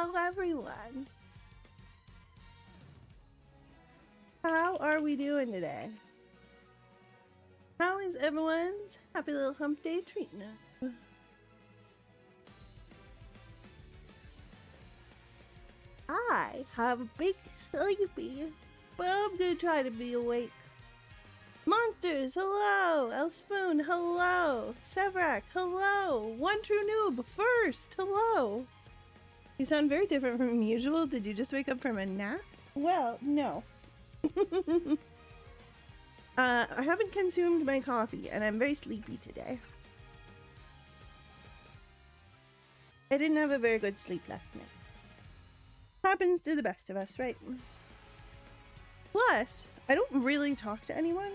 Hello, everyone. How are we doing today? How is everyone's happy little hump day treating us? I have a big sleepy, but I'm gonna try to be awake. Monsters, hello! El Spoon, hello! Sevrak, hello! One True Noob, first, hello! You sound very different from usual. Did you just wake up from a nap? Well, no. I haven't consumed my coffee and I'm very sleepy today. I didn't have a very good sleep last night. Happens to the best of us, right? Plus, I don't really talk to anyone.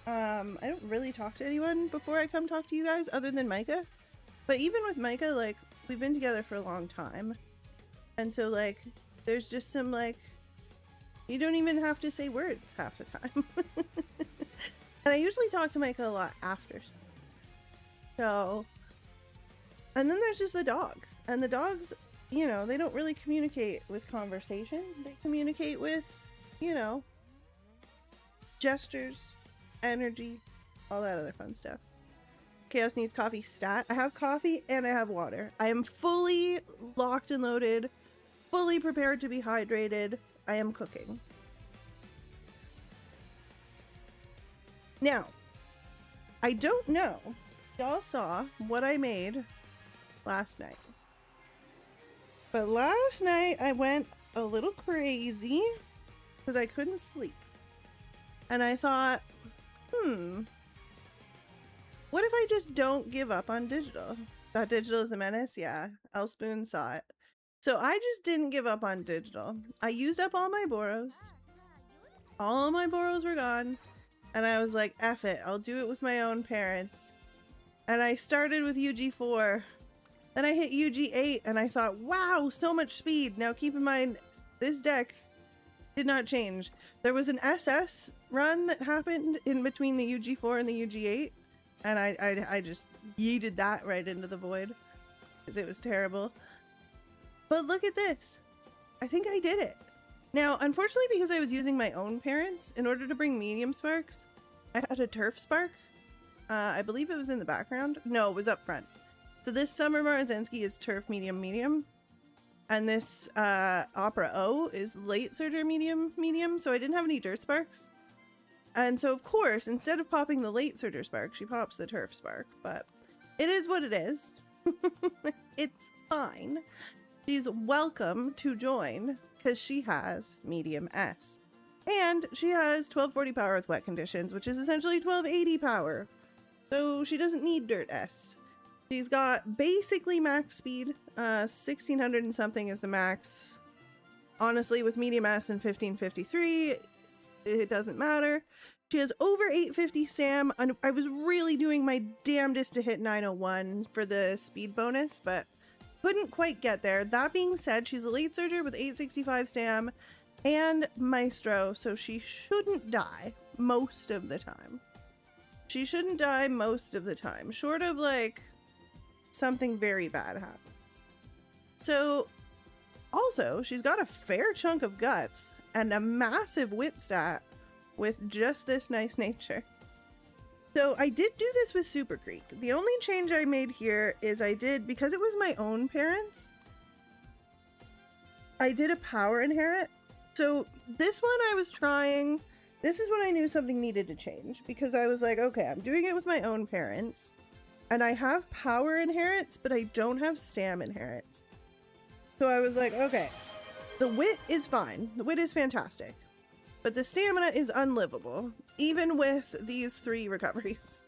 I don't really talk to anyone before I come talk to you guys other than Micah. But even with Micah, like, we've been together for a long time. And so, like, there's just some, like, you don't even have to say words half the time. And I usually talk to Micah a lot after. So, and then there's just the dogs. And the dogs, you know, they don't really communicate with conversation. They communicate with, you know, gestures, energy, all that other fun stuff. Chaos needs coffee stat. I have coffee and I have water. I am fully locked and loaded, fully prepared to be hydrated. I am cooking. Now, I don't know if y'all saw what I made last night. But last night I went a little crazy because I couldn't sleep. And I thought, what if I just don't give up on digital? That digital is a menace? Yeah, El Spoon saw it. So I just didn't give up on digital. I used up all my Boros. All my Boros were gone. And I was like, F it, I'll do it with my own parents. And I started with UG4. Then I hit UG8 and I thought, wow, so much speed. Now keep in mind, this deck did not change. There was an SS run that happened in between the UG4 and the UG8. And I just yeeted that right into the void because it was terrible. But look at this. I think I did it. Now, unfortunately, because I was using my own parents, in order to bring medium sparks, I had a turf spark. I believe it was in the background. No, it was up front. So this Summer Marazinski is turf medium medium. And this Opera O is late surger medium medium. So I didn't have any dirt sparks. And so, of course, instead of popping the late surger spark, she pops the turf spark. But it is what it is. It's fine. She's welcome to join because she has medium S. And she has 1240 power with wet conditions, which is essentially 1280 power. So she doesn't need dirt S. She's got basically max speed. 1600 and something is the max. Honestly, with medium S and 1553, it doesn't matter. She has over 850 SAM. And I was really doing my damnedest to hit 901 for the speed bonus, but couldn't quite get there. That being said, she's a late surger with 865 STAM and Maestro, so she shouldn't die most of the time. She shouldn't die most of the time, short of like something very bad happen. So also, she's got a fair chunk of guts and a massive wit stat with just this nice nature. So I did do this with Super Creek. The only change I made here is I did, because it was my own parents, I did a power inherit. So this one I was trying, this is when I knew something needed to change, because I was like, okay, I'm doing it with my own parents and I have power inherits, but I don't have stam inherits. So I was like, okay, the wit is fine. The wit is fantastic. But the stamina is unlivable, even with these 3 recoveries.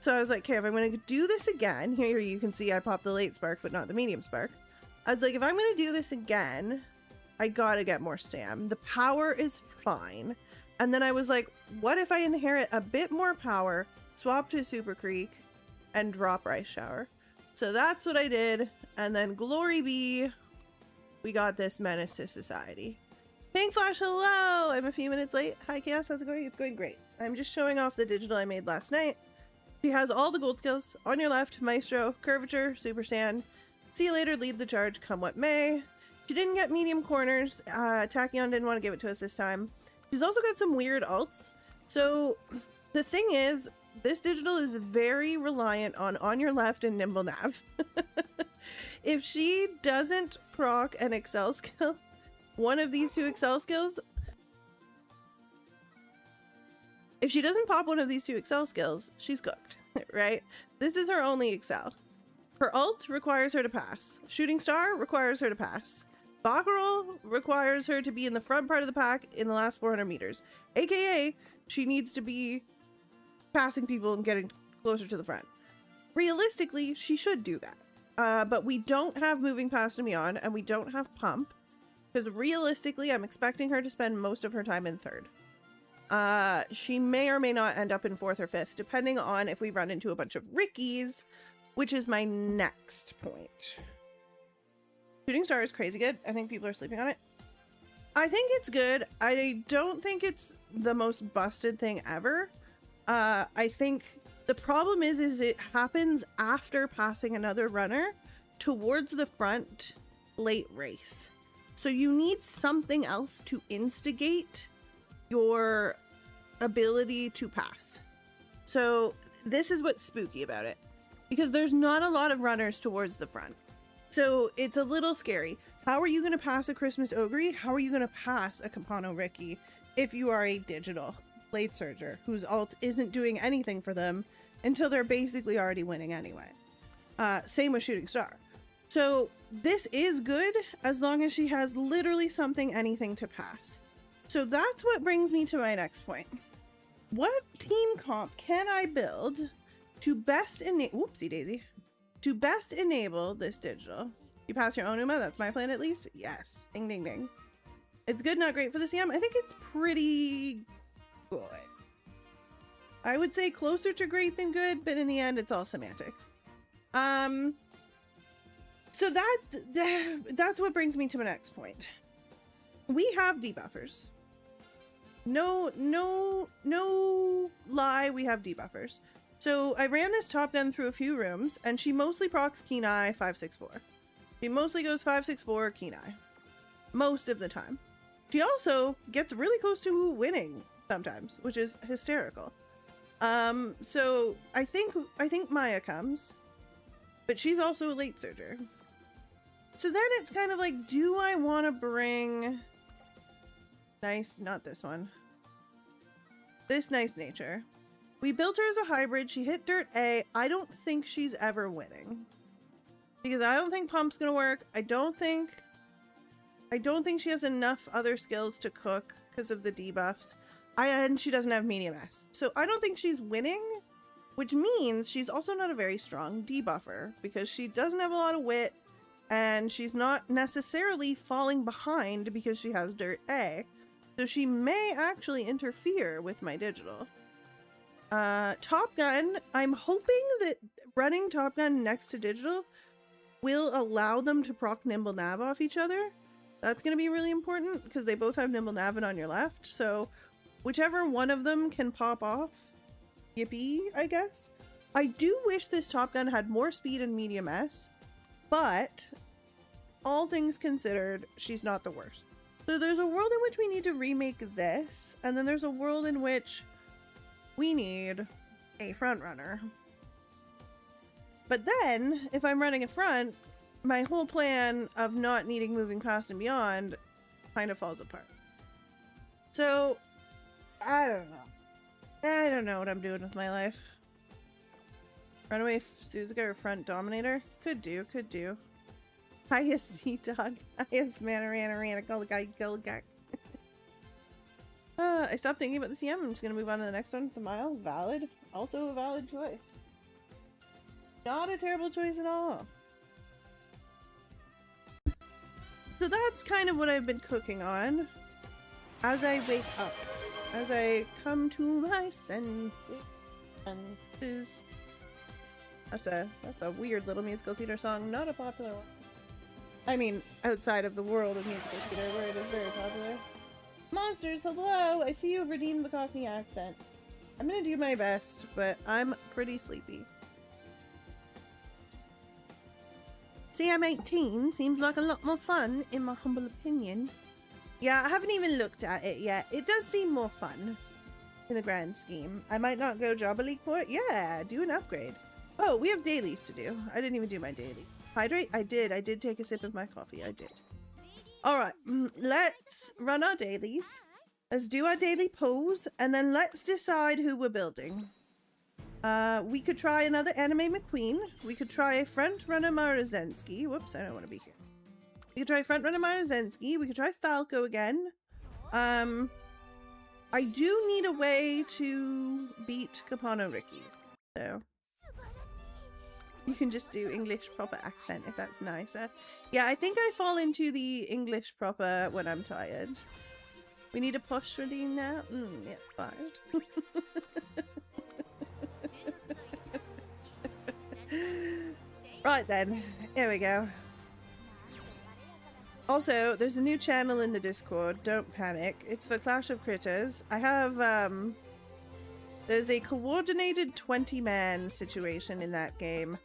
So I was like, okay, if I'm going to do this again, here you can see I popped the late spark, but not the medium spark. I was like, if I'm going to do this again, I gotta get more stam. The power is fine. And then I was like, what if I inherit a bit more power, swap to Super Creek, and drop Rice Shower? So that's what I did. And then glory be, we got this menace to society. Pink Flash, hello! I'm a few minutes late. Hi Chaos, how's it going? It's going great. I'm just showing off the digital I made last night. She has all the gold skills. On your left, Maestro, Curvature, Super Saiyan. See you later, lead the charge, come what may. She didn't get medium corners. Tachyon didn't want to give it to us this time. She's also got some weird alts. So the thing is, this digital is very reliant on your left and nimble nav. If she doesn't proc an excel skill, one of these two excel skills, if she doesn't pop one of these two excel skills, she's cooked, right? This is her only excel. Her ult requires her to pass. Shooting Star requires her to pass. Baccarol requires her to be in the front part of the pack in the last 400 meters. AKA, she needs to be passing people and getting closer to the front. Realistically, she should do that. But we don't have moving past and beyond, and we don't have pump. Because realistically, I'm expecting her to spend most of her time in third. She may or may not end up in fourth or fifth, depending on if we run into a bunch of Rickies, which is my next point. Shooting Star is crazy good. I think people are sleeping on it. I think it's good. I don't think it's the most busted thing ever. I think the problem is it happens after passing another runner towards the front late race. So you need something else to instigate your ability to pass. So this is what's spooky about it, because there's not a lot of runners towards the front. So it's a little scary. How are you going to pass a Christmas Ogre? How are you going to pass a Campano Ricky if you are a digital late surger whose ult isn't doing anything for them until they're basically already winning anyway? Same with Shooting Star. So this is good as long as she has literally something, anything to pass. So that's what brings me to my next point. What team comp can I build to best enable, whoopsie daisy, to best enable this digital? You pass your own Uma, that's my plan at least. Yes, ding ding ding. It's good, not great for the CM. I think it's pretty good. I would say closer to great than good, but in the end, it's all semantics. So that's what brings me to my next point. We have debuffers. No lie, we have debuffers. So I ran this Top Gun through a few rooms, and she mostly procs Keen Eye 564. She mostly goes 564 Keen Eye most of the time. She also gets really close to winning sometimes, which is hysterical. So I think Maya comes, but she's also a late surger. So then it's kind of like, do I want to bring nice, not this one, this Nice Nature? We built her as a hybrid. She hit Dirt A. I don't think she's ever winning because I don't think Pump's gonna work. I don't think she has enough other skills to cook because of the debuffs. And she doesn't have medium S. So I don't think she's winning, which means she's also not a very strong debuffer because she doesn't have a lot of wit and she's not necessarily falling behind because she has Dirt A. So she may actually interfere with my digital. Top Gun, I'm hoping that running Top Gun next to digital will allow them to proc Nimble Nav off each other. That's going to be really important because they both have Nimble Nav on your left. So whichever one of them can pop off, yippee, I guess. I do wish this Top Gun had more speed and medium S, but all things considered, she's not the worst. So there's a world in which we need to remake this, and then there's a world in which we need a front runner. But then, if I'm running a front, my whole plan of not needing moving past and beyond kind of falls apart. So, I don't know. I don't know what I'm doing with my life. Runaway Suzuka or front dominator? Could do, could do. Highest sea dog. Highest manarana guy. I stopped thinking about the CM. I'm just gonna move on to the next one. The mile. Valid. Also a valid choice. Not a terrible choice at all. So that's kind of what I've been cooking on as I wake up. As I come to my senses. That's a weird little musical theater song. Not a popular one. I mean, outside of the world of musical theater, where it is very popular. Monsters, hello! I see you redeemed the Cockney accent. I'm gonna do my best, but I'm pretty sleepy. CM18 seems like a lot more fun, in my humble opinion. Yeah, I haven't even looked at it yet. It does seem more fun in the grand scheme. I might not go Java League for it. Yeah, do an upgrade. Oh, we have dailies to do. I didn't even do my daily. Hydrate? I did. I did take a sip of my coffee. I did. Alright, let's run our dailies. Let's do our daily pose, and then let's decide who we're building. We could try another Anime McQueen. We could try Frontrunner Marazensky. Whoops, I don't want to be here. We could try Frontrunner Marazensky. We could try Falco again. I do need a way to beat Capano Ricky's, so you can just do English proper accent if that's nicer. Yeah, I think I fall into the English proper when I'm tired. We need a push redeem now? Yeah, fine. Right then, here we go. Also, there's a new channel in the Discord, don't panic. It's for Clash of Critters. I have, there's a coordinated 20-man situation in that game,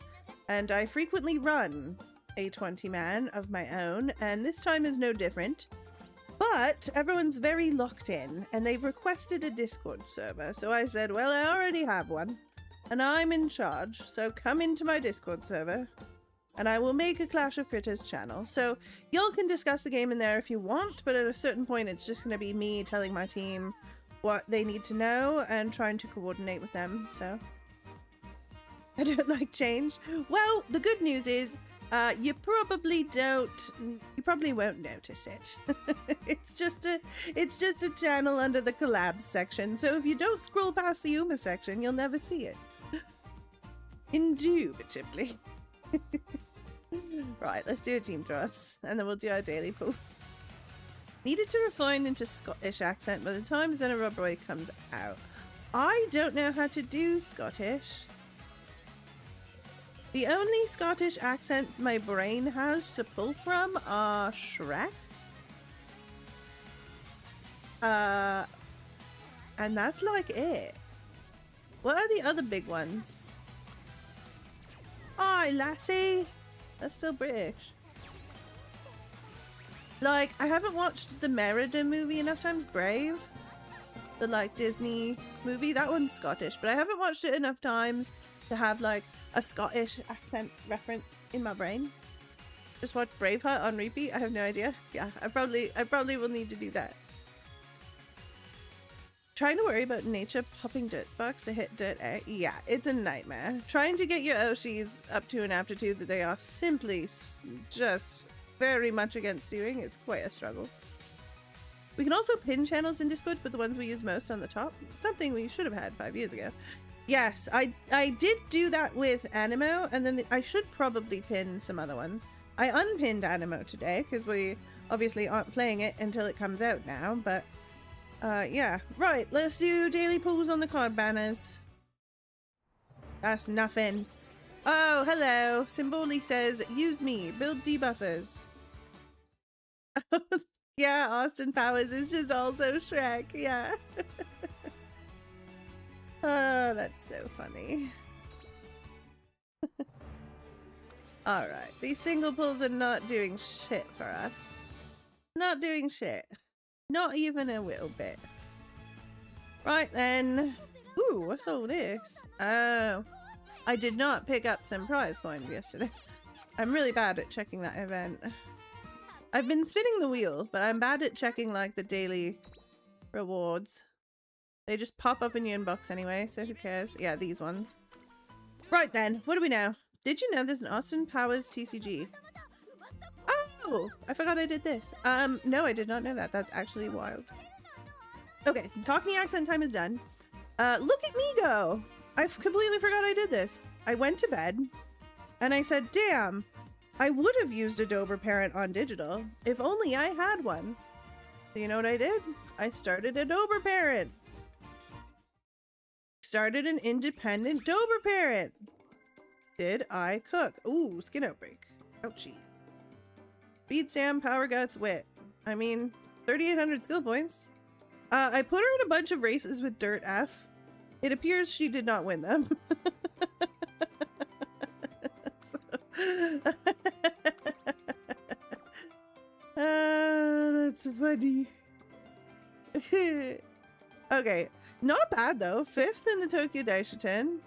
and I frequently run a 20-man of my own, and this time is no different. But everyone's very locked in, and they've requested a Discord server, so I said, well, I already have one, and I'm in charge, so come into my Discord server. And I will make a Clash of Critters channel. So y'all can discuss the game in there if you want, but at a certain point it's just going to be me telling my team what they need to know and trying to coordinate with them, so. I don't like change. Well, the good news is you probably won't notice it. It's just a channel under the collabs section, so if you don't scroll past the Uma section, you'll never see it. Indubitably. Right, let's do a team toss, and then we'll do our daily pulls. Needed to refine into Scottish accent by the time Xenobrobroid comes out. I don't know how to do Scottish. The only Scottish accents my brain has to pull from are Shrek. And that's like it. What are the other big ones? Aye, lassie! That's still British. Like, I haven't watched the Merida movie enough times. Brave? The, like, Disney movie. That one's Scottish, but I haven't watched it enough times to have, like, a Scottish accent reference in my brain. Just watch Braveheart on repeat. I have no idea. Yeah, I probably will need to do that. Trying to worry about nature popping dirt sparks to hit dirt air. Yeah, it's a nightmare. Trying to get your Oshis up to an aptitude that they are simply just very much against doing is quite a struggle. We can also pin channels in Discord, but the ones we use most on the top. Something we should have had 5 years ago. Yes, I did do that with Animo, and then I should probably pin some other ones. I unpinned Animo today, because we obviously aren't playing it until it comes out now, but yeah. Right, let's do daily pulls on the card banners. That's nothing. Oh, hello. Symboli says, use me, build debuffers. Yeah, Austin Powers is just also Shrek, yeah. Oh, that's so funny. Alright, these single pulls are not doing shit for us. Not doing shit. Not even a little bit. Right then. Ooh, what's all this? Oh. I did not pick up some prize coins yesterday. I'm really bad at checking that event. I've been spinning the wheel, but I'm bad at checking like the daily rewards. They just pop up in your inbox anyway, so who cares? Yeah, these ones. Right then, what do we know? Did you know there's an Austin Powers TCG? Oh, I forgot I did this. No, I did not know that. That's actually wild. Okay, Cockney accent time is done. Look at me go! I completely forgot I did this. I went to bed, and I said, damn, I would have used a Dober parent on digital if only I had one. So you know what I did? I started a Dober parent. Started an independent Dober parent. Did I cook? Ooh, skin outbreak. Ouchie. Speed Sam, Power Guts, Wit. I mean, 3,800 skill points. I put her in a bunch of races with Dirt F. It appears she did not win them. So That's funny. Okay, not bad though. 5th in the Tokyo Daishoten.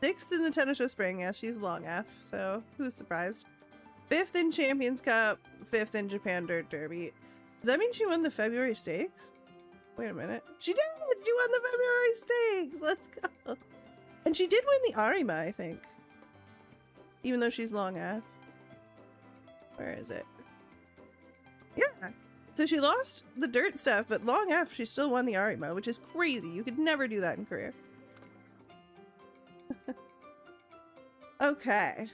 6th in the Tennis Show Spring. Yeah, she's long F, so who's surprised? 5th in Champions Cup. 5th in Japan Dirt Derby. Does that mean she won the February Stakes? Wait a minute. She did! She won the February Stakes! Let's go! And she did win the Arima, I think. Even though she's long F. Where is it? Yeah. So she lost the dirt stuff, but long F, she still won the Arima, which is crazy. You could never do that in career. Okay.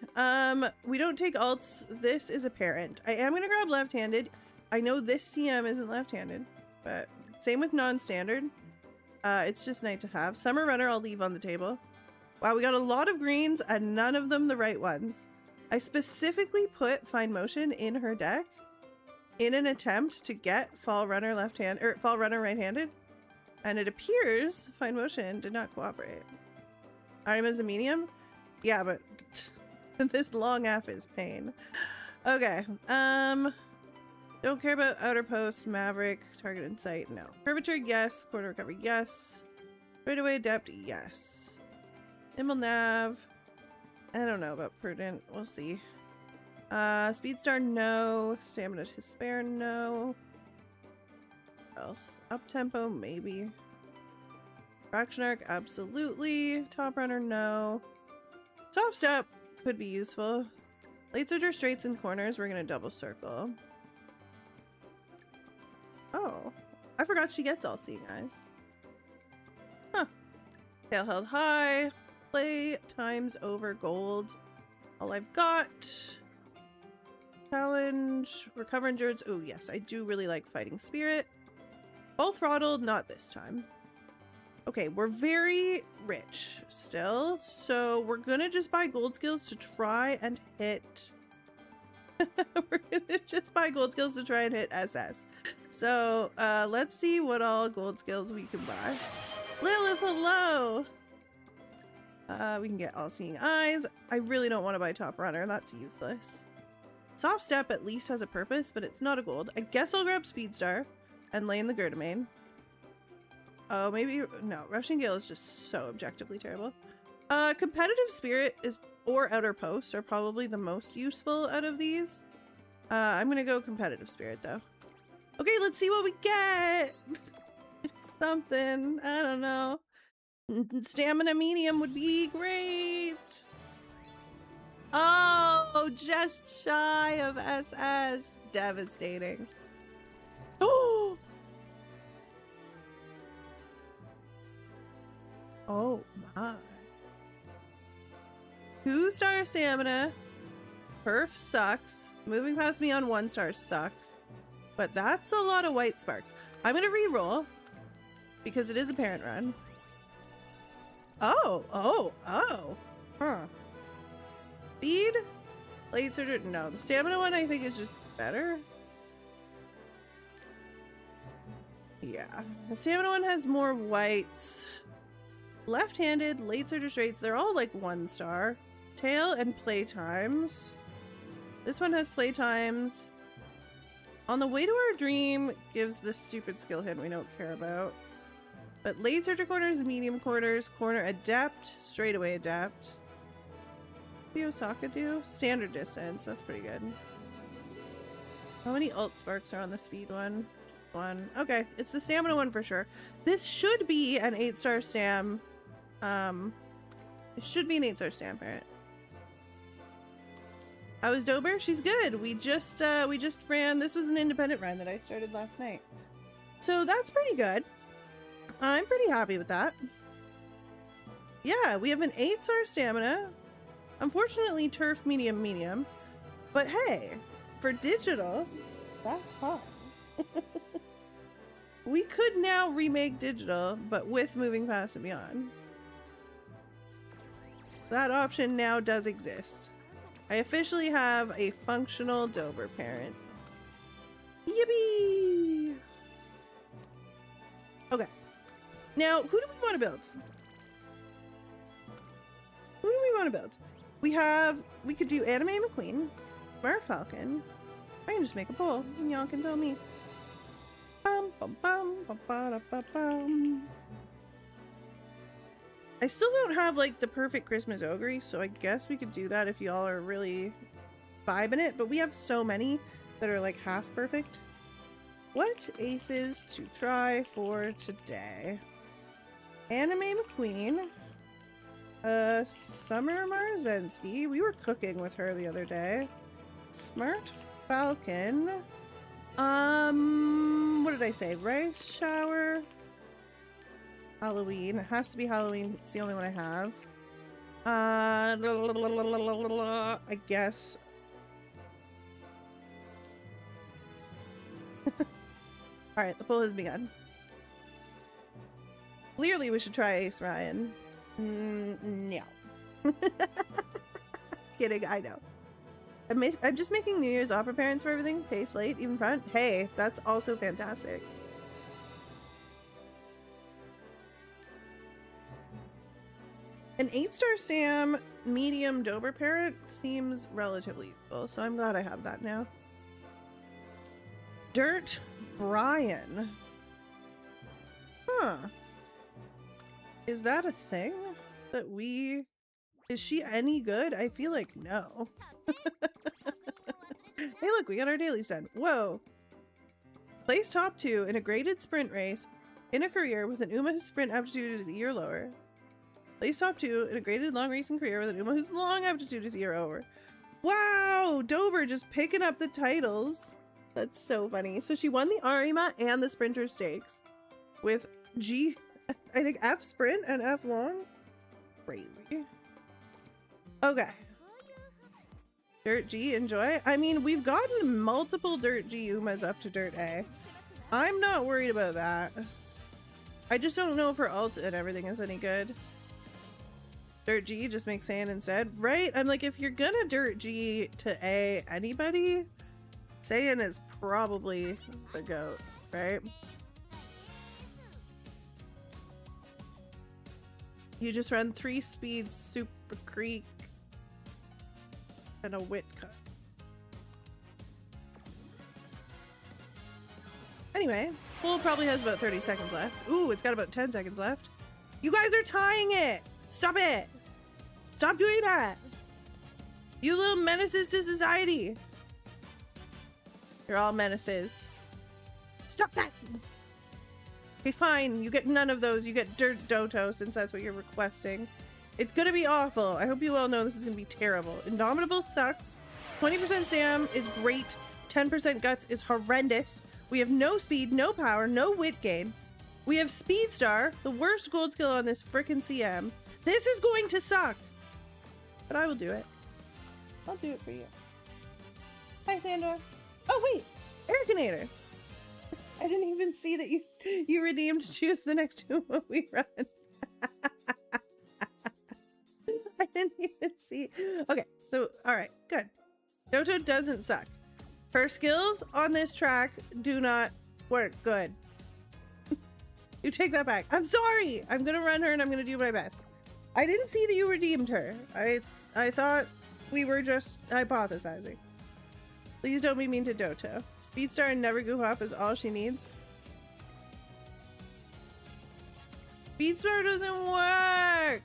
We don't take alts. This is apparent. I am gonna grab left-handed. I know this CM isn't left-handed, but same with non-standard. It's just nice to have. Summer Runner I'll leave on the table. Wow, we got a lot of greens and none of them the right ones. I specifically put Fine Motion in her deck in an attempt to get Fall Runner left-handed or Fall Runner right-handed, and it appears Fine Motion did not cooperate. Arima's a medium? Yeah, but this long F is pain. Okay, don't care about Outer Post, Maverick, Target Insight, no. Curvature, yes. Corner Recovery, yes. Straightaway Adept, yes. Nimble Nav, I don't know about Prudent, we'll see. Speedstar, no. Stamina to Spare, no. What else? Up Tempo, maybe. Fraction Arc, absolutely. Top Runner, no. Soft Step could be useful. Late Surger, Straights, and Corners, we're gonna double circle. Oh, I forgot she gets All Seeing Eyes. Huh. Tail held high. Play times over gold. All I've got. Challenge. Recover endurance. Oh, yes, I do really like Fighting Spirit. Full throttled, not this time. Okay, we're very rich still, so we're gonna just buy gold skills to try and hit. We're gonna just buy gold skills to try and hit SS. So let's see what all gold skills we can buy. Lilith, hello! We can get All Seeing Eyes. I really don't want to buy Top Runner, that's useless. Soft Step at least has a purpose, but it's not a gold. I guess I'll grab Speedstar and lay in the Gerdamane. Oh, maybe, no, Rushing Gale is just so objectively terrible. Competitive Spirit is, or Outer Post are probably the most useful out of these. I'm gonna go Competitive Spirit though. Okay, let's see what we get. It's something, I don't know. Stamina Medium would be great. Oh, just shy of SS. Devastating. Oh! Oh my. 2-star stamina. Perf sucks. Moving past me on 1-star sucks. But that's a lot of white sparks. I'm gonna re-roll because it is a parent run. Oh. Huh. Speed? Late Surger? No, the stamina one I think is just better. Yeah. The stamina one has more whites. Left-handed, Late Surger Straights, they're all like 1-star. Tail and Playtimes. This one has Playtimes. On the Way to Our Dream gives this stupid skill hit we don't care about. But Late Surger Corners, Medium Corners, Corner Adept, Straightaway Adept. What do Osaka do? Standard Distance, that's pretty good. How many alt sparks are on the speed one? One. Okay, it's the stamina one for sure. This should be an 8-star stam. It should be an 8-star stam parent. How is Dober? She's good. We just ran. This was an independent run that I started last night. So that's pretty good. I'm pretty happy with that. Yeah, we have an 8-star stamina. Unfortunately, turf medium. But hey, for digital, that's fine. We could now remake digital, but with Moving Past and Beyond. That option now does exist. I officially have a functional Dober parent. Yippee! Okay. Now, who do we want to build? Who do we want to build? We could do Anime McQueen, Smart Falcon. I can just make a poll and y'all can tell me. Bum, bum, bum, bum, ba, da, ba, bum. I still don't have like the perfect Christmas ogre, so I guess we could do that if y'all are really vibing it, but we have so many that are like half perfect. What aces to try for today? Anime McQueen. Summer Marzensky. We were cooking with her the other day. Smart Falcon. What did I say? Rice shower. Halloween. It has to be Halloween. It's the only one I have. I guess. Alright, the poll has begun. Clearly we should try Ace Ryan. No. Kidding, I know. I'm just making New Year's opera parents for everything. Pay slate, even front. Hey, that's also fantastic. An 8-star Sam medium Dober parrot seems relatively useful, so I'm glad I have that now. Dirt Brian. Huh. Is that a thing that we... Is she any good? I feel like no. Hey look, we got our dailies done. Whoa. Place top 2 in a graded sprint race in a career with an Uma whose sprint aptitude is E or lower. Place top 2 in a graded long racing career with an Uma whose long aptitude is E or over. Wow! Dober just picking up the titles. That's so funny. So she won the Arima and the Sprinter Stakes with G, I think F sprint and F long. Crazy. Okay. Dirt G, enjoy. I mean, we've gotten multiple Dirt G Umas up to Dirt A. I'm not worried about that. I just don't know if her ult and everything is any good. Dirt G just makes Saiyan instead, right? I'm like, if you're gonna Dirt G to A anybody, Saiyan is probably the GOAT, right? You just run 3 speeds, Super Creek, and a wit cut. Anyway, pool probably has about 30 seconds left. Ooh, it's got about 10 seconds left. You guys are tying it! Stop it! Stop doing that! You little menaces to society! You're all menaces. Stop that! Okay, fine. You get none of those. You get Dirt Doto since that's what you're requesting. It's gonna be awful. I hope you all know this is gonna be terrible. Indomitable sucks. 20% Sam is great. 10% Guts is horrendous. We have no speed, no power, no wit gain. We have Speed Star, the worst gold skill on this frickin' CM. This is going to suck. But I will do it. I'll do it for you. Hi, Sandor. Oh, wait. Ericanator. I didn't even see that you redeemed choose the next Uma we run. I didn't even see. Okay, so, alright, good. Doto doesn't suck. Her skills on this track do not work good. You take that back. I'm sorry! I'm gonna run her and I'm gonna do my best. I didn't see that you redeemed her. I thought we were just hypothesizing. Please don't be mean to Doto. Speedstar and never goof up is all she needs. Speedstar doesn't work!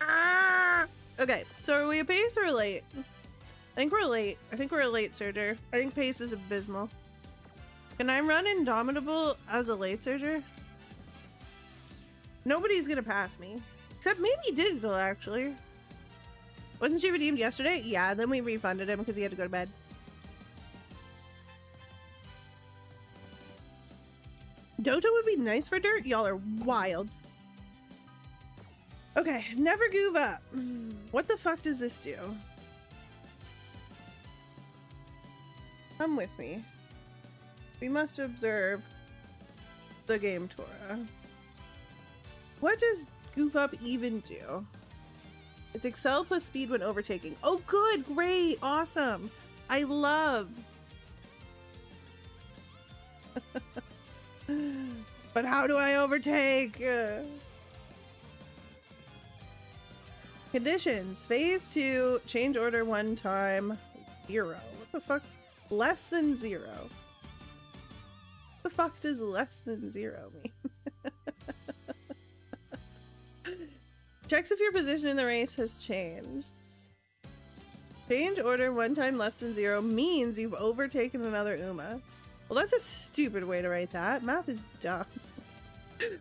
Ah! Okay, so are we a pace or a late? I think we're late. I think we're a late surger. I think pace is abysmal. Can I run Indomitable as a late surger? Nobody's gonna pass me. Except maybe Digital, actually. Wasn't she redeemed yesterday? Yeah, then we refunded him because he had to go to bed. Doto would be nice for Dirt? Y'all are wild. Okay, never goof up. What the fuck does this do? Come with me. We must observe the game, Tora. What does goof up even do? It's excel plus speed when overtaking. Oh, good, great, awesome. I love. But how do I overtake? Conditions. Phase 2, change order 1 time, 0. What the fuck? Less than 0. The fuck does less than 0 mean? Checks if your position in the race has changed. Change order 1 time less than 0 means you've overtaken another Uma. Well, that's a stupid way to write that. Math is dumb.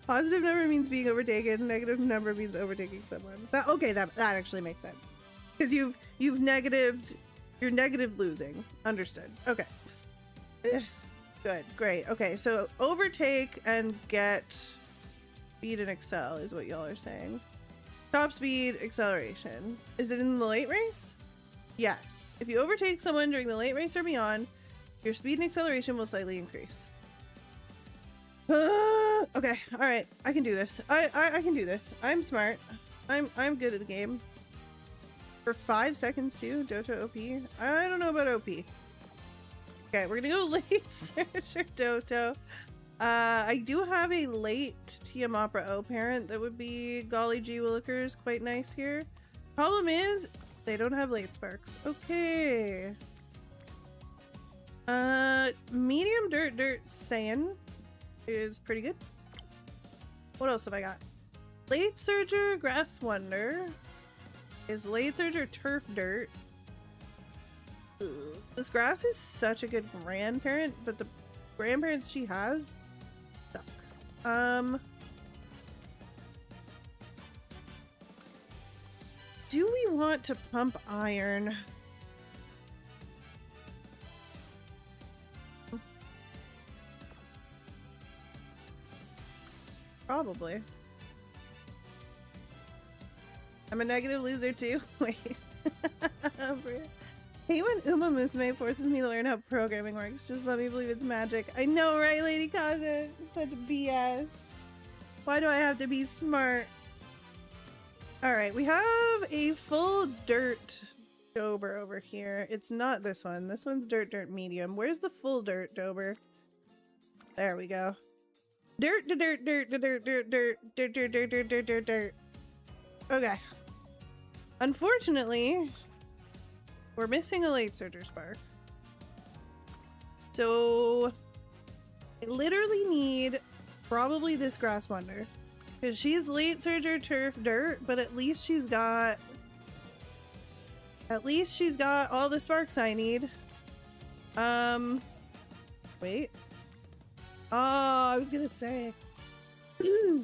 Positive number means being overtaken. Negative number means overtaking someone. Okay, that actually makes sense. Because you're negative losing. Understood. Okay. Good. Great. Okay, so overtake and get speed and excel is what y'all are saying. Top speed, acceleration. Is it in the late race? Yes. If you overtake someone during the late race or beyond, your speed and acceleration will slightly increase. Okay, all right. I can do this. I can do this. I'm smart. I'm good at the game. For 5 seconds too. Doto OP. I don't know about OP. Okay, we're gonna go late searcher Doto. I do have a late Tiamopra O parent that would be Golly Gee Willikers quite nice here. Problem is, they don't have late sparks. Okay. Medium dirt Saiyan is pretty good. What else have I got? Late Surger Grass Wonder. Is Late Surger Turf Dirt. Ugh. This grass is such a good grandparent, but the grandparents she has suck. Do we want to pump iron? Probably. I'm a negative loser too. Wait. Hate when Umamusume forces me to learn how programming works. Just let me believe it's magic. I know, right, Lady Kaja? Such BS. Why do I have to be smart? Alright, we have a full dirt Dober over here. It's not this one. This one's dirt medium. Where's the full dirt Dober? There we go. Dirt. Okay. Unfortunately, we're missing a late Surger Spark. So I literally need probably this Grass Wonder. Because she's late Surger Turf Dirt, but at least she's got all the sparks I need. Wait. Oh, I was gonna say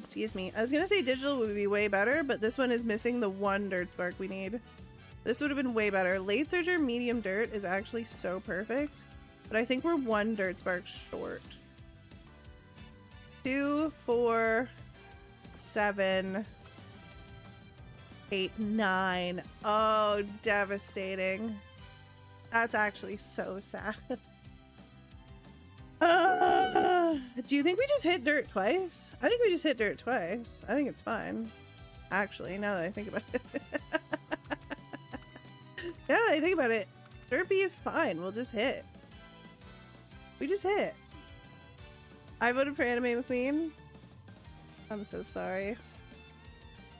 excuse me. I was gonna say digital would be way better, but this one is missing the 1 dirt spark we need. This would have been way better. Late Surger medium dirt is actually so perfect, but I think we're 1 dirt spark short. 2, 4, 7, 8, 9. Oh, devastating. That's actually so sad. Do you think we just hit dirt twice? I think we just hit dirt twice. I think it's fine. Actually, now that I think about it. Yeah, I think about it. Dirt B is fine. We'll just hit. We just hit. I voted for Anime McQueen. I'm so sorry.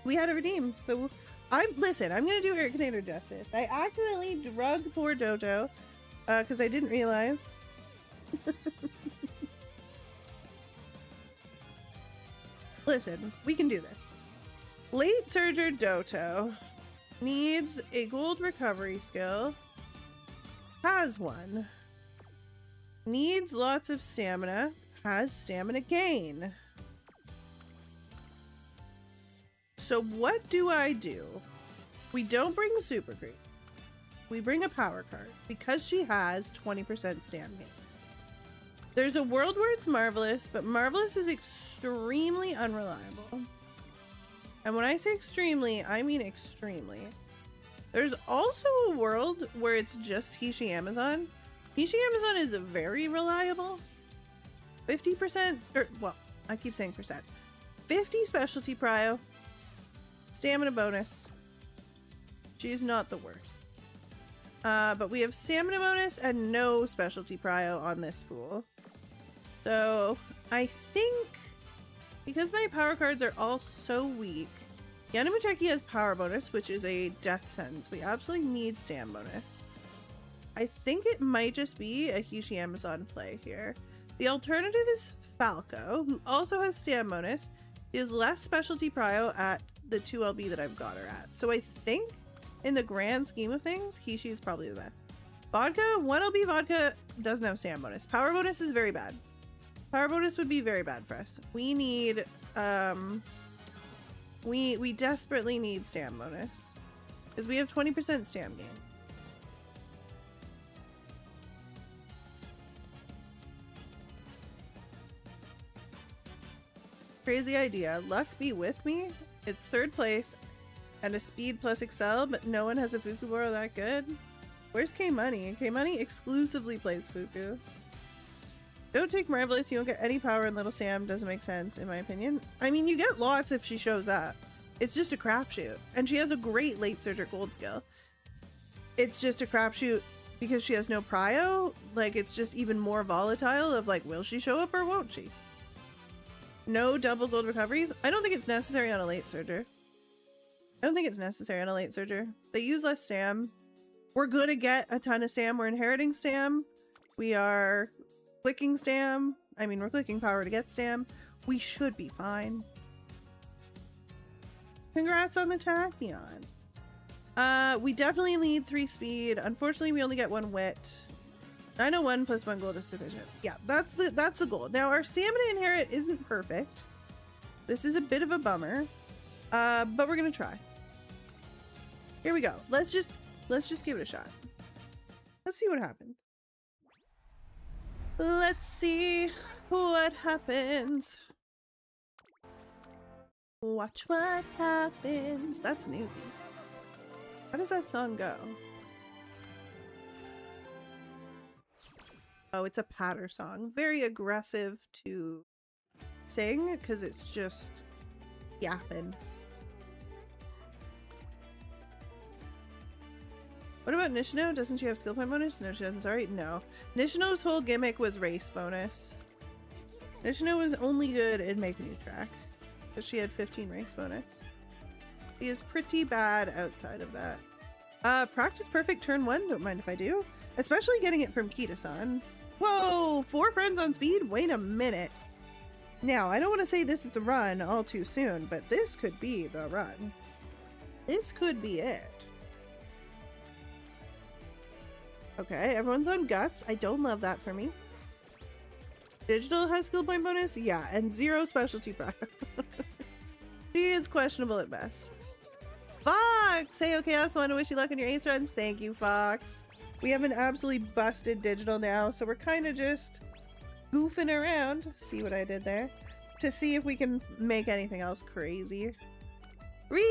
We had to redeem, so listen, I'm gonna do Urkinator justice. I accidentally drugged poor Dojo, because I didn't realize. Listen, we can do this. Late Surger Doto needs a gold recovery skill. Has 1. Needs lots of stamina. Has stamina gain. So what do? We don't bring Super Creep. We bring a power card because she has 20% stamina. There's a world where it's Marvelous, but Marvelous is extremely unreliable. And when I say extremely, I mean extremely. There's also a world where it's just Hishi Amazon. Hishi Amazon is very reliable. 50%, or well, I keep saying percent. 50 specialty prio. Stamina bonus. She's not the worst. But we have stamina bonus and no specialty prio on this pool. So I think because my power cards are all so weak, Yanamuteki has power bonus, which is a death sentence. We absolutely need stam bonus. I think it might just be a Hishi Amazon play here. The alternative is Falco, who also has stam bonus. He has less specialty prio at the 2LB that I've got her at. So I think in the grand scheme of things, Hishi is probably the best. Vodka, 1LB vodka doesn't have stam bonus. Power bonus is very bad. Power bonus would be very bad for us. We need, we desperately need stam bonus. Because we have 20% stam gain. Crazy idea. Luck be with me. It's 3rd place and a speed plus excel, but no one has a Fukuboro that good. Where's K-Money? K-Money exclusively plays Fuku. Don't take Marvelous. You don't get any power in Little Sam. Doesn't make sense, in my opinion. I mean, you get lots if she shows up. It's just a crapshoot. And she has a great late surger gold skill. It's just a crapshoot because she has no prio. Like, it's just even more volatile of like, will she show up or won't she? No double gold recoveries. I don't think it's necessary on a late surger. I don't think it's necessary on a late surger. They use less stam. We're gonna get a ton of stam. We're inheriting stam. We are clicking stam. I mean, we're clicking power to get stam. We should be fine. Congrats on the Tachyon. We definitely need 3 speed. Unfortunately, we only get 1 wit. 901 plus 1 gold is sufficient. Yeah, that's the goal. Now, our stamina inherit isn't perfect. This is a bit of a bummer. But we're gonna try. Here we go. Let's just give it a shot. Let's see what happens. Let's see what happens. Watch what happens. That's newsy. How does that song go? Oh, it's a patter song. Very aggressive to sing because it's just yapping. What about Nishino? Doesn't she have skill point bonus? No, she doesn't. Sorry. No. Nishino's whole gimmick was race bonus. Nishino was only good in Make a New Track because she had 15 race bonus. She is pretty bad outside of that. Practice perfect turn 1. Don't mind if I do. Especially getting it from Kita-san. Whoa! 4 friends on speed? Wait a minute. Now, I don't want to say this is the run all too soon, but this could be the run. This could be it. Okay, everyone's on guts. I don't love that for me. Digital has skill point bonus? Yeah, and 0 specialty prior. She is questionable at best. Fox! Hey, okay, I also want to wish you luck on your ace runs. Thank you, Fox. We have an absolutely busted digital now, so we're kind of just goofing around. See what I did there? To see if we can make anything else crazy. Ryu!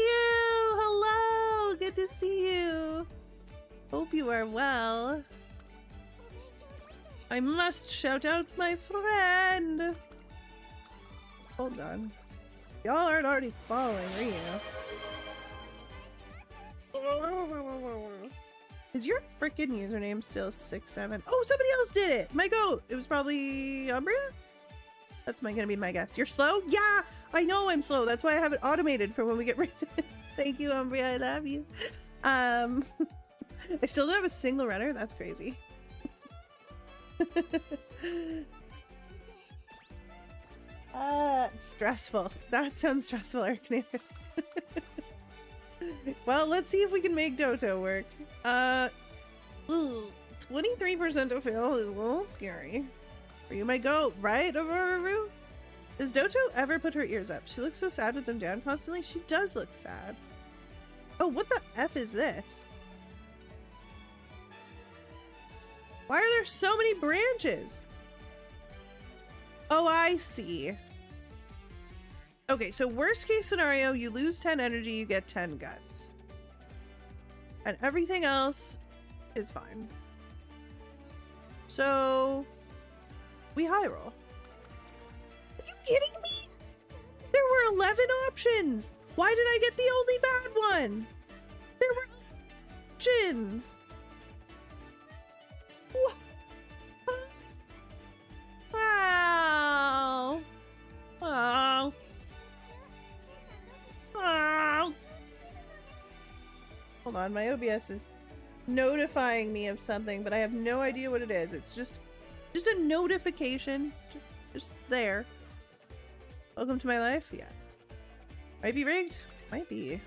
Hello! Good to see you. Hope you are well. I must shout out my friend. Hold on. Y'all aren't already following Ryu. Is your freaking username still 67? Oh, somebody else did it! My goat! It was probably Umbria? That's gonna be my guess. You're slow? Yeah! I know I'm slow. That's why I have it automated for when we get ready. Thank you, Umbria. I love you. I still don't have a single runner. That's crazy. Stressful. That sounds stressful, Arknator. Well, let's see if we can make Doto work. 23% to fail is a little scary. Are you my goat, right, Aurora? Does Doto ever put her ears up? She looks so sad with them down constantly. She does look sad. Oh, what the F is this? Why are there so many branches? Oh, I see. Okay, so worst case scenario, you lose 10 energy, you get 10 guts. And everything else is fine. So, we high roll. Are you kidding me? There were 11 options. Why did I get the only bad one? There were options. Wow. Wow. Wow. Hold on, my OBS is notifying me of something, but I have no idea what it is. It's just a notification. Just there. Welcome to my life? Yeah. Might be rigged? Might be.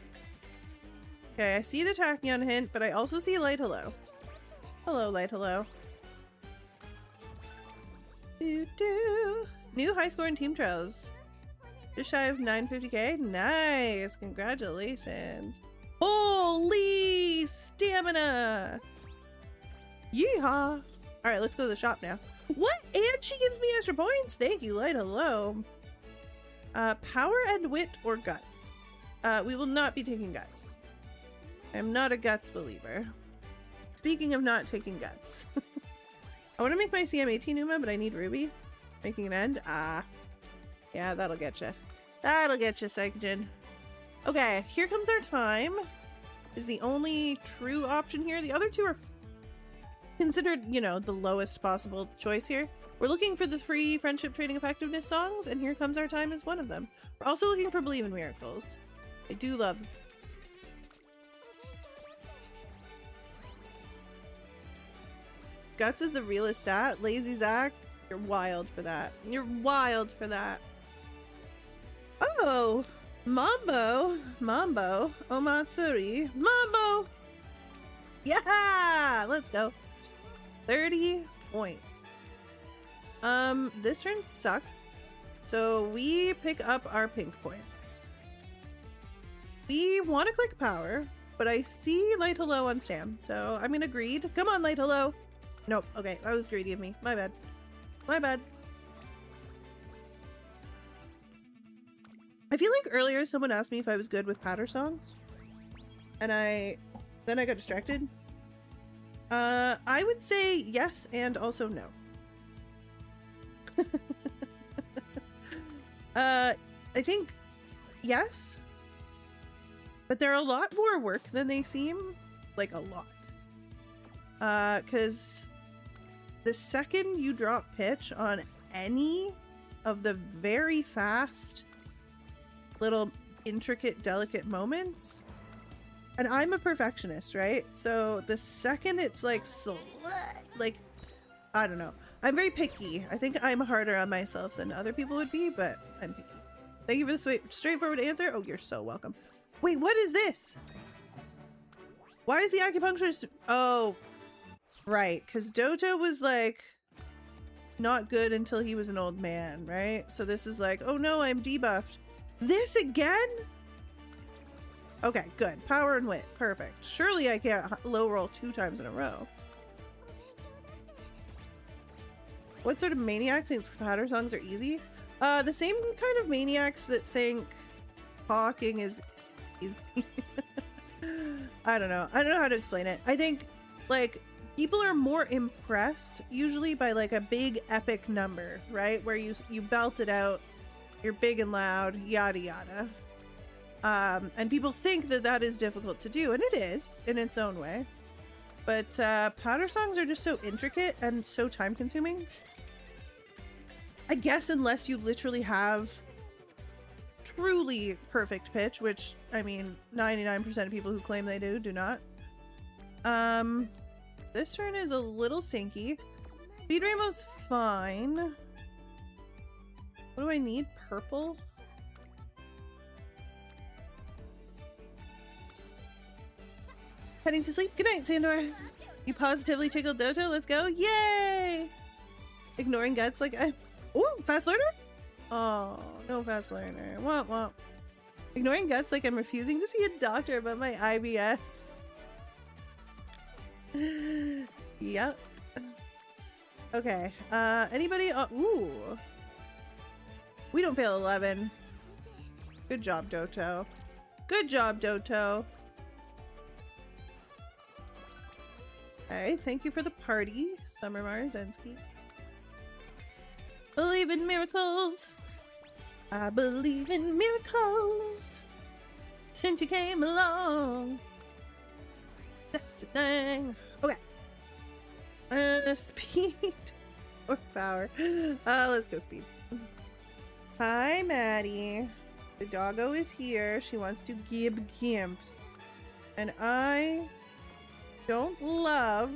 Okay, I see the Tachyon hint, but I also see Light Hello. Hello, Light Hello. New high score in Team Trials. Just shy of 950k. Nice. Congratulations. Holy stamina. Yeehaw. Alright, let's go to the shop now. What? And she gives me extra points? Thank you, Light Hello. Power and wit or guts? We will not be taking guts. I'm not a guts believer. Speaking of not taking guts. I want to make my CM18 Uma, but I need Ruby. Making an end? Ah. Yeah, that'll get you. That'll get you, Psychogen. Okay, here comes our time. Is the only true option here. The other two are considered, you know, the lowest possible choice here. We're looking for the 3 friendship trading effectiveness songs, and here comes our time as one of them. We're also looking for Believe in Miracles. I do love. Guts is the realest stat. Lazy Zach, you're wild for that. You're wild for that. Oh, Mambo, Omatsuri, Mambo. Yeah, let's go. 30 points. This turn sucks. So we pick up our pink points. We want to click power, but I see Light Hello on Stam, so I'm gonna greed. Come on, Light Hello. Nope. Okay, that was greedy of me. My bad. My bad. I feel like earlier someone asked me if I was good with patter songs, and then I got distracted. I would say yes and also no. I think yes, but they're a lot more work than they seem. Like a lot. Because the second you drop pitch on any of the very fast little intricate delicate moments, and I'm a perfectionist, right? So the second it's like I don't know, I'm very picky. I think I'm harder on myself than other people would be, but I'm picky. Thank you for the straightforward answer. Oh, you're so welcome. Wait, what is this? Why is the acupuncturist? Oh, right, because Doto was like not good until he was an old man, right? So this is like, oh no, I'm debuffed. This again? Okay, good. Power and wit. Perfect. Surely I can't low roll 2 times in a row. What sort of maniac thinks patter songs are easy? The same kind of maniacs that think hawking is easy. I don't know. I don't know how to explain it. I think like people are more impressed usually by like a big epic number, right? Where you belt it out, you're big and loud, yada yada. And people think that that is difficult to do, and it is in its own way. But patter songs are just so intricate and so time consuming. I guess unless you literally have truly perfect pitch, which I mean 99% of people who claim they do not. This turn is a little stinky. Speed Rainbow's fine. What do I need? Purple? Heading to sleep. Good night, Sandor. You positively tickled Doto. Let's go. Yay! Ignoring guts like I... Ooh, fast learner? Oh, no fast learner. Womp womp. Ignoring guts like I'm refusing to see a doctor about my IBS. Yep. Okay. Anybody? Ooh. We don't fail 11. Good job, Doto. Good job, Doto. Okay, thank you for the party, Summer Marzensky. Believe in miracles. I believe in miracles. Since you came along. That's the thing. Okay. Speed or power? Let's go speed. Hi, Maddie. The doggo is here. She wants to give gimps. And I don't love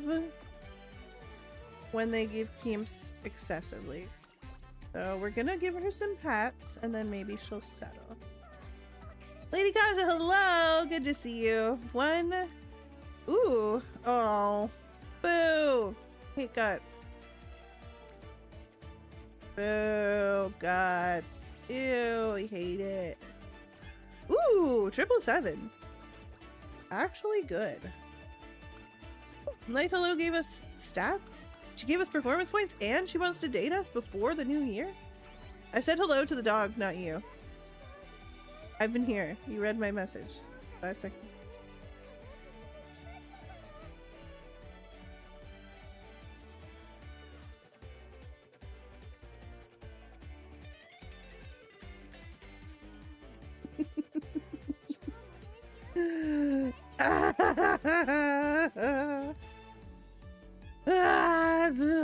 when they give keeps excessively. So we're gonna give her some pats and then maybe she'll settle. Lady Kaja, hello! Good to see you. One. Ooh. Oh. Boo. Hate guts. Boo. Guts. Ew. I hate it. Ooh. 777s. Actually good. Light Hello gave us stat. She gave us performance points and she wants to date us before the new year. I said hello to the dog, not you. I've been here. You read my message. 5 seconds.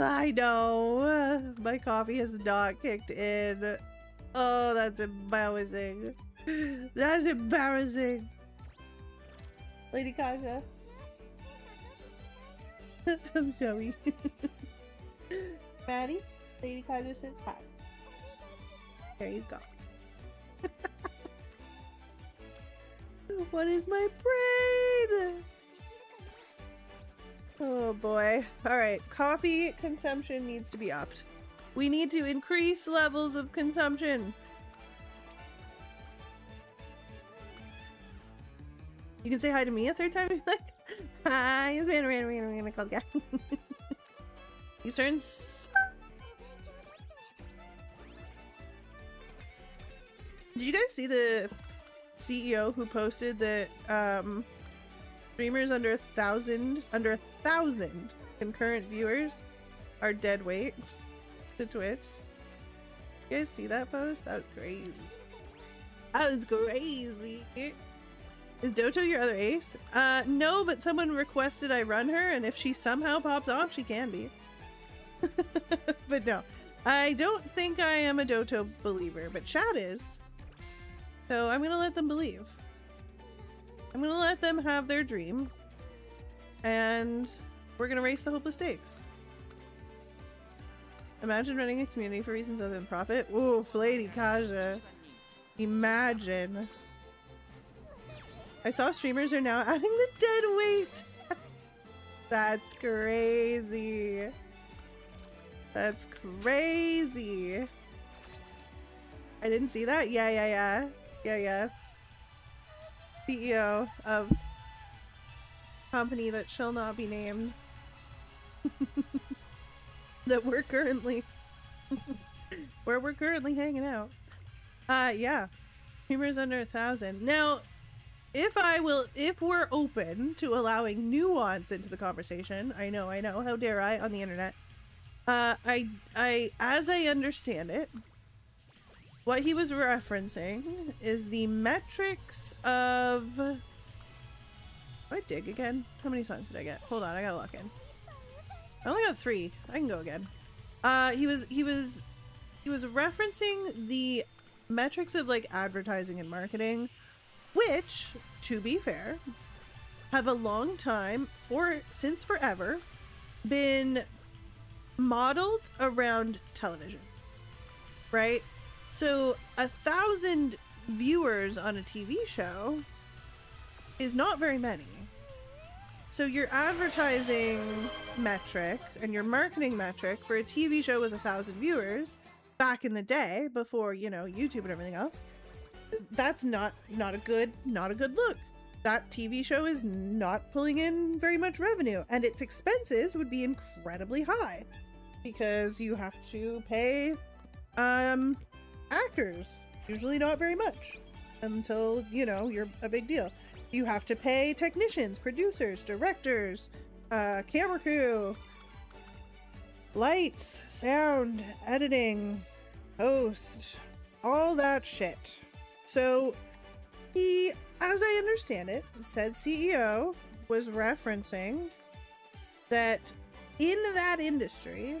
I know. My coffee has not kicked in. Oh, that's embarrassing. That's embarrassing. Lady Kaja. I'm sorry. Maddie, Lady Kaja says hi. There you go. What is my brain? Oh boy. Alright, coffee consumption needs to be upped. We need to increase levels of consumption. You can say hi to me a third time if you like. Hi, it's Random called Gap. You turn. Did you guys see the CEO who posted that streamers under 1,000 concurrent viewers are dead weight to Twitch? You guys see that post? That was crazy. That was crazy. Is Doto your other ace? No, but someone requested I run her, and if she somehow pops off, she can be. But no, I don't think I am a Doto believer, but chat is. So I'm gonna let them believe. I'm gonna let them have their dream. And we're gonna race the hopeless stakes. Imagine running a community for reasons other than profit. Oof, Lady Kaja. Imagine. I saw streamers are now adding the dead weight. That's crazy. That's crazy. I didn't see that. Yeah. CEO of company that shall not be named. That we're currently where we're currently hanging out. Yeah. Streamers under 1,000. Now, if we're open to allowing nuance into the conversation, I know, how dare I on the internet. I as I understand it, what he was referencing is the metrics of... Did I dig again? How many songs did I get? Hold on, I gotta lock in. I only got 3. I can go again. He was referencing the metrics of like advertising and marketing, which, to be fair, have a long time, since forever, been modeled around television, right? So 1,000 viewers on a TV show is not very many. So your advertising metric and your marketing metric for a TV show with 1,000 viewers back in the day, before, you know, YouTube and everything else, that's not a good look. That TV show is not pulling in very much revenue, and its expenses would be incredibly high because you have to pay actors, usually not very much, until, you know, you're a big deal. You have to pay technicians, producers, directors, camera crew, lights, sound, editing, host, all that shit. So he, as I understand it, said CEO was referencing that in that industry,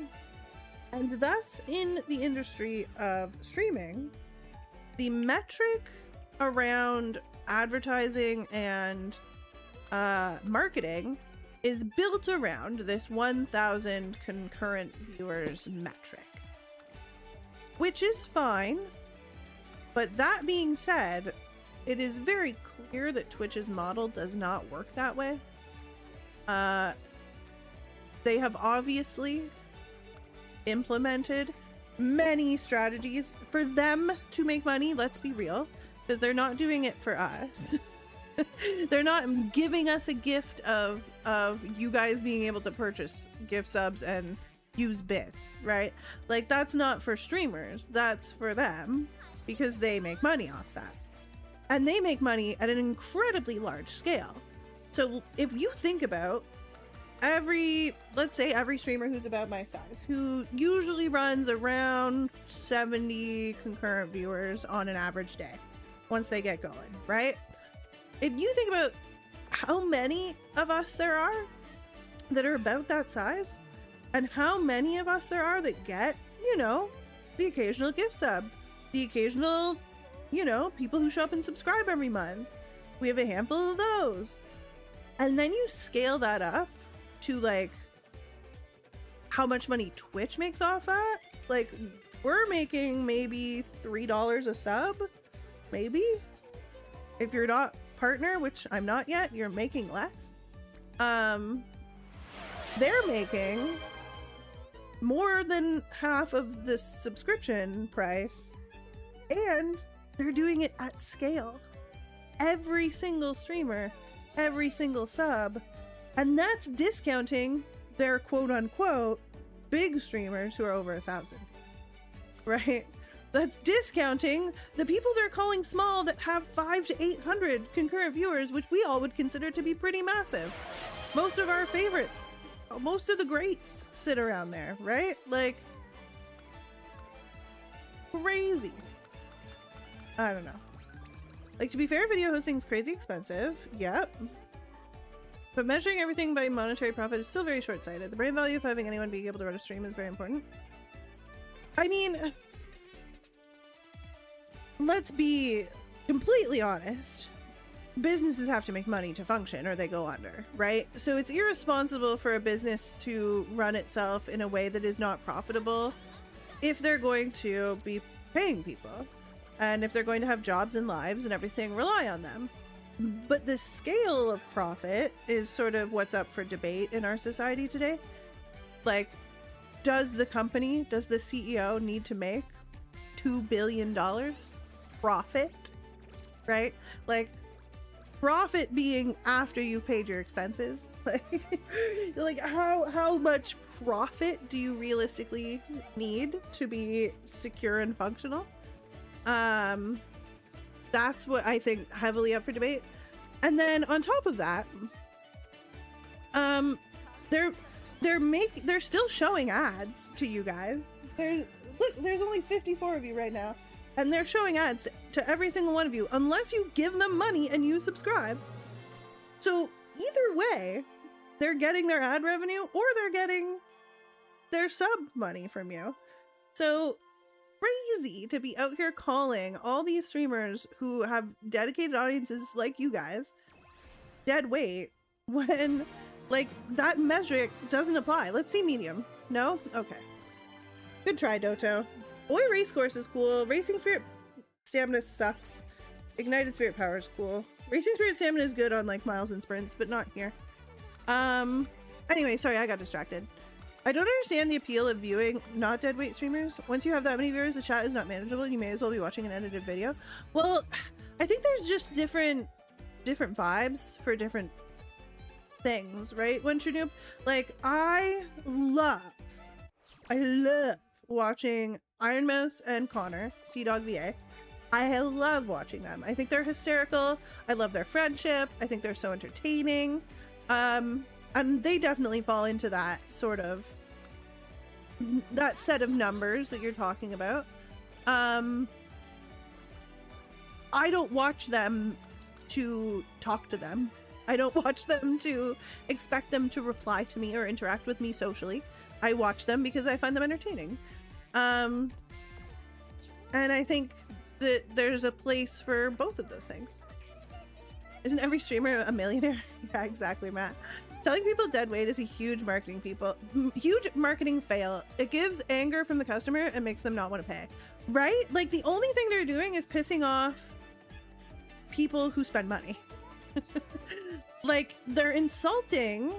and thus in the industry of streaming, the metric around advertising and marketing is built around this 1,000 concurrent viewers metric, which is fine. But that being said, it is very clear that Twitch's model does not work that way. They have obviously implemented many strategies for them to make money, let's be real, because they're not doing it for us. They're not giving us a gift of you guys being able to purchase gift subs and use bits, right? Like, that's not for streamers, that's for them, because they make money off that. And they make money at an incredibly large scale. So if you think about let's say every streamer who's about my size, who usually runs around 70 concurrent viewers on an average day once they get going, right? If you think about how many of us there are that are about that size, and how many of us there are that get, you know, the occasional gift sub, the occasional, you know, people who show up and subscribe every month. We have a handful of those. And then you scale that up to like how much money Twitch makes off that. Like, we're making maybe $3 a sub, maybe. If you're not partner, which I'm not yet, you're making less. They're making more than half of this subscription price, and they're doing it at scale. Every single streamer, every single sub, and that's discounting their quote-unquote big streamers who are over 1,000, right? That's discounting the people they're calling small that have 500 to 800 concurrent viewers, which we all would consider to be pretty massive. Most of our favorites, most of the greats sit around there, right? Like, crazy. I don't know. Like, to be fair, video hosting is crazy expensive. Yep. But measuring everything by monetary profit is still very short-sighted. The brand value of having anyone being able to run a stream is very important. I mean, let's be completely honest. Businesses have to make money to function or they go under, right? So it's irresponsible for a business to run itself in a way that is not profitable if they're going to be paying people and if they're going to have jobs and lives and everything rely on them. But the scale of profit is sort of what's up for debate in our society today. Like, does the company, does the CEO need to make $2 billion profit, right? Like, profit being after you've paid your expenses. Like how much profit do you realistically need to be secure and functional? That's what I think heavily up for debate. And then on top of that, they're still showing ads to you guys. There's only 54 of you right now, and they're showing ads to every single one of you unless you give them money and you subscribe. So either way, they're getting their ad revenue or they're getting their sub money from you. So crazy to be out here calling all these streamers who have dedicated audiences like you guys dead weight when, like, that metric doesn't apply. Let's see medium. No? Okay. Good try, Doto. Boy, race course is cool. Racing Spirit stamina sucks. Ignited Spirit power is cool. Racing Spirit stamina is good on like miles and sprints, but not here. Anyway, sorry, I got distracted. I don't understand the appeal of viewing not deadweight streamers. Once you have that many viewers, the chat is not manageable. You may as well be watching an edited video. Well, I think there's just different vibes for different things, right? When Noob, like, I love watching Iron Mouse and Connor, Sea-Dog VA. I love watching them. I think they're hysterical. I love their friendship. I think they're so entertaining. And they definitely fall into that sort of, that set of numbers that you're talking about. I don't watch them to talk to them. I don't watch them to expect them to reply to me or interact with me socially. I watch them because I find them entertaining. And I think that there's a place for both of those things. Isn't every streamer a millionaire? Yeah, exactly, Matt. Telling people dead weight is a huge marketing fail. It gives anger from the customer and makes them not want to pay, right? Like the only thing they're doing is pissing off people who spend money. Like they're insulting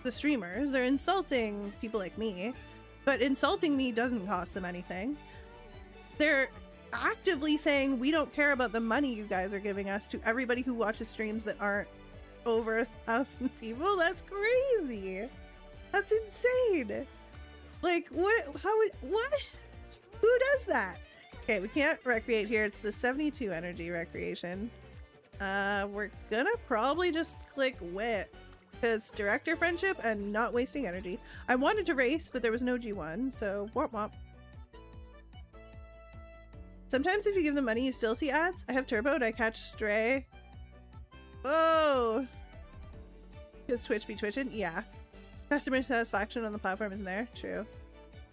the streamers, they're insulting people like me, but insulting me doesn't cost them anything. They're actively saying we don't care about the money you guys are giving us to everybody who watches streams that aren't over 1,000 people. That's crazy. That's insane. Like what? What? Who does that? Okay, we can't recreate here. It's the 72 energy recreation. We're gonna probably just click wit because director friendship and not wasting energy. I wanted to race, but there was no G1, so womp womp. Sometimes if you give them money, you still see ads. I have turbo and I catch stray. Whoa! Does Twitch be twitching? Yeah. Customer satisfaction on the platform isn't there. True.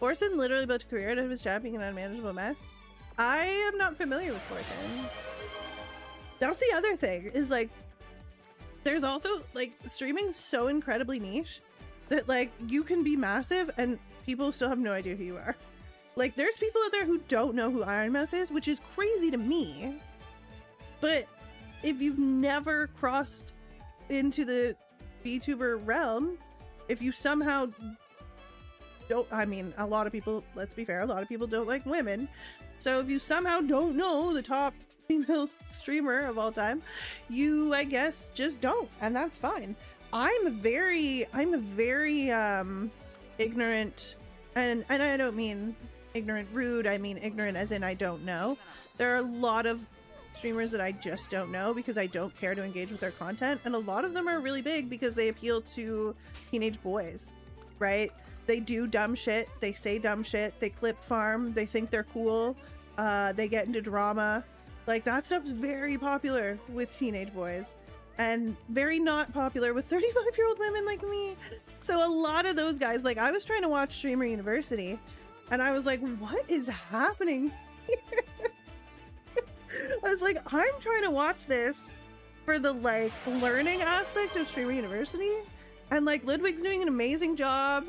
Forsen literally built a career out of his job being an unmanageable mess. I am not familiar with Forsen. That's the other thing, is like, there's also, like, streaming so incredibly niche that, like, you can be massive and people still have no idea who you are. Like, there's people out there who don't know who Iron Mouse is, which is crazy to me. But if you've never crossed into the VTuber realm, if you somehow don't, I mean, a lot of people, let's be fair, a lot of people don't like women. So if you somehow don't know the top female streamer of all time, you, I guess, just don't, and that's fine. I'm a very ignorant, and I don't mean ignorant rude, I mean ignorant as in I don't know. There are a lot of streamers that I just don't know because I don't care to engage with their content, and a lot of them are really big because they appeal to teenage boys, right? They do dumb shit, they say dumb shit, they clip farm, they think they're cool, they get into drama. Like, that stuff's very popular with teenage boys and very not popular with 35-year-old women like me. So a lot of those guys, like, I was trying to watch Streamer University and I was like, what is happening here? I was like, I'm trying to watch this for the, like, learning aspect of Streamer University, and, like, Ludwig's doing an amazing job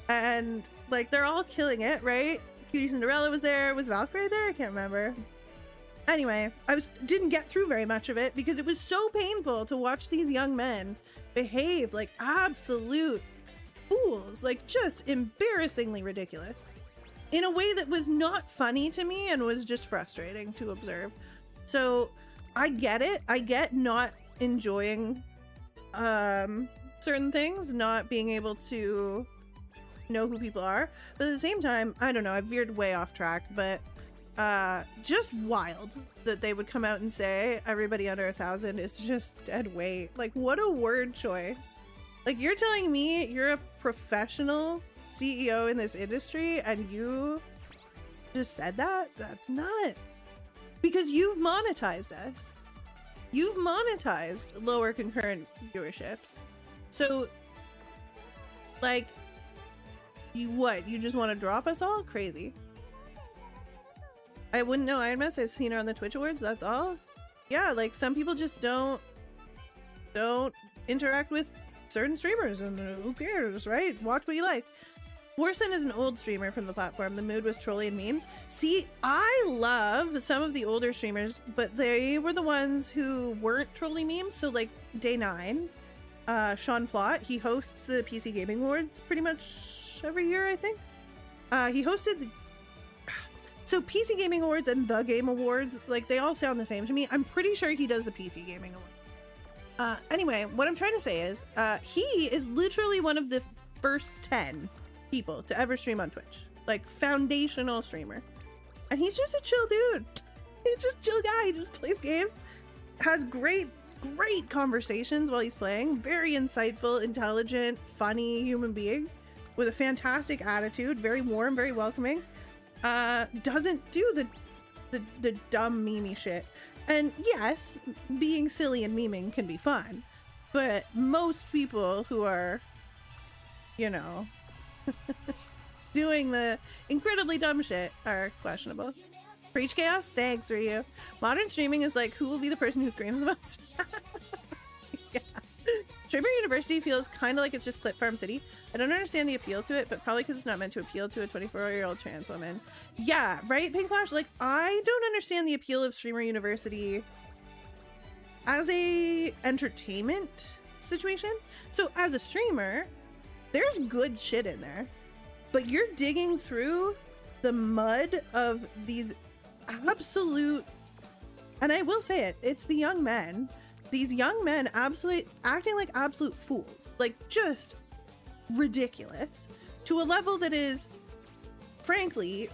and, like, they're all killing it, right? Cutie Cinderella was there. Was Valkyrie there? I can't remember. Anyway, I didn't get through very much of it because it was so painful to watch these young men behave like absolute fools, like just embarrassingly ridiculous in a way that was not funny to me and was just frustrating to observe. So I get it. I get not enjoying certain things, not being able to know who people are, but at the same time, I don't know, I've veered way off track, but just wild that they would come out and say everybody under 1,000 is just dead weight. Like, what a word choice. Like, you're telling me you're a professional CEO in this industry and you just said that? That's nuts. Because you've monetized us. You've monetized lower concurrent viewerships. So, like, you just want to drop us all? Crazy. I wouldn't know Iron Mouse. I've seen her on the Twitch Awards, that's all. Yeah, like, some people just don't interact with certain streamers, and who cares, right? Watch what you like. Warson is an old streamer from the platform. The mood was trolly and memes. See, I love some of the older streamers, but they were the ones who weren't trolly memes. So, like, Day 9, Sean Plott, he hosts the PC Gaming Awards pretty much every year, I think. He hosted so PC Gaming Awards and The Game Awards, like, they all sound the same to me. I'm pretty sure he does the PC Gaming Awards. Anyway, what I'm trying to say is, he is literally one of the first 10 people to ever stream on Twitch. Like, foundational streamer. And he's just a chill dude. He's just a chill guy. He just plays games, has great conversations while he's playing. Very insightful, intelligent, funny human being with a fantastic attitude. Very warm, very welcoming. Doesn't do the dumb memey shit. And yes, being silly and memeing can be fun, but most people who are, you know, doing the incredibly dumb shit are questionable. Preach chaos? Thanks, Ryu. Modern streaming is like, who will be the person who screams the most? Yeah. Streamer University feels kind of like it's just Clip Farm City. I don't understand the appeal to it, but probably because it's not meant to appeal to a 24-year-old trans woman. Yeah, right, Pink Flash? Like, I don't understand the appeal of Streamer University as a entertainment situation. So as a streamer, there's good shit in there, but you're digging through the mud of these absolute, and I will say it, it's the young men. These young men absolutely acting like absolute fools, like just ridiculous to a level that is frankly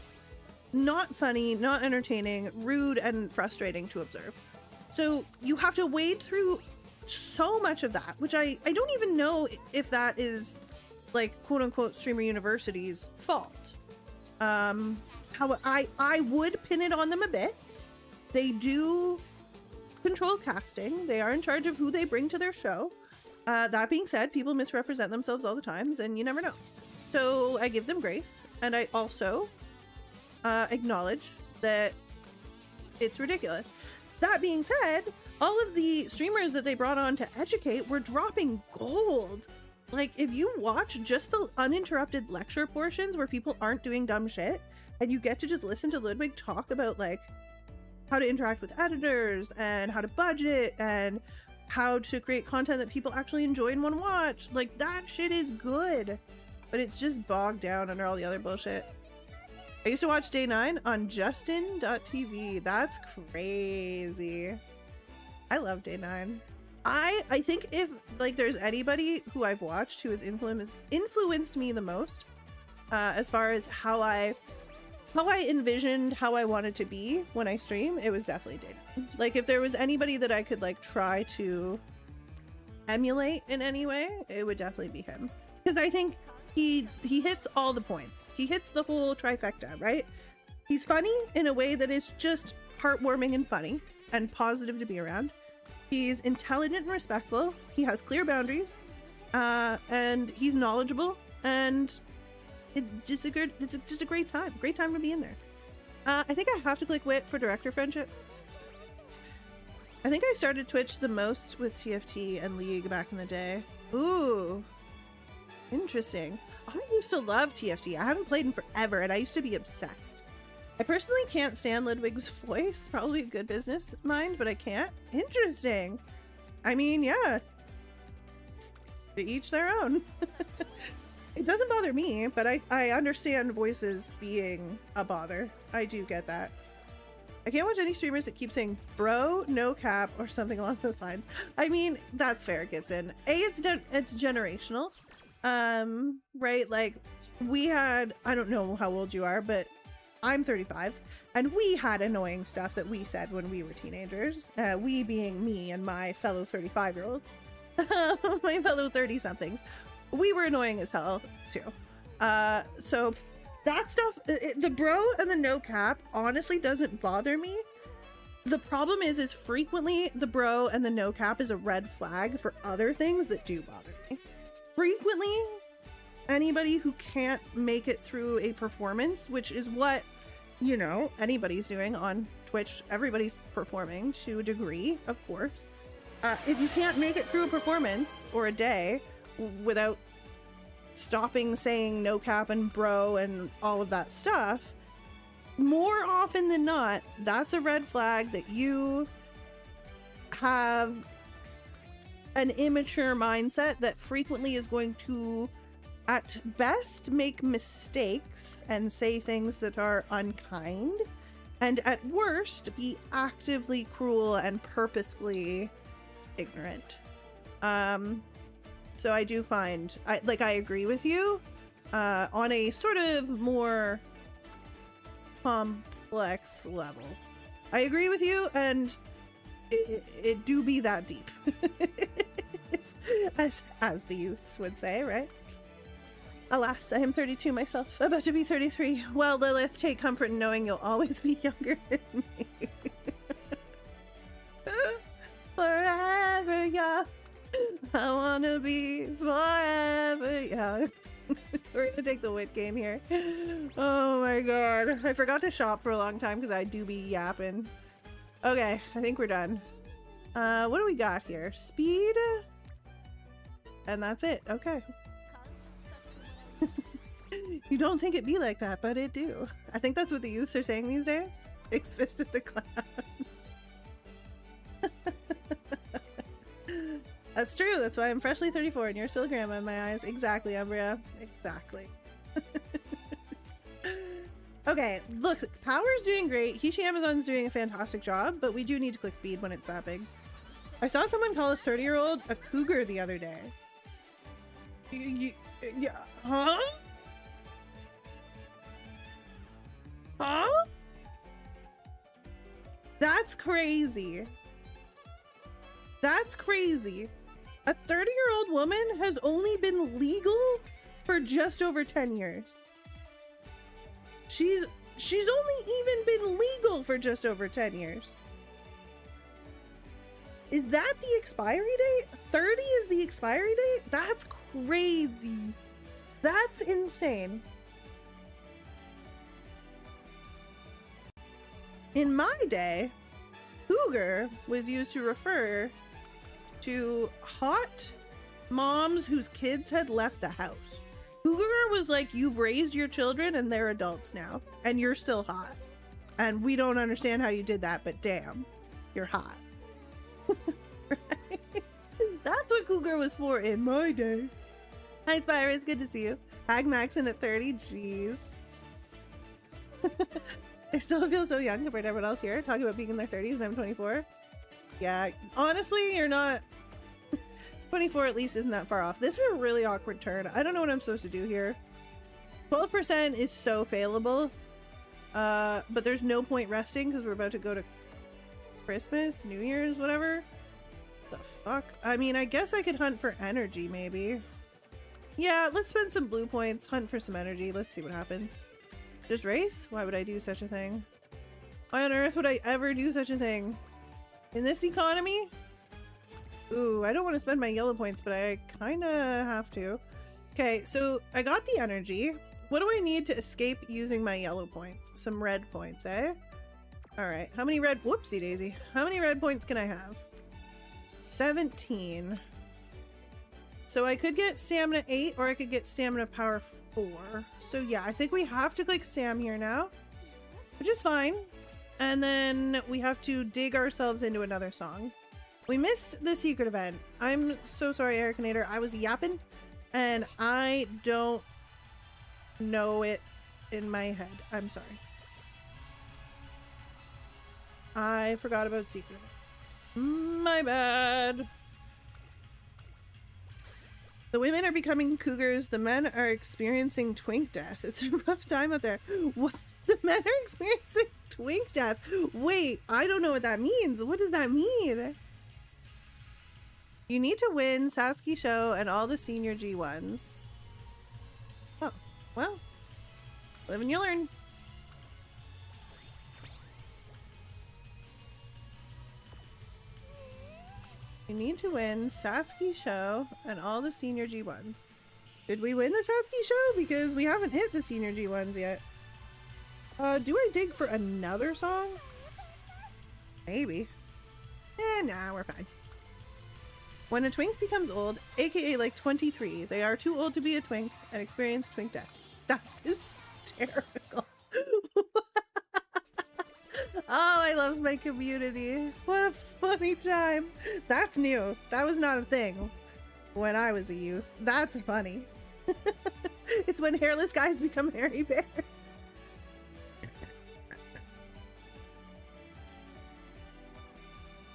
not funny, not entertaining, rude, and frustrating to observe. So you have to wade through so much of that, which I don't even know if that is like quote unquote Streamer University's fault. How I would pin it on them a bit. They do control casting. They are in charge of who they bring to their show. That being said, people misrepresent themselves all the times, and you never know. So I give them grace, and I also acknowledge that it's ridiculous. That being said, all of the streamers that they brought on to educate were dropping gold. Like, if you watch just the uninterrupted lecture portions where people aren't doing dumb shit, and you get to just listen to Ludwig talk about like how to interact with editors and how to budget and how to create content that people actually enjoy and want to watch, like that shit is good, but it's just bogged down under all the other bullshit. I used to watch Day 9 on Justin.tv. That's crazy. I love Day 9. I think if like there's anybody who I've watched who has influenced me the most as far as how I envisioned how I wanted to be when I stream, it was definitely Day 9. Like if there was anybody that I could like try to emulate in any way, it would definitely be him. Because I think he hits all the points. He hits the whole trifecta, right? He's funny in a way that is just heartwarming and funny and positive to be around. He's intelligent and respectful. He has clear boundaries, and he's knowledgeable, and it's just a great time. Great time to be in there. I think I have to click wit for director friendship. I think I started Twitch the most with TFT and League back in the day. Ooh, interesting. I used to love TFT. I haven't played in forever, and I used to be obsessed. I personally can't stand Ludwig's voice. Probably a good business mind, but I can't. Interesting. I mean, yeah. To each their own. It doesn't bother me, but I understand voices being a bother. I do get that. I can't watch any streamers that keep saying bro, no cap, or something along those lines. I mean, that's fair, Gitson. It's generational. Right? Like, we had, I don't know how old you are, but I'm 35, and we had annoying stuff that we said when we were teenagers. We being me and my fellow 35-year-olds. My fellow 30-somethings. We were annoying as hell, too. So that stuff, the bro and the no cap, honestly doesn't bother me. The problem is frequently the bro and the no cap is a red flag for other things that do bother me. Frequently, anybody who can't make it through a performance, which is what, you know, anybody's doing on Twitch, everybody's performing to a degree, of course. If you can't make it through a performance or a day without stopping saying no cap and bro and all of that stuff, more often than not, that's a red flag that you have an immature mindset that frequently is going to, at best, make mistakes and say things that are unkind, and at worst, be actively cruel and purposefully ignorant. So I do find, I agree with you on a sort of more complex level. I agree with you, and it do be that deep. as the youths would say, right? Alas, I am 32 myself, about to be 33. Well, Lilith, take comfort in knowing you'll always be younger than me. Forever young. I wanna be forever young. We're gonna take the wit game here. Oh my god. I forgot to shop for a long time because I do be yapping. Okay, I think we're done. What do we got here? Speed? and that's it. Okay. You don't think it be like that, but it do. I think that's what the youths are saying these days. Exist in the clouds. That's true. That's why I'm freshly 34 and you're still grandma in my eyes. Exactly, Umbria. Exactly. Okay, look, Power's doing great. Hishi Amazon's doing a fantastic job, but we do need to click speed when it's that big. I saw someone call a 30-year-old a cougar the other day. Yeah. Huh? Huh? That's crazy. That's crazy. A 30-year-old woman has only been legal for just over 10 years. She's only even been legal for just over 10 years. Is that the expiry date? 30 is the expiry date? That's crazy. That's insane. In my day, cougar was used to refer to hot moms whose kids had left the house. Cougar was like, you've raised your children and they're adults now, and you're still hot. And we don't understand how you did that, but damn, you're hot. Right? That's what cougar was for in my day. Hi, Spyrus, good to see you. Hag Maxon at 30, jeez. I still feel so young compared to everyone else here, talking about being in their 30s and I'm 24. Yeah, honestly, you're not. 24 at least isn't that far off. This is a really awkward turn. I don't know what I'm supposed to do here. 12% is so failable, but there's no point resting because we're about to go to Christmas, New Year's, whatever. The fuck? I mean, I guess I could hunt for energy, maybe. Yeah, let's spend some blue points, hunt for some energy. Let's see what happens. Just race? Why would I do such a thing? Why on earth would I ever do such a thing? In this economy? Ooh, I don't want to spend my yellow points, but I kind of have to. Okay, so I got the energy. What do I need to escape using my yellow points? Some red points, eh? All right, how many red? Whoopsie daisy. How many red points can I have? 17. So I could get stamina 8 or I could get stamina power 4. So yeah, I think we have to click Sam here now, which is fine. And then we have to dig ourselves into another song. We missed the secret event. I'm so sorry, Ericanator. I was yapping and I don't know it in my head. I'm sorry. I forgot about secret. My bad. The women are becoming cougars. The men are experiencing twink death. It's a rough time out there. What? The men are experiencing twink death. Wait, I don't know what that means. What does that mean? You need to win Satsuki Show and all the senior G1s. Oh, well. Live and you learn. You need to win Satsuki Show and all the senior G1s. Did we win the Satsuki Show? Because we haven't hit the senior G1s yet. Do I dig for another song? Maybe. Nah, we're fine. When a twink becomes old, aka like 23, they are too old to be a twink and experience twink death. That's hysterical. Oh, I love my community. What a funny time. That's new. That was not a thing when I was a youth. That's funny. It's when hairless guys become hairy bears.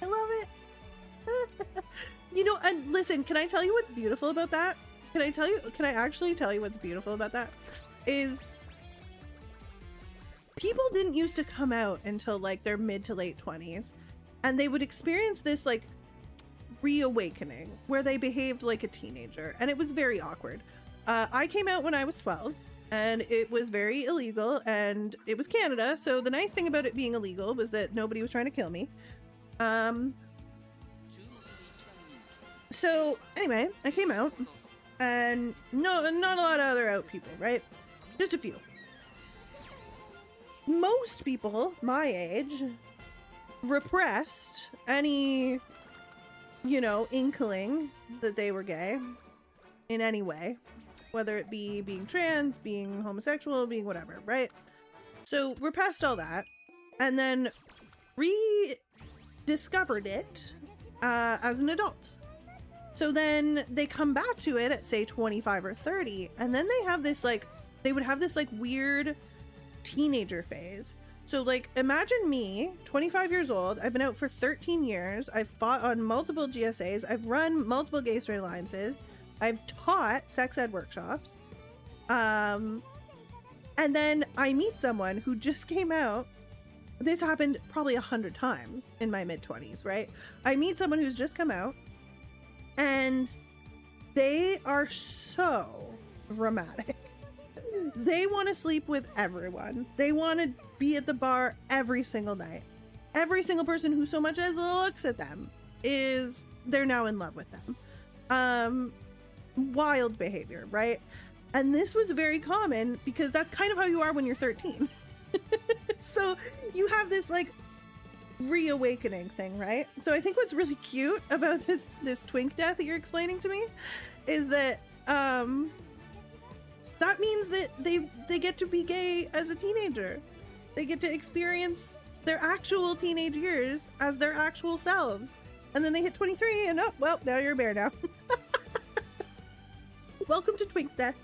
I love it. You know, and listen, can I tell you what's beautiful about that? Can I actually tell you what's beautiful about that? Is people didn't used to come out until like their mid to late 20s, and they would experience this like reawakening where they behaved like a teenager, and it was very awkward. I came out when I was 12, and it was very illegal, and it was Canada, so the nice thing about it being illegal was that nobody was trying to kill me. So anyway, I came out, and not a lot of other out people, right? Just a few. Most people my age repressed any, you know, inkling that they were gay. in any way, whether it be being trans, being homosexual, being whatever, right? So we're past all that, and then rediscovered it as an adult. So then they come back to it at say 25 or 30, and then they have this like, they would have this like weird teenager phase. So like, imagine me, 25 years old, I've been out for 13 years, I've fought on multiple GSAs, I've run multiple gay straight alliances, I've taught sex ed workshops, and then I meet someone who just came out. This happened probably 100 times in my mid-20s, right? I meet someone who's just come out, and they are so dramatic. They want to sleep with everyone. They want to be at the bar every single night. Every single person who so much as looks at them they're now in love with them. Wild behavior, right? And this was very common because that's kind of how you are when you're 13. So you have this like reawakening thing, right? So I think what's really cute about this twink death that you're explaining to me is that that means that they get to be gay as a teenager. They get to experience their actual teenage years as their actual selves. And then they hit 23 and oh, well, now you're a bear now. Welcome to twink death.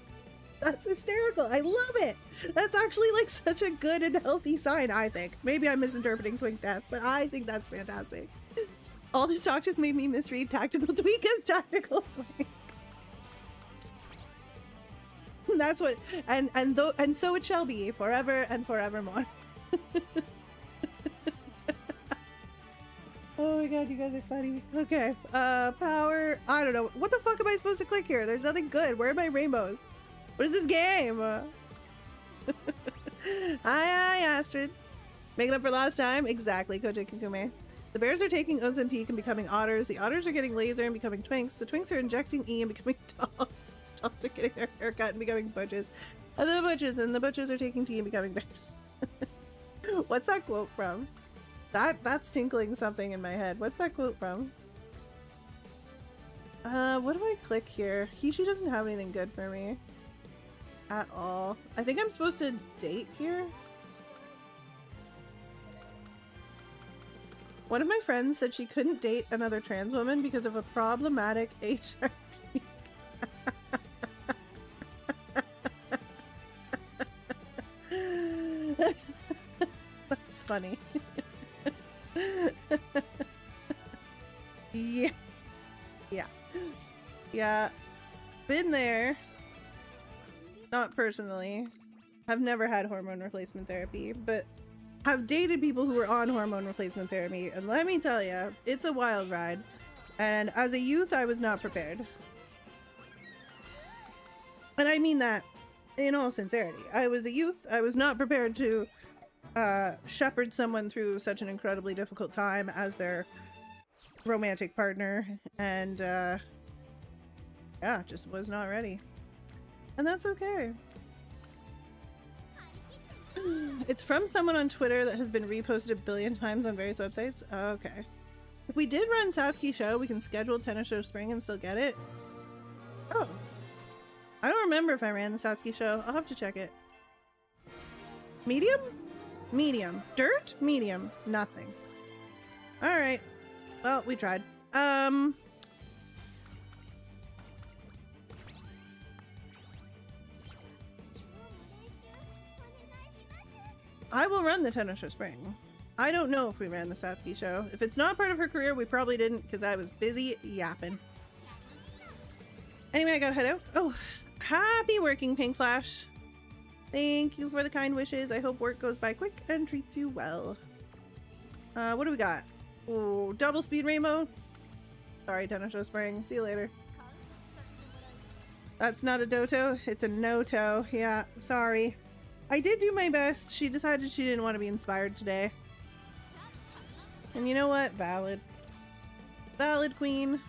That's hysterical. I love it. That's actually like such a good and healthy sign, I think. Maybe I'm misinterpreting twink death, but I think that's fantastic. All this talk just made me misread tactical tweak as tactical twink. That's what, and so it shall be forever and forevermore. Oh my god, you guys are funny. Okay, power. I don't know. What the fuck am I supposed to click here? There's nothing good. Where are my rainbows? What is this game? Hi, Astrid. Making up for last time? Exactly, Koji Kikume. The bears are taking Ozempic and becoming otters. The otters are getting laser and becoming twinks. The twinks are injecting E and becoming dogs. Dogs are getting their haircut and becoming butches. And the butches are taking tea and becoming bears. What's that quote from? That's tinkling something in my head. What's that quote from? What do I click here? She doesn't have anything good for me. At all. I think I'm supposed to date here. One of my friends said she couldn't date another trans woman because of a problematic HRT. That's funny. Yeah. Been there. Not personally. I've never had hormone replacement therapy, but have dated people who were on hormone replacement therapy, and let me tell you, it's a wild ride. And as a youth, I was not prepared. And I mean that in all sincerity. I was a youth. I was not prepared to shepherd someone through such an incredibly difficult time as their romantic partner, and yeah, just was not ready. And that's okay. It's from someone on Twitter that has been reposted a billion times on various websites. Okay. If we did run Satsuki show, we can schedule Tennis Show Spring and still get it. Oh. I don't remember if I ran the Satsuki show. I'll have to check it. Medium? Medium. Dirt? Medium. Nothing. Alright. Well, we tried. I will run the Tennis Show Spring. I don't know if we ran the Satsuki show. If it's not part of her career, we probably didn't because I was busy yapping. Anyway, I gotta head out. Oh, happy working, Pink Flash. Thank you for the kind wishes. I hope work goes by quick and treats you well. What do we got? Oh, double speed rainbow. Sorry, Tennis Show Spring. See you later. That's not a doto. It's a no-to. Yeah, sorry. I did do my best. She decided she didn't want to be inspired today. And you know what? Valid. Valid, queen.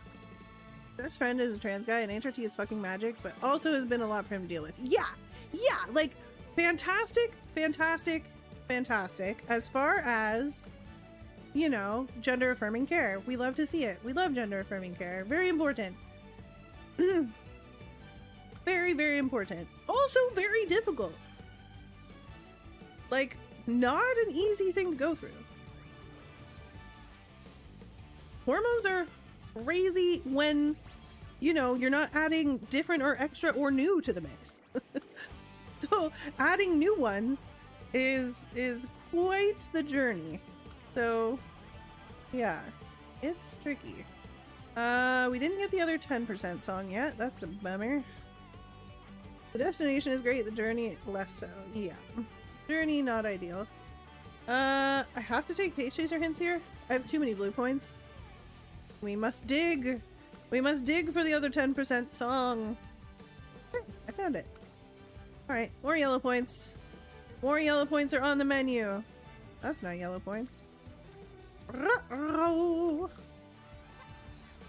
Best friend is a trans guy and HRT is fucking magic, but also has been a lot for him to deal with. Yeah! Yeah! Like, fantastic, fantastic, fantastic. As far as, you know, gender affirming care. We love to see it. We love gender affirming care. Very important. Very, very important. Also very difficult. Like, not an easy thing to go through. Hormones are crazy when, you know, you're not adding different or extra or new to the mix. So adding new ones is quite the journey. So yeah, it's tricky. We didn't get the other 10% song yet. That's a bummer. The destination is great, the journey less so. Yeah. Journey not ideal. I have to take Pace Chaser hints here. I have too many blue points. We must dig. We must dig for the other 10% song. Okay, I found it. Alright, more yellow points. More yellow points are on the menu. That's not yellow points. Ruh-roh.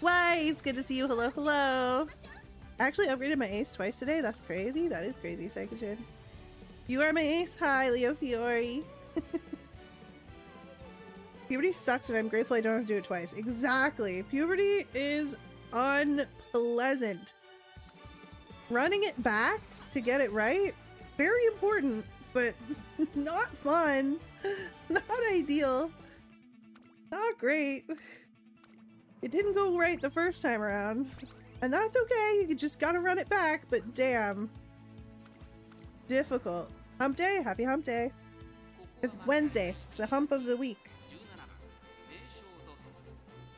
Wise, good to see you. Hello, hello. I actually upgraded my ace twice today. That's crazy. That is crazy, Psychojin. You are my ace. Hi, Leo Fiore. Puberty sucks and I'm grateful I don't have to do it twice. Exactly. Puberty is unpleasant. Running it back to get it right, very important, but not fun. Not ideal. Not great. It didn't go right the first time around. And that's okay. You just gotta run it back, but damn. Difficult. Hump day. Happy hump day. It's Wednesday. It's the hump of the week.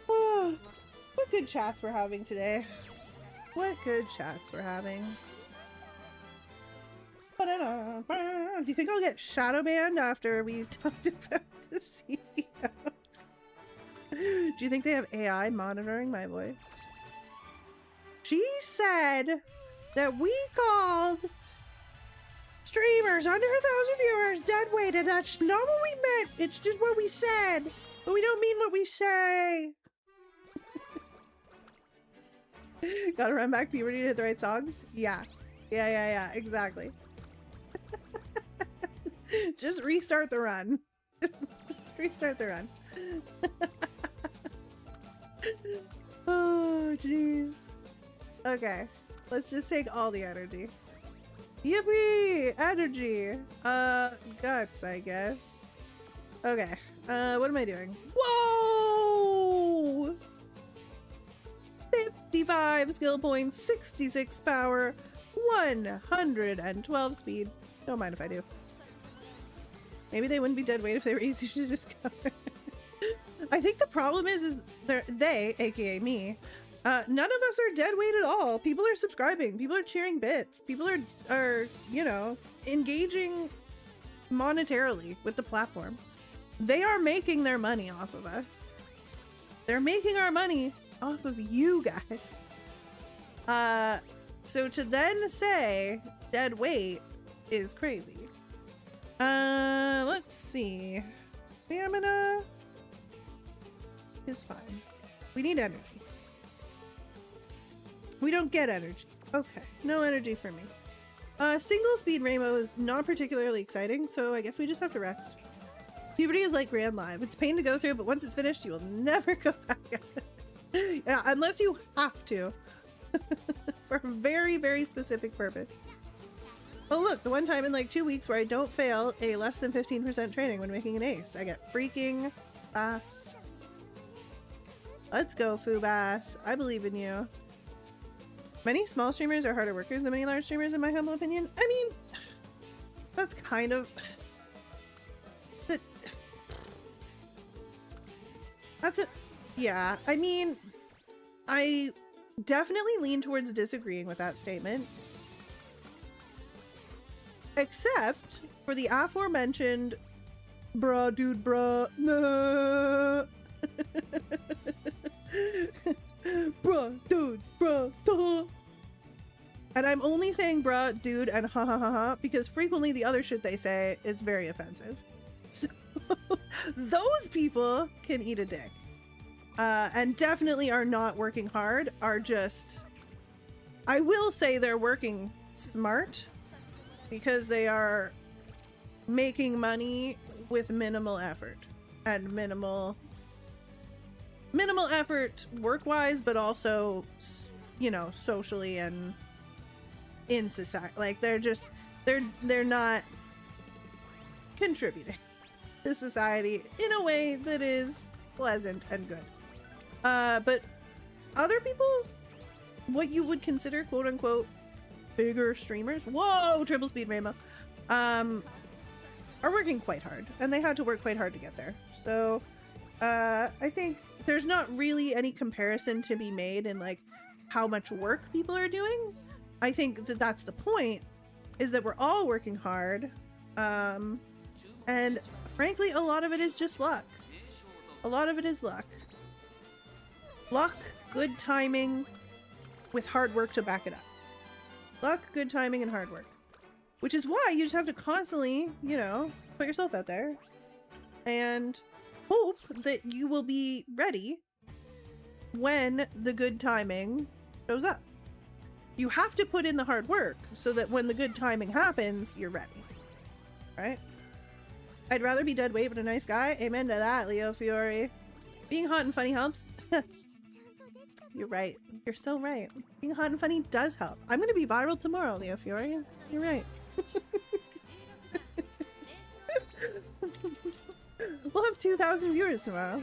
Oh, what good chats we're having today. What good chats we're having. Do you think I'll get shadow banned after we talked about the CEO? Do you think they have AI monitoring my voice? She said that we called streamers under 1,000 viewers deadweighted. That's not what we meant. It's just what we said. But we don't mean what we say. Gotta run back puberty to hit the right songs? Yeah. Yeah, exactly. Just restart the run. Just restart the run. Oh, jeez. Okay. Let's just take all the energy. Yippee! Energy! Guts, I guess. Okay. What am I doing? Whoa! 55 skill points, 66 power, 112 speed. Don't mind if I do. Maybe they wouldn't be dead weight if they were easy to discover. I think the problem is they, aka me, none of us are dead weight at all. People are subscribing. People are cheering bits. People are, you know, engaging monetarily with the platform. They are making their money off of us. They're making our money off of you guys. So to then say dead weight is crazy. Let's see. Stamina is fine. We need energy. We don't get energy. Okay, no energy for me. Single speed rainbow is not particularly exciting, so I guess we just have to rest. Puberty is like Grand Live. It's a pain to go through, but once it's finished, you will never go back at it. Yeah, unless you have to. For a very, very specific purpose. Oh look, the one time in like 2 weeks where I don't fail a less than 15% training when making an ace. I get freaking fast. Let's go, Fubass. I believe in you. Many small streamers are harder workers than many large streamers, in my humble opinion. I mean, that's kind of... That's it. Yeah, I mean, I definitely lean towards disagreeing with that statement. Except for the aforementioned bruh, dude, bruh, nah. Bruh, dude, bruh, duh. And I'm only saying bruh, dude, and ha ha ha ha because frequently the other shit they say is very offensive. So those people can eat a dick. And definitely are not working hard, are just... I will say they're working smart because they are making money with minimal effort. And minimal effort work-wise, but also, you know, socially and in society. Like they're not contributing to society in a way that is pleasant and good. But other people, what you would consider quote unquote bigger streamers, whoa, triple speed rainbow, are working quite hard, and they had to work quite hard to get there. So I think there's not really any comparison to be made in like how much work people are doing. I think that that's the point, is that we're all working hard, and frankly a lot of it is just luck. A lot of it is luck, good timing with hard work to back it up. Luck, good timing, and hard work. Which is why you just have to constantly, you know, put yourself out there and hope that you will be ready when the good timing shows up. You have to put in the hard work so that when the good timing happens, you're ready. Right? I'd rather be dead weight but a nice guy. Amen to that, Leo Fiore. Being hot and funny helps. You're right. You're so right. Being hot and funny does help. I'm gonna be viral tomorrow, Leo Fiore. You're right. We'll have 2,000 viewers tomorrow.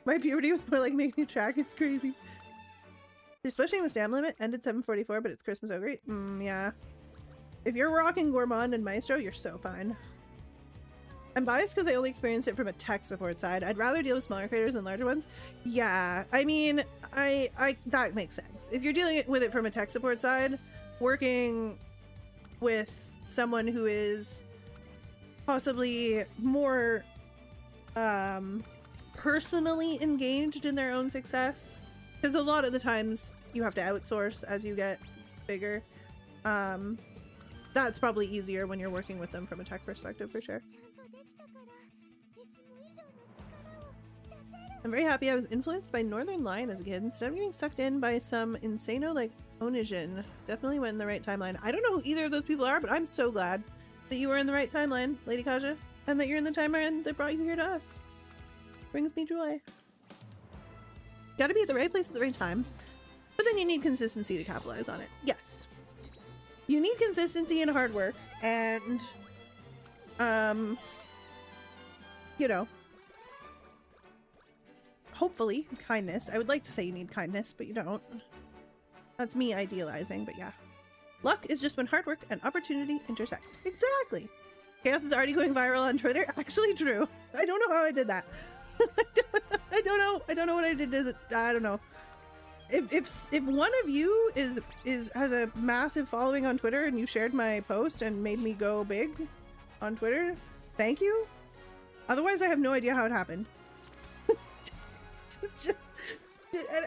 My puberty was more like making a track. It's crazy. Just pushing the stamina limit. Ended 7:44, but it's Christmas so great. Yeah. If you're rocking Gourmand and Maestro, you're so fine. I'm biased because I only experienced it from a tech support side. I'd rather deal with smaller creators than larger ones. Yeah, I mean, that makes sense. If you're dealing with it from a tech support side, working with someone who is possibly more personally engaged in their own success, because a lot of the times you have to outsource as you get bigger. That's probably easier when you're working with them from a tech perspective, for sure. I'm very happy I was influenced by Northern Lion as a kid instead of getting sucked in by some insano like Onijin. Definitely went in the right timeline. I don't know who either of those people are, but I'm so glad that you were in the right timeline, Lady Kaja, and that you're in the timeline that brought you here to us. Brings me joy. Gotta be at the right place at the right time, but then you need consistency to capitalize on it. Yes. You need consistency and hard work, and you know, hopefully kindness. I would like to say you need kindness, but you don't. That's me idealizing, but yeah. Luck is just when hard work and opportunity intersect. Exactly. Chaos is already going viral on Twitter. Actually true. I don't know how I did that. I don't know what I did. I don't know. If one of you has a massive following on Twitter and you shared my post and made me go big on Twitter, thank you. Otherwise, I have no idea how it happened. Just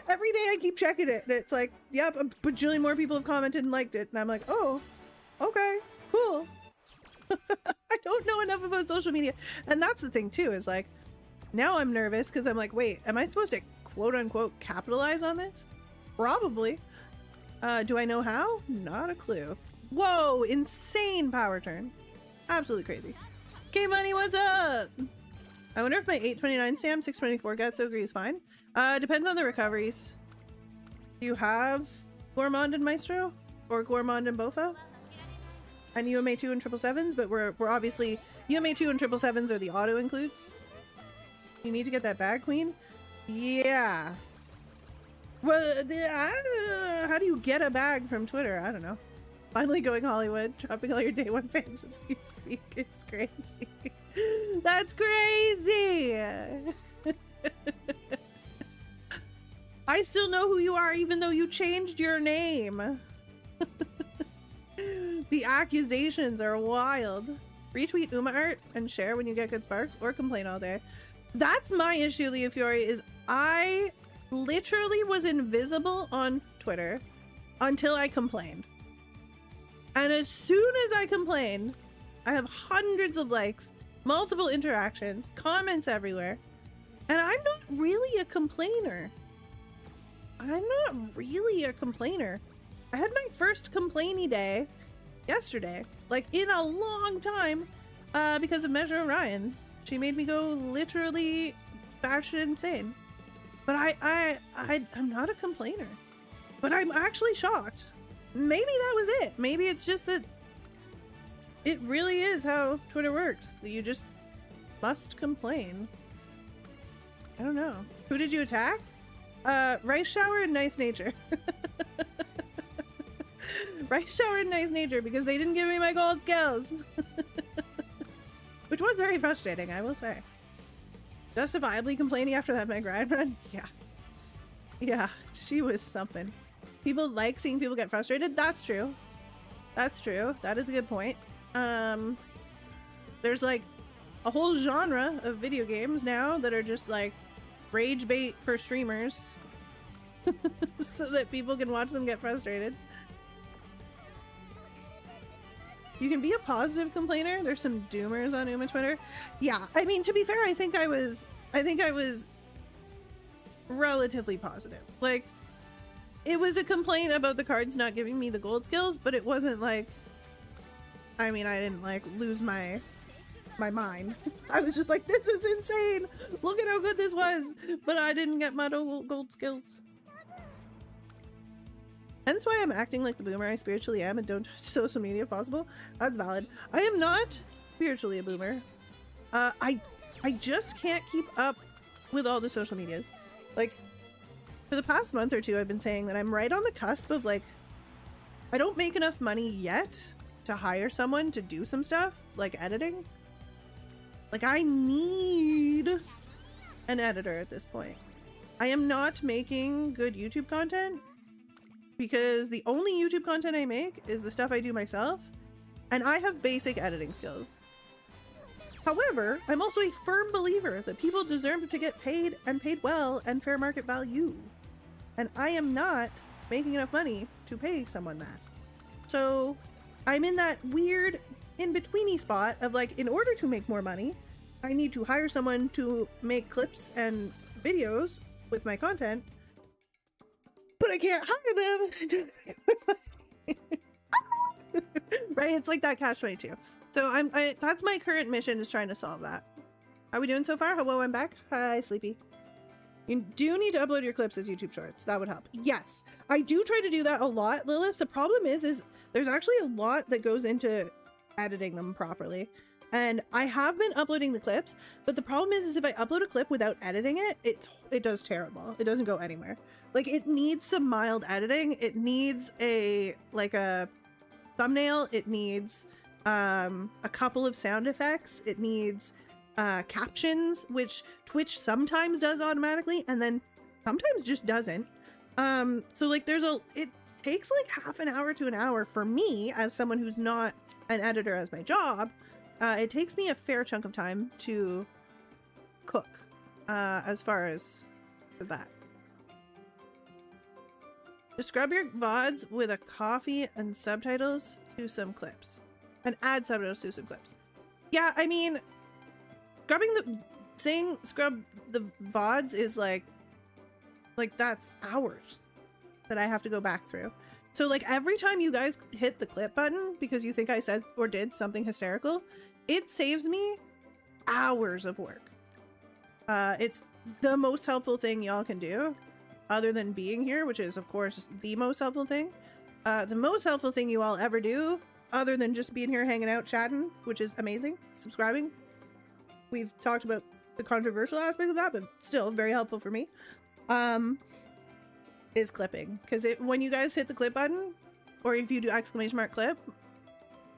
every day I keep checking it and it's like, yep, a bajillion more people have commented and liked it, and I'm like, oh, okay, cool. I don't know enough about social media, and that's the thing too, is like, now I'm nervous because I'm like, wait, am I supposed to quote unquote capitalize on this? Probably. Do I know how? Not a clue. Whoa, insane power turn. Absolutely crazy. K-Money, what's up? I wonder if my 829 stam 624 Gatso agree is fine. Depends on the recoveries. Do you have Gourmand and Maestro? Or Gourmand and Bofa? And UMA2 and 777s, but we're obviously, UMA2 and 777s are the auto includes. You need to get that bag, Queen? Yeah. Well, how do you get a bag from Twitter? I don't know. Finally going Hollywood, dropping all your day one fans as we speak. It's crazy. That's crazy. I still know who you are even though you changed your name. The accusations are wild. Retweet Uma art and share when you get good sparks, or complain all day. That's my issue, Leo Fiore, is I literally was invisible on Twitter until I complained. And as soon as I complained, I have hundreds of likes, multiple interactions, comments everywhere. And I'm not really a complainer. I'm not really a complainer. I had my first complainy day yesterday, like in a long time, because of Measure Orion She made me go literally batshit insane. But I'm not a complainer. But I'm actually shocked. Maybe that was it. Maybe it's just that it really is how Twitter works. You just must complain. I don't know. Who did you attack? Rice Shower and Nice Nature. Rice Shower and Nice Nature because they didn't give me my gold skills. Which was very frustrating, I will say. Justifiably complaining after that Meg Ryan run? Yeah. Yeah, she was something. People like seeing people get frustrated. That's true. That's true. That is a good point. There's like a whole genre of video games now that are just like rage bait for streamers so that people can watch them get frustrated. You can be a positive complainer. There's some doomers on Uma Twitter. Yeah, I mean, to be fair, I think I was relatively positive. Like, it was a complaint about the cards not giving me the gold skills, but it wasn't like, I mean, I didn't like lose my mind. I was just like, this is insane. Look at how good this was, but I didn't get my gold skills. Hence why I'm acting like the boomer I spiritually am and don't touch social media if possible. That's valid. I am not spiritually a boomer. I just can't keep up with all the social medias. Like, for the past month or two, I've been saying that I'm right on the cusp of like, I don't make enough money yet to hire someone to do some stuff, like editing. Like, I need an editor at this point. I am not making good YouTube content because the only YouTube content I make is the stuff I do myself, and I have basic editing skills. However, I'm also a firm believer that people deserve to get paid and paid well and fair market value. And I am not making enough money to pay someone that. So I'm in that weird in-betweeny spot of like, in order to make more money, I need to hire someone to make clips and videos with my content, but I can't hire them. Right? It's like that catch-22. So that's my current mission, is trying to solve that. How are we doing so far? Hello, I'm back. Hi, Sleepy. You do need to upload your clips as YouTube shorts. That would help. Yes, I do try to do that a lot, Lilith. The problem is there's actually a lot that goes into editing them properly. And I have been uploading the clips, but the problem is if I upload a clip without editing it, it does terrible. It doesn't go anywhere. Like, it needs some mild editing. It needs a thumbnail. It needs a couple of sound effects. It needs captions, which Twitch sometimes does automatically and then sometimes just doesn't. So like it takes like half an hour to an hour for me as someone who's not an editor as my job. It takes me a fair chunk of time to cook as far as that. Just scrub your VODs with a coffee and subtitles to some clips. And add subtitles to some clips. Yeah, I mean, scrub the VODs is like that's hours that I have to go back through. So like every time you guys hit the clip button because you think I said or did something hysterical, it saves me hours of work. It's the most helpful thing y'all can do other than being here, which is of course the most helpful thing. The most helpful thing you all ever do other than just being here hanging out chatting, which is amazing, subscribing. We've talked about the controversial aspect of that, but still very helpful for me, is clipping. Because when you guys hit the clip button, or if you do !clip,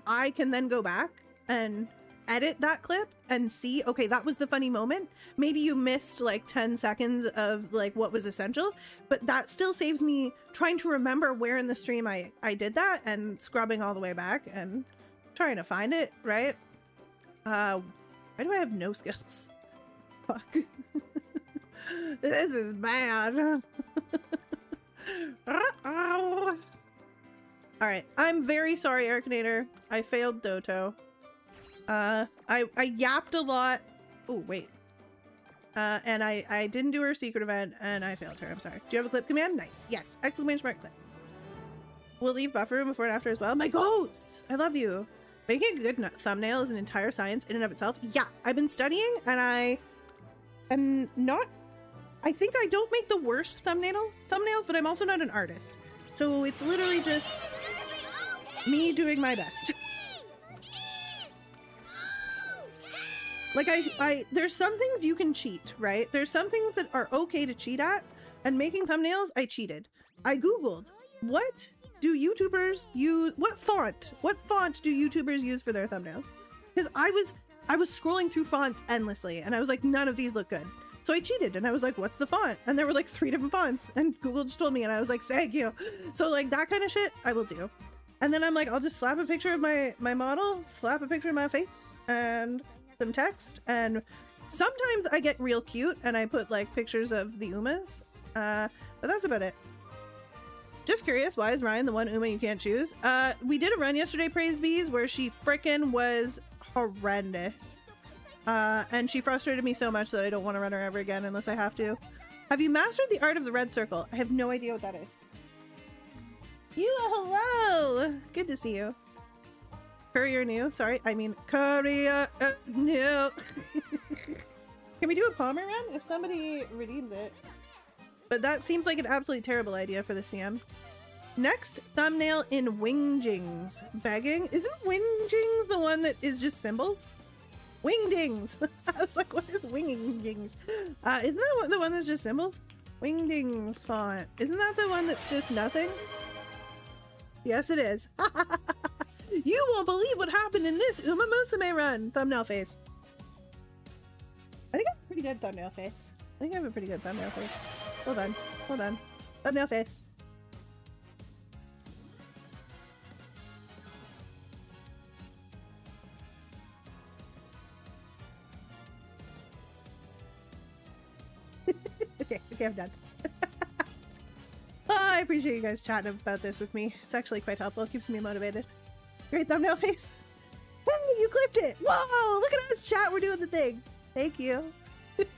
I can then go back and edit that clip and see, okay, that was the funny moment. Maybe you missed like 10 seconds of like what was essential, but that still saves me trying to remember where in the stream I did that and scrubbing all the way back and trying to find it, right? Why do I have no skills? Fuck. This is bad. Alright, I'm very sorry, Ericanator. I failed Doto. I yapped a lot. Oh, wait. And I didn't do her secret event, and I failed her. I'm sorry. Do you have a clip command? Nice. Yes. ! Clip. We'll leave buffer room before and after as well. My goats! I love you. Making a good thumbnail is an entire science in and of itself. Yeah, I've been studying and I am not, I think I don't make the worst thumbnails, but I'm also not an artist. So it's literally just me doing my best. Like there's some things you can cheat, right? There's some things that are okay to cheat at, and making thumbnails, I cheated. I Googled, what do YouTubers use? What font do YouTubers use for their thumbnails? Because I was scrolling through fonts endlessly and I was like, none of these look good. So I cheated and I was like, what's the font? And there were like 3 different fonts and Google just told me and I was like, thank you. So like that kind of shit I will do. And then I'm like, I'll just slap a picture of my model, slap a picture of my face and some text. And sometimes I get real cute and I put like pictures of the Umas. But that's about it. Just curious, why is Ryan the one Uma you can't choose? We did a run yesterday, Praise Bees, where she frickin' was horrendous. And she frustrated me so much that I don't want to run her ever again unless I have to. Have you mastered the art of the red circle? I have no idea what that is. You, hello! Good to see you. Courier new, sorry, I mean courier new. Can we do a Palmer run if somebody redeems it? But that seems like an absolutely terrible idea for the CM. Next thumbnail in Wingjings. Begging? Isn't Wingjings the one that is just symbols? Wingdings! I was like, what is Wingdings? Isn't that the one that's just symbols? Wingdings font. Isn't that the one that's just nothing? Yes, it is. You won't believe what happened in this Umamusume run. Thumbnail face. I think I have a pretty good thumbnail face. I think I have a pretty good thumbnail face. Hold on. Hold on. Thumbnail face. Okay, I'm done. Oh, I appreciate you guys chatting about this with me. It's actually quite helpful. It keeps me motivated. Great thumbnail face. Hey, you clipped it! Whoa! Look at us, chat. We're doing the thing. Thank you.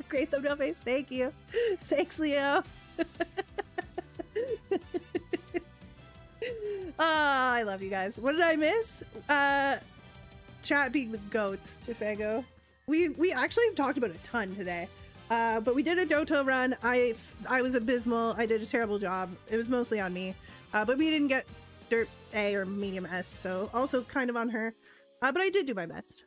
Great thumbnail face. Thank you. Thanks, Leo. I love you guys. What did I miss? Chat being the goats, Jafango. We actually talked about a ton today. But we did a Doto run. I was abysmal. I did a terrible job. It was mostly on me. But we didn't get Dirt A or Medium S, so also kind of on her. But I did do my best.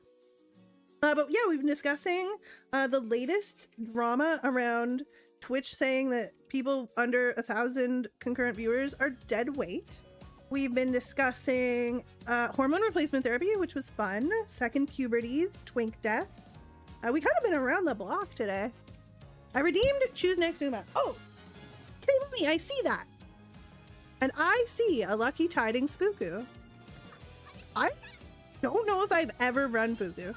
But yeah, we've been discussing the latest drama around Twitch saying that people under 1,000 concurrent viewers are dead weight. We've been discussing hormone replacement therapy, which was fun. Second puberty, twink death. We kind of been around the block today. I redeemed Choose Next Uma. Oh, hey, mommy, I see that. And I see a Lucky Tidings Fuku. I don't know if I've ever run Fuku.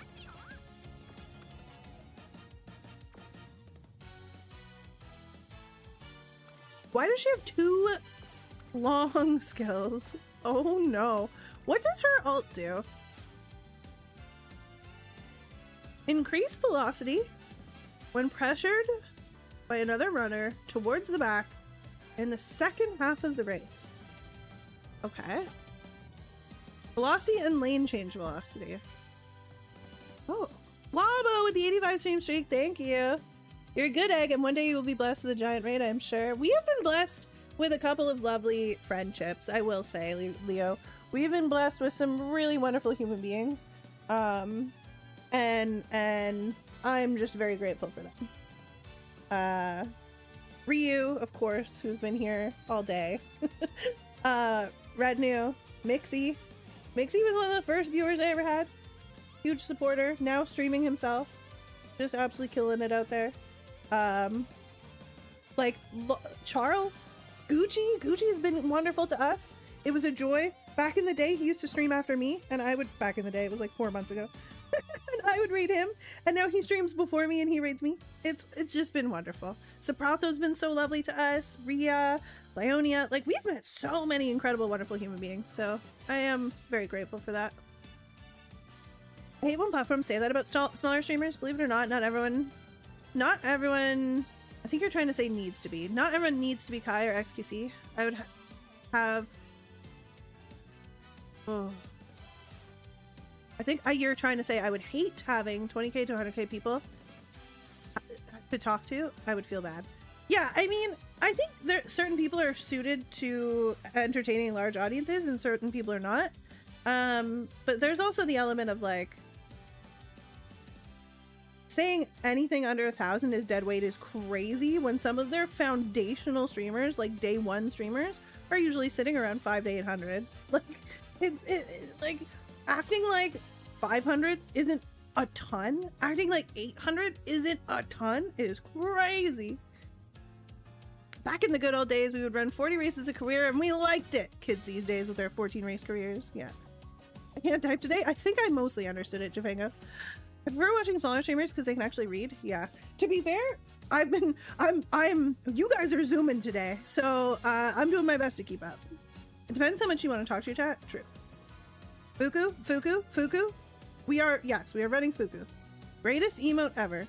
Why does she have 2 long skills? Oh no. What does her ult do? Increase velocity when pressured by another runner towards the back in the second half of the race. Okay. Velocity and lane change velocity. Oh. Wabo with the 85 stream streak. Thank you. You're a good egg, and one day you will be blessed with a giant raid, I'm sure. We have been blessed with a couple of lovely friendships, I will say, Leo. We've been blessed with some really wonderful human beings. And I'm just very grateful for them. Ryu, of course, who's been here all day. Rednew, Mixie. Mixie was one of the first viewers I ever had. Huge supporter, now streaming himself. Just absolutely killing it out there. Like Charles, Gucci has been wonderful to us. It was a joy. Back in the day, he used to stream after me, and I would, back in the day, it was like 4 months ago. And I would raid him, and now he streams before me and he raids me. It's just been wonderful. Soprato's been so lovely to us. Ria, Leonia, like we've met so many incredible, wonderful human beings. So I am very grateful for that. I hate when platforms say that about smaller streamers. Believe it or not, not everyone, I think you're trying to say needs to be. Not everyone needs to be Kai or XQC. I would have, I think you're trying to say I would hate having 20k to 100k people to talk to. I would feel bad. Yeah, I mean, I think certain people are suited to entertaining large audiences and certain people are not. But there's also the element of like saying anything under 1,000 is dead weight is crazy when some of their foundational streamers, like day one streamers, are usually sitting around 500 to 800. Like like acting like 500 isn't a ton. Acting like 800 isn't a ton. It is crazy. Back in the good old days, we would run 40 races a career and we liked it. Kids these days with their 14 race careers. Yeah. I can't type today. I think I mostly understood it, Japango. I prefer watching smaller streamers because they can actually read. Yeah. To be fair, you guys are zooming today. So I'm doing my best to keep up. It depends how much you want to talk to your chat. True. Fuku. We are running Fuku. Greatest emote ever.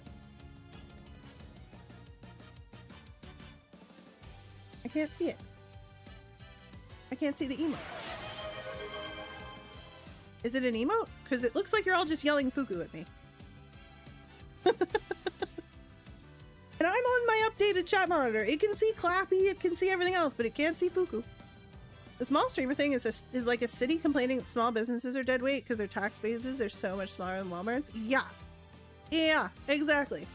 I can't see it. I can't see the emote. Is it an emote? Because it looks like you're all just yelling Fuku at me. And I'm on my updated chat monitor. It can see Clappy, it can see everything else, but it can't see Fuku. The small streamer thing is like a city complaining that small businesses are dead weight because their tax bases are so much smaller than Walmart's. Yeah. Yeah, exactly.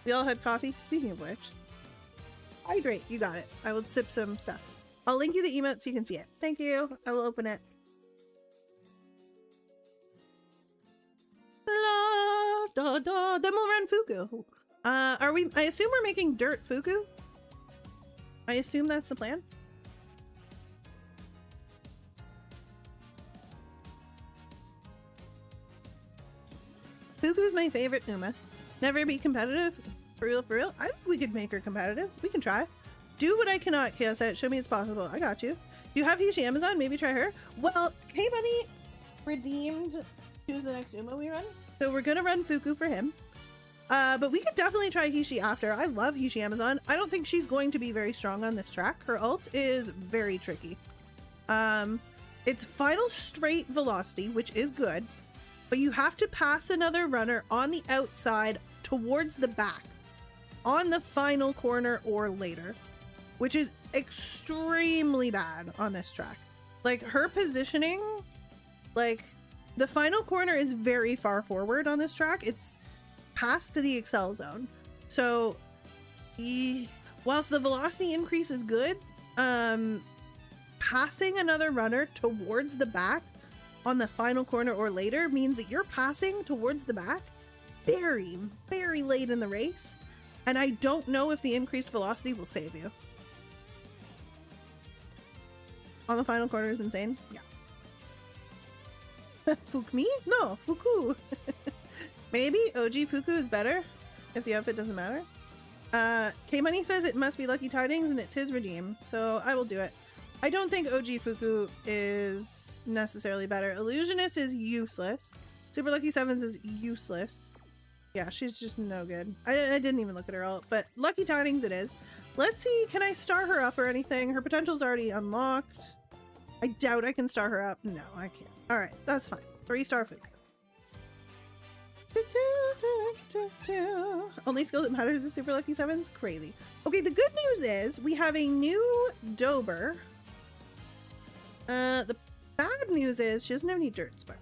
We all had coffee. Speaking of which, hydrate. You got it. I will sip some stuff. I'll link you the emote so you can see it. Thank you. I will open it. Then we'll run Fuku. I assume we're making dirt Fuku? I assume that's the plan. Fuku's my favorite Uma. Never be competitive. For real, for real. I think we could make her competitive. We can try. Do what I cannot, Chaos. Show me it's possible. I got you. You have Hishi Amazon? Maybe try her. Well, Hey Bunny redeemed. Choose the next Uma we run. So we're gonna run Fuku for him. But we could definitely try Hishi after. I love Hishi Amazon. I don't think she's going to be very strong on this track. Her ult is very tricky. It's final straight velocity, which is good. But you have to pass another runner on the outside towards the back. On the final corner or later. Which is extremely bad on this track. Like, her positioning, like, the final corner is very far forward on this track. It's past to the Excel zone. So, whilst the velocity increase is good, passing another runner towards the back on the final corner or later means that you're passing towards the back very, very late in the race. And I don't know if the increased velocity will save you. On the final corner is insane. Yeah. Fuku me? No, Fuku. Maybe OG Fuku is better if the outfit doesn't matter. K-Money says it must be Lucky Tidings and it's his redeem, so I will do it. I don't think OG Fuku is necessarily better. Illusionist is useless. Super Lucky Sevens is useless. Yeah, she's just no good. I didn't even look at her ult, but Lucky Tidings it is. Let's see, can I star her up or anything? Her potential's already unlocked. I doubt I can star her up. No, I can't. All right, that's fine. 3-star Fuku. Only skill that matters is Super Lucky Sevens? Crazy. Okay, the good news is we have a new Dober. The bad news is she doesn't have any dirt spark.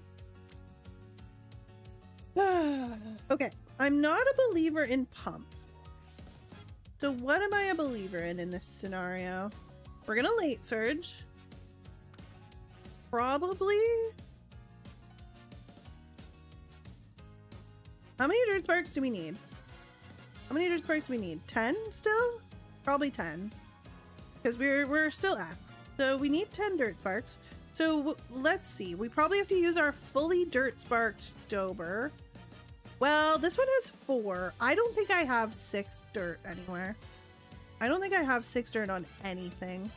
Okay, I'm not a believer in pump. So what am I a believer in this scenario? We're gonna late surge. Probably. How many dirt sparks do we need? How many dirt sparks do we need? 10 still? Probably 10. Because we're still F. So we need 10 dirt sparks. So let's see. We probably have to use our fully dirt sparked Dober. Well, this one has 4. I don't think I have 6 dirt anywhere. I don't think I have 6 dirt on anything.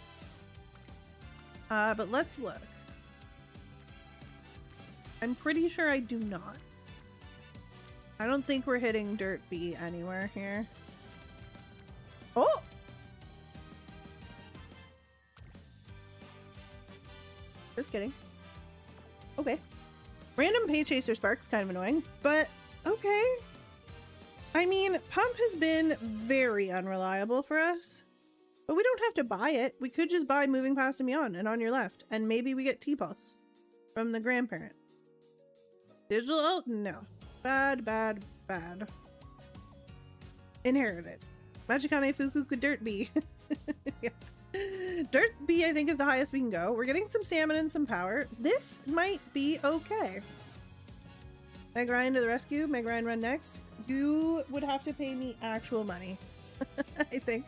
But let's look. I'm pretty sure I do not. I don't think we're hitting dirt B anywhere here. Oh! Just kidding. Okay. Random Pay Chaser Spark's kind of annoying, but okay. I mean, Pump has been very unreliable for us, but we don't have to buy it. We could just buy Moving Past and Beyond and On Your Left, and maybe we get T-Pulse from the grandparent. Digital ult? No. Bad, bad, bad. Inherited. Machikane Fukuku Dirt B. Yeah. Dirt B, I think, is the highest we can go. We're getting some salmon and some power. This might be okay. Meg Ryan to the rescue. Meg Ryan run next. You would have to pay me actual money, I think.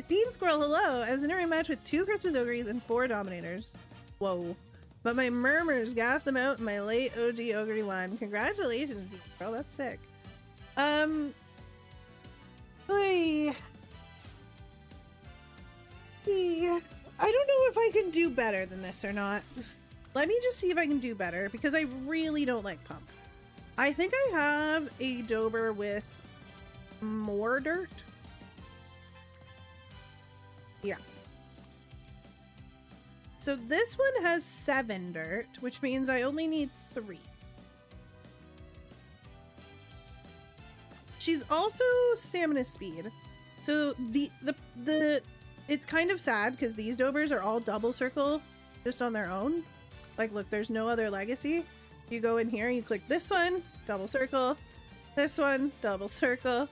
Dean Squirrel, hello. I was in a rematch with 2 Christmas Ogres and 4 Dominators. Whoa. But my murmurs gassed them out and my late OG Ogre won. Congratulations, Dean Squirrel. That's sick. Oy. I don't know if I can do better than this or not. Let me just see if I can do better, because I really don't like Pump. I think I have a Dober with more dirt. Yeah. So this one has 7 dirt, which means I only need 3. She's also stamina speed. So it's kind of sad because these Dobers are all double circle just on their own. Like, look, there's no other legacy. You go in here, you click this one, double circle, this one, double circle,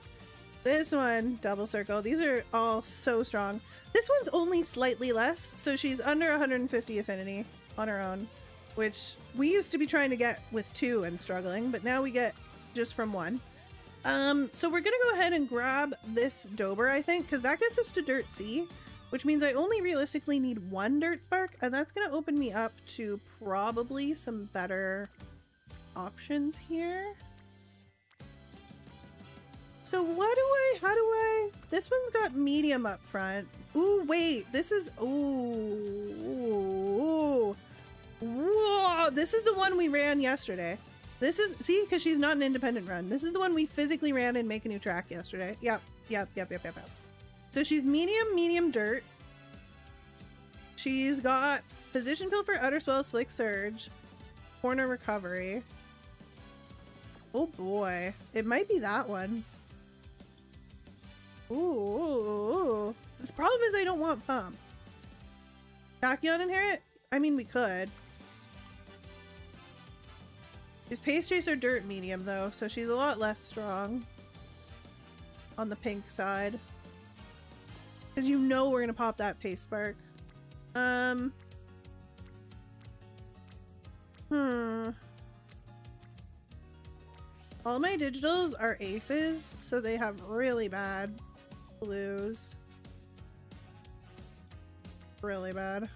this one, double circle. These are all so strong. This one's only slightly less, so she's under 150 affinity on her own, which we used to be trying to get with 2 and struggling, but now we get just from 1. So we're gonna go ahead and grab this Dober, I think, because that gets us to Dirt C, which means I only realistically need 1 Dirt Spark, and that's gonna open me up to probably some better options here. So this one's got medium up front. Ooh, wait, this is, ooh, whoa, this is the one we ran yesterday. This is, see, because she's not an independent run. This is the one we physically ran and make a new track yesterday. Yep. So she's medium dirt. She's got Position Pill for Outer Swell, Slick Surge, Corner Recovery. Oh boy, it might be that one. Ooh. This problem is I don't want Pump. Tachyon Inherit? I mean, we could. She's Pace Chaser Dirt medium though, so she's a lot less strong on the pink side. Because you know we're gonna pop that Pace Spark. All my digitals are aces, so they have really bad blues. Really bad.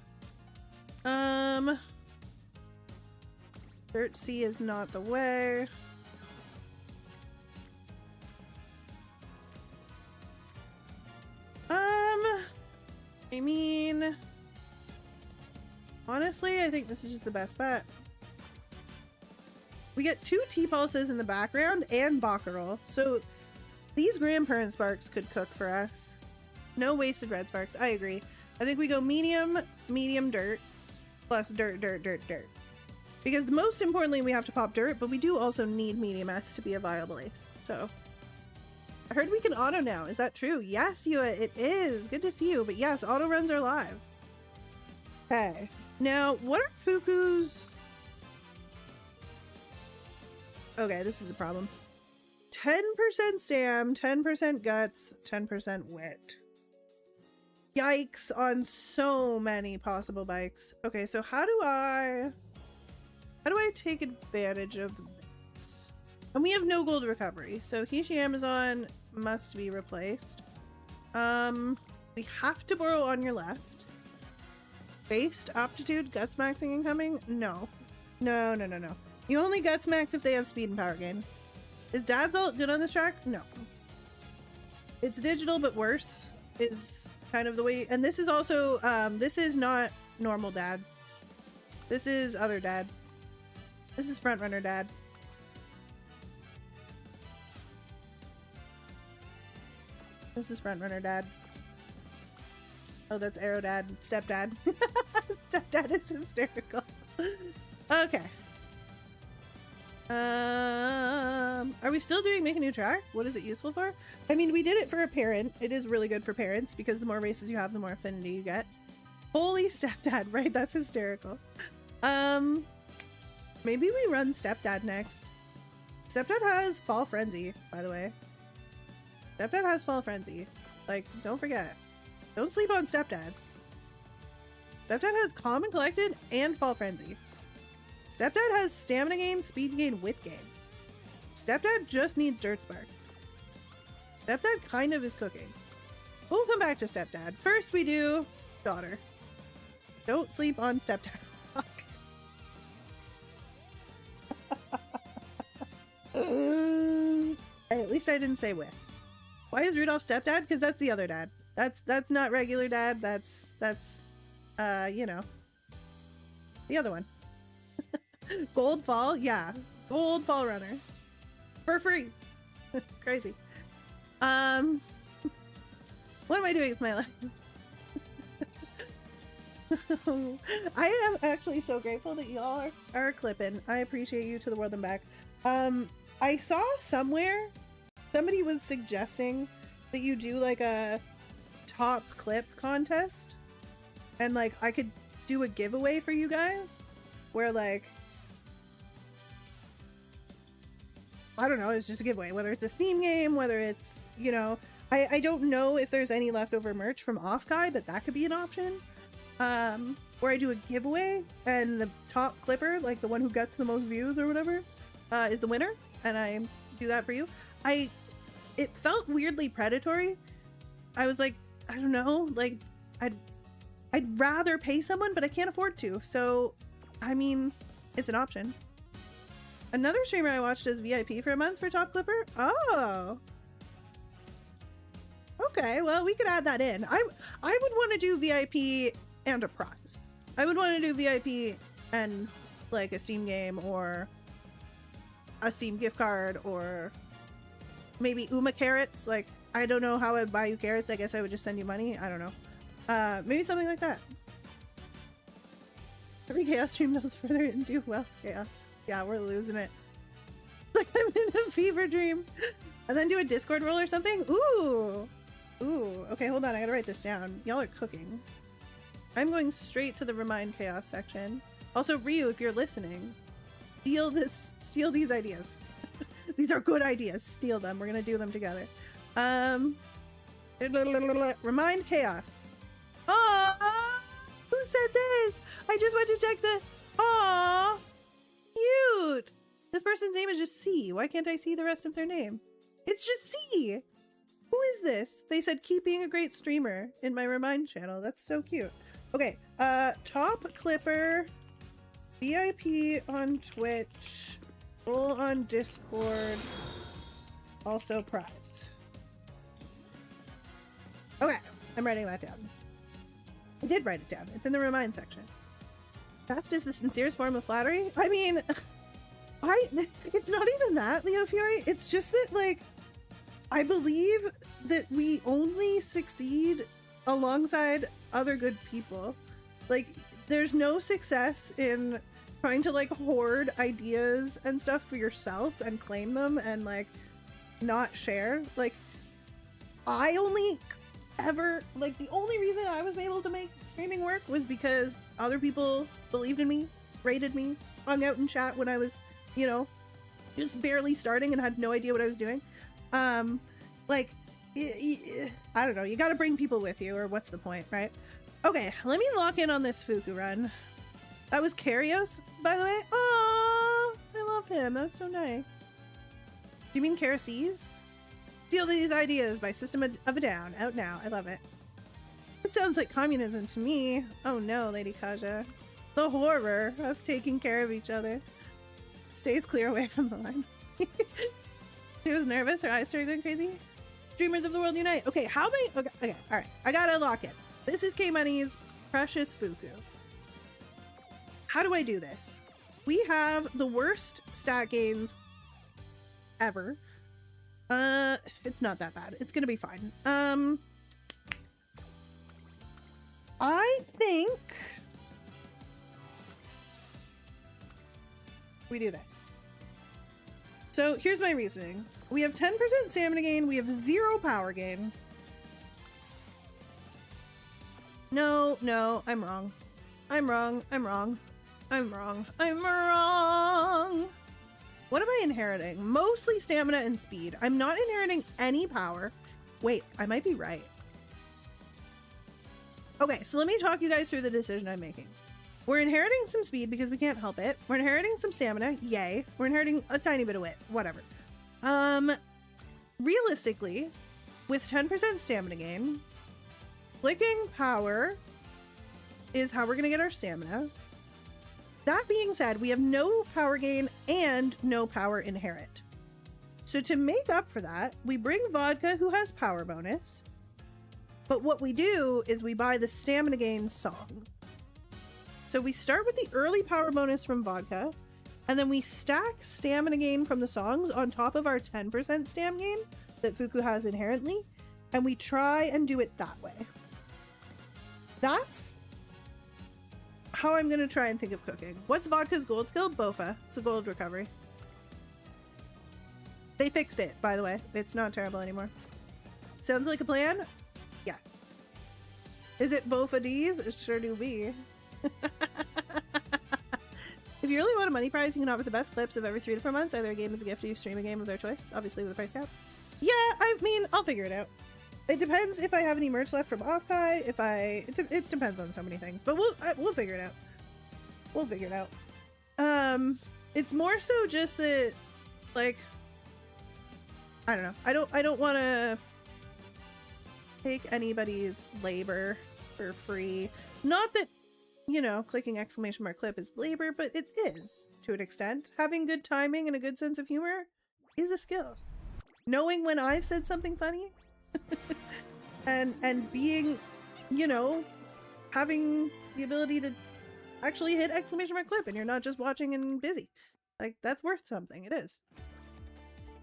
Dirt C is not the way. I mean, honestly, I think this is just the best bet. We get 2 T-Pulses in the background and Baccarol, so these grandparent sparks could cook for us. No wasted red sparks, I agree. I think we go medium dirt, plus dirt. Because most importantly, we have to pop dirt, but we do also need medium S to be a viable ace. So, I heard we can auto now. Is that true? Yes, Yua, it is. Good to see you. But yes, auto runs are live. Okay. Now, what are Fuku's? Okay, this is a problem. 10% stam, 10% guts, 10% wit. Yikes on so many possible bikes. Okay, so how do I take advantage of this? And we have no gold recovery, so Hishi Amazon must be replaced. We have to borrow on your left. Based aptitude, guts maxing incoming? No. No. You only guts max if they have speed and power gain. Is Dad's ult good on this track? No. It's digital but worse is kind of the way, and this is also this is not normal Dad. This is other Dad. This is front runner Dad. This is front runner Dad. Oh, that's Arrow Dad. Stepdad. Stepdad is hysterical. Okay. Are we still doing make a new track? What is it useful for? I mean, we did it for a parent. It is really good for parents because the more races you have, the more affinity you get. Holy stepdad, right? That's hysterical. Maybe we run stepdad next. Stepdad has Fall Frenzy, by the way. Stepdad has Fall Frenzy. Like, don't forget. Don't sleep on stepdad. Stepdad has Calm and Collected and Fall Frenzy. Stepdad has Stamina Gain, Speed Gain, Wit Gain. Stepdad just needs Dirt Spark. Stepdad kind of is cooking. We'll come back to stepdad. First we do daughter. Don't sleep on stepdad. At least I didn't say with. Why is Rudolph stepdad? Because that's the other dad. That's not regular dad. That's you know, the other one. Gold Fall, yeah. Gold Fall Runner. For free. Crazy. What am I doing with my life? I am actually so grateful that y'all are clipping. I appreciate you to the world and back. I saw somewhere somebody was suggesting that you do like a top clip contest, and like I could do a giveaway for you guys where like, I don't know, it's just a giveaway, whether it's a Steam game, whether it's, you know, I don't know if there's any leftover merch from Off Guy, but that could be an option. Where I do a giveaway and the top clipper, like the one who gets the most views or whatever, is the winner, and I do that for you. It felt weirdly predatory. I was like, I don't know, like I'd rather pay someone, but I can't afford to. So, I mean, it's an option. Another streamer I watched is VIP for a month for top clipper. Oh. Okay, well, we could add that in. I would want to do VIP and a prize. I would want to do VIP and like a Steam game or a Steam gift card or maybe carrots. Like, I don't know how I'd buy you carrots. I guess I would just send you money. I don't know. Maybe something like that. Every Chaos stream goes further and do well. Chaos. Yeah, we're losing it. Like I'm in a fever dream. And then do a Discord roll or something? Ooh. Ooh. Okay, hold on. I gotta write this down. Y'all are cooking. I'm going straight to the Remind Chaos section. Also, Ryu, if you're listening, steal these ideas. These are good ideas. Steal them. We're gonna do them together. Remind Chaos. Aww! Who said this? I just went to check the... Aww! Cute! This person's name is just C. Why can't I see the rest of their name? It's just C! Who is this? They said, keep being a great streamer in my Remind channel. That's so cute. Okay, top clipper, VIP on Twitch, roll on Discord, also prize. Okay, I'm writing that down. I did write it down. It's in the Remind section. Theft is the sincerest form of flattery? I mean, it's not even that, Leo Fury. It's just that, like, I believe that we only succeed alongside other good people. Like, there's no success in trying to, like, hoard ideas and stuff for yourself and claim them and, like, not share. Like, I only ever, like, the only reason I was able to make streaming work was because other people believed in me, rated me, hung out in chat when I was, you know, just barely starting and had no idea what I was doing. Like, I don't know, you gotta bring people with you, or what's the point, right? Okay, let me lock in on this Fuku run. That was Karios, by the way. Oh, I love him. That was so nice. Do you mean Karasees? Steal These Ideas by System of a Down. Out now. I love it. It sounds like communism to me. Oh no, Lady Kaja. The horror of taking care of each other. Stays clear away from the line. She was nervous. Her eyes started going crazy. Streamers of the world unite. Okay, how many? Okay, all right. I gotta lock it. This is K-Money's Precious Fuku. How do I do this? We have the worst stat gains ever. It's not that bad. It's gonna be fine. I think we do this. So here's my reasoning. We have 10% stamina gain. We have 0 power gain. No, no, I'm wrong. I'm wrong. I'm wrong. I'm wrong. I'm wrong. What am I inheriting? Mostly stamina and speed. I'm not inheriting any power. Wait, I might be right. Okay, so let me talk you guys through the decision I'm making. We're inheriting some speed because we can't help it. We're inheriting some stamina. Yay. We're inheriting a tiny bit of wit. Whatever. Realistically, with 10% stamina gain, clicking power is how we're going to get our stamina. That being said, we have no power gain and no power inherit. So to make up for that, we bring Vodka, who has power bonus. But what we do is we buy the stamina gain song. So we start with the early power bonus from Vodka, and then we stack stamina gain from the songs on top of our 10% stam gain that Fuku has inherently, and we try and do it that way. That's how I'm gonna try and think of cooking. What's Vodka's gold skill? Bofa. It's a gold recovery. They fixed it, by the way. It's not terrible anymore. Sounds like a plan? Yes. Is it Bofa D's? It sure do be. If you really want a money prize, you can offer the best clips of every 3 to 4 months. Either a game as a gift or you stream a game of their choice, obviously with a price cap. Yeah, I mean, I'll figure it out. It depends if I have any merch left from Offkai. It depends on so many things, but we'll figure it out. We'll figure it out. It's more so just that, like, I don't know. I don't want to take anybody's labor for free. Not that, you know, clicking exclamation mark clip is labor, but it is to an extent. Having good timing and a good sense of humor is a skill. Knowing when I've said something funny and being, you know, having the ability to actually hit exclamation mark clip and you're not just watching and busy. Like, that's worth something. It is.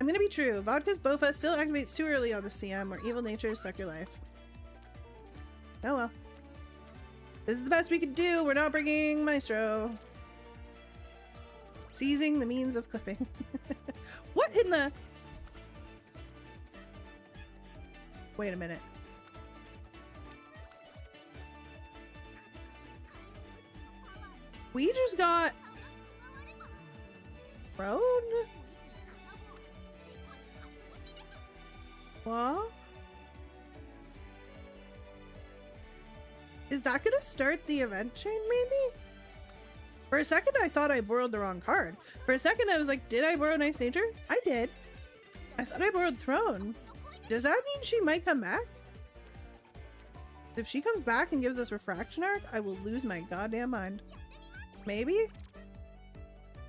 I'm gonna be true. Vodka's Bofa still activates too early on the CM where evil natures suck your life. Oh well. This is the best we could do. We're not bringing Maestro. Seizing the means of clipping. What in the... Wait a minute. We just got... Road? What? Is that gonna start the event chain, maybe? For a second, I thought I borrowed the wrong card. For a second, I was like, did I borrow Nice Nature? I did. I thought I borrowed Throne. Does that mean she might come back? If she comes back and gives us Refraction Arc, I will lose my goddamn mind. Maybe?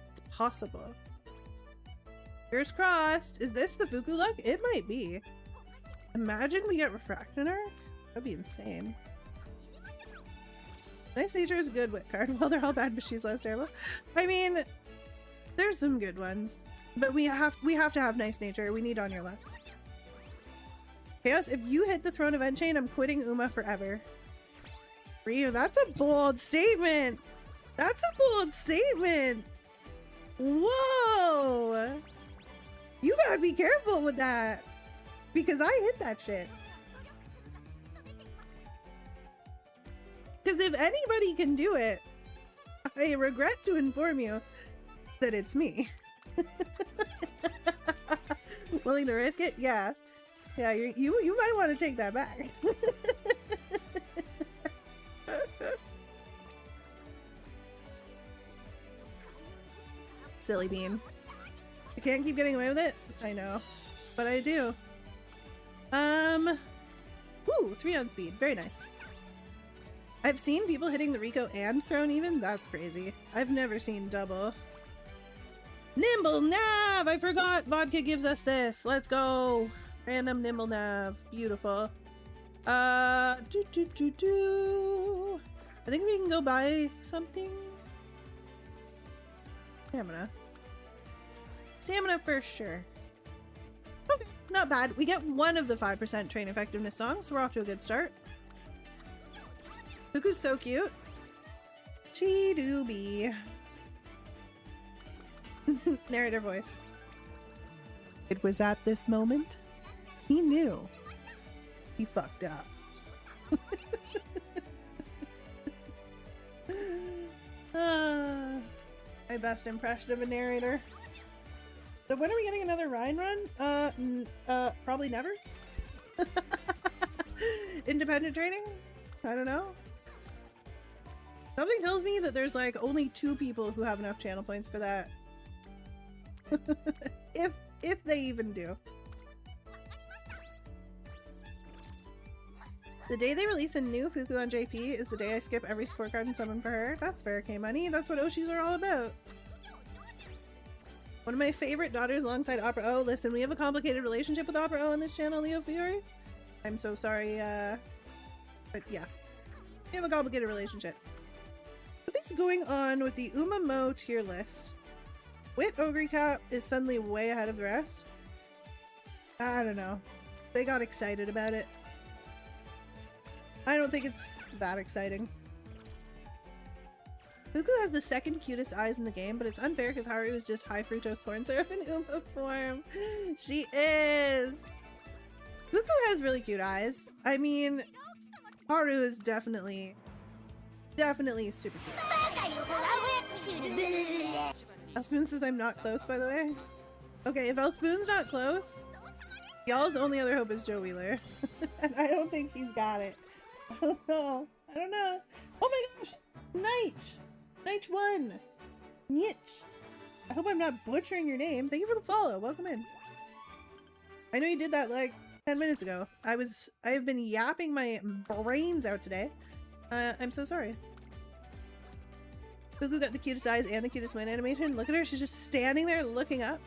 It's possible. Fingers crossed. Is this the Fuku luck? It might be. Imagine we get Refraction Arc? That'd be insane. Nice Nature is a good wit card. Well, they're all bad, but she's less terrible. I mean, there's some good ones, but we have to have Nice Nature. We need on your luck. Chaos, if you hit the Throne event chain, I'm quitting Uma forever. Ryu, that's a bold statement. That's a bold statement. Whoa. You gotta be careful with that because I hit that shit. Because if anybody can do it, I regret to inform you that it's me. Willing to risk it? Yeah. Yeah, you might want to take that back. Silly bean. I can't keep getting away with it. I know. But I do. Ooh, 3 on speed. Very nice. I've seen people hitting the Rico and Throne even. That's crazy. I've never seen double. Nimble Nav! I forgot Vodka gives us this. Let's go. Random Nimble Nav. Beautiful. I think we can go buy something. Stamina. Stamina for sure. Okay, not bad. We get one of the 5% train effectiveness songs, so we're off to a good start. Fuku's so cute. She do be. Narrator voice. It was at this moment he knew he fucked up. My best impression of a narrator. So when are we getting another Rhine run? Probably never. Independent training? I don't know. Something tells me that there's like only 2 people who have enough channel points for that. if they even do. The day they release a new Fuku on JP is the day I skip every support card and summon for her. That's fair, K-Money. That's what Oshis are all about. One of my favorite daughters alongside Opera O. Listen, we have a complicated relationship with Opera O on this channel, Leo Fiore. I'm so sorry, but yeah. We have a complicated relationship. What's going on with the Umamusume tier list? Wit Ogre Cap is suddenly way ahead of the rest. I don't know. They got excited about it. I don't think it's that exciting. Fuku has the second cutest eyes in the game, but it's unfair because Haru is just high fructose corn syrup in Uma form. She is! Fuku has really cute eyes. I mean, Haru is definitely super cute. Elspoon says I'm not close, by the way. Okay, if Elspoon's not close, y'all's only other hope is Joe Wheeler. And I don't think he's got it. I don't know. I don't know. Oh my gosh! Nige! Nige1! Nich! I hope I'm not butchering your name. Thank you for the follow. Welcome in. I know you did that like 10 minutes ago. I have been yapping my brains out today. I'm so sorry. Fuku got the cutest eyes and the cutest mind animation. Look at her. She's just standing there looking up.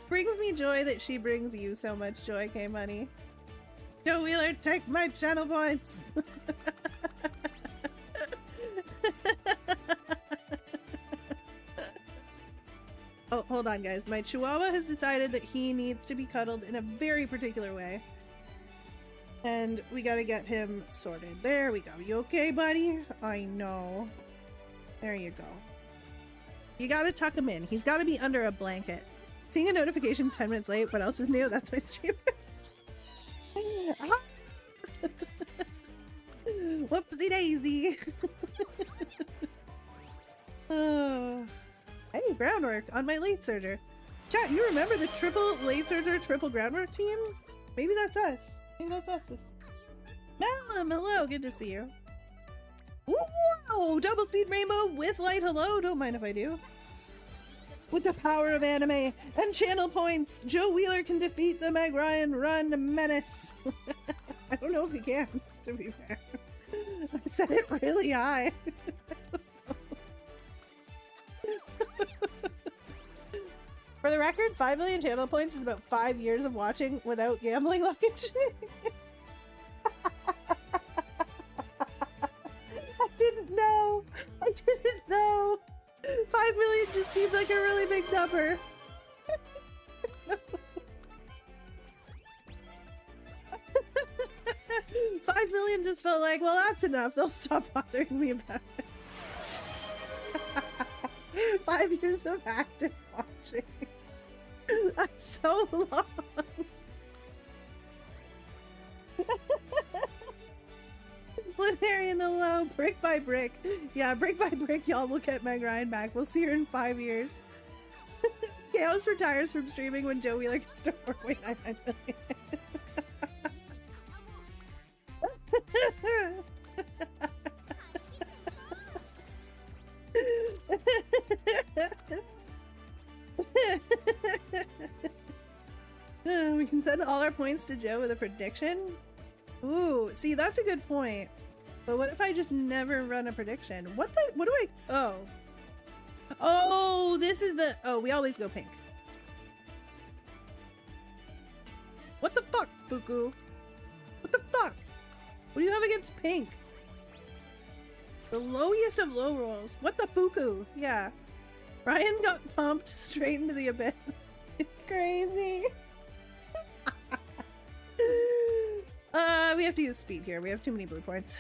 Brings me joy that she brings you so much joy, K-Money. Joe Wheeler, take my channel points! Oh, hold on, guys. My Chihuahua has decided that he needs to be cuddled in a very particular way. And we gotta get him sorted. There we go. You okay, buddy? I know. There you go. You gotta tuck him in. He's gotta be under a blanket. Seeing a notification 10 minutes late. What else is new? That's my streamer. Whoopsie daisy. Oh. Hey, groundwork on my late surger. Chat, you remember the triple late surger, triple groundwork team? Maybe that's us. Maybe that's us. Malum, hello, good to see you. Ooh, wow, double speed rainbow with light hello. Don't mind if I do. With the power of anime and channel points, Joe Wheeler can defeat the Meg Ryan Run Menace. I don't know if he can, to be fair. I said it really high. For the record, 5 million channel points is about 5 years of watching without gambling luggage. I didn't know. I didn't know. 5 million just seemed like a really big number. 5 million just felt like, well, that's enough. They'll stop bothering me about it. 5 years of active watching. That's so long. Flanarian alone, brick by brick. Yeah, brick by brick, y'all will get Meg Ryan back. We'll see her in 5 years. Chaos retires from streaming when Joe Wheeler gets to 4.99 million. We can send all our points to Joe with a prediction. Ooh, see, that's a good point. But what if I just never run a prediction? What do I... Oh. Oh, this is the... Oh, we always go pink. What the fuck, Fuku? What the fuck? What do you have against pink? The lowest of low rolls. What the Fuku? Yeah. Ryan got pumped straight into the abyss. It's crazy. We have to use speed here. We have too many blue points.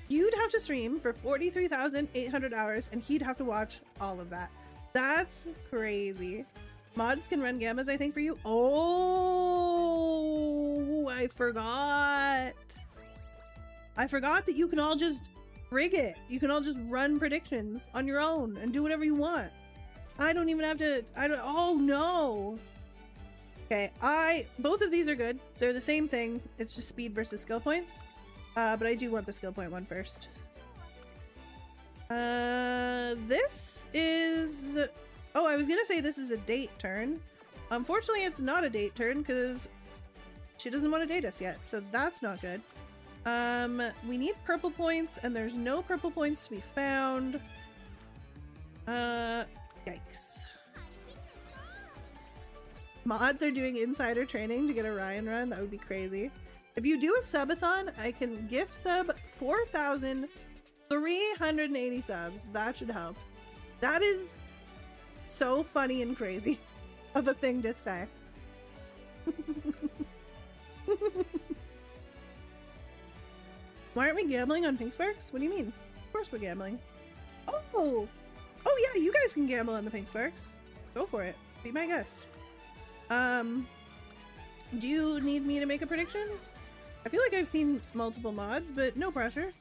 You'd have to stream for 43,800 hours and he'd have to watch all of that. That's crazy. Mods can run gammas, I think, for you. Oh, I forgot. I forgot that you can all just rig it. You can all just run predictions on your own and do whatever you want. I don't even have to, oh no. Okay, both of these are good. They're the same thing. It's just speed versus skill points. But I do want the skill point one first. This is, oh, I was gonna say this is a date turn. Unfortunately, it's not a date turn because she doesn't want to date us yet, so that's not good. We need purple points, and there's no purple points to be found. Yikes. Mods are doing insider training to get a Ryan run. That would be crazy. If you do a subathon, I can gift sub 4,380 subs. That should help. That is so funny and crazy of a thing to say. Why aren't we gambling on Pink Sparks? What do you mean? Of course we're gambling. Oh! Oh yeah, you guys can gamble on the Pink Sparks. Go for it. Be my guest. Do you need me to make a prediction? I feel like I've seen multiple mods, but no pressure.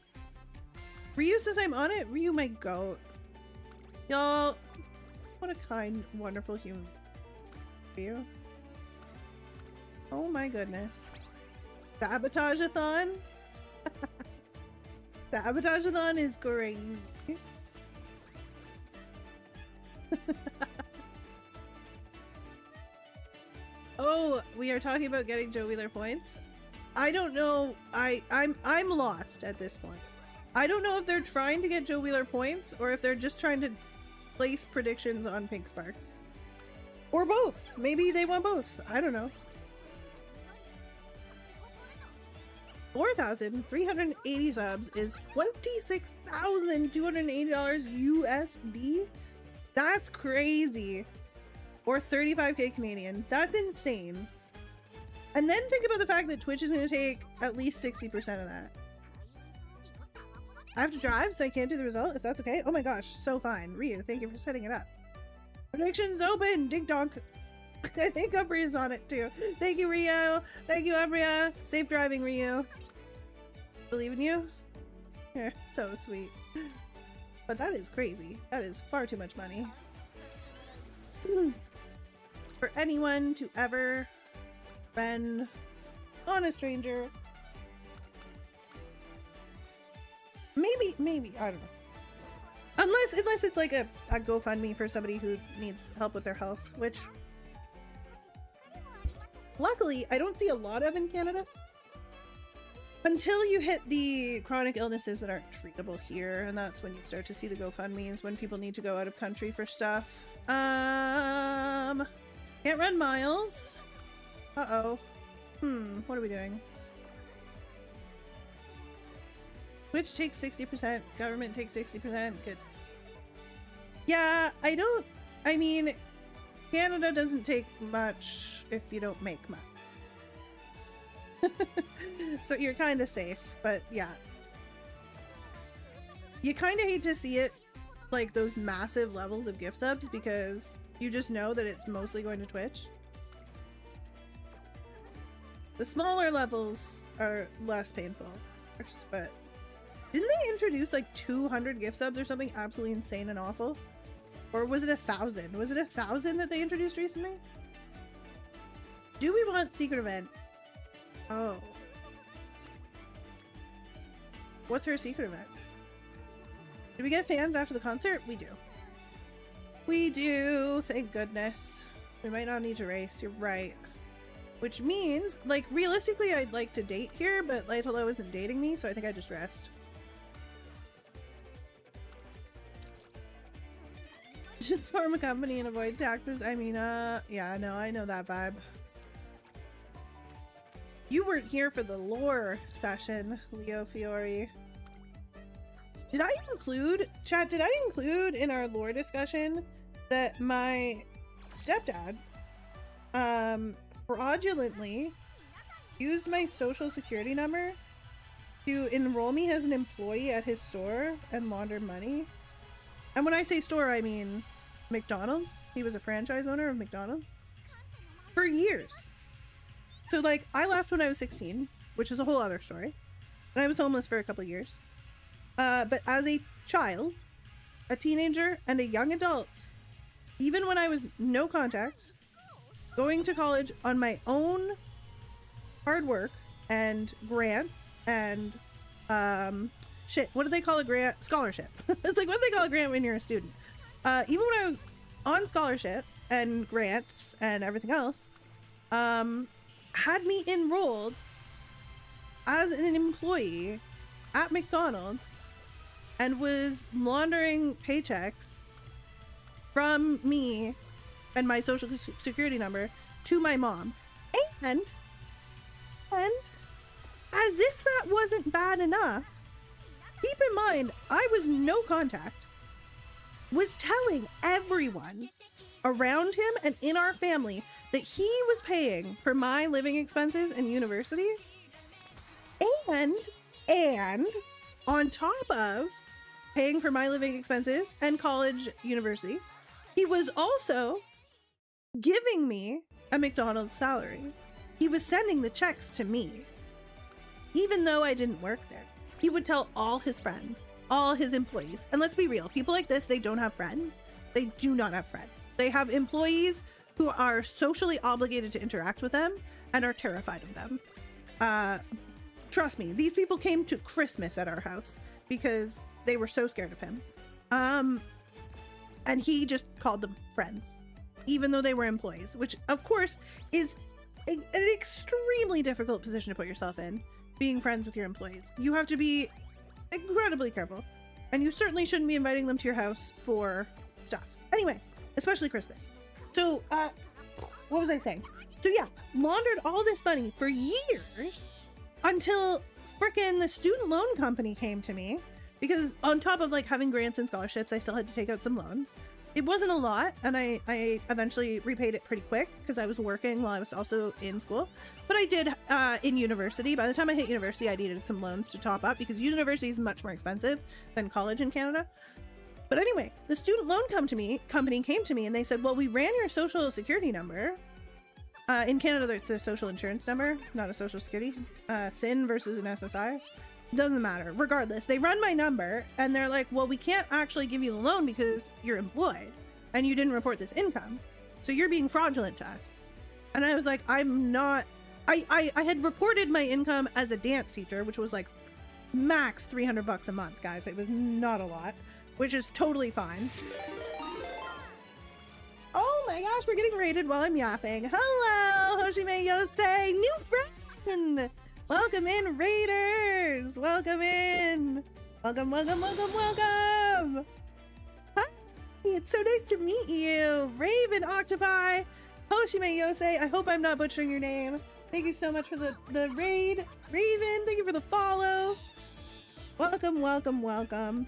Ryu says I'm on it. Ryu, my goat. Y'all, what a kind, wonderful human. Ryu. Oh my goodness. Sabotage-a-thon? Sabotage-a-thon is great. Oh, we are talking about getting Joe Wheeler points. I don't know. I'm lost at this point. I don't know if they're trying to get Joe Wheeler points or if they're just trying to place predictions on Pink Sparks. Or both. Maybe they want both. I don't know. 4,380 subs is $26,280 USD. That's crazy. Or 35k Canadian. That's insane. And then think about the fact that Twitch is going to take at least 60% of that. I have to drive, so I can't do the result, if that's okay. Oh my gosh, so fine. Ryu, thank you for setting it up. Predictions open! Ding donk! I think Umbrea's on it too. Thank you, Ryu! Thank you, Umbrea! Safe driving, Ryu! Believe in you? You're so sweet. But that is crazy. That is far too much money. For anyone to ever spend on a stranger. Maybe, I don't know. Unless it's like a GoFundMe for somebody who needs help with their health, which luckily I don't see a lot of in Canada. Until you hit the chronic illnesses that aren't treatable here, and that's when you start to see the GoFundMes, when people need to go out of country for stuff. Can't run miles. Uh-oh. What are we doing? Twitch takes 60%, government takes 60%. Good. Yeah, I mean, Canada doesn't take much if you don't make much. So you're kind of safe, but yeah. You kind of hate to see it, like those massive levels of gift subs, because you just know that it's mostly going to Twitch. The smaller levels are less painful, of course, but didn't they introduce like 200 gift subs or something absolutely insane and awful? Or was it 1,000? Was it 1,000 that they introduced recently? Do we want secret event? Oh. What's her secret event? Did we get fans after the concert? We do. We do, thank goodness. We might not need to race, you're right. Which means, like, realistically I'd like to date here, but Light Hello isn't dating me, so I think I just rest. Just form a company and avoid taxes. I mean, yeah, no, I know that vibe. You weren't here for the lore session, Leo Fiore. Did I include, chat, did I include in our lore discussion that my stepdad, fraudulently used my social security number to enroll me as an employee at his store and launder money? And when I say store, I mean McDonald's. He was a franchise owner of McDonald's for years. So like I left when I was 16, which is a whole other story. And I was homeless for a couple of years. But as a child, a teenager, and a young adult, even when I was no contact, going to college on my own hard work and grants and shit, what do they call a grant? Scholarship. It's like, what do they call a grant when you're a student? Even when I was on scholarship and grants and everything else, had me enrolled as an employee at McDonald's and was laundering paychecks from me and my social security number to my mom. And as if that wasn't bad enough, keep in mind, I was no contact, was telling everyone around him and in our family that he was paying for my living expenses and university. And on top of paying for my living expenses and college, university, he was also giving me a McDonald's salary. He was sending the checks to me, even though I didn't work there. He would tell all his friends, all his employees. And let's be real, people like this, they don't have friends. They do not have friends. They have employees who are socially obligated to interact with them and are terrified of them. Trust me, these people came to Christmas at our house because they were so scared of him. And he just called them friends, even though they were employees, which of course is an extremely difficult position to put yourself in, being friends with your employees. You have to be incredibly careful, and you certainly shouldn't be inviting them to your house for stuff. Anyway, especially Christmas. So, what was I saying? So yeah, laundered all this money for years until frickin' the student loan company came to me, because on top of like having grants and scholarships, I still had to take out some loans. It wasn't a lot, and I eventually repaid it pretty quick because I was working while I was also in school. But I did in university. By the time I hit university, I needed some loans to top up because university is much more expensive than college in Canada. But anyway, the student loan company came to me and they said, well, we ran your social security number. In Canada, it's a social insurance number, not a social security. SIN versus an SSI. Doesn't matter. Regardless, they run my number and they're like, well, we can't actually give you the loan because you're employed and you didn't report this income. So you're being fraudulent to us. And I was like, I'm not. I had reported my income as a dance teacher, which was like max $300 a month, guys. It was not a lot, which is totally fine. Oh my gosh, we're getting raided while I'm yapping. Hello, Hoshime Yosei, new friend. Welcome in, raiders. Welcome in. Welcome, welcome, welcome, welcome. Hi, it's so nice to meet you. Raven Octopi, Hoshime Yosei. I hope I'm not butchering your name. Thank you so much for the raid. Raven, thank you for the follow. Welcome, welcome, welcome.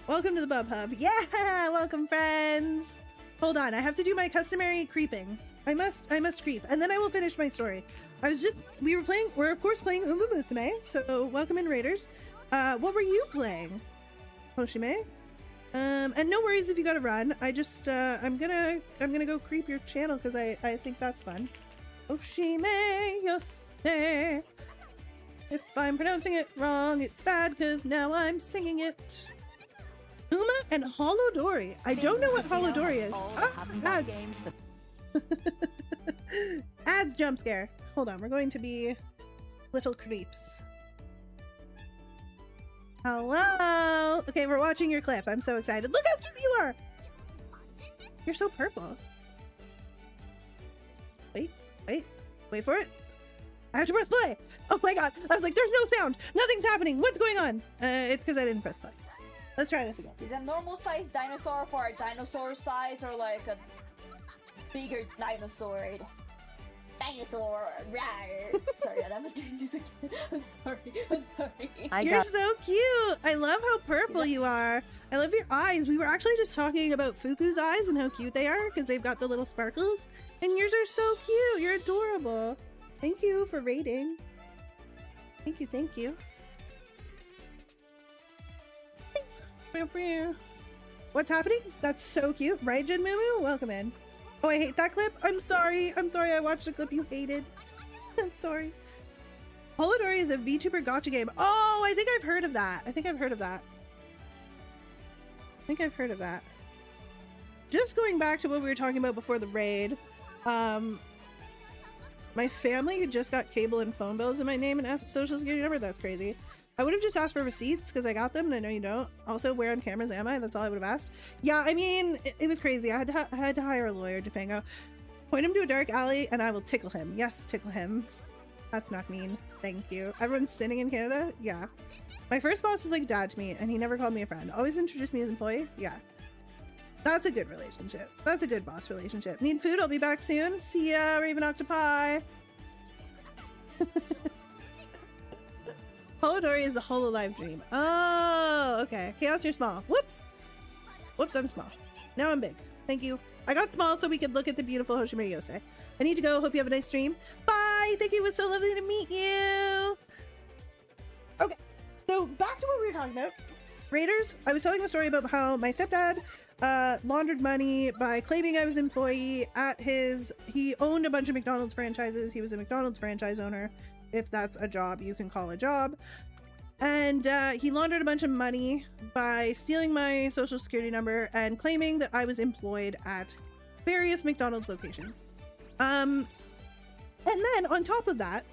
Welcome to the Bub Hub. Yeah, welcome friends. Hold on, I have to do my customary creeping. I must creep, and then I will finish my story. We're of course playing Umamusume, so welcome in raiders. What were you playing, Hoshime? And no worries if you gotta run. I just, I'm gonna go creep your channel because I think that's fun. Hoshime Yosei. If I'm pronouncing it wrong, it's bad because now I'm singing it. Uma and Holodori. I don't know what Holodori is. Ah, ads. Ads jump scare. Hold on, we're going to be little creeps. Hello. Okay, we're watching your clip. I'm so excited. Look how cute you are. You're so purple. Wait for it. I have to press play. Oh my god. I was like, there's no sound. Nothing's happening. What's going on? It's because I didn't press play. Let's try this again. Is a normal size dinosaur for a dinosaur size or like a bigger dinosaur? Dinosaur, rawr. Sorry, I'm not doing this again. I'm sorry. You're so cute. I love how purple you are. I love your eyes. We were actually just talking about Fuku's eyes and how cute they are because they've got the little sparkles. And yours are so cute. You're adorable. Thank you for rating. Thank you, thank you. What's happening? That's so cute. Right, Jin Mumu? Welcome in. Oh, I hate that clip. I'm sorry. I'm sorry I watched a clip you hated. I'm sorry. Polidori is a VTuber gotcha game. Oh, I think I've heard of that. I think I've heard of that. Just going back to what we were talking about before the raid. My family just got cable and phone bills in my name and social security number. That's crazy. I would have just asked for receipts because I got them and I know you don't. Also, where on cameras am I? That's all I would have asked. Yeah, I mean, it was crazy. I had to hire a lawyer, Japango. Point him to a dark alley and I will tickle him. Yes, tickle him. That's not mean. Thank you. Everyone's sinning in Canada? Yeah. My first boss was like dad to me and he never called me a friend. Always introduced me as employee? Yeah. That's a good relationship. That's a good boss relationship. Need food? I'll be back soon. See ya, Raven Octopi. Polidori is the Hololive dream. Oh, okay. Chaos, you're small. Whoops. Whoops, I'm small. Now I'm big. Thank you. I got small so we could look at the beautiful Hoshime Yosei. I need to go. Hope you have a nice stream. Bye. Thank you. It was so lovely to meet you. Okay. So back to what we were talking about. Raiders. I was telling a story about how my stepdad laundered money by claiming I was an employee at he owned a bunch of McDonald's franchises. He was a McDonald's franchise owner, if that's a job you can call a job. And he laundered a bunch of money by stealing my social security number and claiming that I was employed at various McDonald's locations. And then on top of that,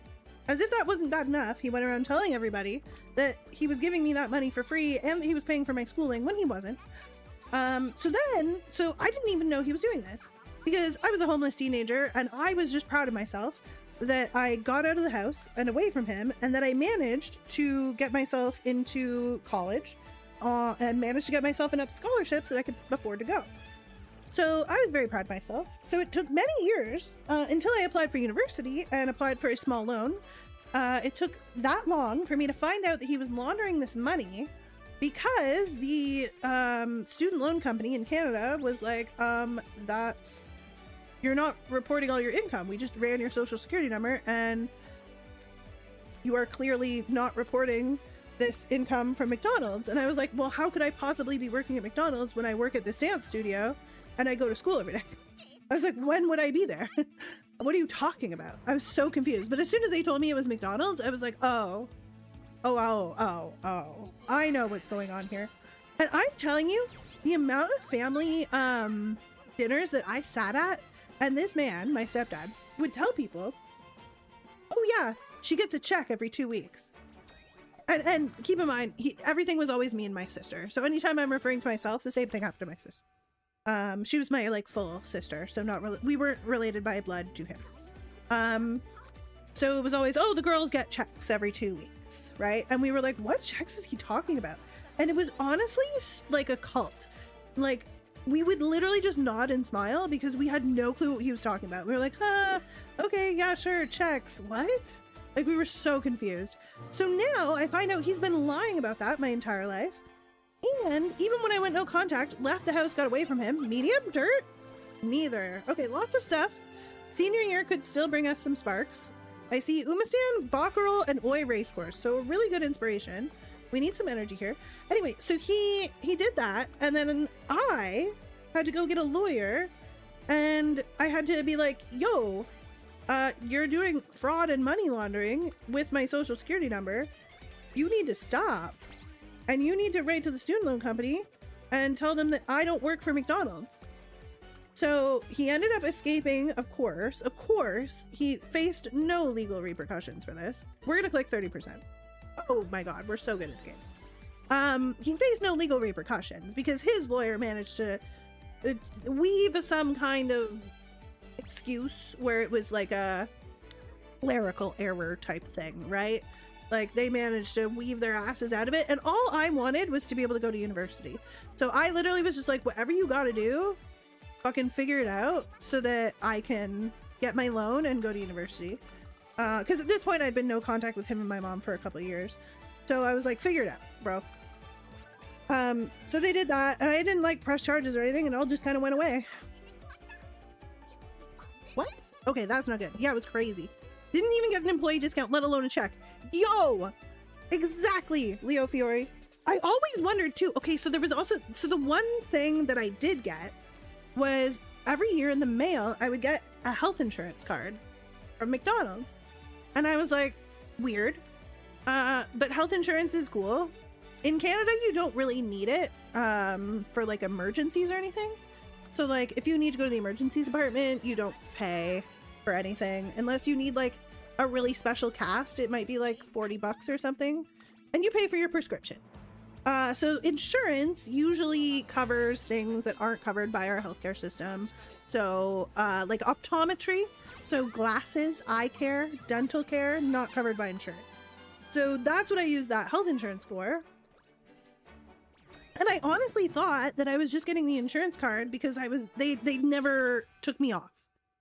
as if that wasn't bad enough, he went around telling everybody that he was giving me that money for free and that he was paying for my schooling when he wasn't. So I didn't even know he was doing this because I was a homeless teenager and I was just proud of myself that I got out of the house and away from him and that I managed to get myself into college and managed to get myself enough scholarships that I could afford to go. So I was very proud of myself. So it took many years until I applied for university and applied for a small loan. It took that long for me to find out that he was laundering this money because the student loan company in Canada was like, you're not reporting all your income. We just ran your social security number and you are clearly not reporting this income from McDonald's. And I was like, well, how could I possibly be working at McDonald's when I work at this dance studio and I go to school every day? I was like, when would I be there? What are you talking about? I was so confused. But as soon as they told me it was McDonald's, I was like, oh, I know what's going on here. And I'm telling you, the amount of family dinners that I sat at, and this man, my stepdad, would tell people, oh yeah, she gets a check every 2 weeks. And keep in mind, everything was always me and my sister. So anytime I'm referring to myself, the same thing happened to my sister. She was my like full sister, so we weren't related by blood to him. So it was always, oh, the girls get checks every 2 weeks, right? And we were like, what checks is he talking about? And it was honestly like a cult. Like, we would literally just nod and smile because we had no clue what he was talking about. We were like, okay, yeah, sure, checks. What? Like, we were so confused. So now I find out he's been lying about that my entire life. And even when I went no contact, left the house, got away from him, medium, dirt, neither. Okay, lots of stuff. Senior year could still bring us some sparks. I see Umastan, Baccarol, and Oi racecourse. So a really good inspiration. We need some energy here. Anyway, so he did that, and then I had to go get a lawyer, and I had to be like, yo, you're doing fraud and money laundering with my social security number. You need to stop. And you need to write to the student loan company and tell them that I don't work for McDonald's. So he ended up escaping, of course. Of course, he faced no legal repercussions for this. We're gonna click 30%. Oh my god, we're so good at the game. He faced no legal repercussions because his lawyer managed to weave some kind of excuse where it was like a clerical error type thing, right? Like, they managed to weave their asses out of it, and all I wanted was to be able to go to university. So I literally was just like, whatever you gotta do, fucking figure it out so that I can get my loan and go to university. Because at this point I'd been no contact with him and my mom for a couple of years. So I was like, figure it out, bro. So they did that, and I didn't like press charges or anything, and it all just kind of went away. What? Okay, that's not good. Yeah, it was crazy. Didn't even get an employee discount, let alone a check. Yo! Exactly, Leo Fiore. I always wondered too. Okay, so there was also, so the one thing that I did get was every year in the mail, I would get a health insurance card from McDonald's. And I was like, weird. But health insurance is cool. In Canada, you don't really need it for like emergencies or anything. So like if you need to go to the emergencies department, you don't pay for anything unless you need like a really special cast. It might be like 40 bucks or something, and you pay for your prescriptions. So insurance usually covers things that aren't covered by our healthcare system. So like optometry, so glasses, eye care, dental care, not covered by insurance. So that's what I use that health insurance for. And I honestly thought that I was just getting the insurance card because they never took me off.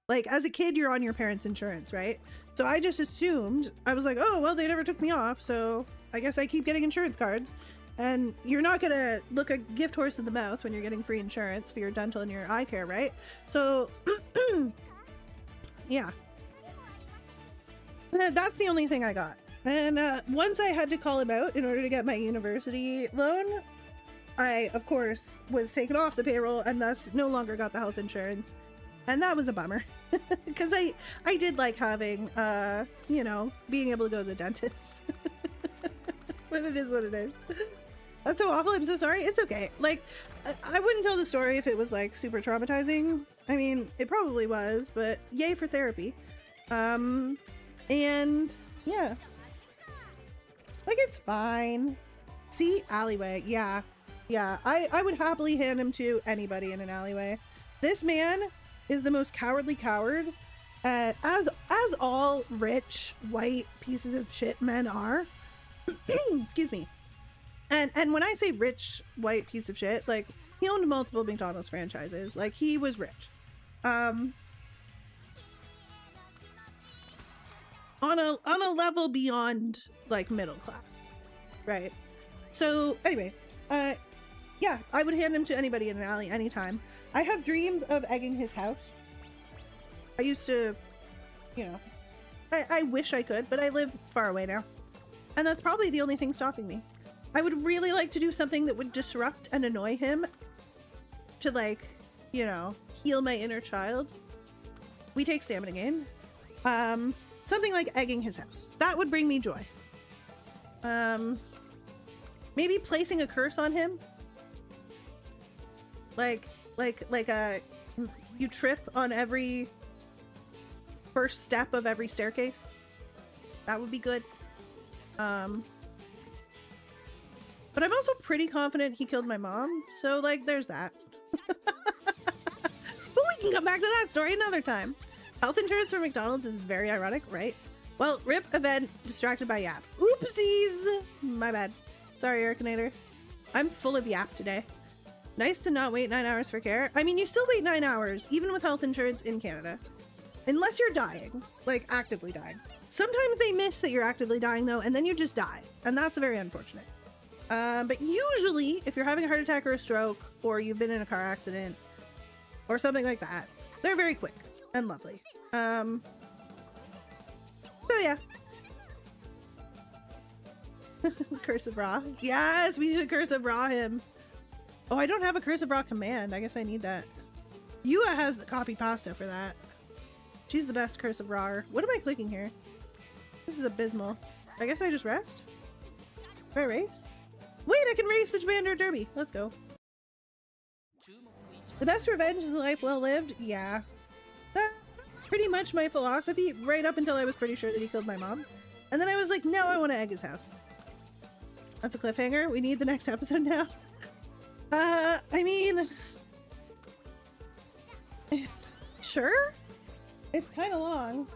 Like as a kid, you're on your parents' insurance, right? So I just assumed, I was like, oh, well, they never took me off. So I guess I keep getting insurance cards. And you're not gonna look a gift horse in the mouth when you're getting free insurance for your dental and your eye care, right? So yeah, that's the only thing I got. And once I had to call him out in order to get my university loan, I, of course, was taken off the payroll and thus no longer got the health insurance. And that was a bummer because I did like having, you know, being able to go to the dentist. But it is what it is. That's so awful. I'm so sorry. It's okay. Like, I wouldn't tell the story if it was like super traumatizing. I mean, it probably was, but yay for therapy. And yeah, like it's fine. See, alleyway. Yeah. Yeah. I would happily hand him to anybody in an alleyway. This man is the most cowardly coward, as all rich white pieces of shit men are. Excuse me. And when I say rich white piece of shit, like he owned multiple McDonald's franchises. Like he was rich. On a level beyond like middle class. Right. So anyway, yeah, I would hand him to anybody in an alley anytime. I have dreams of egging his house. I used to, you know, I wish I could, but I live far away now. And that's probably the only thing stopping me. I would really like to do something that would disrupt and annoy him to like, you know, heal my inner child. We take stamina gain. Something like egging his house. That would bring me joy. Maybe placing a curse on him. Like you trip on every first step of every staircase. That would be good. But I'm also pretty confident he killed my mom, so like there's that. But we can come back to that story another time. Health insurance for McDonald's is very ironic, right? Well, rip event distracted by yap. Oopsies! My bad. Sorry, Erkinator. I'm full of yap today. Nice to not wait 9 hours for care. I mean, you still wait 9 hours, even with health insurance in Canada. Unless you're dying, like actively dying. Sometimes they miss that you're actively dying though, and then you just die. And that's very unfortunate. But usually, if you're having a heart attack or a stroke, or you've been in a car accident, or something like that, they're very quick and lovely. So yeah. Curse of Ra. Yes, we should Curse of Ra him. Oh, I don't have a Curse of Ra command. I guess I need that. Yua has the copy pasta for that. She's the best Curse of Ra. What am I clicking here? This is abysmal. I guess I just rest? Can I race? Wait, I can race the Japan Derby. Let's go. The best revenge is a life well lived? Yeah. That's pretty much my philosophy right up until I was pretty sure that he killed my mom. And then I was like, no, I want to egg his house. That's a cliffhanger. We need the next episode now. I mean... Sure? It's kind of long.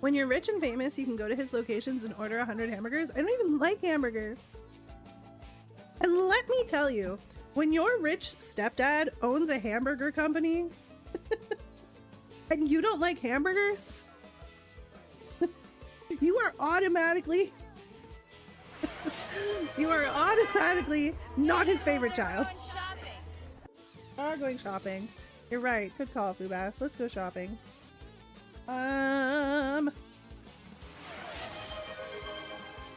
When you're rich and famous, you can go to his locations and order 100 hamburgers. I don't even like hamburgers. And let me tell you, when your rich stepdad owns a hamburger company and you don't like hamburgers, you are automatically not his favorite child. We are going shopping. You're right. Good call, Fubas. Let's go shopping.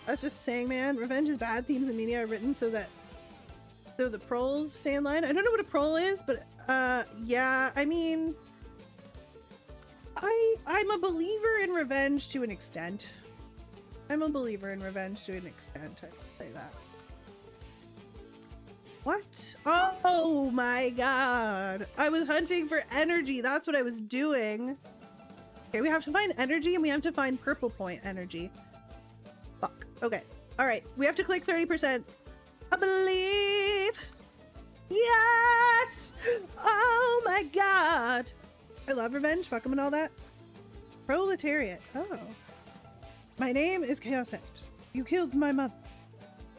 That's just saying, man. Revenge is bad. Themes in media are written so the proles stay in line. I don't know what a prole is, but yeah, I mean, I'm a believer in revenge to an extent. I'm a believer in revenge to an extent. I will say that. What? Oh my god. I was hunting for energy. That's what I was doing. Okay, we have to find energy and we have to find purple point energy. Fuck. Okay. All right. We have to click 30%. I believe. Yes. Oh my god. I love revenge. Fuck 'em and all that. Proletariat. Oh. My name is Chaos Act. You killed my mother.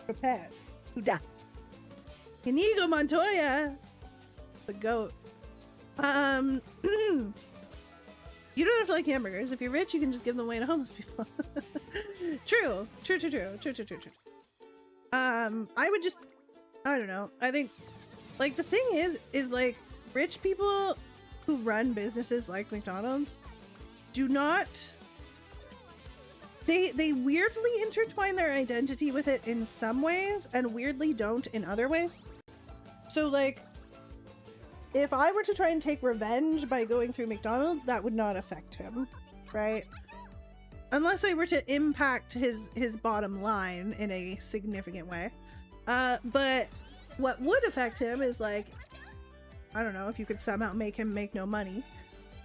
Prepare to die. Inigo Montoya. The goat. You don't have to like hamburgers. If you're rich, you can just give them away to homeless people. True. I would just, I don't know. I think, like, the thing is like, rich people who run businesses like McDonald's do not, they weirdly intertwine their identity with it in some ways and weirdly don't in other ways. So, like, if I were to try and take revenge by going through McDonald's, that would not affect him, right? Unless I were to impact his bottom line in a significant way. But what would affect him is, like, I don't know, if you could somehow make him make no money.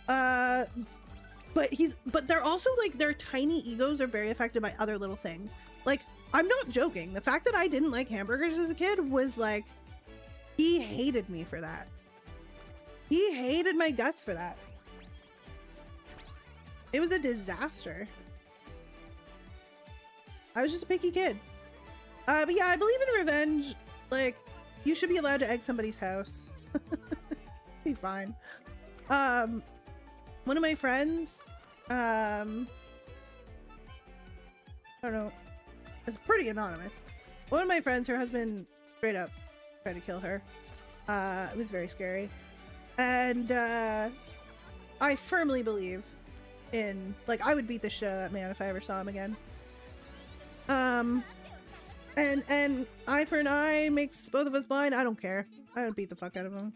But they're also, like, their tiny egos are very affected by other little things. Like, I'm not joking. The fact that I didn't like hamburgers as a kid was, like, he hated me for that. He hated my guts for that. It was a disaster. I was just a picky kid. But yeah, I believe in revenge. Like, you should be allowed to egg somebody's house. Be fine. One of my friends, I don't know, it's pretty anonymous. One of my friends, her husband straight up tried to kill her. It was very scary. And I firmly believe in, like, I would beat the shit out of that man if I ever saw him again. And eye for an eye makes both of us blind. I don't care. I would beat the fuck out of him.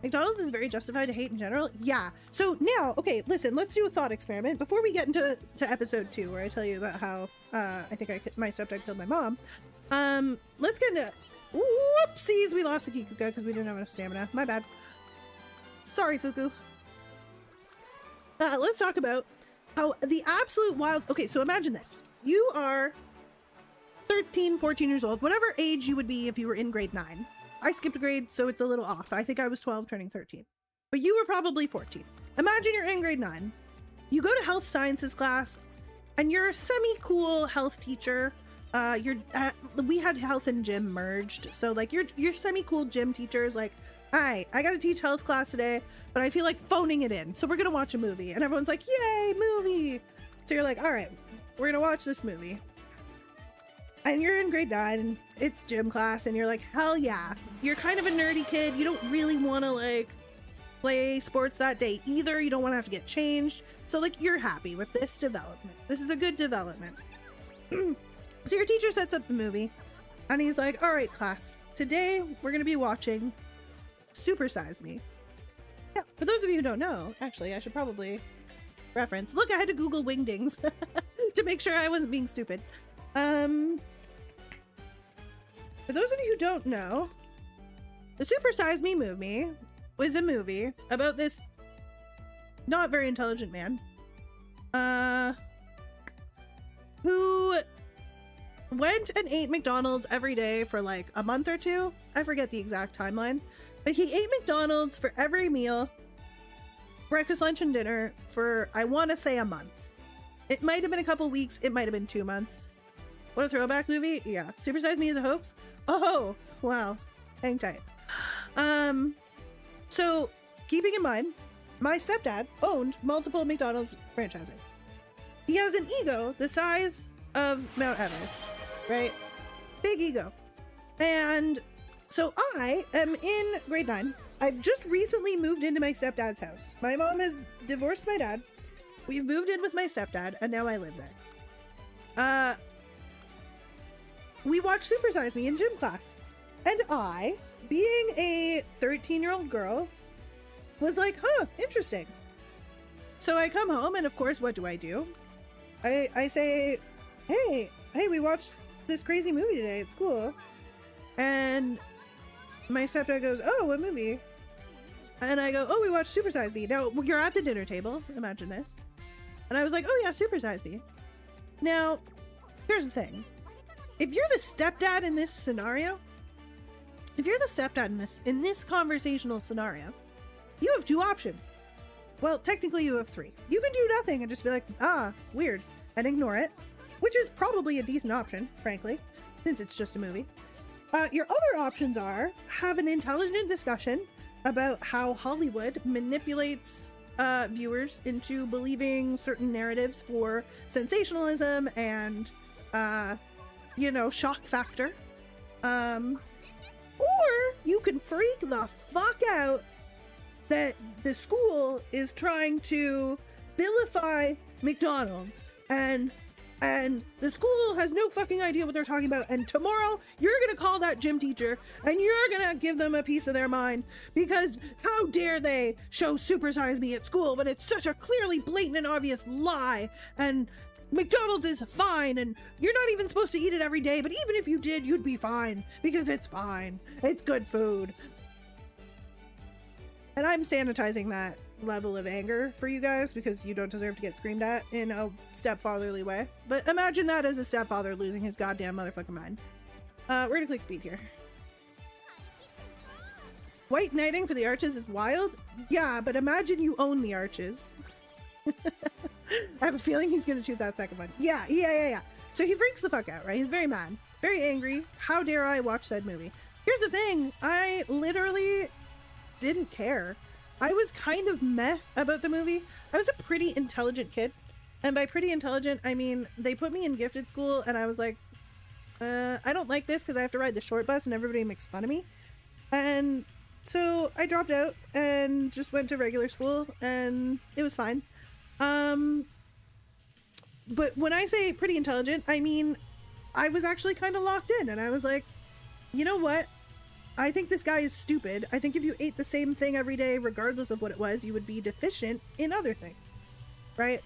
McDonald's is very justified to hate in general. Yeah. So now, okay, listen, let's do a thought experiment before we get into episode 2, where I tell you about how I think my stepdad killed my mom. Let's get into, whoopsies, we lost the Kikuka because we didn't have enough stamina. My bad. Sorry, Fuku. Let's talk about how the absolute wild... Okay, so imagine this. You are 13, 14 years old, whatever age you would be if you were in grade 9. I skipped a grade, so it's a little off. I think I was 12 turning 13. But you were probably 14. Imagine you're in grade 9. You go to health sciences class, and you're a semi-cool health teacher. We had health and gym merged. So, like, your semi-cool gym teacher is like, "Hi, I gotta teach health class today, but I feel like phoning it in. So we're gonna watch a movie." And everyone's like, "Yay, movie!" So you're like, "All right, we're gonna watch this movie." And you're in grade 9, and it's gym class, and you're like, hell yeah. You're kind of a nerdy kid. You don't really want to, like, play sports that day either. You don't want to have to get changed. So, like, you're happy with this development. This is a good development. So your teacher sets up the movie, and he's like, all right, class, today we're going to be watching Super Size Me. Yeah, for those of you who don't know, actually, I should probably reference. Look, I had to Google wingdings to make sure I wasn't being stupid. For those of you who don't know, the Super Size Me movie was a movie about this not very intelligent man, who went and ate McDonald's every day for like a month or two. I forget the exact timeline, but he ate McDonald's for every meal, breakfast, lunch, and dinner for, I want to say, a month. It might have been a couple weeks. It might have been 2 months. What a throwback movie. Yeah. Super Size Me is a hoax. Oh, wow. Hang tight. So keeping in mind, my stepdad owned multiple McDonald's franchises. He has an ego the size of Mount Everest, right? Big ego. And so I am in grade 9. I've just recently moved into my stepdad's house. My mom has divorced my dad. We've moved in with my stepdad, and now I live there. we watched Super Size Me in gym class. And I, being a 13-year-old girl, was like, huh, interesting. So I come home, and of course, what do? I say, hey, we watched this crazy movie today at school. And my stepdad goes, oh, what movie? And I go, oh, we watched Super Size Me. Now, you're at the dinner table. Imagine this. And I was like, oh, yeah, Super Size Me. Now, here's the thing. If you're the stepdad in this scenario, if you're the stepdad in this conversational scenario, you have two options. Well, technically you have three. You can do nothing and just be like, ah, weird, and ignore it, which is probably a decent option, frankly, since it's just a movie. Your other options are have an intelligent discussion about how Hollywood manipulates viewers into believing certain narratives for sensationalism and, shock factor. Or you can freak the fuck out that the school is trying to vilify McDonald's and the school has no fucking idea what they're talking about, and tomorrow you're gonna call that gym teacher and you're gonna give them a piece of their mind because how dare they show Super Size Me at school when it's such a clearly blatant and obvious lie, and McDonald's is fine and you're not even supposed to eat it every day, but even if you did, you'd be fine because it's fine. It's good food. And I'm sanitizing that level of anger for you guys because you don't deserve to get screamed at in a stepfatherly way. But imagine that as a stepfather losing his goddamn motherfucking mind. We're gonna click speed here. White knighting for the arches is wild. Yeah, but imagine you own the arches. I have a feeling he's gonna choose that second one. Yeah. So he freaks the fuck out, right? He's very mad, very angry. How dare I watch said movie? Here's the thing. I literally didn't care. I was kind of meh about the movie. I was a pretty intelligent kid. And by pretty intelligent, I mean, they put me in gifted school and I was like, I don't like this because I have to ride the short bus and everybody makes fun of me. And so I dropped out and just went to regular school and it was fine. But when I say pretty intelligent, I mean, I was actually kind of locked in and I was like, you know what? I think this guy is stupid. I think if you ate the same thing every day, regardless of what it was, you would be deficient in other things, right?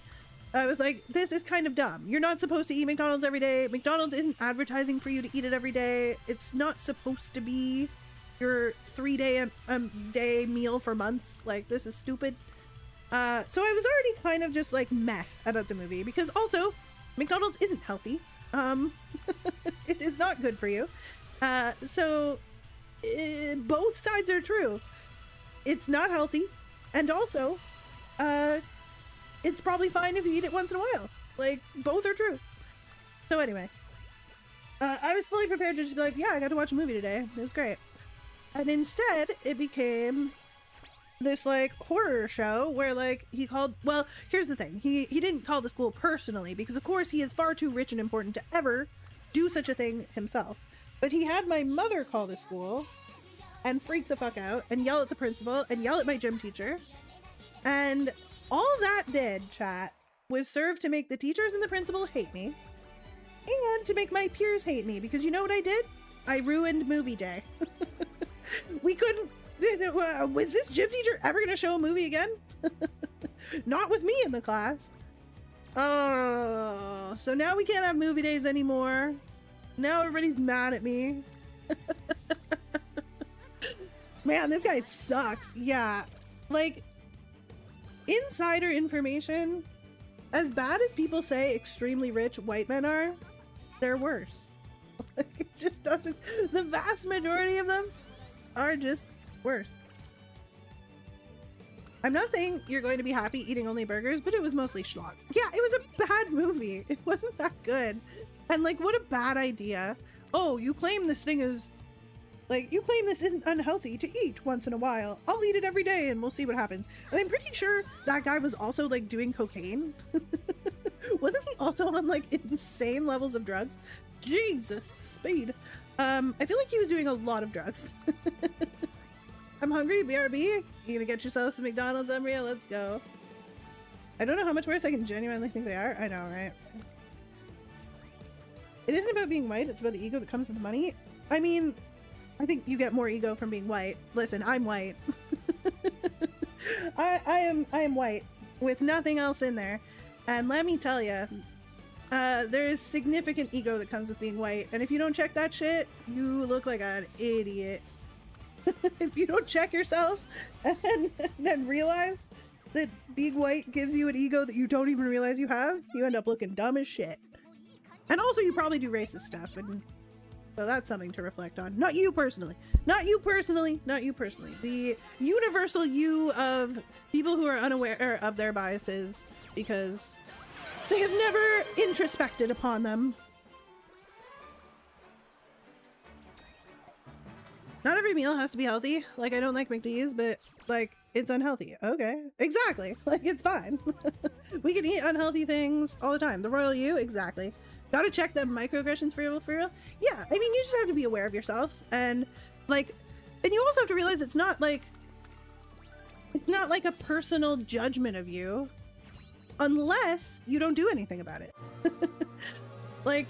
I was like, this is kind of dumb. You're not supposed to eat McDonald's every day. McDonald's isn't advertising for you to eat it every day. It's not supposed to be your 3-day meal for months. Like, this is stupid. So I was already kind of just like meh about the movie because also McDonald's isn't healthy. It is not good for you. So both sides are true. It's not healthy, and also it's probably fine if you eat it once in a while. Like, both are true. So anyway, I was fully prepared to just be like, yeah, I got to watch a movie today. It was great. And instead it became this like horror show where like he called, well, here's the thing, he didn't call the school personally because of course he is far too rich and important to ever do such a thing himself. But he had my mother call the school and freak the fuck out and yell at the principal and yell at my gym teacher. And all that did, chat, was serve to make the teachers and the principal hate me and to make my peers hate me because you know what I did? I ruined movie day. We couldn't, was this gym teacher ever going to show a movie again? Not with me in the class. Oh, so now we can't have movie days anymore. Now everybody's mad at me. Man, this guy sucks. Yeah, like, insider information, as bad as people say extremely rich white men are, they're worse. Like, it just doesn't, the vast majority of them are just worse. I'm not saying you're going to be happy eating only burgers, but it was mostly schlock. Yeah, it was a bad movie. It wasn't that good. And like, what a bad idea. Oh, you claim this thing is, like, you claim this isn't unhealthy to eat once in a while. I'll eat it every day and we'll see what happens. And I'm pretty sure that guy was also like doing cocaine. Wasn't he also on like insane levels of drugs? Jesus, speed. I feel like he was doing a lot of drugs. I'm hungry, BRB. You gonna get yourself some McDonald's, Umbria? Let's go. I don't know how much worse I can genuinely think they are. I know, right? It isn't about being white, it's about the ego that comes with the money. I mean, I think you get more ego from being white. Listen, I'm white. I am white with nothing else in there. And let me tell you, there is significant ego that comes with being white. And if you don't check that shit, you look like an idiot. If you don't check yourself and then realize that being white gives you an ego that you don't even realize you have, you end up looking dumb as shit. And also you probably do racist stuff, and so that's something to reflect on. Not you personally. Not you personally. Not you personally. The universal you of people who are unaware of their biases because they have never introspected upon them. Not every meal has to be healthy. Like, I don't like McD's, but, like, it's unhealthy. Okay. Exactly. Like, it's fine. We can eat unhealthy things all the time. The royal you? Exactly. Gotta check the microaggressions for real. Yeah, I mean, you just have to be aware of yourself. And, like, and you also have to realize it's not like a personal judgment of you unless you don't do anything about it. Like,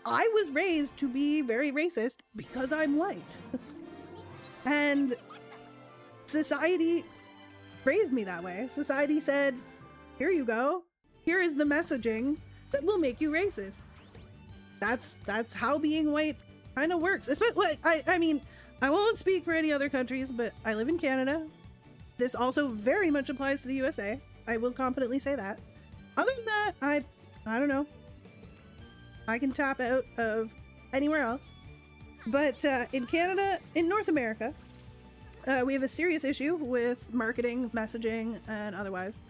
I was raised to be very racist because I'm white. And society raised me that way. Society said, here you go. Here is the messaging that will make you racist. That's how being white kind of works. I mean, I won't speak for any other countries, but I live in Canada. This also very much applies to the USA. I will confidently say that. Other than that, I don't know. I can tap out of anywhere else. But in Canada, in North America, we have a serious issue with marketing, messaging, and otherwise.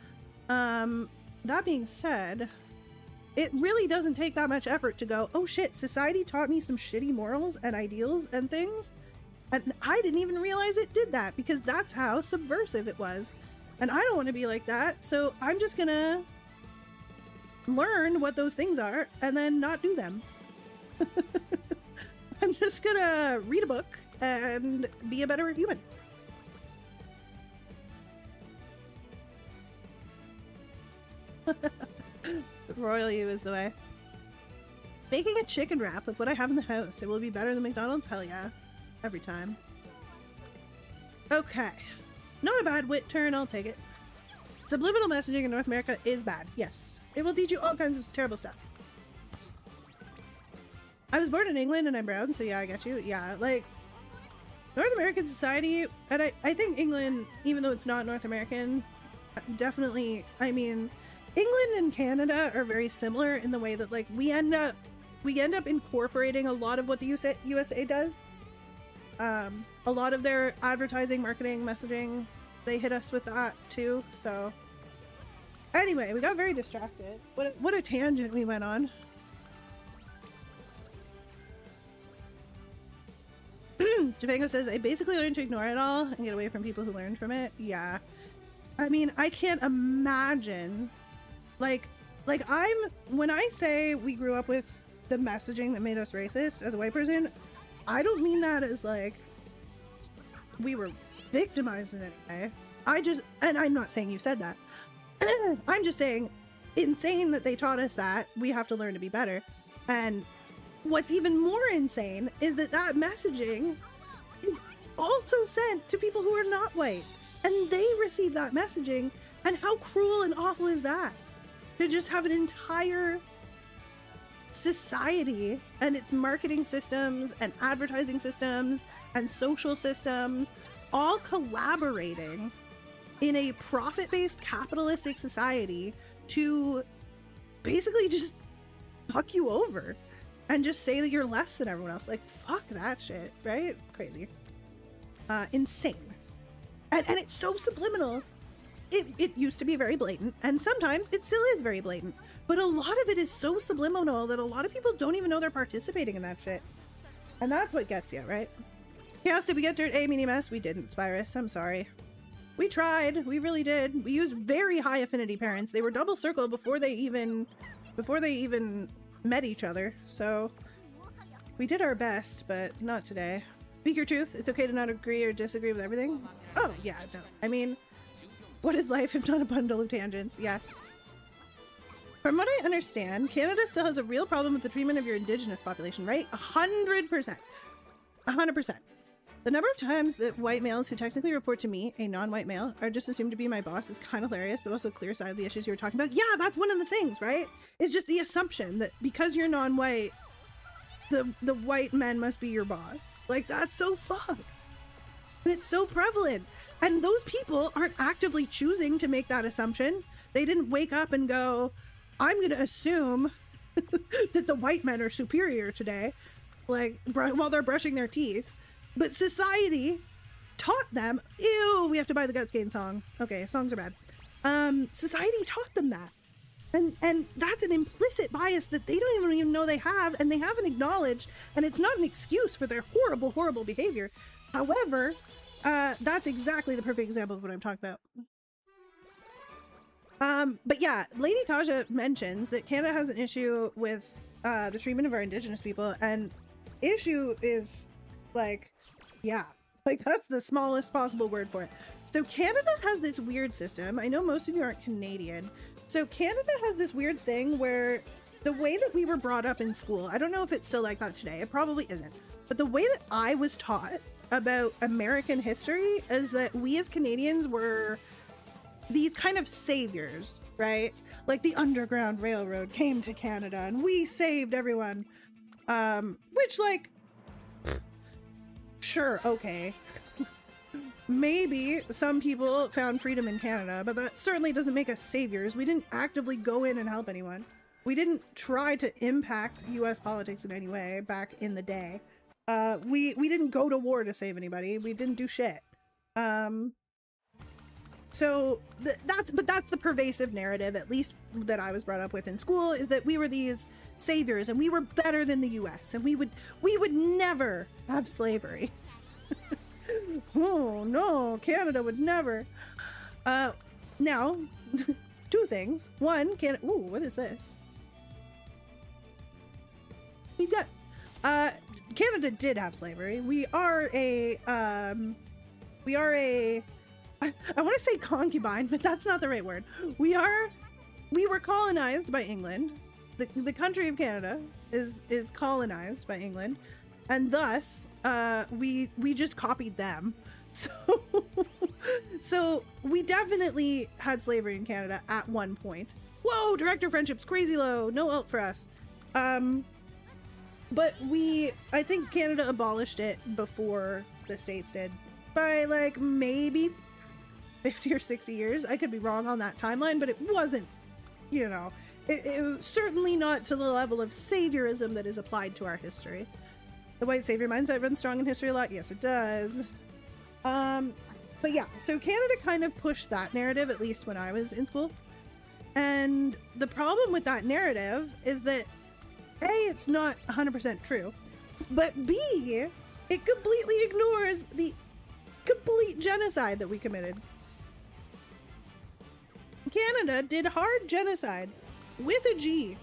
That being said, it really doesn't take that much effort to go, oh shit, society taught me some shitty morals and ideals and things. And I didn't even realize it did that because that's how subversive it was. And I don't want to be like that. So I'm just gonna learn what those things are and then not do them. I'm just gonna read a book and be a better human. Royal you is the way. Making a chicken wrap with what I have in the house. It will be better than McDonald's? Hell yeah. Every time. Okay. Not a bad wit turn, I'll take it. Subliminal messaging in North America is bad, yes. It will teach you all kinds of terrible stuff. I was born in England and I'm brown, so yeah, I get you. Yeah, like, North American society, and I think England, even though it's not North American, definitely, I mean, England and Canada are very similar in the way that, like, we end up incorporating a lot of what the USA does. A lot of their advertising, marketing, messaging, they hit us with that too, so. Anyway, we got very distracted. What a tangent we went on. Javango says, I basically learned to ignore it all and get away from people who learned from it. Yeah. I mean, I can't imagine. Like when I say we grew up with the messaging that made us racist as a white person, I don't mean that as like we were victimized in any way. And I'm not saying you said that. I'm just saying, insane that they taught us that. We have to learn to be better. And what's even more insane is that messaging is also sent to people who are not white. And they receive that messaging. And how cruel and awful is that? To just have an entire society and its marketing systems and advertising systems and social systems all collaborating in a profit-based capitalistic society to basically just fuck you over and just say that you're less than everyone else. Like, fuck that shit, right? Crazy. Insane. And it's so subliminal. It used to be very blatant, and sometimes it still is very blatant. But a lot of it is so subliminal that a lot of people don't even know they're participating in that shit. And that's what gets you, right? Chaos, did we get Dirt A Medium S? We didn't, Spyrus. I'm sorry. We tried. We really did. We used very high affinity parents. They were double circle before they even met each other. So we did our best, but not today. Speak your truth. It's okay to not agree or disagree with everything. Oh, yeah, no. I mean, what is life if not a bundle of tangents? Yeah. From what I understand, Canada still has a real problem with the treatment of your Indigenous population, right? 100%. 100%. The number of times that white males who technically report to me, a non-white male, are just assumed to be my boss is kind of hilarious, but also clear side of the issues you were talking about. Yeah, that's one of the things, right? It's just the assumption that because you're non-white, the white men must be your boss. Like, that's so fucked. And it's so prevalent. And those people aren't actively choosing to make that assumption. They didn't wake up and go, I'm going to assume that the white men are superior today, like, while they're brushing their teeth. But society taught them, ew, we have to buy the Guts Gain song. Okay, songs are bad. Society taught them that. And that's an implicit bias that they don't even know they have, and they haven't acknowledged, and it's not an excuse for their horrible, horrible behavior. However, that's exactly the perfect example of what I'm talking about. But yeah, Lady Kaja mentions that Canada has an issue with the treatment of our Indigenous people, and issue is like, yeah, like that's the smallest possible word for it. So Canada has this weird system. I know most of you aren't Canadian. So Canada has this weird thing where the way that we were brought up in school, I don't know if it's still like that today. It probably isn't. But the way that I was taught about American history is that we as Canadians were these kind of saviors, right? Like the Underground Railroad came to Canada and we saved everyone. Which, like, sure, okay. Maybe some people found freedom in Canada, but that certainly doesn't make us saviors. We didn't actively go in and help anyone. We didn't try to impact US politics in any way back in the day. We didn't go to war to save anybody. We didn't do shit. So that's the pervasive narrative, at least that I was brought up with in school, is that we were these saviors and we were better than the US and we would never have slavery. Oh no, Canada would never. Now, two things. One, Canada. Ooh, what is this? We got. Canada did have slavery. We are a. I want to say concubine, but that's not the right word. We were colonized by England. The country of Canada is colonized by England, and thus we just copied them. So we definitely had slavery in Canada at one point. Whoa, director friendship's crazy low. No help for us. But I think Canada abolished it before the States did by like maybe 50 or 60 years. I could be wrong on that timeline, but it wasn't, you know, it was certainly not to the level of saviorism that is applied to our history. The white savior mindset runs strong in history a lot. Yes, it does. But yeah, so Canada kind of pushed that narrative, at least when I was in school. And the problem with that narrative is that A, it's not 100% true, but B, it completely ignores the complete genocide that we committed. Canada did hard genocide with a G.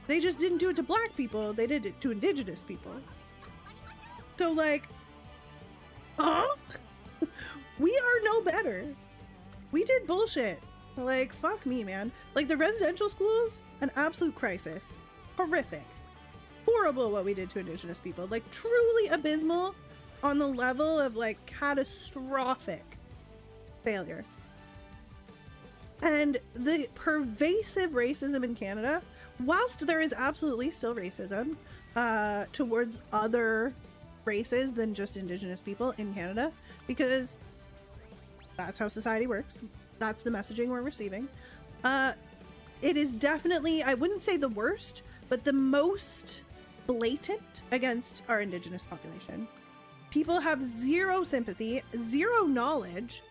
They just didn't do it to black people, they did it to indigenous people. So like, we are no better. We did bullshit. Like, fuck me, man. Like, the residential schools, an absolute crisis. Horrific. Horrible what we did to indigenous people. Like, truly abysmal on the level of, like, catastrophic failure. And the pervasive racism in Canada, whilst there is absolutely still racism towards other races than just indigenous people in Canada, because that's how society works. That's the messaging we're receiving. It is definitely, I wouldn't say the worst, but the most blatant against our indigenous population. People have zero sympathy, zero knowledge.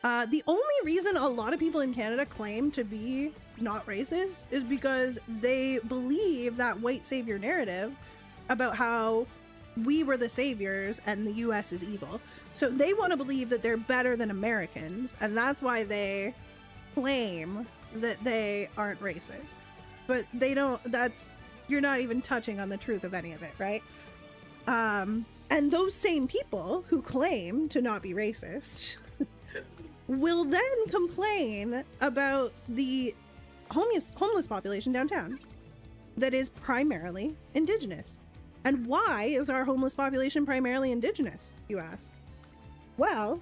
The only reason a lot of people in Canada claim to be not racist is because they believe that white savior narrative about how we were the saviors and the US is evil. So they want to believe that they're better than Americans, and that's why they claim that they aren't racist. But they don't, you're not even touching on the truth of any of it, right? And those same people who claim to not be racist will then complain about the homeless population downtown that is primarily indigenous. And why is our homeless population primarily indigenous, you ask? Well,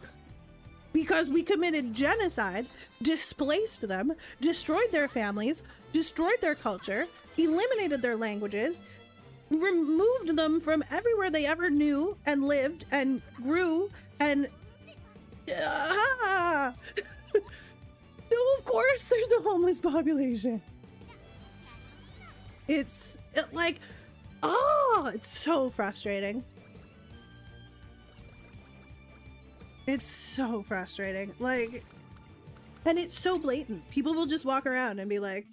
because we committed genocide, displaced them, destroyed their families, destroyed their culture, eliminated their languages, removed them from everywhere they ever knew and lived and grew and so of course there's the homeless population. It's so frustrating. It's so frustrating. Like, and it's so blatant. People will just walk around and be like,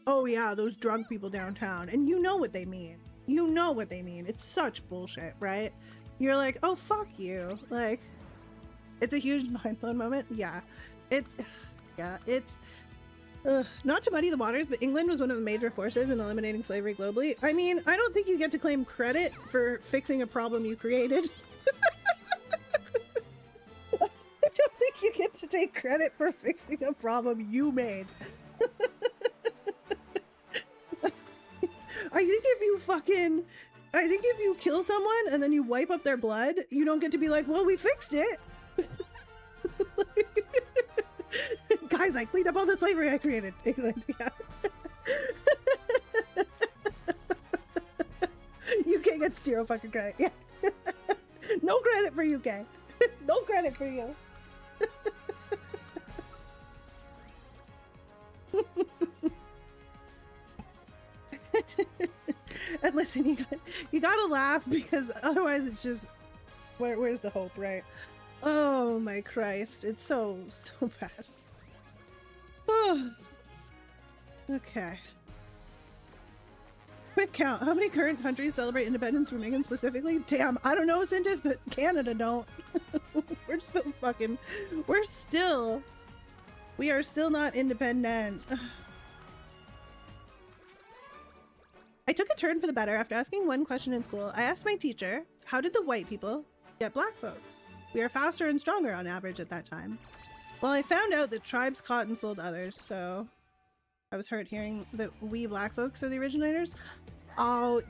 oh yeah, those drunk people downtown. And you know what they mean. You know what they mean. It's such bullshit, right? You're like, oh, fuck you. Like, it's a huge mind-blown moment. Yeah. It's not to muddy the waters, but England was one of the major forces in eliminating slavery globally. I mean, I don't think you get to claim credit for fixing a problem you created. I don't think you get to take credit for fixing a problem you made. I think if you kill someone and then you wipe up their blood, you don't get to be like, well, we fixed it. Guys, I cleaned up all the slavery I created. England, yeah. UK gets zero fucking credit. Yeah. No credit for UK. No credit for you. And listen, you gotta laugh because otherwise it's just where's the hope, right? Oh my Christ, it's so bad. Oh. Okay. Quick count. How many current countries celebrate independence from England specifically? Damn, I don't know, Cintas, but Canada don't. We are still not independent. I took a turn for the better after asking one question in school. I asked my teacher, how did the white people get black folks? We are faster and stronger on average at that time. Well, I found out that tribes caught and sold others, so I was hurt hearing that we black folks are the originators. Oh,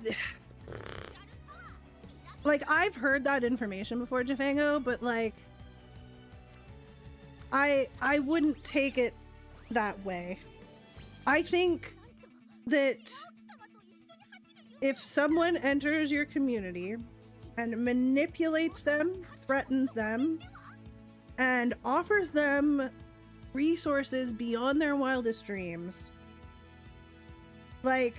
like, I've heard that information before, Jafango, but like, I wouldn't take it that way. I think that if someone enters your community and manipulates them, threatens them, and offers them resources beyond their wildest dreams, like,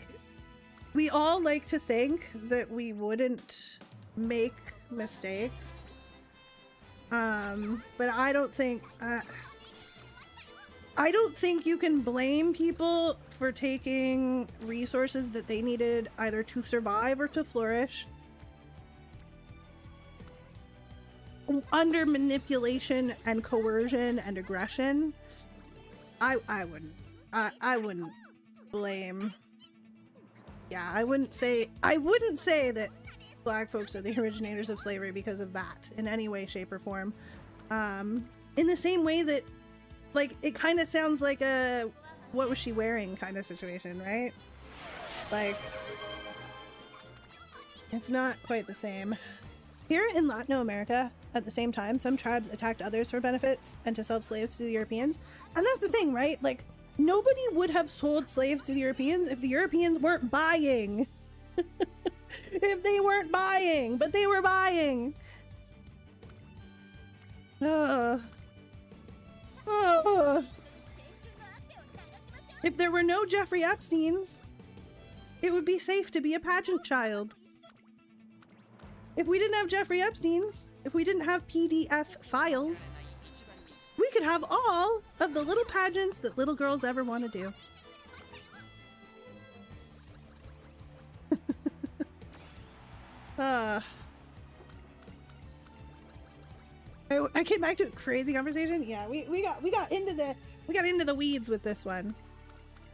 we all like to think that we wouldn't make mistakes, but I don't think you can blame people for taking resources that they needed either to survive or to flourish under manipulation and coercion and aggression. I wouldn't blame. Yeah, I wouldn't say that black folks are the originators of slavery because of that in any way, shape, or form. In the same way that, like, it kind of sounds like a what was she wearing kind of situation, right? Like, it's not quite the same. Here in Latin America, at the same time, some tribes attacked others for benefits and to sell slaves to the Europeans. And that's the thing, right? Like, nobody would have sold slaves to the Europeans if the Europeans weren't buying. If they weren't buying, but they were buying. If there were no Jeffrey Epsteins, it would be safe to be a pageant child. If we didn't have Jeffrey Epsteins, if we didn't have PDF files, we could have all of the little pageants that little girls ever want to do. I came back to a crazy conversation. Yeah, we got into the weeds with this one.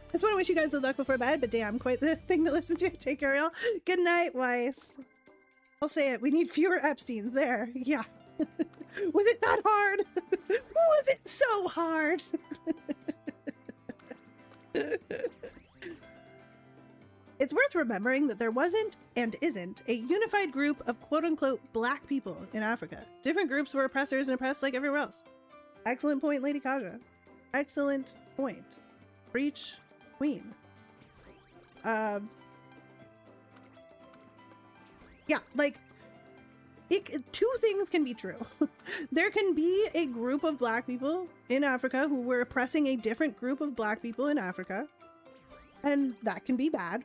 I just want to wish you guys good luck before bed, but damn, quite the thing to listen to. Take care, y'all. Good night, Weiss. I'll say it. We need fewer Epsteins. There. Yeah. Was it that hard? Was it so hard? It's worth remembering that there wasn't and isn't a unified group of quote-unquote black people in Africa. Different groups were oppressors and oppressed like everywhere else. Excellent point, Lady Kaja. Excellent point. Preach, queen. Yeah, like, two things can be true. There can be a group of black people in Africa who were oppressing a different group of black people in Africa, and that can be bad.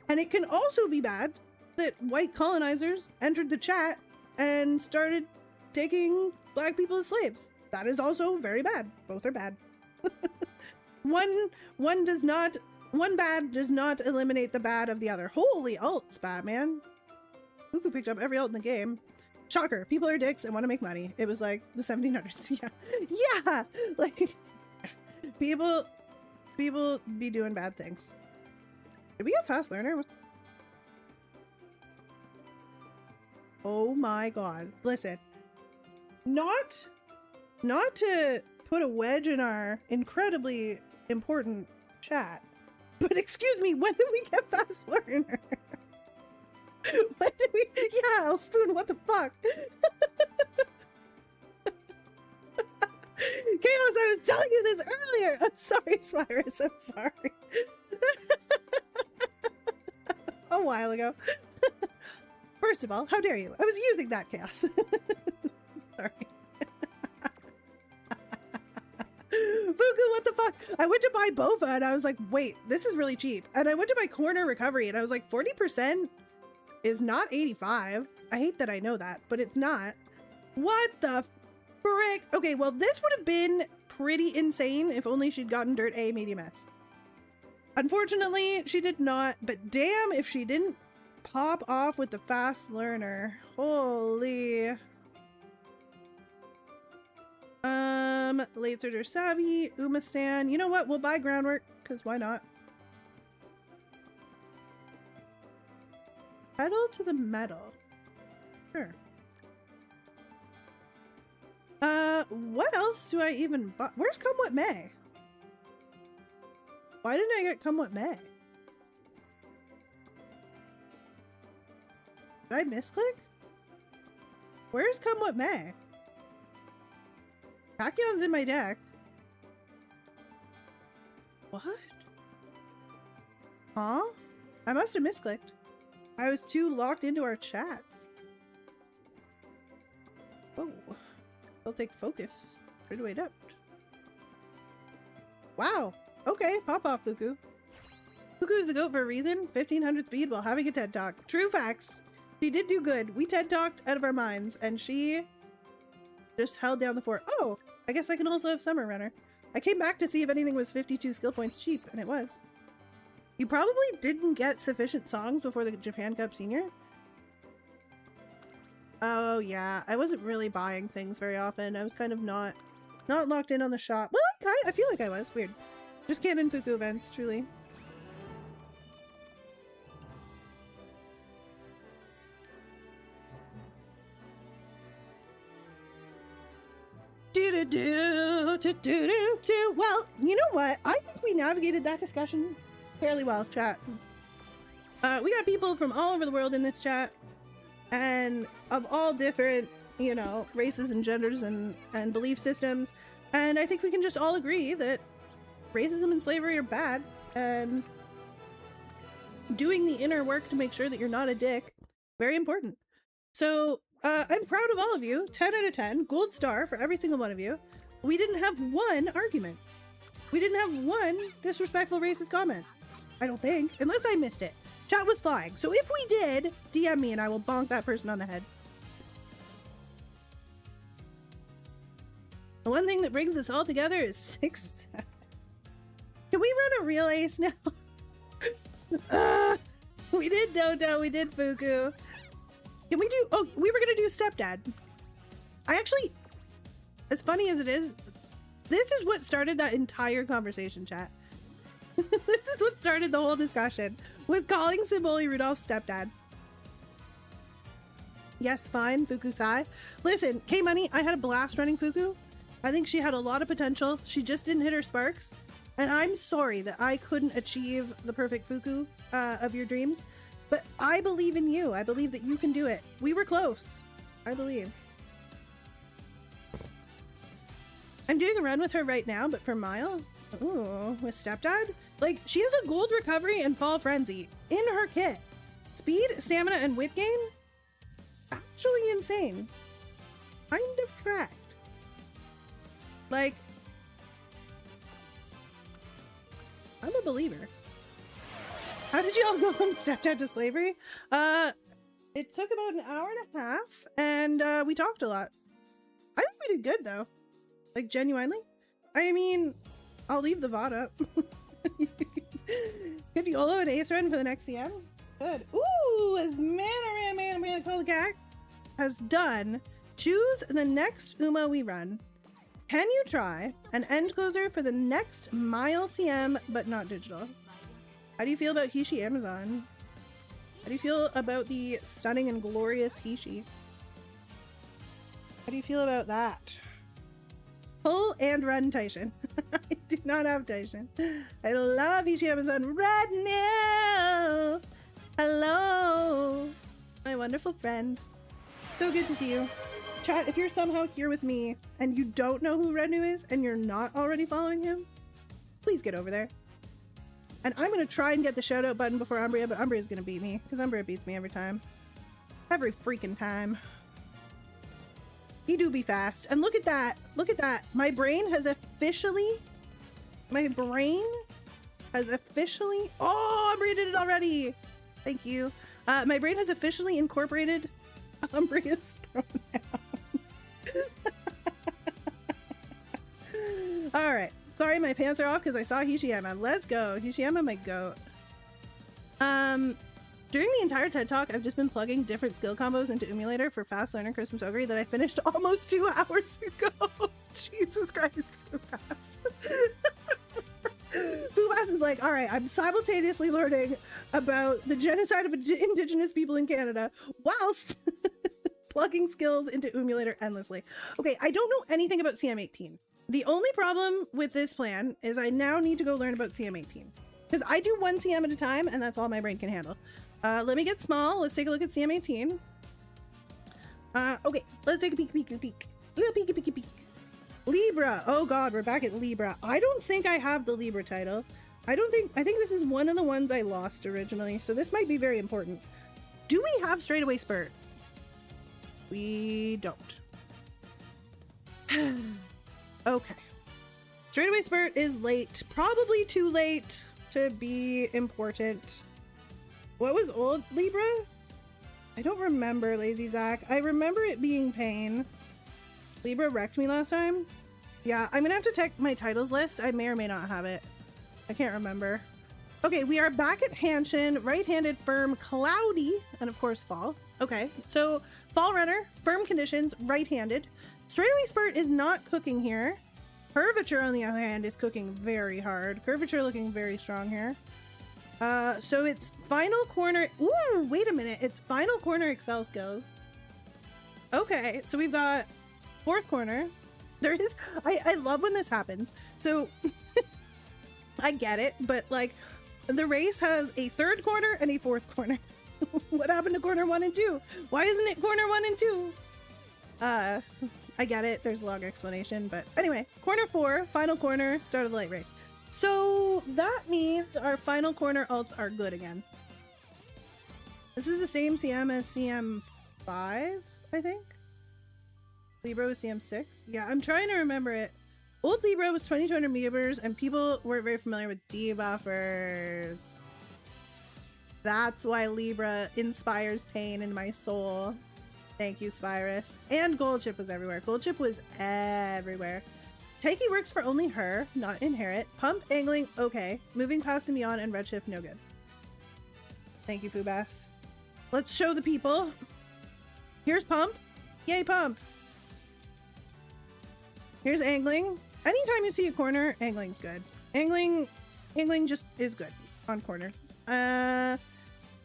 And it can also be bad that white colonizers entered the chat and started taking black people as slaves. That is also very bad. Both are bad. One bad does not eliminate the bad of the other. Holy ults, Batman. Fuku picked up every ult in the game. Shocker. People are dicks and want to make money. It was like the 1700s. Yeah. Yeah. Like, people be doing bad things. Did we have fast learner? Oh my god. Listen. Not to put a wedge in our incredibly important chat, but excuse me, when did we get fast learner? When did we? Yeah, Spoon, what the fuck? Chaos, I was telling you this earlier. I'm sorry, Spyrus, I'm sorry. A while ago. First of all, how dare you? I was using that, Chaos. Sorry. Fuku, what the fuck? I went to buy Bofa and I was like, wait, this is really cheap. And I went to buy Corner Recovery and I was like, 40% is not 85. I hate that I know that, but it's not. What the frick? Okay, well, this would have been pretty insane if only she'd gotten Dirt A Medium S. Unfortunately, she did not, but damn if she didn't pop off with the fast learner. Holy. Late Surger Savvy, Umastan. You know what? We'll buy Groundwork, because why not? Pedal to the metal. Sure. What else do I even buy? Where's Come What May? Why didn't I get Come What May? Did I misclick? Where's Come What May? Tachyon's in my deck. What? Huh? I must have misclicked. I was too locked into our chats. Oh. I'll take focus. Try to wait up. Wow. Okay, pop off, Fuku. Fuku's the GOAT for a reason. 1500 speed while having a TED Talk. True facts. She did do good. We TED Talked out of our minds, and she just held down the fort. Oh, I guess I can also have Summer Runner. I came back to see if anything was 52 skill points cheap, and it was. You probably didn't get sufficient songs before the Japan Cup Senior. Oh yeah, I wasn't really buying things very often. I was kind of not locked in on the shop. Well, I feel like I was. Weird. Just canon Fuku events, truly. Well, you know what? I think we navigated that discussion fairly well, chat. We got people from all over the world in this chat, and of all different, you know, races and genders and belief systems, and I think we can just all agree that racism and slavery are bad, and doing the inner work to make sure that you're not a dick, very important. So I'm proud of all of you. 10 out of 10. Gold star for every single one of you. We didn't have one argument. We didn't have one disrespectful racist comment. I don't think. Unless I missed it. Chat was flying. So if we did, DM me and I will bonk that person on the head. The one thing that brings us all together is 6. Can we run a real ace now? We did Dodo. We did Fuku. Can we do... Oh, we were going to do Stepdad. I actually... As funny as it is, this is what started that entire conversation, chat. This is what started the whole discussion. Was calling Simboli Rudolph's stepdad. Yes, fine, Fuku-sai. Listen, K-Money, I had a blast running Fuku. I think she had a lot of potential. She just didn't hit her sparks. And I'm sorry that I couldn't achieve the perfect Fuku of your dreams, but I believe in you. I believe that you can do it. We were close. I believe. I'm doing a run with her right now, but for Mile. Ooh, with Stepdad? Like, she has a gold recovery and fall frenzy in her kit. Speed, stamina, and wit gain? Actually insane. Kind of cracked. Like, I'm a believer. How did you all go from Stepdad to slavery? It took about an hour and a half, and we talked a lot. I think we did good, though. Like, genuinely. I mean, I'll leave the VOD up. Good YOLO and ace run for the next CM. Good. Ooh, as man, call the gag has done. Choose the next Uma we run. Can you try an end closer for the next Mile CM, but not digital? How do you feel about Hishi Amazon? How do you feel about the stunning and glorious Hishi? How do you feel about that? Pull and run Taishin. I do not have Taishin. I love Hishi Amazon right now. Hello, my wonderful friend. So good to see you. Chat, if you're somehow here with me and you don't know who Renu is and you're not already following him, please get over there. And I'm going to try and get the shout out button before Umbria, but Umbria's going to beat me because Umbria beats me every time. Every freaking time. He do be fast. And look at that. Look at that. My brain has officially... Oh, Umbria did it already. Thank you. My brain has officially incorporated Umbria's pronouns. All right. Sorry, my pants are off because I saw Hishiyama. Let's go. Hishiyama, my goat. During the entire TED Talk, I've just been plugging different skill combos into Emulator for Fast Learner Christmas Ogre that I finished almost 2 hours ago. Jesus Christ, Fubas. Fubas is like, all right, I'm simultaneously learning about the genocide of Indigenous people in Canada whilst plugging skills into Emulator endlessly. Okay, I don't know anything about CM18. The only problem with this plan is I now need to go learn about CM18. Because I do 1 CM at a time, and that's all my brain can handle. Let me get small. Let's take a look at CM18. Okay, let's take a peek. Little peek. Libra. Oh god, we're back at Libra. I don't think I have the Libra title. I think this is one of the ones I lost originally, so this might be very important. Do we have straightaway spurt? We don't. Okay. Straightaway spurt is late. Probably too late to be important. What was old Libra? I don't remember, Lazy Zach. I remember it being pain. Libra wrecked me last time. Yeah, I'm gonna have to check my titles list. I may or may not have it. I can't remember. Okay, we are back at Hanshin. Right-handed, firm, cloudy, and of course fall. Okay, so fall runner, firm conditions, right-handed. Straightaway spurt is not cooking here. Curvature, on the other hand, is cooking very hard. Curvature looking very strong here. So it's final corner. Ooh, wait a minute. It's final corner Excel skills. Okay, so we've got 4th corner. There is. I love when this happens. So I get it, but like the race has a 3rd corner and a 4th corner. What happened to corner 1 and 2? Why isn't it corner 1 and 2? I get it. There's a long explanation, but anyway, corner 4, final corner, start of the light race. So that means our final corner alts are good again. This is the same CM as CM5, I think. Libra was CM6. Yeah, I'm trying to remember it. Old Libra was 2200 meters and people weren't very familiar with debuffers. That's why Libra inspires pain in my soul. Thank you, Spyrus. And Gold Chip was everywhere. Gold Chip was everywhere. Taiki works for only her, not inherit. Pump, angling, okay. Moving past and beyond, and redshift, no good. Thank you, Fubas. Let's show the people. Here's pump. Yay, pump. Here's angling. Anytime you see a corner, angling's good. Angling just is good on corner.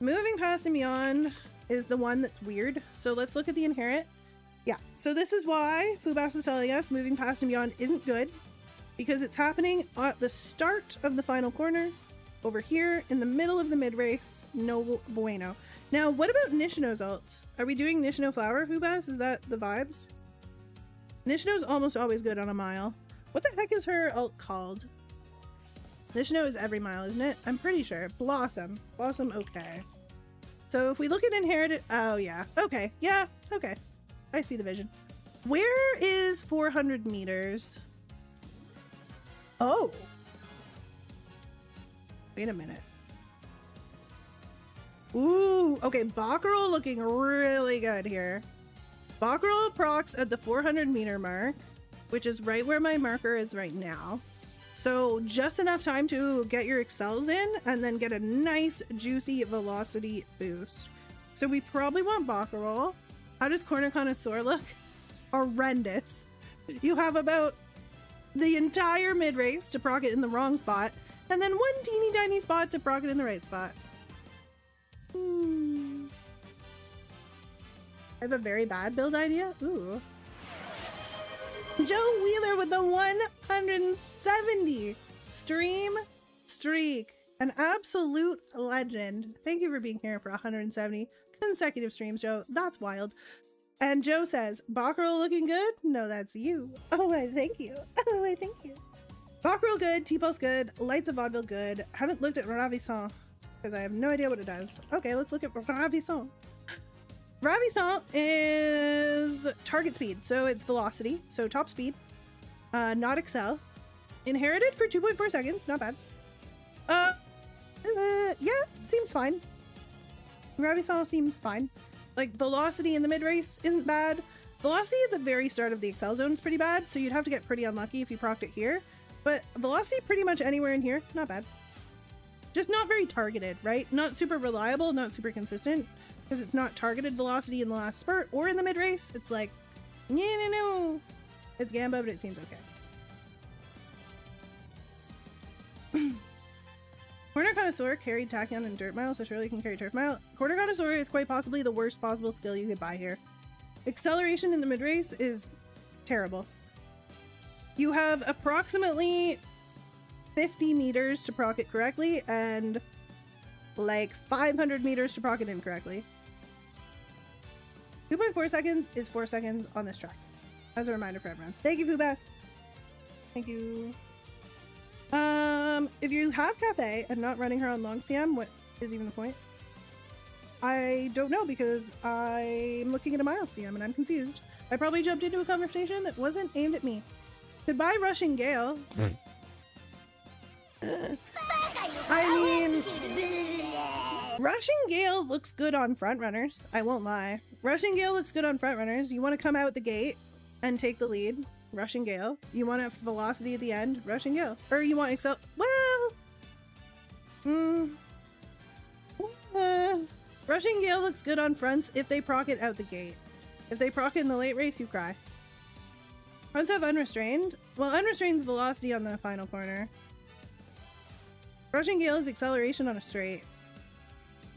Moving past and beyond is the one that's weird. So let's look at the inherit. Yeah, so this is why Fubas is telling us moving past and beyond isn't good. because it's happening at the start of the final corner, over here in the middle of the mid race. No bueno. Now, what about Nishino's ult? Are we doing Nishino Flower, Fubas? Is that the vibes? Nishino's almost always good on a mile. What the heck is her ult called? Nishino is every mile, isn't it? I'm pretty sure. Blossom. Blossom, okay. So if we look at inherited, oh yeah, okay, yeah, okay. I see the vision. Where is 400 meters? Oh. Wait a minute. Ooh, okay, Bakkerel looking really good here. Bakkerel procs at the 400 meter mark, which is right where my marker is right now. So just enough time to get your excels in and then get a nice juicy velocity boost. So we probably want Bakkerel. How does Corner Connoisseur look? Horrendous. You have about the entire mid race to proc it in the wrong spot, and then one teeny tiny spot to proc it in the right spot. I have a very bad build idea. Ooh. Joe Wheeler with the 170 stream streak. An absolute legend. Thank you for being here for 170 consecutive streams, Joe. That's wild. And Joe says, Bakkerel looking good? No, that's you. Oh, I thank you. Oh, I thank you. Bakkerel good, T-Pulse good, Lights of Vaudeville good. Haven't looked at Ravissant because I have no idea what it does. Okay, let's look at Ravissant. Ravissant is target speed, so it's velocity, so top speed, not excel. Inherited for 2.4 seconds, not bad. Yeah, seems fine. Ravissant seems fine. Like, velocity in the mid-race isn't bad. Velocity at the very start of the excel zone is pretty bad, so you'd have to get pretty unlucky if you procced it here. But velocity pretty much anywhere in here, not bad. Just not very targeted, right? Not super reliable, not super consistent. Because it's not targeted velocity in the last spurt or in the mid-race. It's like, no. It's Gamba, but it seems okay. Corner Connoisseur carried Tachyon in Dirt Mile, so surely can carry Turf Mile. Corner Connoisseur is quite possibly the worst possible skill you could buy here. Acceleration in the mid-race is terrible. You have approximately 50 meters to proc it correctly, and like 500 meters to proc it incorrectly. 2.4 seconds is 4 seconds on this track. As a reminder for everyone. Thank you, Fubas. Thank you. If you have Cafe and not running her on long CM, what is even the point? I don't know, because I'm looking at a mile CM and I'm confused. I probably jumped into a conversation that wasn't aimed at me. Goodbye, Rushing Gale. I mean, Rushing Gale looks good on front runners. I won't lie. Rushing Gale looks good on front runners. You want to come out the gate and take the lead. Rushing Gale. You want a velocity at the end. Rushing Gale. Or you want excel. Well, Rushing Gale looks good on fronts if they proc it out the gate. If they proc it in the late race, you cry. Fronts have Unrestrained. Well, Unrestrained's velocity on the final corner. Rushing Gale is acceleration on a straight.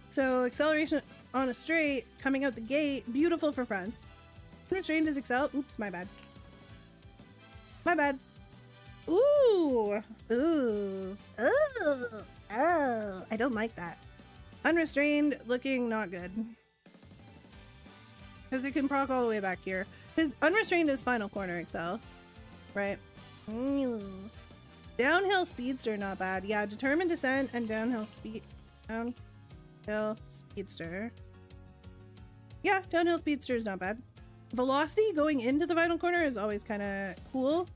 So acceleration on a straight coming out the gate, beautiful for fronts. Unrestrained is excel. Oops, my bad. My bad. Ooh. Ooh. Oh. Oh. I don't like that. Unrestrained looking not good. Because it can proc all the way back here. His Unrestrained is final corner excel. Right? Downhill Speedster, not bad. Yeah, Determined Descent and Downhill Speedster. Yeah, Downhill Speedster is not bad. Velocity going into the final corner is always kind of cool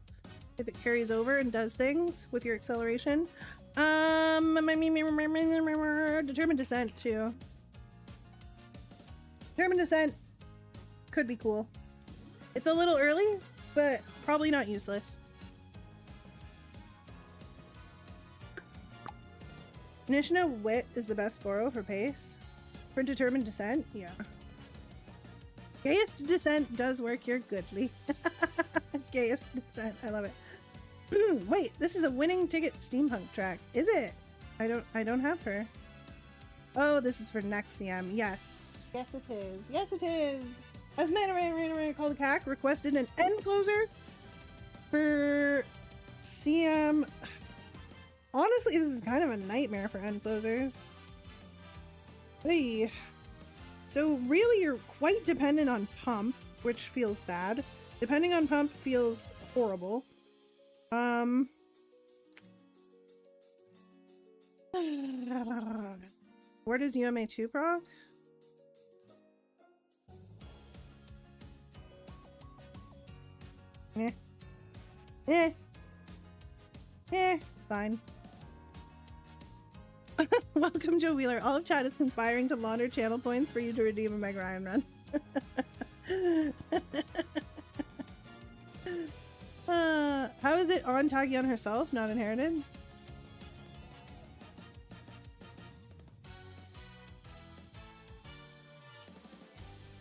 if it carries over and does things with your acceleration. Determined Descent too. Determined Descent could be cool. It's a little early, but probably not useless. Nishino Wit is the best 4-0 for pace. For Determined Descent, yeah. Gayest Descent does work here goodly. Gayest Descent, I love it. Wait, this is a winning ticket steampunk track. Is it? I don't have her. Oh, this is for next CM. Yes. Yes it is. Yes it is. As Manarain called the CAC requested an end closer for CM. Honestly, this is kind of a nightmare for end closers. Hey. So really, you're quite dependent on pump, which feels bad. Depending on pump feels horrible. Where does UMA2 proc? It's fine. Welcome, Joe Wheeler. All of chat is conspiring to launder channel points for you to redeem a Meg Ryan run. How is it on Tachyon herself, not inherited?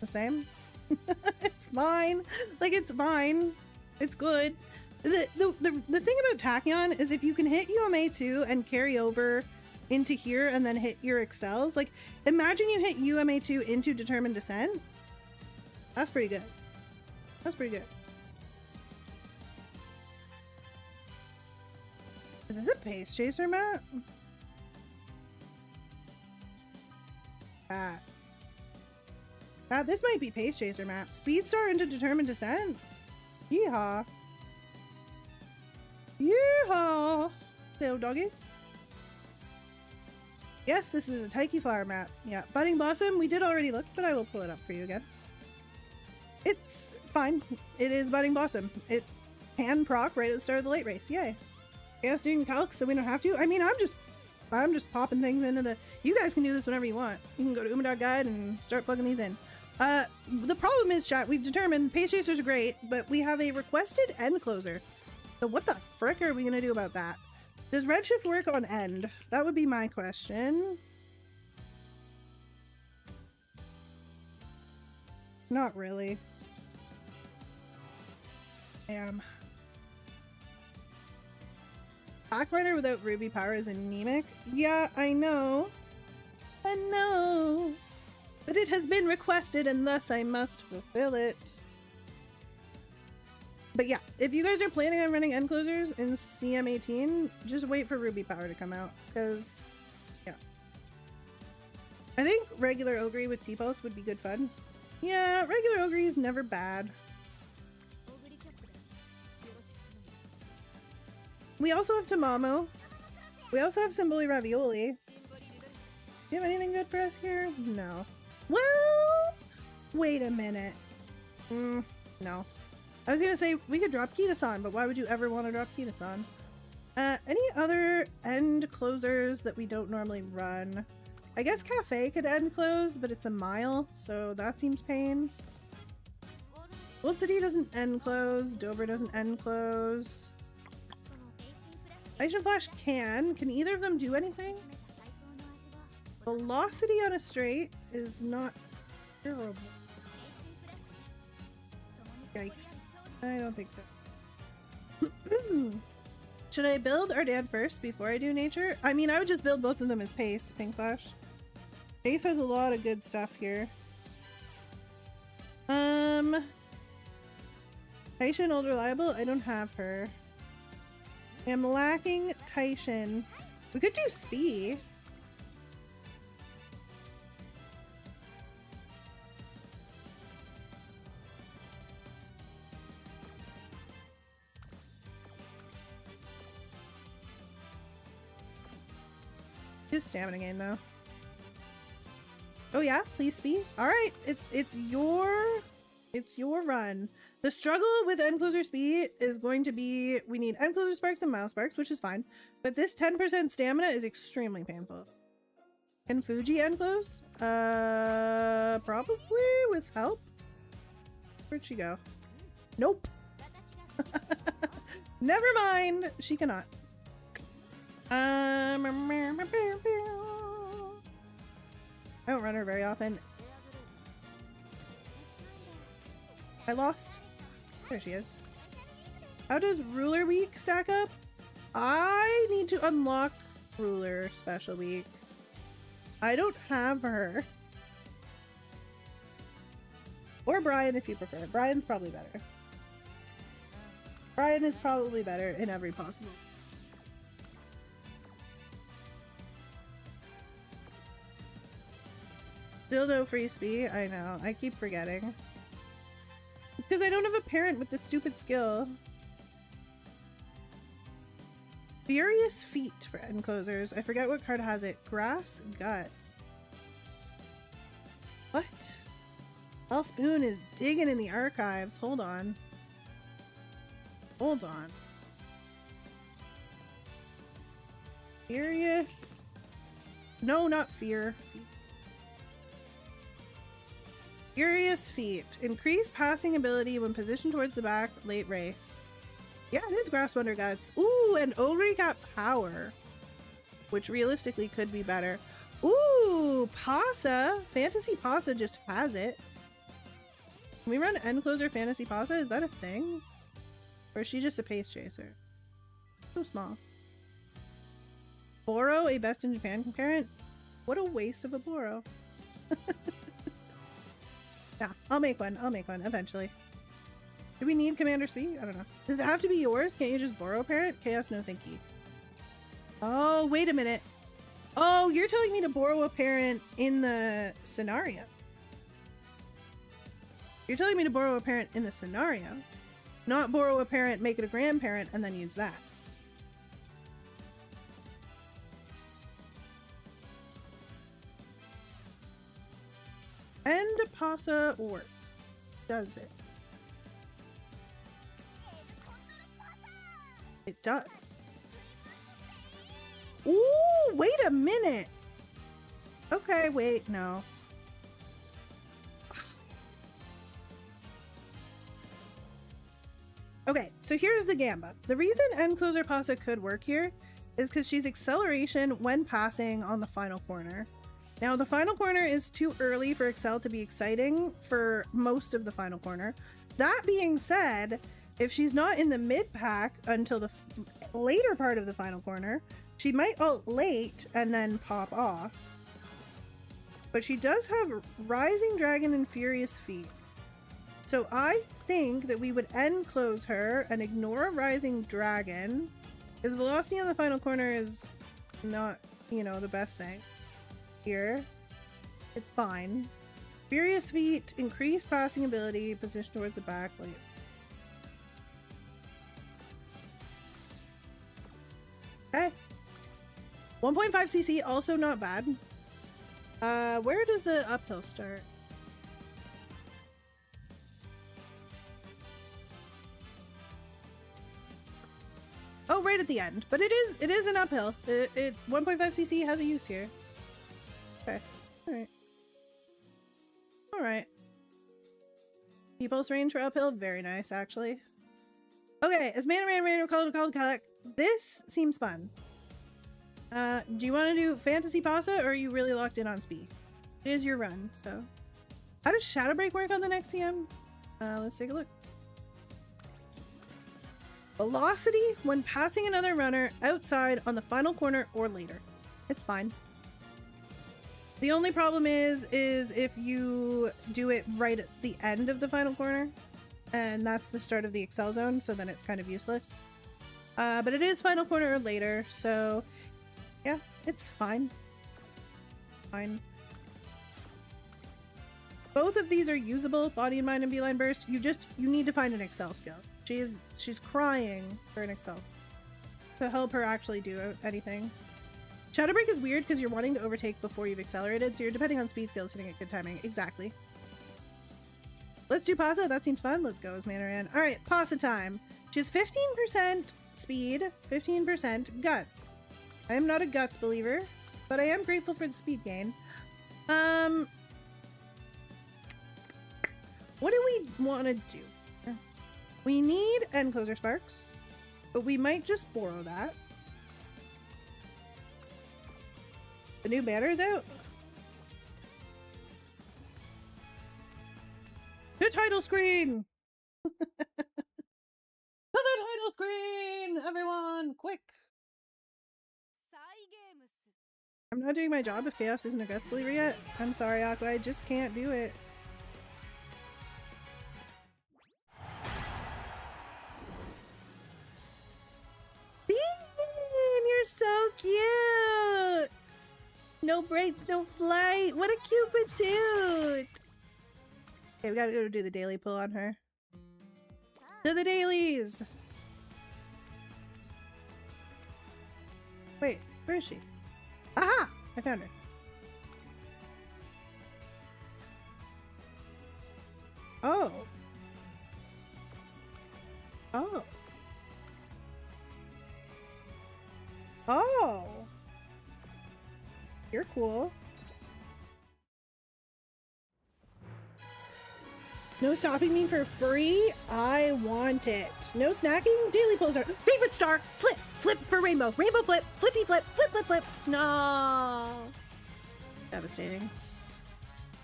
The same? It's fine. Like, it's fine. It's good. The thing about Tachyon is if you can hit UMA2 and carry over into here and then hit your excels, like, imagine you hit UMA2 into Determined Descent. That's pretty good. That's pretty good. Is this a Pace Chaser map? This might be Pace Chaser map. Speedstar into Determined Descent? Yeehaw. Yeehaw! Little doggies. Yes, this is a Taiki Flower map. Yeah, Budding Blossom, we did already look, but I will pull it up for you again. It's fine. It is Budding Blossom. It can proc right at the start of the late race. Yay. Chaos doing the calc, so we don't have to. I mean, I'm just popping things into the... You guys can do this whenever you want. You can go to Uma.guide and start plugging these in. The problem is, chat, we've determined Pace Chasers are great, but we have a requested end closer. So what the frick are we gonna do about that? Does Redshift work on end? That would be my question. Not really. Damn. Backliner without Ruby power is anemic? Yeah, I know. I know. But it has been requested and thus I must fulfill it. But yeah, if you guys are planning on running end closers in CM18, just wait for Ruby power to come out, because yeah. I think regular Ogre with T-Pulse would be good fun. Yeah, regular Ogre is never bad. We also have Tamamo. We also have Symboli Ravioli. Do you have anything good for us here? No. Well, wait a minute. No. I was gonna say we could drop Kita-san, but why would you ever want to drop Kita-san? Any other end closers that we don't normally run? I guess Cafe could end close, but it's a mile, so that seems pain. Old City doesn't end close. Dover doesn't end close. Ice Flash can. Can either of them do anything? Velocity on a straight is not terrible. Yikes. I don't think so. Should I build Ardan first before I do Nature? I mean, I would just build both of them as Pace, Pink Flash. Pace has a lot of good stuff here. Taishin Old Reliable? I don't have her. I'm lacking Taishin. We could do Spee. His stamina gain though. Oh yeah, please Spee. All right, it's your run. The struggle with end closer Spee is going to be we need end closer sparks and mile sparks, which is fine, but this 10% stamina is extremely painful. Can Fuji end close? Probably with help. Where'd she go? Nope. Never mind. She cannot. I don't run her very often. I lost. There she is. How does Ruler Week stack up? I need to unlock Ruler Special Week. I don't have her. Or Brian if you prefer. Brian's probably better. Brian is probably better in every possible. Still no free speed? I know. I keep forgetting. It's because I don't have a parent with the stupid skill. Furious Feet for end closers. I forget what card has it. Grass Guts. What? Al Spoon is digging in the archives. Hold on. Hold on. Furious? No, not Fear. Furious Feet. Increase passing ability when positioned towards the back late race. Yeah, it is Grass Wonder Guts. Ooh, and already got Power, which realistically could be better. Ooh, Pasa. Fantasy Pasa just has it. Can we run End Closer Fantasy Pasa? Is that a thing? Or is she just a pace chaser? So small. Boro, a Best in Japan parent? What a waste of a Boro. Yeah, I'll make one. I'll make one eventually. Do we need Commander Speed? I don't know. Does it have to be yours? Can't you just borrow a parent? Chaos, no thank you. Oh, wait a minute. Oh, you're telling me to borrow a parent in the scenario. You're telling me to borrow a parent in the scenario. Not borrow a parent, make it a grandparent, and then use that. And Pasa works. Does it? It does. Ooh, wait a minute. Okay, wait, no. Okay, so here's the gamba. The reason End Closer Pasa could work here is because she's acceleration when passing on the final corner. Now, the final corner is too early for Excel to be exciting for most of the final corner. That being said, if she's not in the mid pack until the later part of the final corner, she might ult late and then pop off. But she does have Rising Dragon and Furious Feet. So I think that we would end close her and ignore Rising Dragon, because velocity on the final corner is not, you know, the best thing. Here, it's fine. Furious Feet, increased passing ability, position towards the back. Like, okay. 1.5 CC, also not bad. Where does the uphill start? Oh, right at the end. But it is an uphill. 1.5 CC has a use here. Okay. Alright. Alright. People's range for uphill, very nice, actually. Okay, as Mana Ran called collect. This seems fun. Do you want to do Fantasy Pasa, or are you really locked in on speed? It is your run, so. How does Shadow Break work on the next CM? Let's take a look. Velocity when passing another runner outside on the final corner or later. It's fine. The only problem is if you do it right at the end of the final corner, and that's the start of the Excel zone, so then it's kind of useless. But it is final corner or later, so yeah, it's fine. Fine. Both of these are usable, Body and Mind and Beeline Burst. You need to find an Excel skill. She's crying for an Excel skill to help her actually do anything. Shadow Break is weird because you're wanting to overtake before you've accelerated, so you're depending on speed skills hitting at good timing. Exactly. Let's do Pasa. That seems fun. Let's go as Mana Ran. All right, Pasa time. She has 15% speed, 15% guts. I am not a guts believer, but I am grateful for the speed gain. What do we want to do? We need End Closer Sparks, but we might just borrow that. The new banner is out. The title screen! To the title screen! Everyone, quick! I'm not doing my job if Chaos isn't a guts believer yet. I'm sorry, Aqua, I just can't do it. so cute! No brakes, no flight. What a cute patoot! Okay, we gotta go do the daily pull on her. To the dailies! Wait, where is she? Aha! I found her. Oh. Oh. Oh. You're cool. No stopping me for free? I want it. No snacking? Daily pulls are favorite star. Flip. Flip for rainbow. Rainbow flip. Flippy flip. Flip, flip, flip. No. Devastating.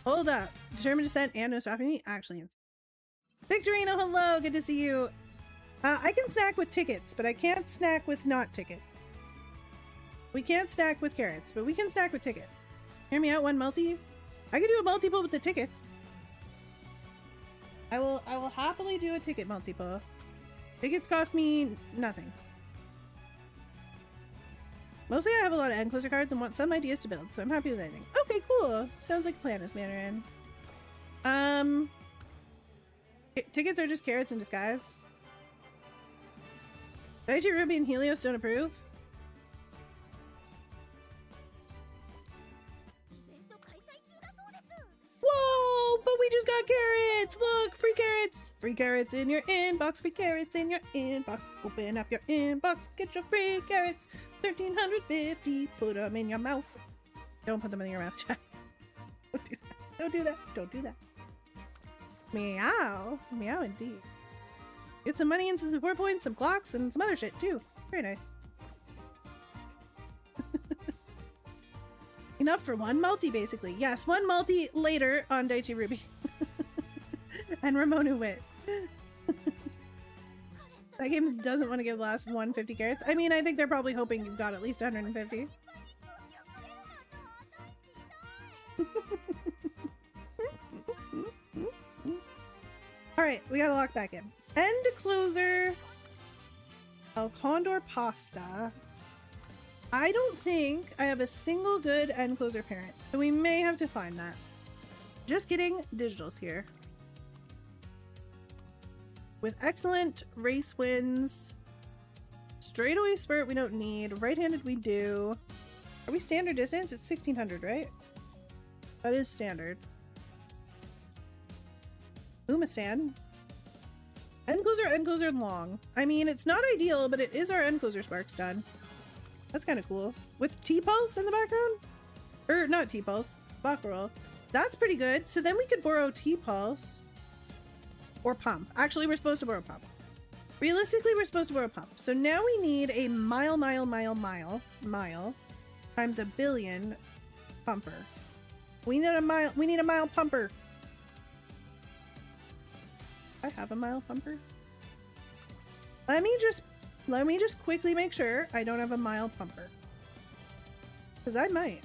Hold up. Determined descent and no stopping me? Actually. Victorino, hello. Good to see you. I can snack with tickets, but I can't snack with not tickets. We can't snack with carrots, but we can snack with tickets. Hear me out, one multi? I can do a multi-pull with the tickets. I will happily do a ticket multi-pull. Tickets cost me nothing. Mostly I have a lot of end closer cards and want some ideas to build, so I'm happy with anything. Okay, cool. Sounds like a plan with Mandarin. Tickets are just carrots in disguise. Daichi, Ruby, and Helios don't approve? Whoa, but we just got carrots! Look, free carrots! Free carrots in your inbox, free carrots in your inbox. Open up your inbox, get your free carrots. 1,350, put them in your mouth. Don't put them in your mouth, chat. Don't do that. Don't do that. Don't do that. Meow. Meow indeed. Get some money and some support points, some clocks, and some other shit too. Very nice. Enough for one multi, basically. Yes, one multi later on Daichi Ruby. And Ramonu Wit. That game doesn't want to give the last 150 carrots. I mean, I think they're probably hoping you've got at least 150. Alright, we gotta lock back in. End closer. El Condor Pasta. I don't think I have a single good end closer parent, so we may have to find that. Just kidding, Digital's here. With excellent race wins. Straightaway spurt we don't need. Right-handed we do. Are we standard distance? It's 1600, right? That is standard. Umamusume. End closer long. I mean, it's not ideal, but it is our end closer sparks done. That's kind of cool. With T-Pulse in the background? Or not T-Pulse, Bakuro. That's pretty good. So then we could borrow T-Pulse or Pump. Actually, we're supposed to borrow Pump. Realistically, we're supposed to borrow Pump. So now we need a mile times a billion pumper. We need a mile pumper. I have a mile pumper. Let me just quickly make sure I don't have a mile pumper. Because I might.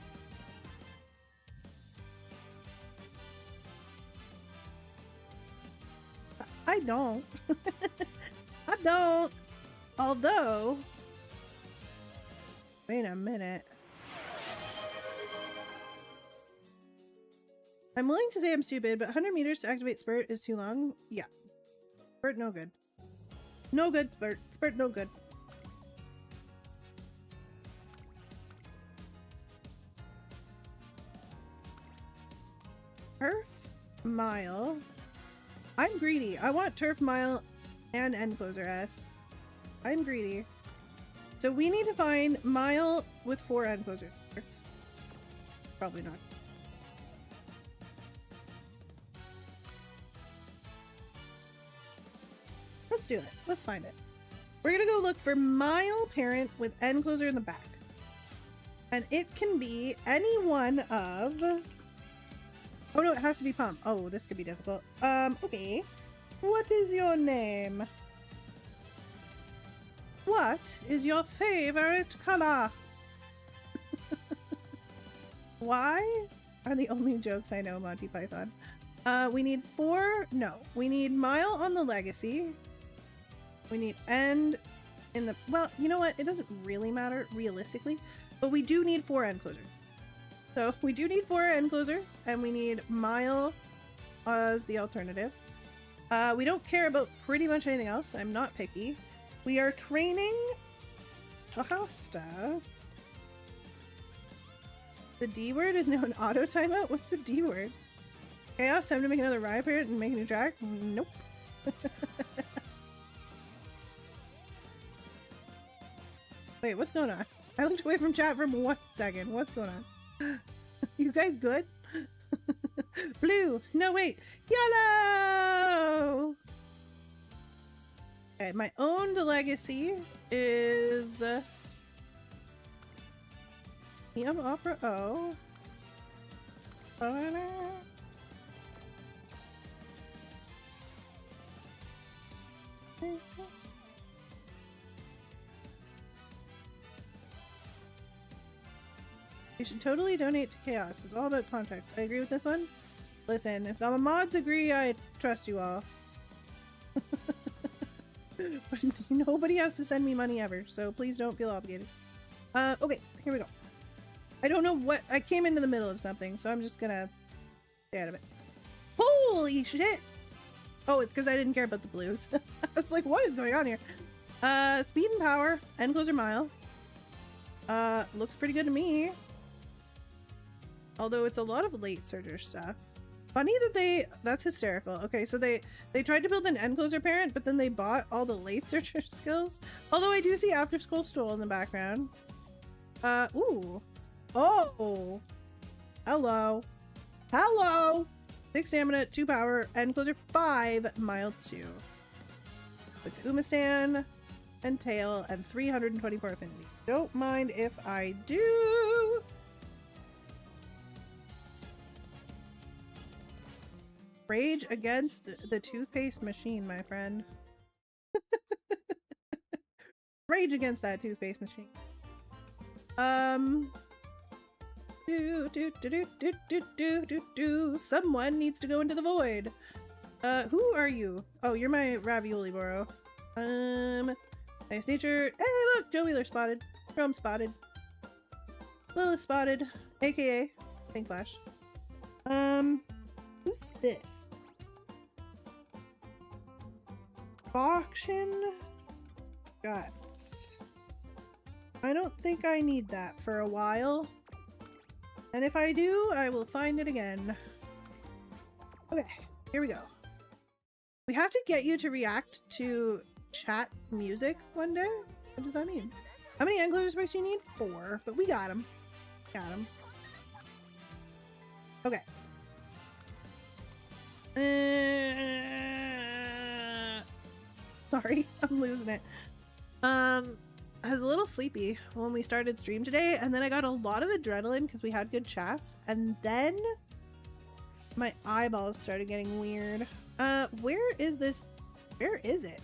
I don't. I don't. Although, wait a minute. I'm willing to say I'm stupid, but 100 meters to activate Spurt is too long. Yeah. Spurt no good. No good, Spurt. Spurt no good. Turf Mile. I'm greedy. I want Turf Mile and End Closer S. I'm greedy. So we need to find Mile with 4 End Closer. Probably not. Let's do it. Let's find it. We're gonna go look for Mile Parent with End Closer in the back. And it can be any one of... Oh no, it has to be Pump. Oh, this could be difficult. Okay. What is your name? What is your favorite color? Why are the only jokes I know Monty Python? We need 4... No. We need Mile on the Legacy. We need End in the... Well, you know what? It doesn't really matter realistically, but we do need 4 end closer. So we do need 4 end closer, and we need Mile as the alternative. We don't care about pretty much anything else. I'm not picky. We are training Hasta. The D word is now an auto timeout? What's the D word? Chaos, time to make another Riot Parrot and make a new track? Nope. Wait, what's going on? I looked away from chat for 1 second. What's going on? You guys good? Blue. No, wait. Yellow! Okay, my owned legacy is... Neon Opera O. You should totally donate to Chaos. It's all about context. I agree with this one. Listen, if the mods agree, I trust you all. But nobody has to send me money ever, so please don't feel obligated. Okay, here we go. I don't know what... I came into the middle of something, so I'm just gonna stay out of it. Holy shit! Oh, it's because I didn't care about the blues. I was like, what is going on here? Speed and power, end closer mile. Looks pretty good to me. Although it's a lot of late surger stuff. Funny that they... That's hysterical. Okay, so they tried to build an end closer parent, but then they bought all the late surger skills. Although I do see after school stole in the background. Ooh. Oh! Hello. Hello! 6 stamina, 2 power, end closer 5, mile 2. With Umamusume and tail and 324 affinity. Don't mind if I do. Rage against the toothpaste machine, my friend. Rage against that toothpaste machine. Someone needs to go into the void. Who are you? Oh, you're my ravioli boro. Nice nature. Hey, look, Joe Wheeler spotted. Chrome spotted. Lilith spotted. AKA Pink Flash. Who's this? Auction guts. I don't think I need that for a while. And if I do, I will find it again. Okay, here we go. We have to get you to react to chat music one day. What does that mean? How many end closure breaks do you need? 4, but we got them. Got them. Okay. Sorry, I'm losing it. I was a little sleepy when we started stream today, and then I got a lot of adrenaline because we had good chats, and then my eyeballs started getting weird. Where is this? Where is it?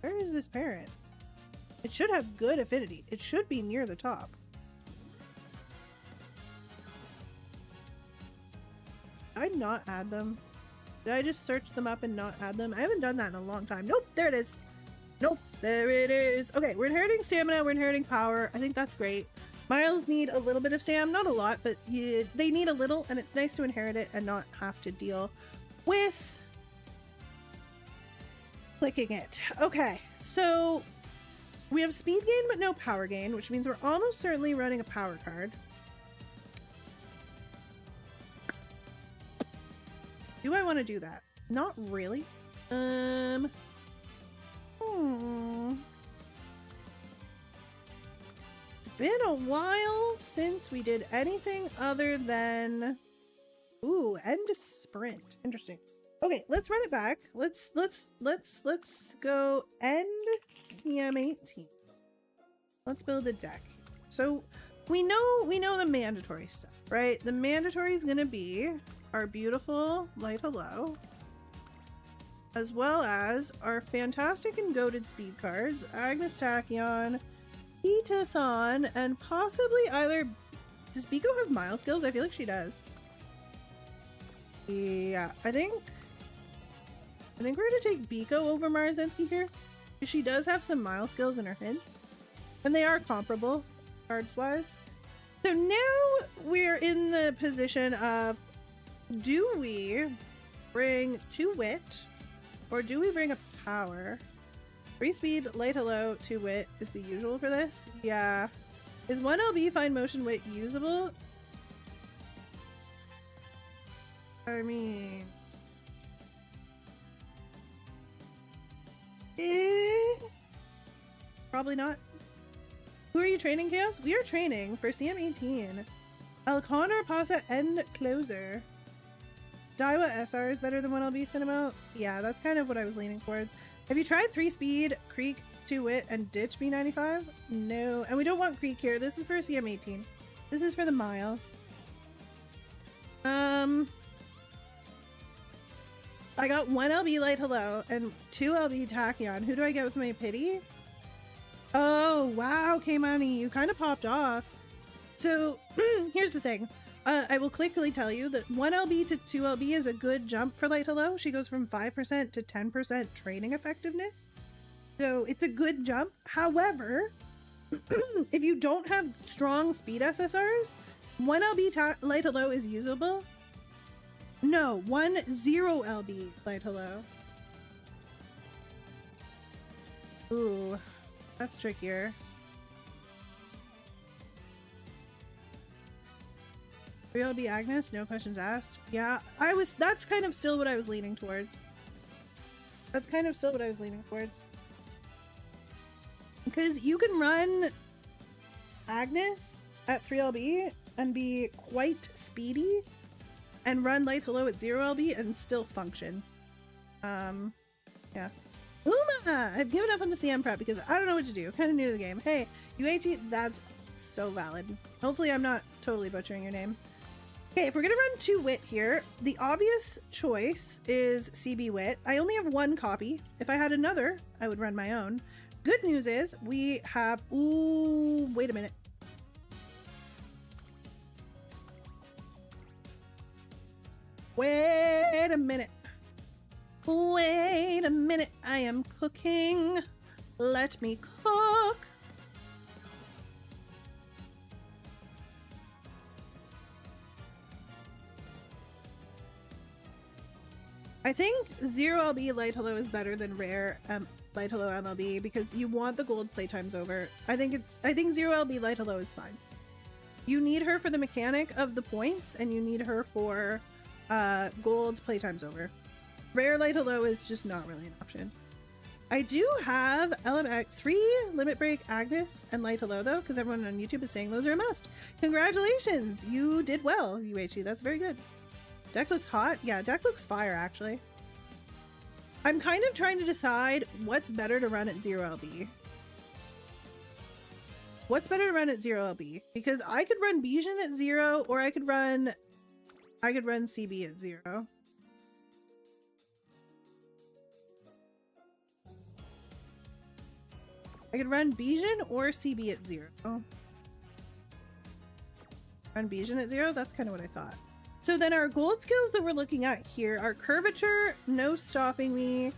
Where is this parent? It should have good affinity. It should be near the top. Did I not add them? Did I just search them up and not add them? I haven't done that in a long time. Nope, there it is. Nope, there it is. Okay, we're inheriting stamina, we're inheriting power. I think that's great. Miles need a little bit of stam, not a lot, but they need a little, and it's nice to inherit it and not have to deal with clicking it. Okay, so we have speed gain but no power gain, which means we're almost certainly running a power card. Do I want to do that? Not really. It's been a while since we did anything other than end sprint. Interesting. Okay, let's run it back. Let's go end CM18. Let's build a deck. So we know the mandatory stuff, right? The mandatory is gonna be our beautiful light hello, as well as our fantastic and goated speed cards, Agnes Tachyon, Ita-san, and possibly either... Does Biko have mile skills? I feel like she does. Yeah, I think I think we're gonna take Biko over Marzensky here. Because she does have some mile skills in her hints. And they are comparable, cards-wise. So now we're in the position of, do we bring 2 wit? Or do we bring a power? 3 speed, light hello, 2 wit is the usual for this. Yeah. Is 1 LB fine motion wit usable? I mean... Probably not. Who are you training, Chaos? We are training for CM18. Alcondor, Pasa, and Closer. Daiwa SR is better than 1LB Finamo. Yeah, that's kind of what I was leaning towards. Have you tried 3 speed, Creek, 2 wit, and ditch B95? No. And we don't want Creek here. This is for CM18. This is for the mile. I got 1 LB light hello and 2 LB tachyon. Who do I get with my pity? Oh, wow, K-Money, you kind of popped off. So, here's the thing. I will quickly tell you that 1 LB to 2 LB is a good jump for light hello. She goes from 5% to 10% training effectiveness. So, it's a good jump. However, if you don't have strong speed SSRs, 1 LB light hello is usable. No, 1 0 LB light hello. Ooh, that's trickier. Real LB Agnes, no questions asked. Yeah, that's kind of still what I was leaning towards. Because you can run Agnes at 3 LB and be quite speedy and run light hello at 0 LB and still function. Yeah. Uma! I've given up on the CM prep because I don't know what to do. Kind of new to the game. Hey, UHE, that's so valid. Hopefully I'm not totally butchering your name. Okay, if we're gonna run 2 wit here, the obvious choice is CB wit. I only have 1 copy. If I had another, I would run my own. Good news is we have, ooh, wait a minute. Wait a minute. Wait a minute. I am cooking. Let me cook. I think 0 LB light hello is better than rare light hello MLB because you want the gold playtimes over. I think 0 LB light hello is fine. You need her for the mechanic of the points and you need her for gold playtimes over. Rare light hello is just not really an option. I do have LMX 3 limit break Agnes and light hello though because everyone on YouTube is saying those are a must. Congratulations, you did well, UHE. That's very good. Deck looks hot. Yeah, deck looks fire actually. I'm kind of trying to decide what's better to run at 0 LB. What's better to run at 0 LB? Because I could run Bijan at 0 or I could run CB at 0. I could run Bijan or CB at 0. Run Bijan at 0? That's kind of what I thought. So then our gold skills that we're looking at here are Curvature, No Stopping Me,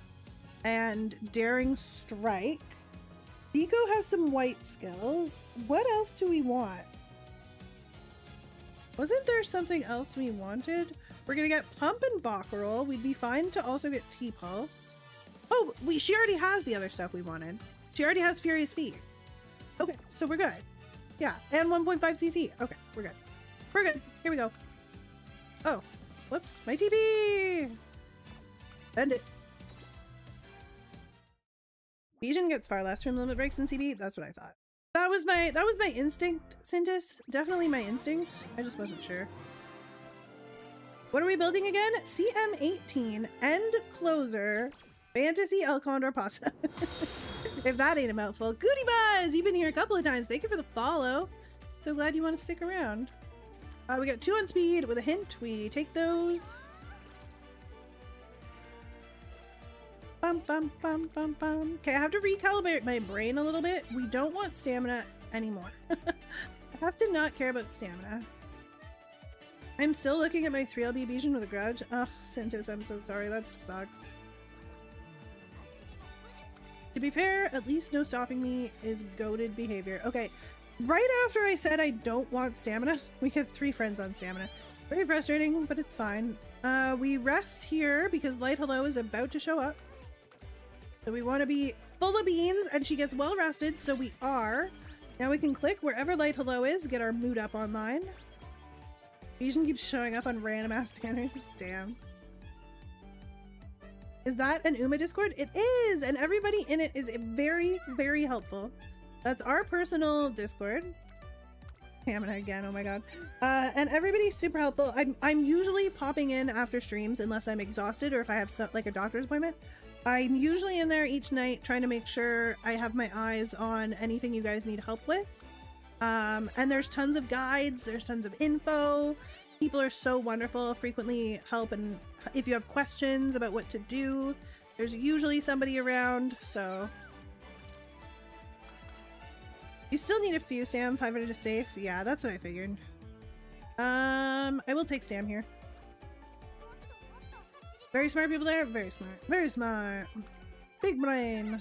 and Daring Strike. Biko has some white skills. What else do we want? Wasn't there something else we wanted? We're gonna get Pump and Baccarol. We'd be fine to also get T-Pulse. Oh, she already has the other stuff we wanted. She already has Furious Feet. Okay, so we're good. Yeah, and 1.5 CC. Okay, we're good. We're good. Here we go. Oh, whoops, my TP! Bend it. Bijan gets far less from limit breaks than CB. That's what I thought. That was my instinct, Sintis. Definitely my instinct. I just wasn't sure. What are we building again? CM18 End Closer Fantasy El Condor Pasta. If that ain't a mouthful. Goody Buzz! You've been here a couple of times. Thank you for the follow. So glad you want to stick around. We got 2 on speed with a hint. We take those. Bum, bum, bum, bum, bum. Okay, I have to recalibrate my brain a little bit. We don't want stamina anymore. I have to not care about stamina. I'm still looking at my 3LB Bijan with a grudge. Ugh, Sintis, I'm so sorry. That sucks. To be fair, at least no stopping me is goated behavior. Okay, right after I said I don't want stamina, we get 3 friends on stamina. Very frustrating, but it's fine. We rest here because Light Hello is about to show up. So we want to be full of beans, and she gets well rested, so we are. Now we can click wherever Light Hello is, get our mood up online. Fusion keeps showing up on random ass banners. Damn. Is that an Uma Discord? It is! And everybody in it is very, very helpful. That's our personal Discord. Stamina again, oh my god. And everybody's super helpful. I'm usually popping in after streams unless I'm exhausted or if I have like a doctor's appointment. I'm usually in there each night trying to make sure I have my eyes on anything you guys need help with. And there's tons of guides, there's tons of info. People are so wonderful, frequently help, and if you have questions about what to do, there's usually somebody around, so. You still need a few, Sam. 500 is safe. Yeah, that's what I figured. I will take Stam here. Very smart people there. Very smart. Very smart. Big brain.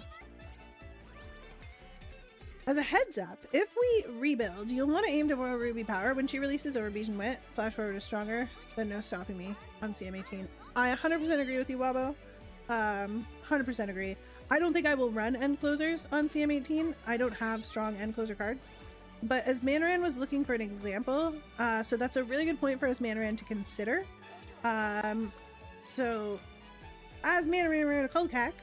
As a heads up, if we rebuild, you'll want to aim to Royal Ruby Power when she releases over Vision Wit. Flash forward is stronger than no stopping me on CM18. I 100% agree with you, Wabo. 100% agree. I don't think I will run end closers on CM18. I don't have strong end closer cards. But as Manoran was looking for an example, so that's a really good point for us Manoran to consider. So as Manoran a cold cack,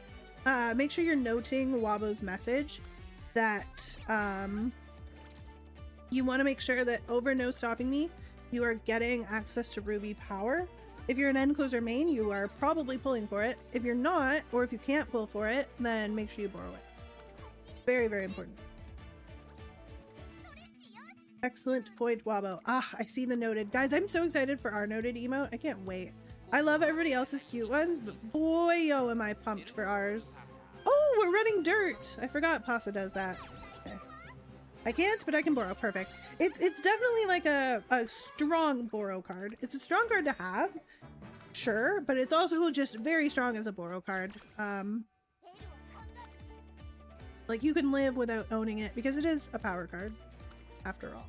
make sure you're noting Wabo's message that you want to make sure that over no stopping me, you are getting access to Ruby Power. If you're an end closer main, you are probably pulling for it. If you're not, or if you can't pull for it, then make sure you borrow it. Very, very important. Excellent point, Wabo. Ah, I see the noted. Guys, I'm so excited for our noted emote. I can't wait. I love everybody else's cute ones, but boy, yo, am I pumped for ours. Oh, we're running dirt. I forgot Pasa does that. Okay. I can't, but I can borrow. Perfect. It's definitely like a strong borrow card. It's a strong card to have, sure, but it's also just very strong as a borrow card. Like you can live without owning it because it is a power card, after all.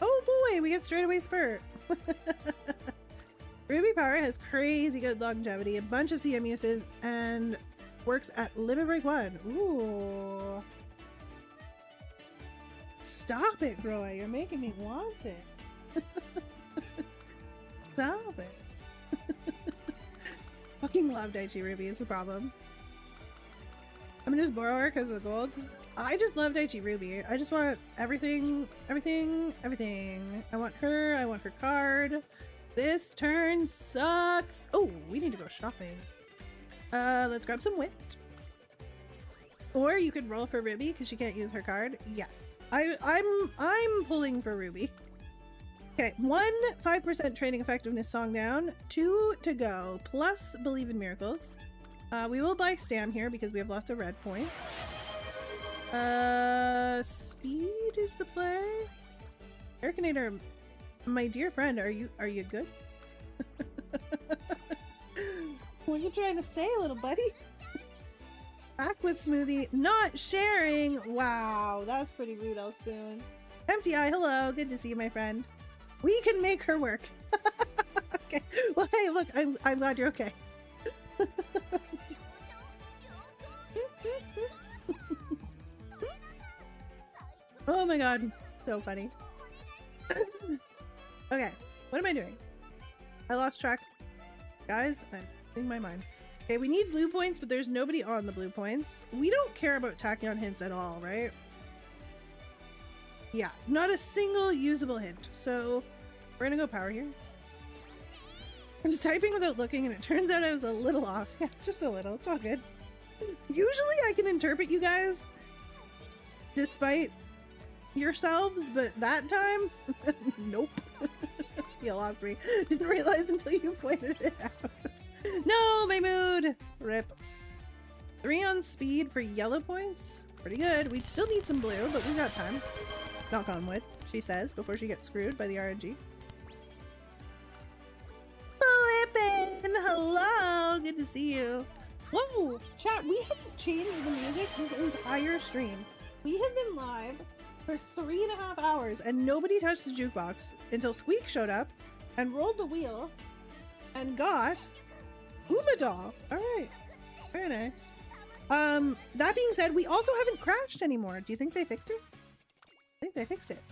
Oh boy, we get straight away spurt. Ruby Power has crazy good longevity, a bunch of CM uses, and works at Limit Break 1. Ooh. Stop it, Roy. You're making me want it. Stop it. Fucking love Daichi Ruby is the problem. I'm gonna just borrow her because of the gold. I just love Daichi Ruby. I just want everything, everything, everything. I want her card. This turn sucks. Oh, we need to go shopping. Let's grab some wit. Or you could roll for Ruby because she can't use her card. Yes. I'm pulling for Ruby. Okay, 1 5% training effectiveness song down, 2 to go, plus Believe in Miracles. We will buy Stam here because we have lots of red points. Speed is the play. Erkinator, my dear friend, are you good? What are you trying to say, little buddy? Back with Smoothie, not sharing. Wow, that's pretty rude, Elspoon. MTI, hello, good to see you, my friend. We can make her work. Okay. Well, hey, look, I'm glad you're okay. Oh my god, so funny. Okay, what am I doing? I lost track. Guys, I'm losing my mind. Okay, we need blue points, but there's nobody on the blue points. We don't care about tachyon hints at all, right? Yeah, not a single usable hint. So we're gonna go power here. I'm just typing without looking, and it turns out I was a little off. Yeah, just a little. It's all good. Usually I can interpret you guys despite yourselves, but that time, nope. You lost me. Didn't realize until you pointed it out. No, my mood. Rip. 3 on speed for yellow points. Pretty good. We still need some blue, but we've got time. Knock on wood, she says, before she gets screwed by the RNG. Flippin'! Hello! good to see you. Whoa! Chat, we have changed the music this entire stream. We have been live for 3.5 hours and nobody touched the jukebox until Squeak showed up and rolled the wheel and got Umadoll. Alright. Very nice. That being said, we also haven't crashed anymore. Do you think they fixed it? I think they fixed it.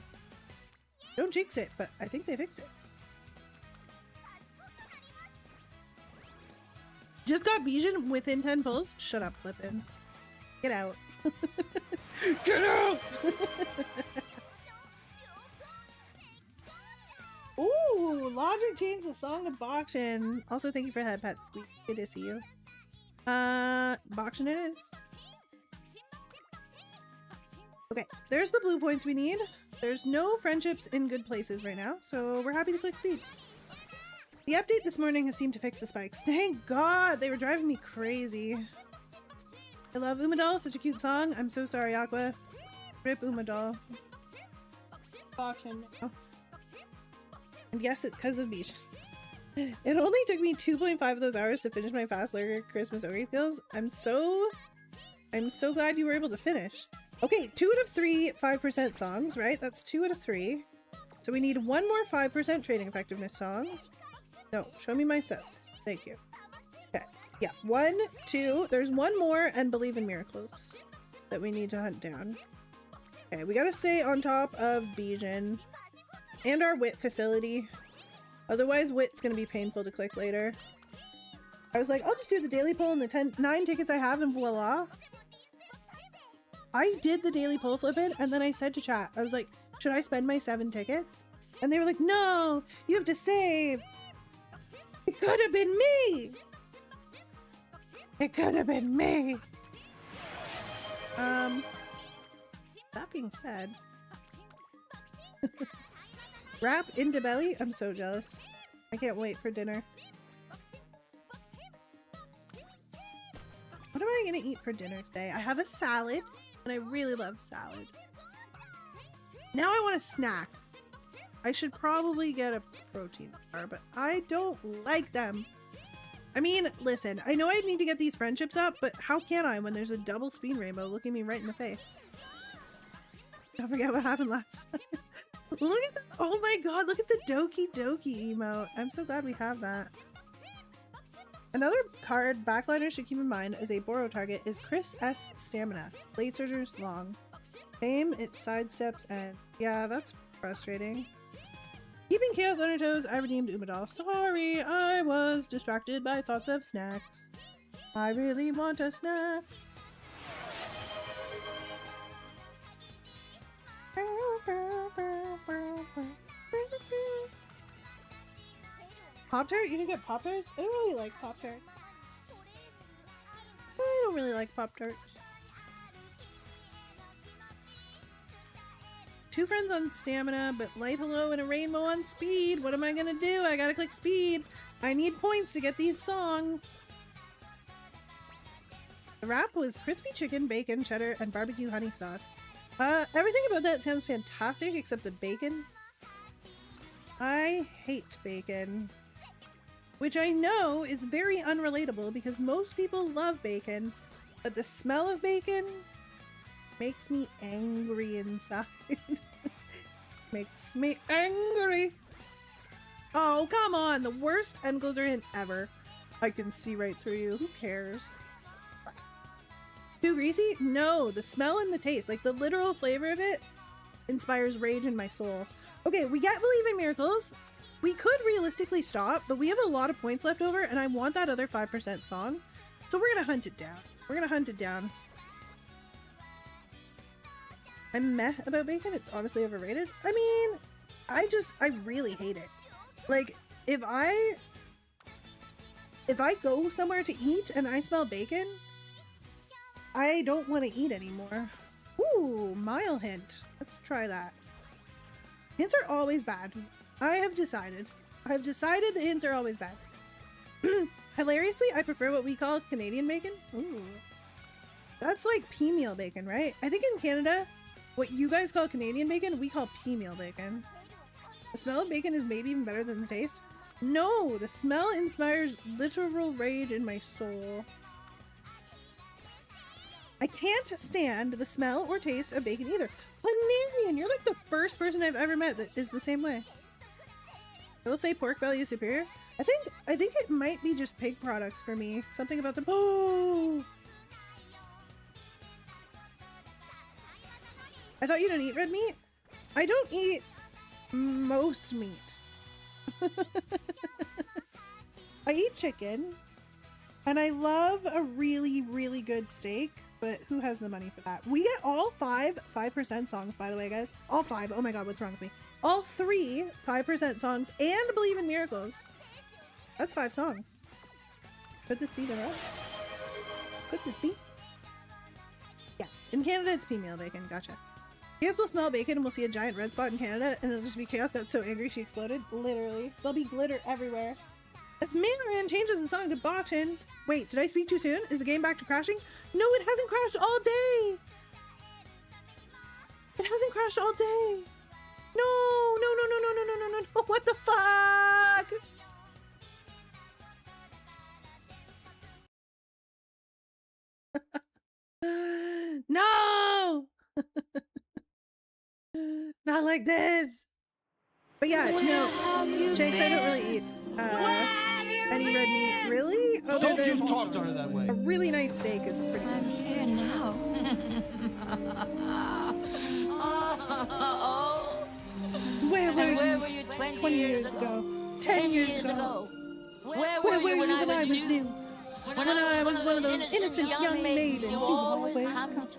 Don't jinx it, but I think they fixed it. Just got Bijan within 10 pulls. Shut up, Flippin. Get out. Get out! Ooh, Logic changed the song to Boxin. Also, thank you for that, Pet Sweet. Good to see you. Boxin it is. Okay, there's the blue points we need. There's no friendships in good places right now, so we're happy to click speed. The update this morning has seemed to fix the spikes. Thank God! They were driving me crazy. I love Umadoll, such a cute song. I'm so sorry, Aqua. Rip Umadoll. Auction now. And yes, it's because of Beach. It only took me 2.5 of those hours to finish my Fast Lurker Christmas Ori skills. I'm so glad you were able to finish. Okay, 2 out of 3 5% songs, right? That's 2 out of 3. So we need one more 5% trading effectiveness song. No, show me my subs. Thank you. Okay, yeah, 1, 2. There's one more and Believe in Miracles that we need to hunt down. Okay, we gotta stay on top of Bijan and our wit facility. Otherwise, wit's gonna be painful to click later. I was like, I'll just do the daily poll and the 9 tickets I have and voila. I did the daily poll Flippin' and then I said to chat, I was like, should I spend my 7 tickets? And they were like, no, you have to save. It could have been me. It could have been me. That being said, wrap into belly. I'm so jealous. I can't wait for dinner. What am I gonna eat for dinner today? I have a salad, and I really love salad. Now I want a snack. I should probably get a protein bar, but I don't like them. I mean, listen, I know I need to get these friendships up, but how can I when there's a double speed rainbow looking me right in the face? Don't forget what happened last time. Look at that. Oh my god, look at the Doki Doki emote. I'm so glad we have that. Another card backliners should keep in mind as a borrow target is Chris S. Stamina. Blade Surger's long. Aim, it sidesteps, and yeah, that's frustrating. Keeping Chaos on her toes, I redeemed Umadoll. Sorry, I was distracted by thoughts of snacks. I really want a snack. Pop-Tart? You can get Pop-Tarts? I don't really like Pop-Tarts. I don't really like Pop-Tarts. 2 friends on stamina, but light hello and a rainbow on speed. What am I gonna do? I gotta click speed. I need points to get these songs. The wrap was crispy chicken, bacon, cheddar, and barbecue honey sauce. Everything about that sounds fantastic except the bacon. I hate bacon. Which I know is very unrelatable because most people love bacon, but the smell of bacon makes me angry inside. Makes me angry. Oh, come on. The worst end closer hint ever. I can see right through you. Who cares? Too greasy? No, the smell and the taste, like the literal flavor of it, inspires rage in my soul. Okay, we get Believe in Miracles. We could realistically stop, but we have a lot of points left over, and I want that other 5% song. So we're gonna hunt it down. We're gonna hunt it down. I'm meh about bacon. It's honestly overrated. I mean, I really hate it. Like, if I go somewhere to eat and I smell bacon, I don't want to eat anymore. Ooh, mile hint. Let's try that. Hints are always bad. I have decided that hints are always bad. Hilariously, I prefer what we call Canadian bacon. Ooh. That's like pea meal bacon, right? I think in Canada, what you guys call Canadian bacon, we call pea meal bacon. The smell of bacon is maybe even better than the taste. No, the smell inspires literal rage in my soul. I can't stand the smell or taste of bacon either. Planarian, you're like the first person I've ever met that is the same way. I will say pork belly is superior. I think it might be just pig products for me. Something about the— oh! I thought you don't eat red meat? I don't eat most meat. I eat chicken, and I love a really, really good steak, but who has the money for that? We get all 5% songs, by the way, guys. All 5. Oh my god, what's wrong with me? All 3 5% songs and Believe in Miracles. That's 5 songs. Could this be the rest? Could this be? Yes. In Canada, it's female bacon. Gotcha. You guys will smell bacon and we'll see a giant red spot in Canada and it'll just be Chaos got so angry she exploded. Literally. There'll be glitter everywhere. If Mandarin changes the song to boxing— wait, did I speak too soon? Is the game back to crashing? No, it hasn't crashed all day! It hasn't crashed all day! No! No, no, no, no, no, no, no, no, what the fuck? No! Not like this! But yeah, no, Shanks, I don't really eat any red meat. Really? Don't you talk to her that way. A really nice steak is pretty good. I'm here now. Where were you 20 years ago? 10 years ago? Where were you when I was new? When I was one of those innocent young maidens you always come to.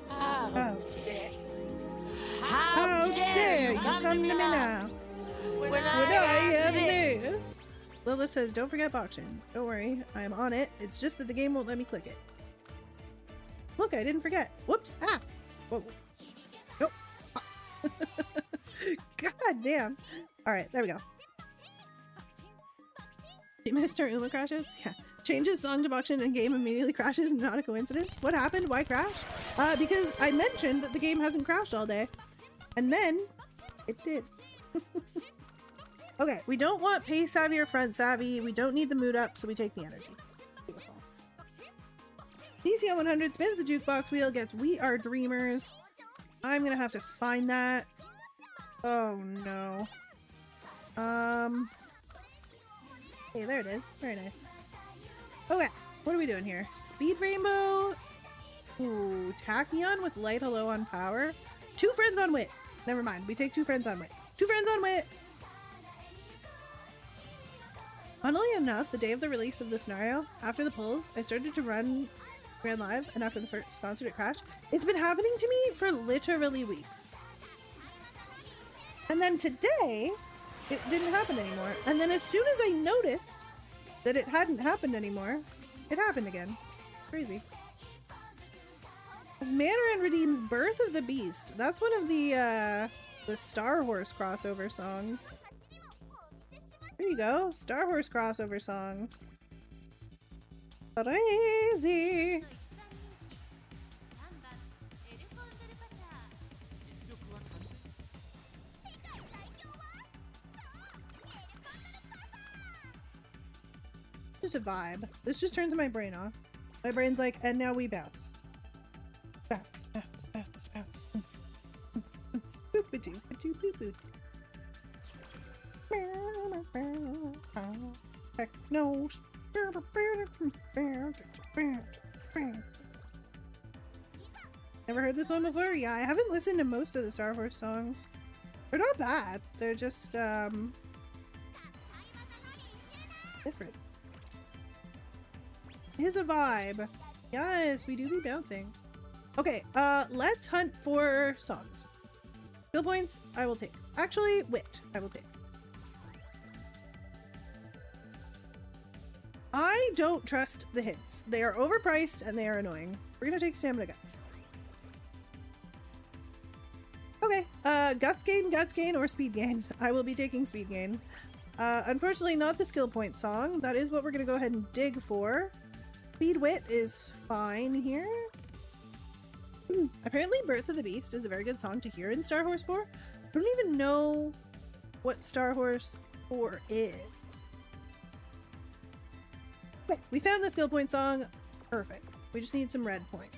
How dare you? How dare you come to me now? When I am this? Lilith says, don't forget boxing. Don't worry, I am on it. It's just that the game won't let me click it. Look, I didn't forget. Whoops. Ah. Whoa. Nope. God damn. Alright, there we go. Mr. Uma crashes? Yeah. Changes song to boxing and game immediately crashes. Not a coincidence. What happened? Why crash? Because I mentioned that the game hasn't crashed all day. And then it did. Okay, we don't want pace savvy or front savvy. We don't need the mood up, so we take the energy. Beautiful. DCL 100 spins the jukebox wheel, gets We Are Dreamers. I'm gonna have to find that. Oh no. Hey, there it is. Very nice. Okay, what are we doing here? Speed Rainbow. Ooh, Tachyon with Light Hello on Power. 2 friends on Wit. Never mind, we take 2 friends on Wit. 2 friends on Wit! Funnily enough, the day of the release of the scenario, after the pulls, I started to ran live, and after the first concert it crashed. It's been happening to me for literally weeks. And then today, it didn't happen anymore. And then as soon as I noticed that it hadn't happened anymore, it happened again. Crazy. Mandarin redeems Birth of the Beast. That's one of the Star Horse crossover songs. There you go. Star Horse crossover songs. Crazy. Just a vibe. This just turns my brain off. My brain's like, and now we bounce. Bounce, bounce, bounce, bounce, bounce, bounce, bounce, boop-a-doo, ba-doo, boop-boop. Techno. Never heard this one before? Yeah, I haven't listened to most of the Star Wars songs. They're not bad. They're just, different. Here's a vibe. Yes, we do be bouncing. Okay, let's hunt for songs. Skill points, I will take. Actually, wit, I will take. I don't trust the hints. They are overpriced and they are annoying. We're gonna take stamina guts. Okay, guts gain, or speed gain. I will be taking speed gain. Unfortunately, not the skill point song. That is what we're gonna go ahead and dig for. Speed wit is fine here. Apparently Birth of the Beast is a very good song to hear in Star Horse 4. I don't even know what Star Horse for it. Okay, we found the skill point song. Perfect. We just need some red points.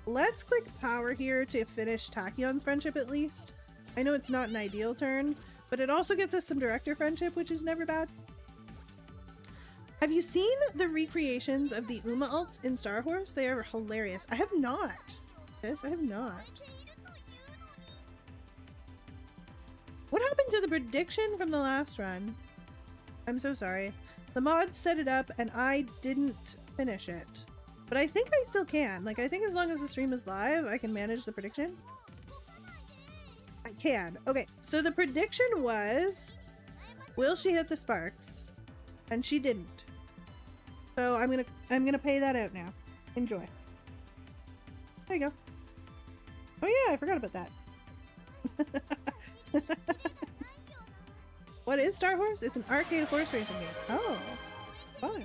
Let's click power here to finish Tachyon's friendship at least. I know it's not an ideal turn, but it also gets us some director friendship, which is never bad. Have you seen the recreations of the Uma alts in Star Horse? They are hilarious. I have not. Yes, I have not. What happened to the prediction from the last run? I'm so sorry. The mods set it up and I didn't finish it. But I think I still can. Like, I think as long as the stream is live, I can manage the prediction. I can. Okay, so the prediction was, will she hit the sparks? And she didn't. So I'm gonna pay that out now. Enjoy. There you go. Oh yeah, I forgot about that. What is Star Horse? It's an arcade horse racing game. Oh, fun.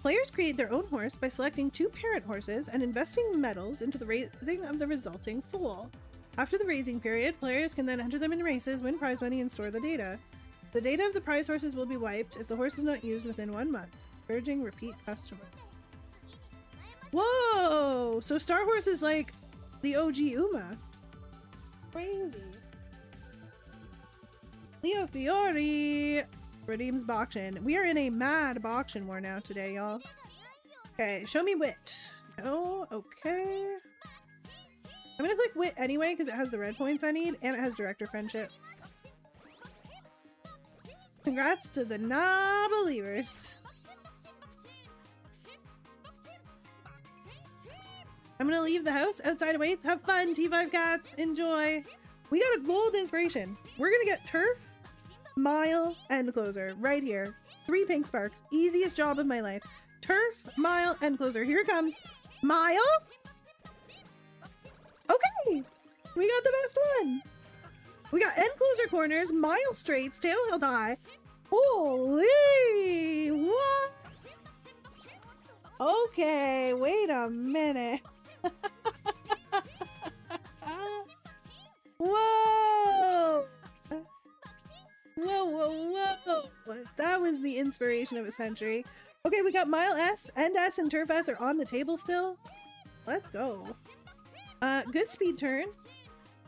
Players create their own horse by selecting 2 parent horses and investing medals into the raising of the resulting foal. After the raising period, players can then enter them in races, win prize money, and store the data. The data of the prize horses will be wiped if the horse is not used within 1 month. Urging repeat customer. Whoa! So Star Horse is like the OG Uma. Crazy. Leo Fiore redeems Boction. We are in a mad Boction war now today, y'all. Okay, show me wit. Oh, okay. I'm gonna click wit anyway because it has the red points I need and it has director friendship. Congrats to the non-believers. I'm gonna leave the house. Outside awaits. Have fun, T5 cats. Enjoy. We got a gold inspiration. We're gonna get turf, mile, and closer right here. 3 pink sparks. Easiest job of my life. Turf, mile, and closer. Here it comes. Mile. Okay. We got the best one. We got end closer corners, mile straights, tail held high. Holy! What? Okay, wait a minute. Whoa! Whoa, whoa, whoa! That was the inspiration of a century. Okay, we got Mile S, End S, and Turf S are on the table still. Let's go. Good speed turn.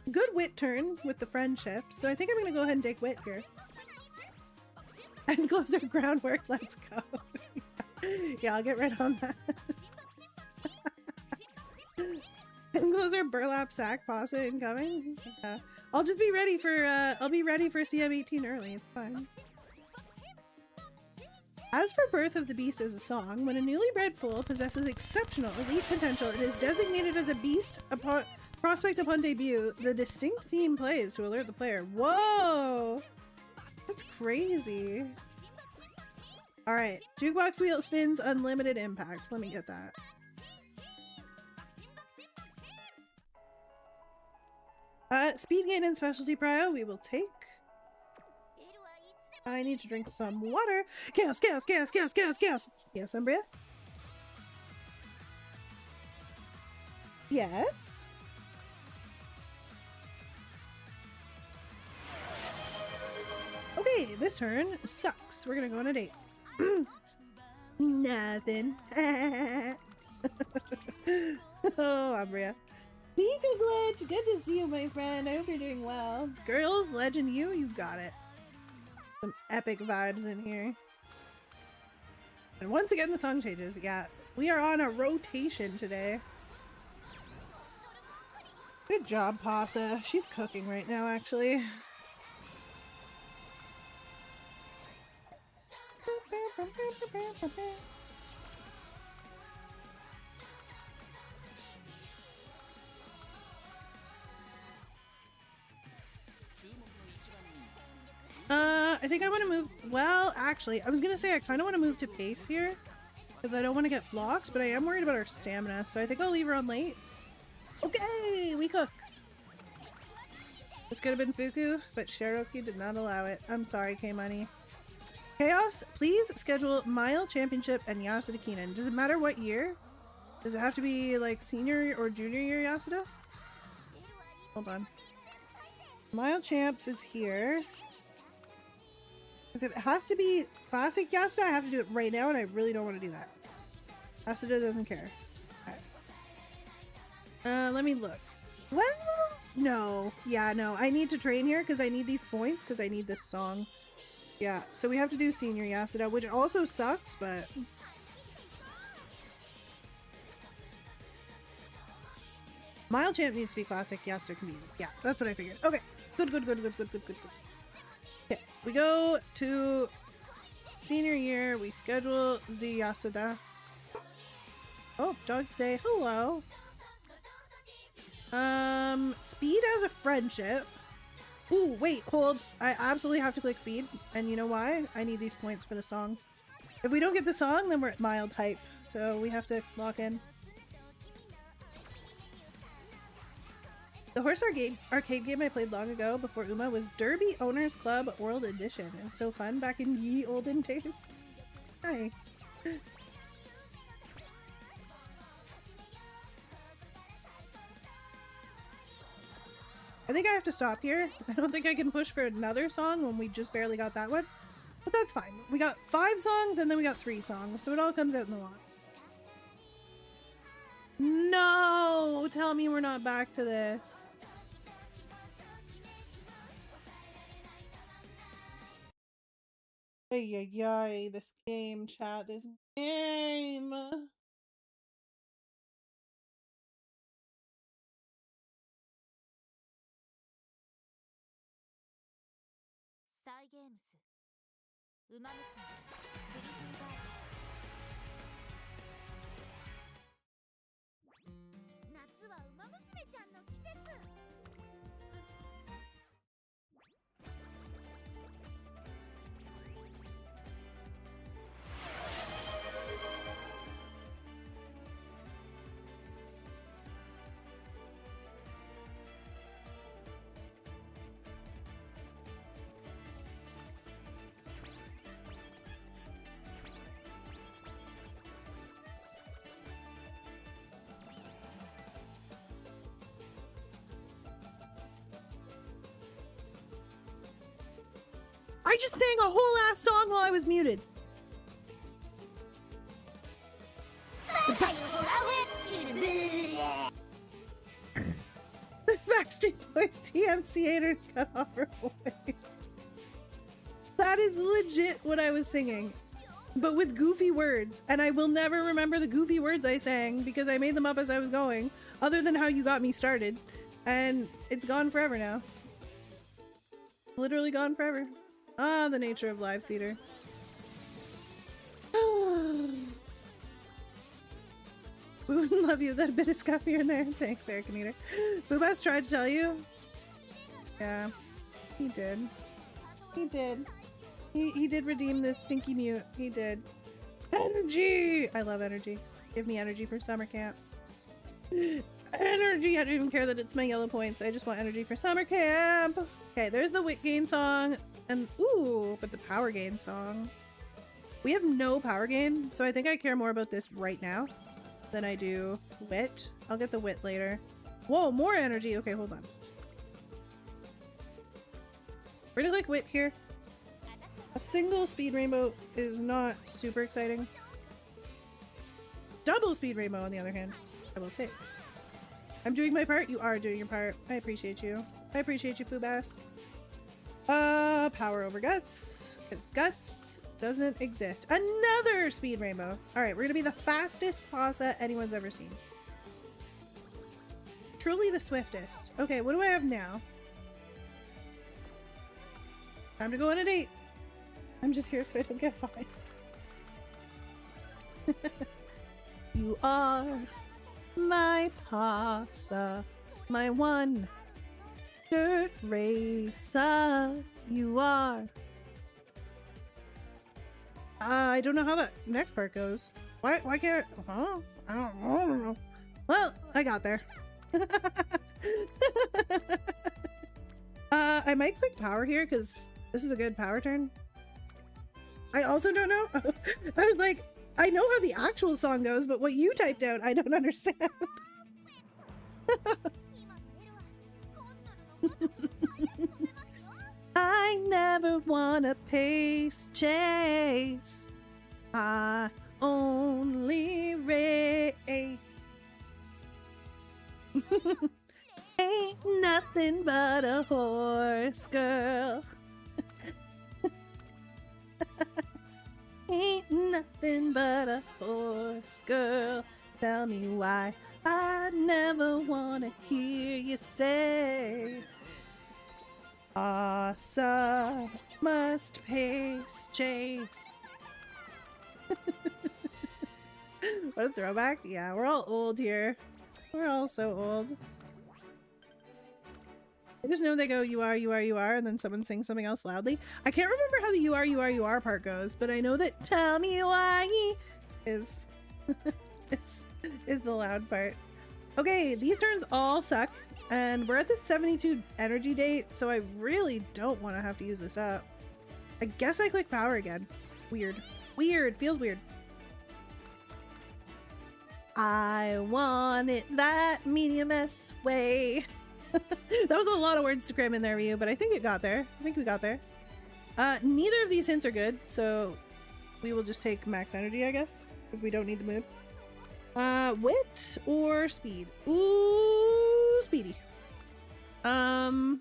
Good wit turn with the friendship. So I think I'm gonna go ahead and take wit here. And closer groundwork, let's go. Yeah, I'll get right on that. And closer burlap sack pasta incoming. I'll just be ready for I'll be ready for CM18 early, it's fine. As for Birth of the Beast as a song, when a newly bred foal possesses exceptional elite potential, it is designated as a beast upon prospect upon debut. The distinct theme plays to alert the player. Whoa! That's crazy. Alright, jukebox wheel spins, unlimited impact. Let me get that. Speed gain and specialty prio we will take. I need to drink some water. Chaos, chaos, chaos, chaos, chaos, chaos. Yes, Umbria? Yes? Okay, this turn sucks. We're gonna go on a date. Nothing. Oh, Umbria. Pika Glitch, good to see you, my friend. I hope you're doing well. Girls, legend you got it. Some epic vibes in here. And once again, the song changes. Yeah, we are on a rotation today. Good job, Pasa. She's cooking right now, actually. I think I want to move. Well, actually, I was gonna say I kind of want to move to pace here because I don't want to get blocked, but I am worried about our stamina, so I think I'll leave her on late. Okay, we cook. This could have been Fuku, but Cherokee did not allow it. I'm sorry, K-Money. Chaos, please schedule Mile Championship and Yasuda Keenan. Does it matter what year? Does it have to be like senior or junior year Yasuda? Hold on. Smile Champs is here. Because if it has to be classic Yasuda, I have to do it right now, and I really don't want to do that. Yasuda doesn't care. Okay. Let me look. Well, no. Yeah, no. I need to train here because I need these points because I need this song. Yeah, so we have to do Senior Yasuda, which also sucks, but... Mile Champ needs to be classic, Yasuda can be... Yeah, that's what I figured. Okay, good. Okay, we go to senior year, we schedule the Yasuda. Oh, dogs say hello. Speed has a friendship. Ooh, wait, hold. I absolutely have to click speed. And you know why? I need these points for the song. If we don't get the song, then we're at mild hype. So we have to lock in. The horse arcade game I played long ago before Uma was Derby Owners Club World Edition. It was so fun back in ye olden days. Hi. I think I have to stop here. I don't think I can push for another song when we just barely got that one. But that's fine. We got 5 songs and then we got 3 songs, so it all comes out in the wash. No! Tell me we're not back to this. Ay, ay, ay, this game, chat, this game. Umamusume. 夏はウマ娘ちゃんの季節。I just sang a whole ass song while I was muted. The Backstreet Boys TMC8 cut off her voice. That is legit what I was singing, but with goofy words, and I will never remember the goofy words I sang because I made them up as I was going, other than how you got me started, and it's gone forever now. Literally gone forever. Ah, the nature of live theater. We wouldn't love you that a bit of scuff here and there. Thanks, Eric and Eater. Boobas tried to tell you. Yeah, he did. He did. He did redeem this stinky mute. He did. Energy! I love energy. Give me energy for summer camp. Energy! I don't even care that it's my yellow points. I just want energy for summer camp. Okay, there's the Wit Gain song. And ooh, but the Power Gain song. We have no Power Gain, so I think I care more about this right now than I do Wit. I'll get the Wit later. Whoa, more energy. Okay, hold on. We're gonna click Wit here. A single speed rainbow is not super exciting. Double speed rainbow, on the other hand, I will take. I'm doing my part. You are doing your part. I appreciate you. I appreciate you, Fubass. Power over Guts, because Guts doesn't exist. Another speed rainbow. All right, we're gonna be the fastest Pasa anyone's ever seen. Truly the swiftest. Okay, what do I have now? Time to go on a date. I'm just here so I don't get fined. You are my Pasa, my one dirt racer. You are. I don't know how that next part goes. Why can't huh? I don't know. Well, I got there. I might click power here because this is a good power turn. I also don't know. I was like, I know how the actual song goes, but what you typed out, I don't understand. I never wanna pace chase. I only race. Ain't nothing but a horse girl. Ain't nothing but a horse girl. Tell me why I never wanna hear you say. Awesome must pace chase. What a throwback. Yeah, we're all old here. We're all so old. I just know they go, you are, and then someone sings something else loudly. I can't remember how the you are part goes, but I know that tell me why is, is the loud part. Okay, these turns all suck, and we're at the 72 energy date, so I really don't want to have to use this up. I guess I click power again. Weird. Weird. Feels weird. I want it that medium S way. That was a lot of words to cram in there, Ryu, but I think it got there. I think we got there. Neither of these hints are good, so we will just take max energy, I guess, because we don't need the mood. Wit or speed? Ooh, speedy. Hello,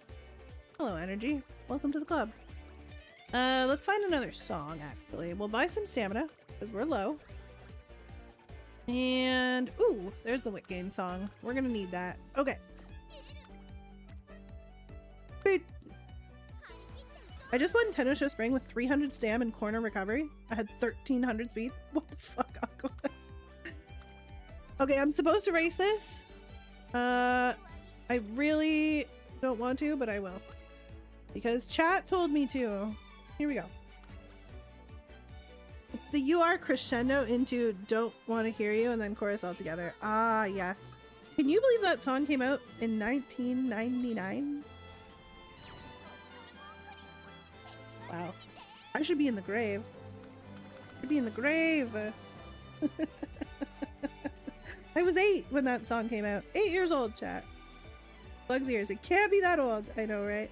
energy. Welcome to the club. Let's find another song, actually. We'll buy some stamina, because we're low. And, ooh, there's the wit gain song. We're gonna need that. Okay. Wait. I just won Tenno Spring with 300 stam and corner recovery. I had 1300 speed. What the fuck, Aqua? Okay, I'm supposed to race this. I really don't want to, but I will. Because chat told me to. Here we go. It's the you are crescendo into don't want to hear you and then chorus all together. Ah, yes. Can you believe that song came out in 1999? Wow. I should be in the grave. I should be in the grave. I was 8 when that song came out. 8 years old, chat. Plug's ears. It can't be that old. I know, right?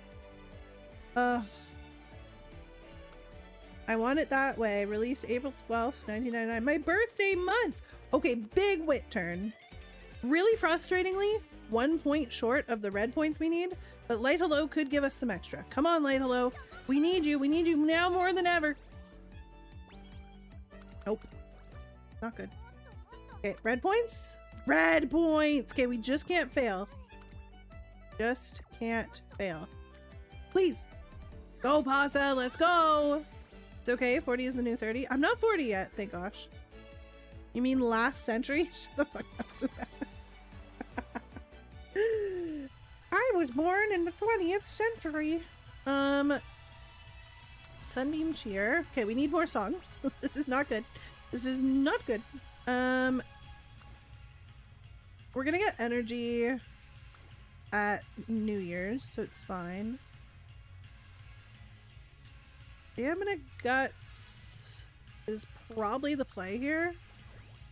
I Want It That Way. Released April 12th, 1999. My birthday month! Okay, big wit turn. Really frustratingly, 1 point short of the red points we need, but Light Hello could give us some extra. Come on, Light Hello. We need you. We need you now more than ever. Nope. Not good. Okay, red points? Red points! Okay, we just can't fail. Just can't fail. Please. Go, Pasa. Let's go. It's okay. 40 is the new 30. I'm not 40 yet, thank gosh. You mean last century? Shut the fuck up. I was born in the 20th century. Sunbeam Cheer. Okay, we need more songs. This is not good. This is not good. We're gonna get energy at New Year's, so it's fine. Stamina Guts is probably the play here.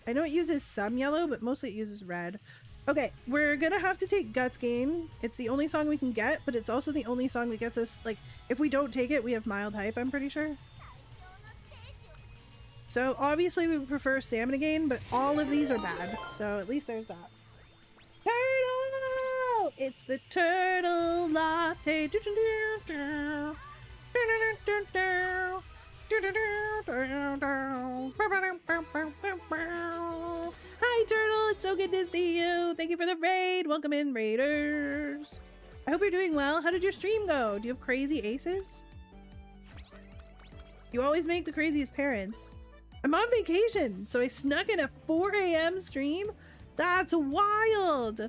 I know it uses some yellow, but mostly it uses red. Okay, we're gonna have to take Guts Gain. It's the only song we can get, but it's also the only song that gets us, like, if we don't take it, we have mild hype, I'm pretty sure. So obviously we would prefer Stamina Gain, but all of these are bad. So at least there's that. Turtle! It's the turtle latte. Hi Turtle, it's so good to see you. Thank you for the raid. Welcome in, raiders. I hope you're doing well. How did your stream go? Do you have crazy aces? You always make the craziest parents. I'm on vacation, so I snuck in a 4 a.m. stream. That's wild.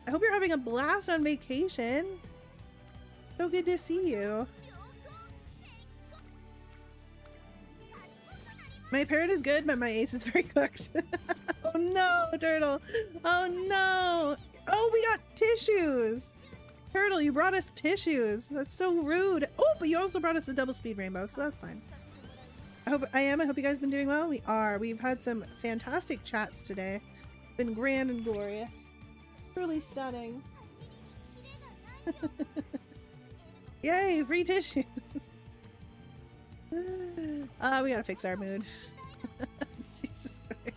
I hope you're having a blast on vacation. So good to see you. My parrot is good, but my ace is very cooked. Oh no, Turtle. Oh no. Oh, we got tissues. Turtle, you brought us tissues. That's so rude. Oh, but you also brought us a double speed rainbow, so that's fine. I hope you guys have been doing well. We are. We've had some fantastic chats today. Been grand and glorious. Truly stunning. Yay, free tissues. We gotta fix our mood. Jesus Christ.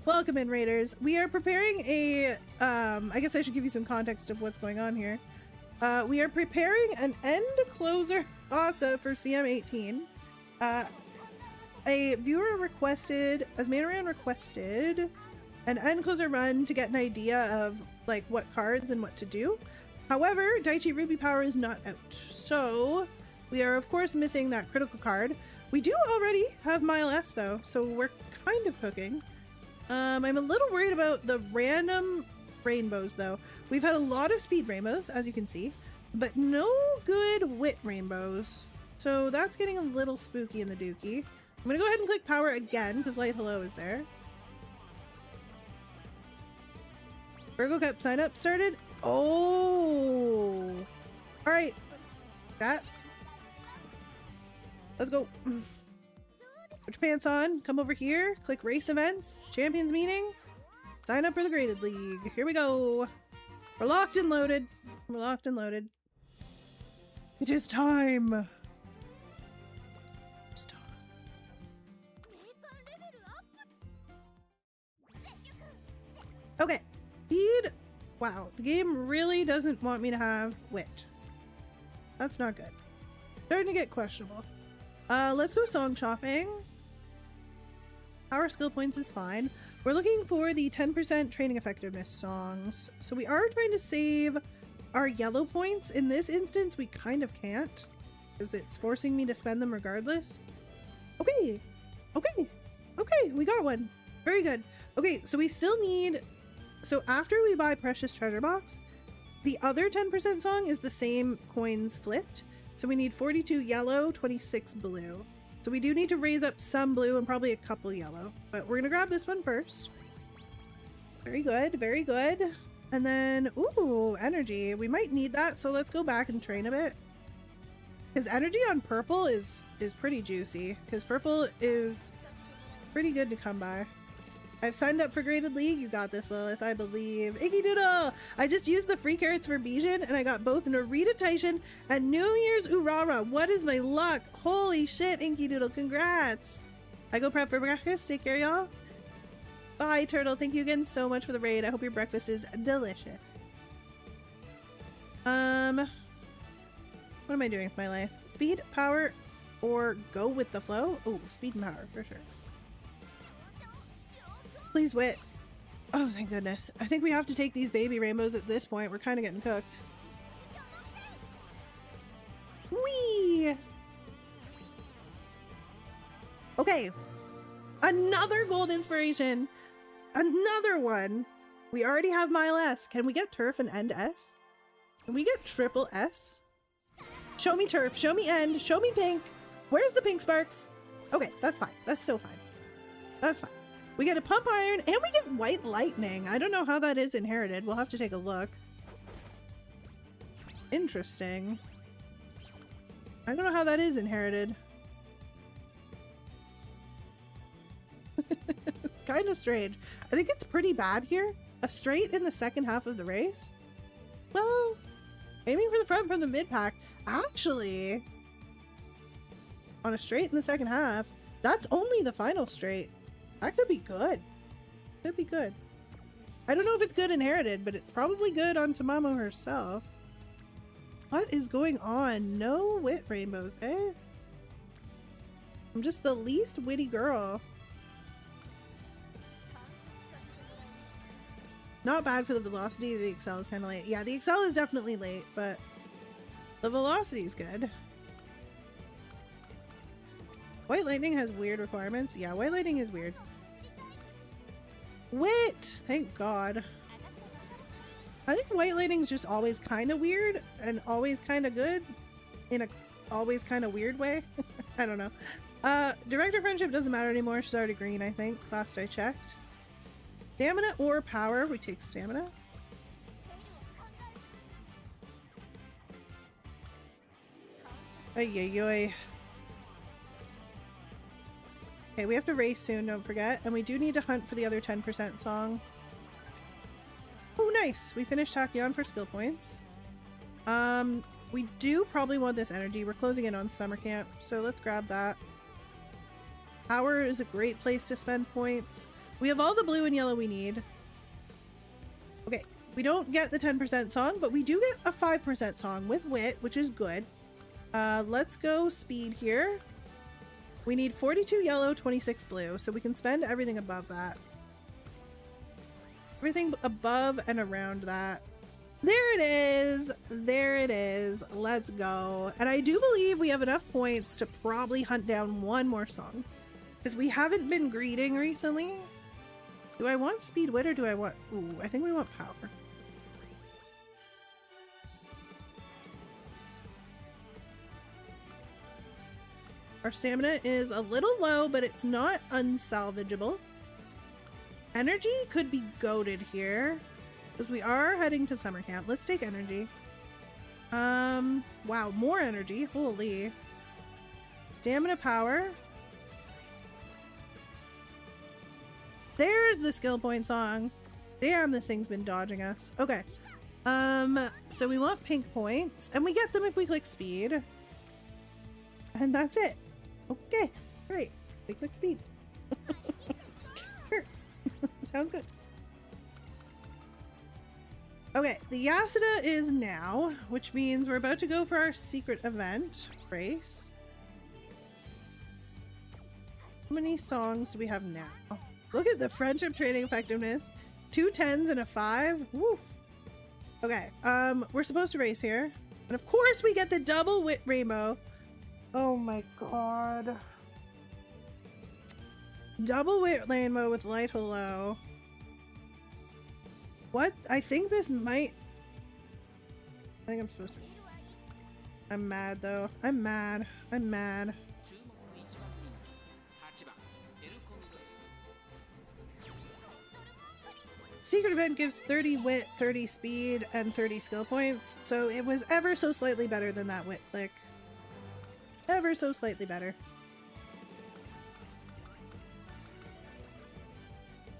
Welcome in, Raiders. We are preparing a, I guess I should give you some context of what's going on here. We are preparing an end closer asa for CM18. A viewer requested, as Manoran requested, an end closer run to get an idea of like what cards and what to do. However, Daichi Ruby Power is not out, so we are of course missing that critical card. We do already have Mile S though, so we're kind of cooking. I'm a little worried about the random rainbows though. We've had a lot of speed rainbows, as you can see, but no good wit rainbows. So that's getting a little spooky in the dookie. I'm gonna go ahead and click power again because Light Hello is there. Virgo Cup sign up started. Oh, all right. That. Let's go. Put your pants on. Come over here. Click race events. Champions meeting. Sign up for the graded league. Here we go. We're locked and loaded. We're locked and loaded. It is time. It's time. Okay. Speed. Wow. The game really doesn't want me to have wit. That's not good. Starting to get questionable. Let's go song shopping. Our skill points is fine. We're looking for the 10% training effectiveness songs. So we are trying to save our yellow points. In this instance, we kind of can't because it's forcing me to spend them regardless. Okay. Okay. Okay. We got one. Very good. Okay. So we still need, so after we buy Precious Treasure Box, the other 10% song is the same coins flipped. So we need 42 yellow, 26 blue. So we do need to raise up some blue and probably a couple yellow, but we're gonna grab this one first. Very good, very good. And then, ooh, energy. We might need that, so let's go back and train a bit. Because energy on purple is pretty juicy, because purple is pretty good to come by. I've signed up for Graded League. You got this, Lilith, I believe. Iggy Doodle! I just used the free carrots for Bijan, and I got both Narita Taishin and New Year's Urara. What is my luck? Holy shit, Inky Doodle, congrats! I go prep for breakfast. Take care, y'all. Bye, Turtle. Thank you again so much for the raid. I hope your breakfast is delicious. What am I doing with my life? Speed, power, or go with the flow? Oh, speed and power, for sure. Please wit. Oh, thank goodness. I think we have to take these baby rainbows at this point. We're kind of getting cooked. Whee! Okay. Another gold inspiration. Another one. We already have Mile S. Can we get Turf and End S? Can we get Triple S? Show me Turf. Show me End. Show me Pink. Where's the Pink Sparks? Okay, that's fine. That's still fine. That's fine. We get a Pump Iron, and we get White Lightning. I don't know how that is inherited. We'll have to take a look. Interesting. I don't know how that is inherited. It's kind of strange. I think it's pretty bad here. A straight in the second half of the race? Well, aiming for the front from the mid-pack. Actually, on a straight in the second half, that's only the final straight. That could be good. Could be good. I don't know if it's good inherited, but it's probably good on Tamamo herself. What is going on? No wit rainbows, eh? I'm just the least witty girl. Not bad for the velocity. The Excel is kind of late. Yeah, the Excel is definitely late, but the velocity is good. White Lightning has weird requirements. Yeah, White Lightning is weird. Wit! Thank God. I think White Lightning's just always kind of weird and always kind of good in a always kind of weird way. I don't know. Director Friendship doesn't matter anymore. She's already green, I think. Last I checked. Stamina or power? We take stamina. Ay, ay, ay. Okay, we have to race soon, don't forget. And we do need to hunt for the other 10% song. nice. We finished Tachyon for skill points. We do probably want this energy. We're closing in on summer camp, so let's grab that. Power is a great place to spend points. We have all the blue and yellow we need. Okay, we don't get the 10% song, but we do get a 5% song with wit, which is good. Let's go speed here. We need 42 yellow, 26 blue, so we can spend everything above that. Everything above and around that. There it is. There it is. Let's go. And I do believe we have enough points to probably hunt down one more song, because we haven't been greeting recently. Do I want speed wit or do I want... Ooh, I think we want power. Our stamina is a little low, but it's not unsalvageable. Energy could be goated here, because we are heading to summer camp. Let's take energy. Wow, more energy. Holy. Stamina power. There's the skill point song. Damn, this thing's been dodging us. Okay. So we want pink points, and we get them if we click speed. And that's it. Okay, great. We click speed. Sure. Sounds good. Okay, the Yasuda is now, which means we're about to go for our secret event race. How many songs do we have now? Look at the friendship training effectiveness. 2 10s and a 5. Woof. Okay, we're supposed to race here. And of course we get the double wit rainbow. Oh my god. Double wit rainbow with light hello. What? I think this might... I think I'm supposed to... I'm mad though. I'm mad. I'm mad. Secret event gives 30 wit, 30 speed, and 30 skill points, so it was ever so slightly better than that wit click. Ever so slightly better.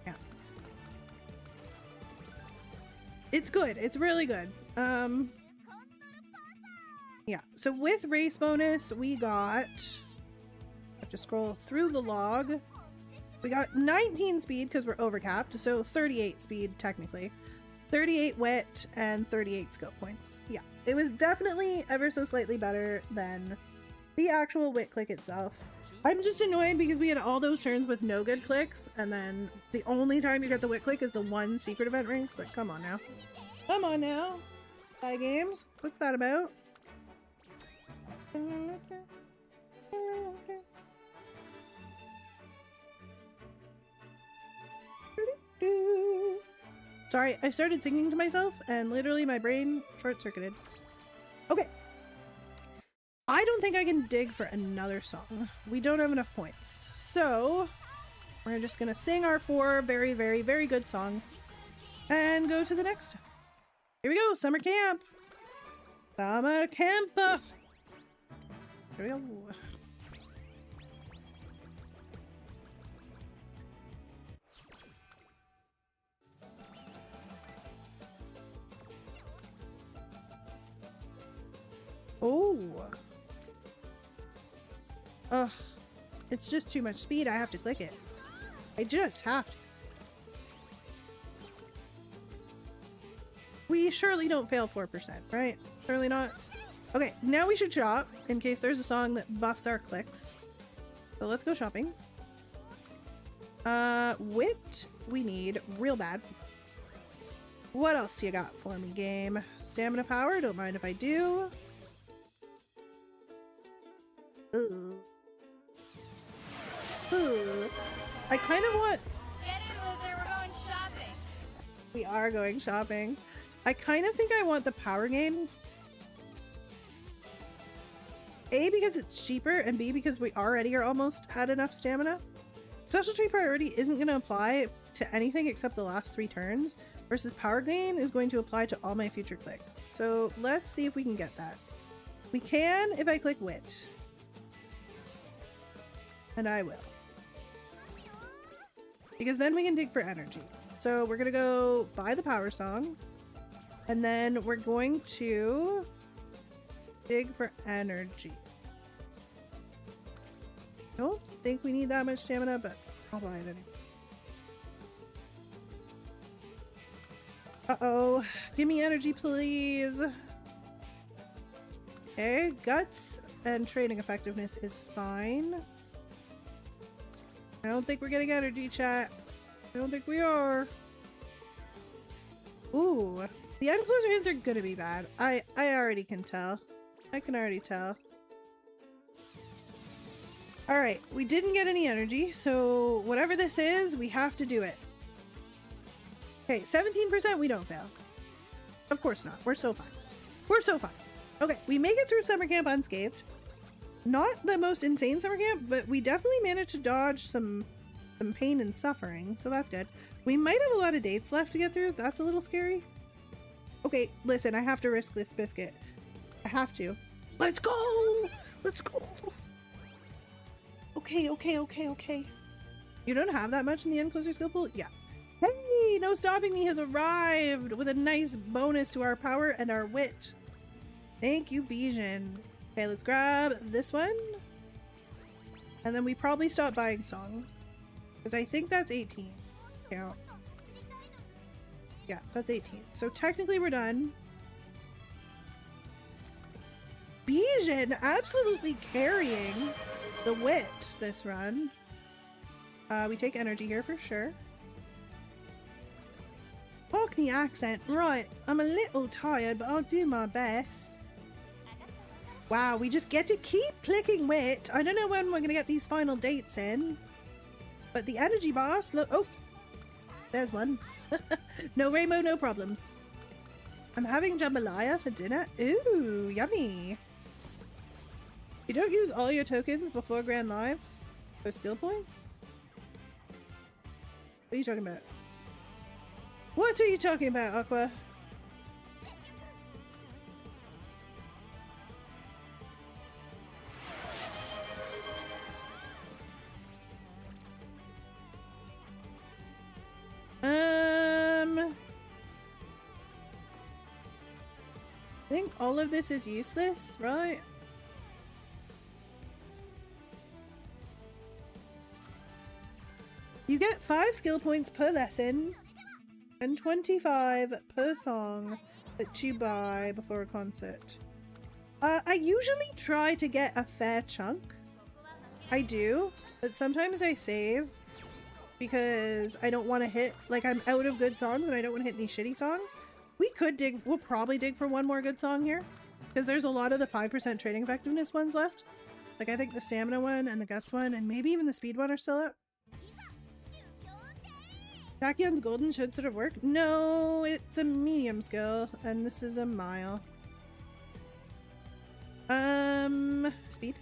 Yeah. It's good. It's really good. Yeah, so with race bonus, we got... I have to scroll through the log. We got 19 speed because we're overcapped, so 38 speed technically. 38 wit and 38 skill points. Yeah, it was definitely ever so slightly better than the actual wit click itself. I'm just annoyed because we had all those turns with no good clicks, and then the only time you get the wit click is the one secret event ring. It's like, come on now. Come on now. Play games. What's that about? Sorry, I started singing to myself and literally my brain short-circuited. Okay. I don't think I can dig for another song. We don't have enough points. So we're just gonna sing our 4 very, very, very good songs and go to the next. Here we go, summer camp. Summer camp. Here we go. Oh. Ugh. It's just too much speed. I have to click it. I just have to. We surely don't fail 4%, right? Surely not. Okay, now we should shop in case there's a song that buffs our clicks. So let's go shopping. Wit we need real bad. What else you got for me, game? Stamina power, don't mind if I do. Ooh. Ooh. I kind of want... Get in, loser. We're going shopping. We are going shopping. I kind of think I want the power gain. A, because it's cheaper, and B, because we already are almost at enough stamina. Special tree priority isn't going to apply to anything except the last 3 turns, versus power gain is going to apply to all my future click. So let's see if we can get that. We can if I click wit. And I will. Because then we can dig for energy. So we're gonna go buy the power song. And then we're going to dig for energy. I don't think we need that much stamina, but I'll buy it anyway. Uh-oh. Give me energy, please. Okay, guts and training effectiveness is fine. I don't think we're getting energy, chat. I don't think we are. Ooh. The end closer hints are gonna be bad. I already can tell. I can already tell. Alright, we didn't get any energy, so whatever this is, we have to do it. Okay, 17%, we don't fail. Of course not. We're so fine. We're so fine. Okay, we make it through summer camp unscathed. Not the most insane summer camp, but we definitely managed to dodge some pain and suffering, so that's good. We might have a lot of dates left to get through. That's a little scary. Okay, listen, I have to risk this biscuit. I have to. Let's go! Let's go! Okay, okay, okay, okay. You don't have that much in the end closer skill pool? Yeah. Hey, No Stopping Me has arrived with a nice bonus to our power and our wit. Thank you, Bijan. Okay, let's grab this one. And then we probably stop buying songs. Because I think that's 18. Count. Yeah, that's 18. So technically we're done. Bijan absolutely carrying the wit this run. We take energy here for sure. Cockney accent. Right, I'm a little tired, but I'll do my best. Wow, we just get to keep clicking wit. I don't know when we're gonna get these final dates in. But the energy boss, look. Oh, there's one. No rainbow, no problems. I'm having jambalaya for dinner. Ooh, yummy. You don't use all your tokens before Grand Live for skill points? What are you talking about? What are you talking about, Aqua? I think all of this is useless, right? You get 5 skill points per lesson and 25 per song that you buy before a concert. I usually try to get a fair chunk. I do, but sometimes I save because I don't want to hit, like I'm out of good songs and I don't want to hit any shitty songs. We could dig, we'll probably dig for one more good song here because there's a lot of the 5% trading effectiveness ones left. Like I think the stamina one and the guts one and maybe even the speed one are still up. Tachyon's golden should sort of work. No, it's a medium skill and this is a mile. Speed.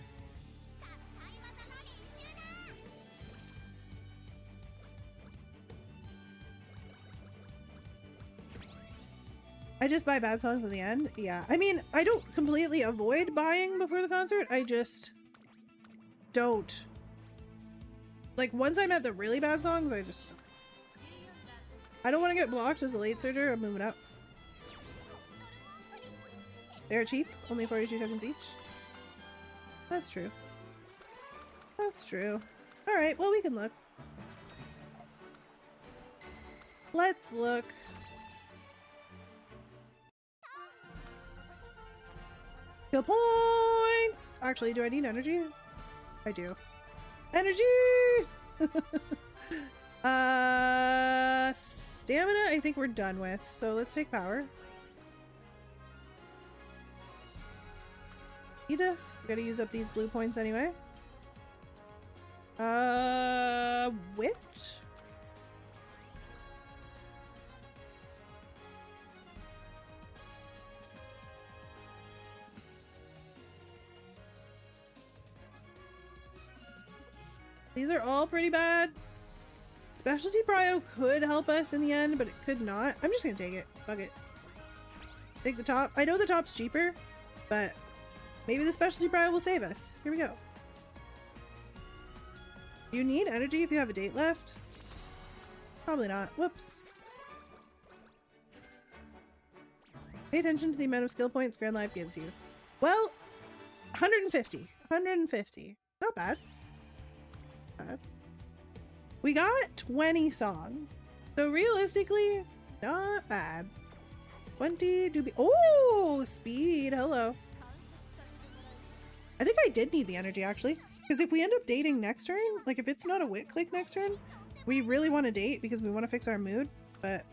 I just buy bad songs at the end. Yeah, I mean, I don't completely avoid buying before the concert. I just don't. Like, once I'm at the really bad songs, I just... I don't want to get blocked as a late surger. I'm moving up. They're cheap. Only 42 tokens each. That's true. That's true. Alright, well, we can look. Let's look. Skill points! Actually, do I need energy? I do. Energy! Stamina I think we're done with, so let's take power. We gotta use up these blue points anyway. Wit? These are all pretty bad. Specialty Prio could help us in the end, but it could not. I'm just gonna take it. Fuck it. Take the top. I know the top's cheaper, but maybe the Specialty Prio will save us. Here we go. You need energy if you have a date left? Probably not. Whoops. Pay attention to the amount of skill points Grand Life gives you. Well, 150. 150. Not bad. We got 20 songs. So realistically, not bad. 20 do be— oh, speed. Hello. I think I did need the energy actually. Because if we end up dating next turn, like if it's not a wit click next turn, we really want to date because we want to fix our mood. But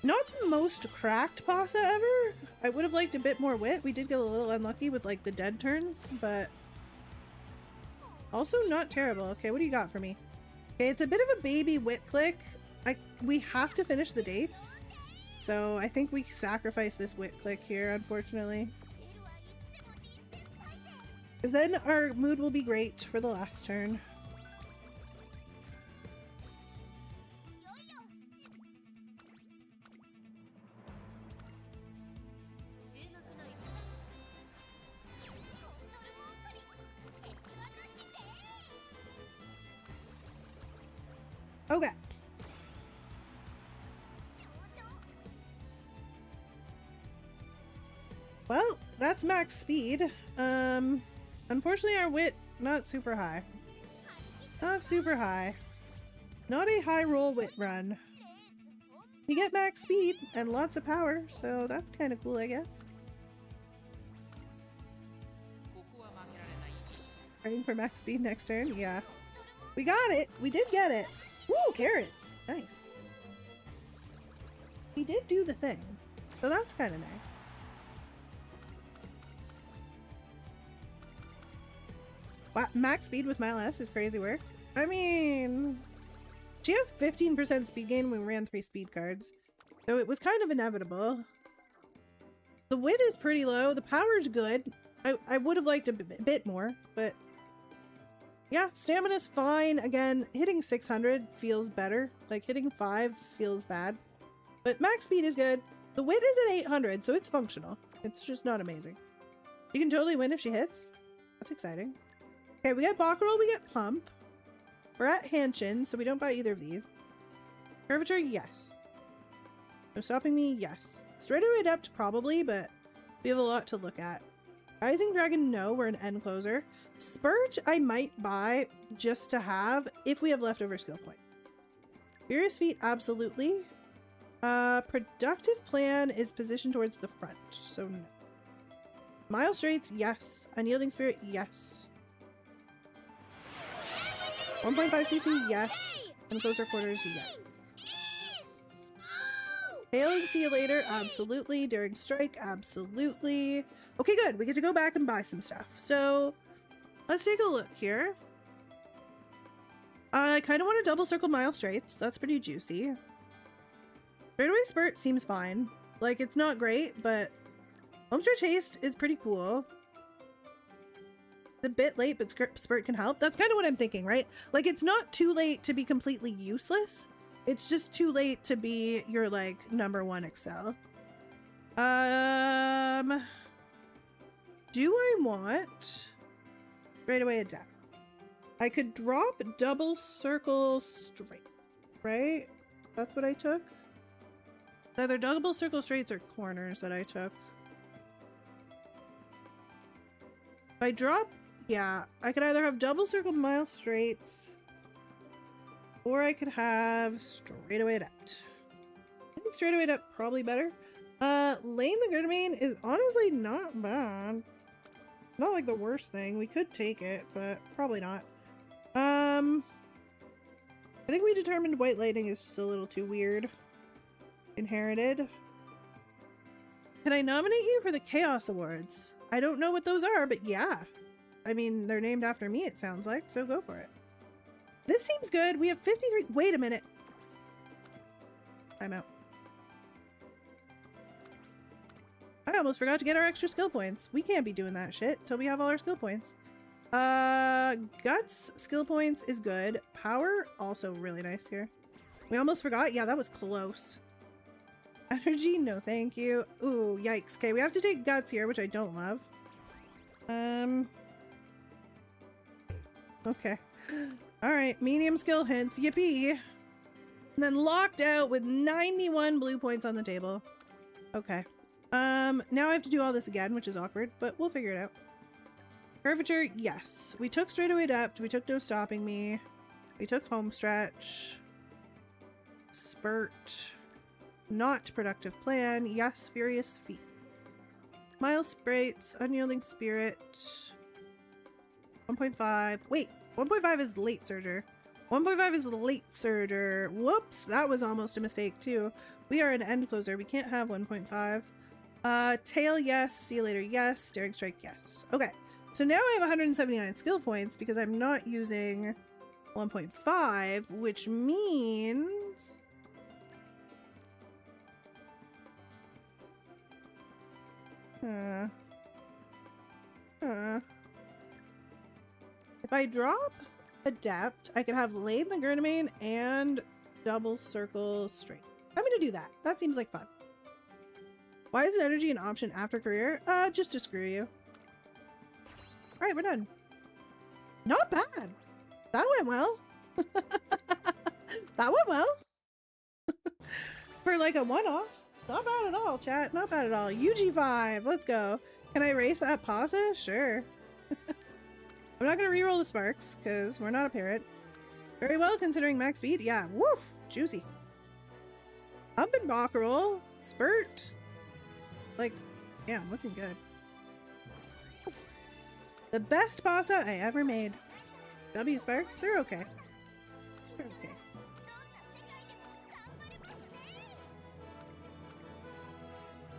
not the most cracked pasta ever. I would have liked a bit more wit. We did get a little unlucky with like the dead turns, but also not terrible. Okay, what do you got for me? Okay, it's a bit of a baby wit click. We have to finish the dates. So I think we sacrifice this wit click here, unfortunately. Because then our mood will be great for the last turn. Okay. Well, that's max speed. Unfortunately our wit, not super high. Not super high. Not a high roll wit run. You get max speed and lots of power, so that's kind of cool, I guess. Praying for max speed next turn? Yeah. We got it! We did get it! Woo! Carrots! Nice. We did do the thing. So that's kind of nice. Wow, max speed with Mile S is crazy work. I mean, she has 15% speed gain when we ran 3 speed cards. So it was kind of inevitable. The wit is pretty low. The power's good. I would have liked a bit more, but yeah, stamina's fine. Again, hitting 600 feels better. Like hitting 5 feels bad. But max speed is good. The wit is at 800, so it's functional. It's just not amazing. You can totally win if she hits. That's exciting. Okay, we got Baccarol, we get Pump. We're at Hanshin, so we don't buy either of these. Curvature, yes. No stopping me, yes. Straight away adept, probably, but we have a lot to look at. Rising Dragon, no, we're an end closer. Spurge, I might buy just to have if we have leftover skill point. Furious Feet, absolutely. Productive Plan is positioned towards the front, so no. Mile Straits, yes. Unyielding Spirit, yes. 1.5 cc, yes. And closer quarters, yes. Hailing See You Later, absolutely. Daring Strike, absolutely. Okay, good. We get to go back and buy some stuff. So let's take a look here. I kind of want to double circle Mile Straits. That's pretty juicy. Straightaway Spurt seems fine. Like, it's not great, but Homestretch Haste is pretty cool. It's a bit late, but Spurt can help. That's kind of what I'm thinking, right? Like, it's not too late to be completely useless. It's just too late to be your, like, #1 Excel. Do I want straightaway adapt? I could drop double circle straight, right? That's what I took. Either double circle straights or corners that I took. If I drop, yeah, I could either have double circle Mile Straights or I could have straightaway adept. I think straightaway adept probably better. Lane the Gridmain is honestly not bad. Not like the worst thing. We could take it, but probably not. I think we determined White Lightning is just a little too weird. Inherited. Can I nominate you for the Chaos Awards? I don't know what those are, but yeah. I mean, they're named after me, it sounds like, so go for it. This seems good. We have 53. Wait a minute. I'm out. I almost forgot to get our extra skill points. We can't be doing that shit till we have all our skill points. Guts skill points is good. Power also really nice here. We almost forgot. Yeah, that was close. Energy, no thank you. Ooh, yikes. Okay, we have to take Guts here, which I don't love. Okay. Alright, medium skill hints, yippee! And then locked out with 91 blue points on the table. Okay. Now I have to do all this again, which is awkward, but we'll figure it out. Curvature, yes. We took straightaway depth, we took no stopping me. We took home stretch. Spurt. Not productive plan. Yes, furious feet. Mile sprites, unyielding spirit. 1.5. Wait, 1.5 is late surger. 1.5 is late surger. Whoops, that was almost a mistake too. We are an end closer. We can't have 1.5. Tail, yes. See you later, yes. Staring strike, yes. Okay, so now I have 179 skill points because I'm not using 1.5, which means... If I drop Adapt, I could have Lay in the Gurnemann and double circle straight. I'm gonna do that. That seems like fun. Why is energy an option after career? Just to screw you. Alright, we're done. Not bad. That went well. That went well. For like a one-off. Not bad at all, chat. Not bad at all. UG5, let's go. Can I race that Pasa? Sure. I'm not gonna reroll the sparks, because we're not a parrot. Very well, considering max speed. Yeah, woof! Juicy. Up and rock roll. Spurt. Like, yeah, I'm looking good. The best Pasa I ever made. W sparks, they're okay. They're okay.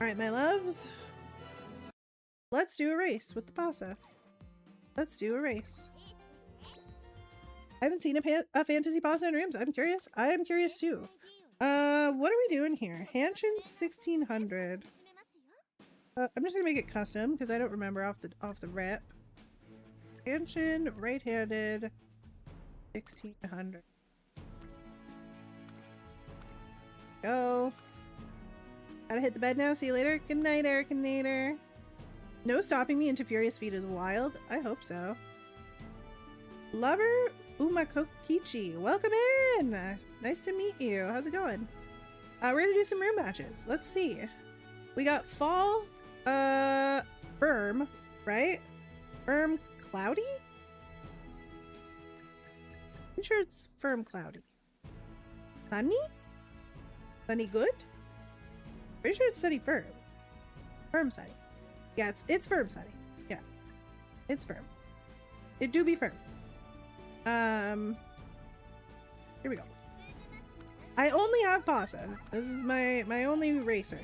Alright, my loves. Let's do a race with the Pasa. Let's do a race. I haven't seen a fantasy Pasa in rooms. I'm curious. I am curious too. What are we doing here? Hanshin 1600. I'm just gonna make it custom because I don't remember off the rip. Hanshin right-handed 1600. Go. Gotta hit the bed now. See you later. Good night, Ericanator. No stopping me into Furious Feet is wild. I hope so. Lover Umakokichi, welcome in. Nice to meet you. How's it going? We're gonna do some room matches. Let's see. We got fall, firm, right? Firm cloudy? I'm sure it's firm cloudy. Sunny? Sunny good? Pretty sure it's sunny firm. Firm sunny. Yeah, it's firm sunny. Yeah. It's firm. It do be firm. Here we go. I only have Pasa. This is my only racer.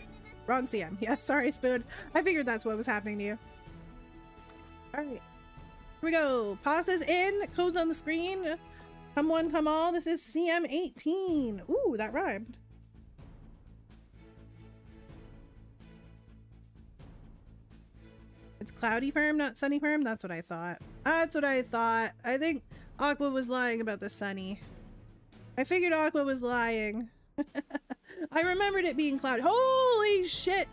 Wrong CM. Yeah, sorry, Spoon. I figured that's what was happening to you. Alright. Here we go. Pasa's in. Codes on the screen. Come one, come all. This is CM18. Ooh, that rhymed. It's cloudy firm, not sunny firm? That's what I thought. That's what I thought. I think Aqua was lying about the sunny. I figured Aqua was lying. I remembered it being cloudy. Holy shit!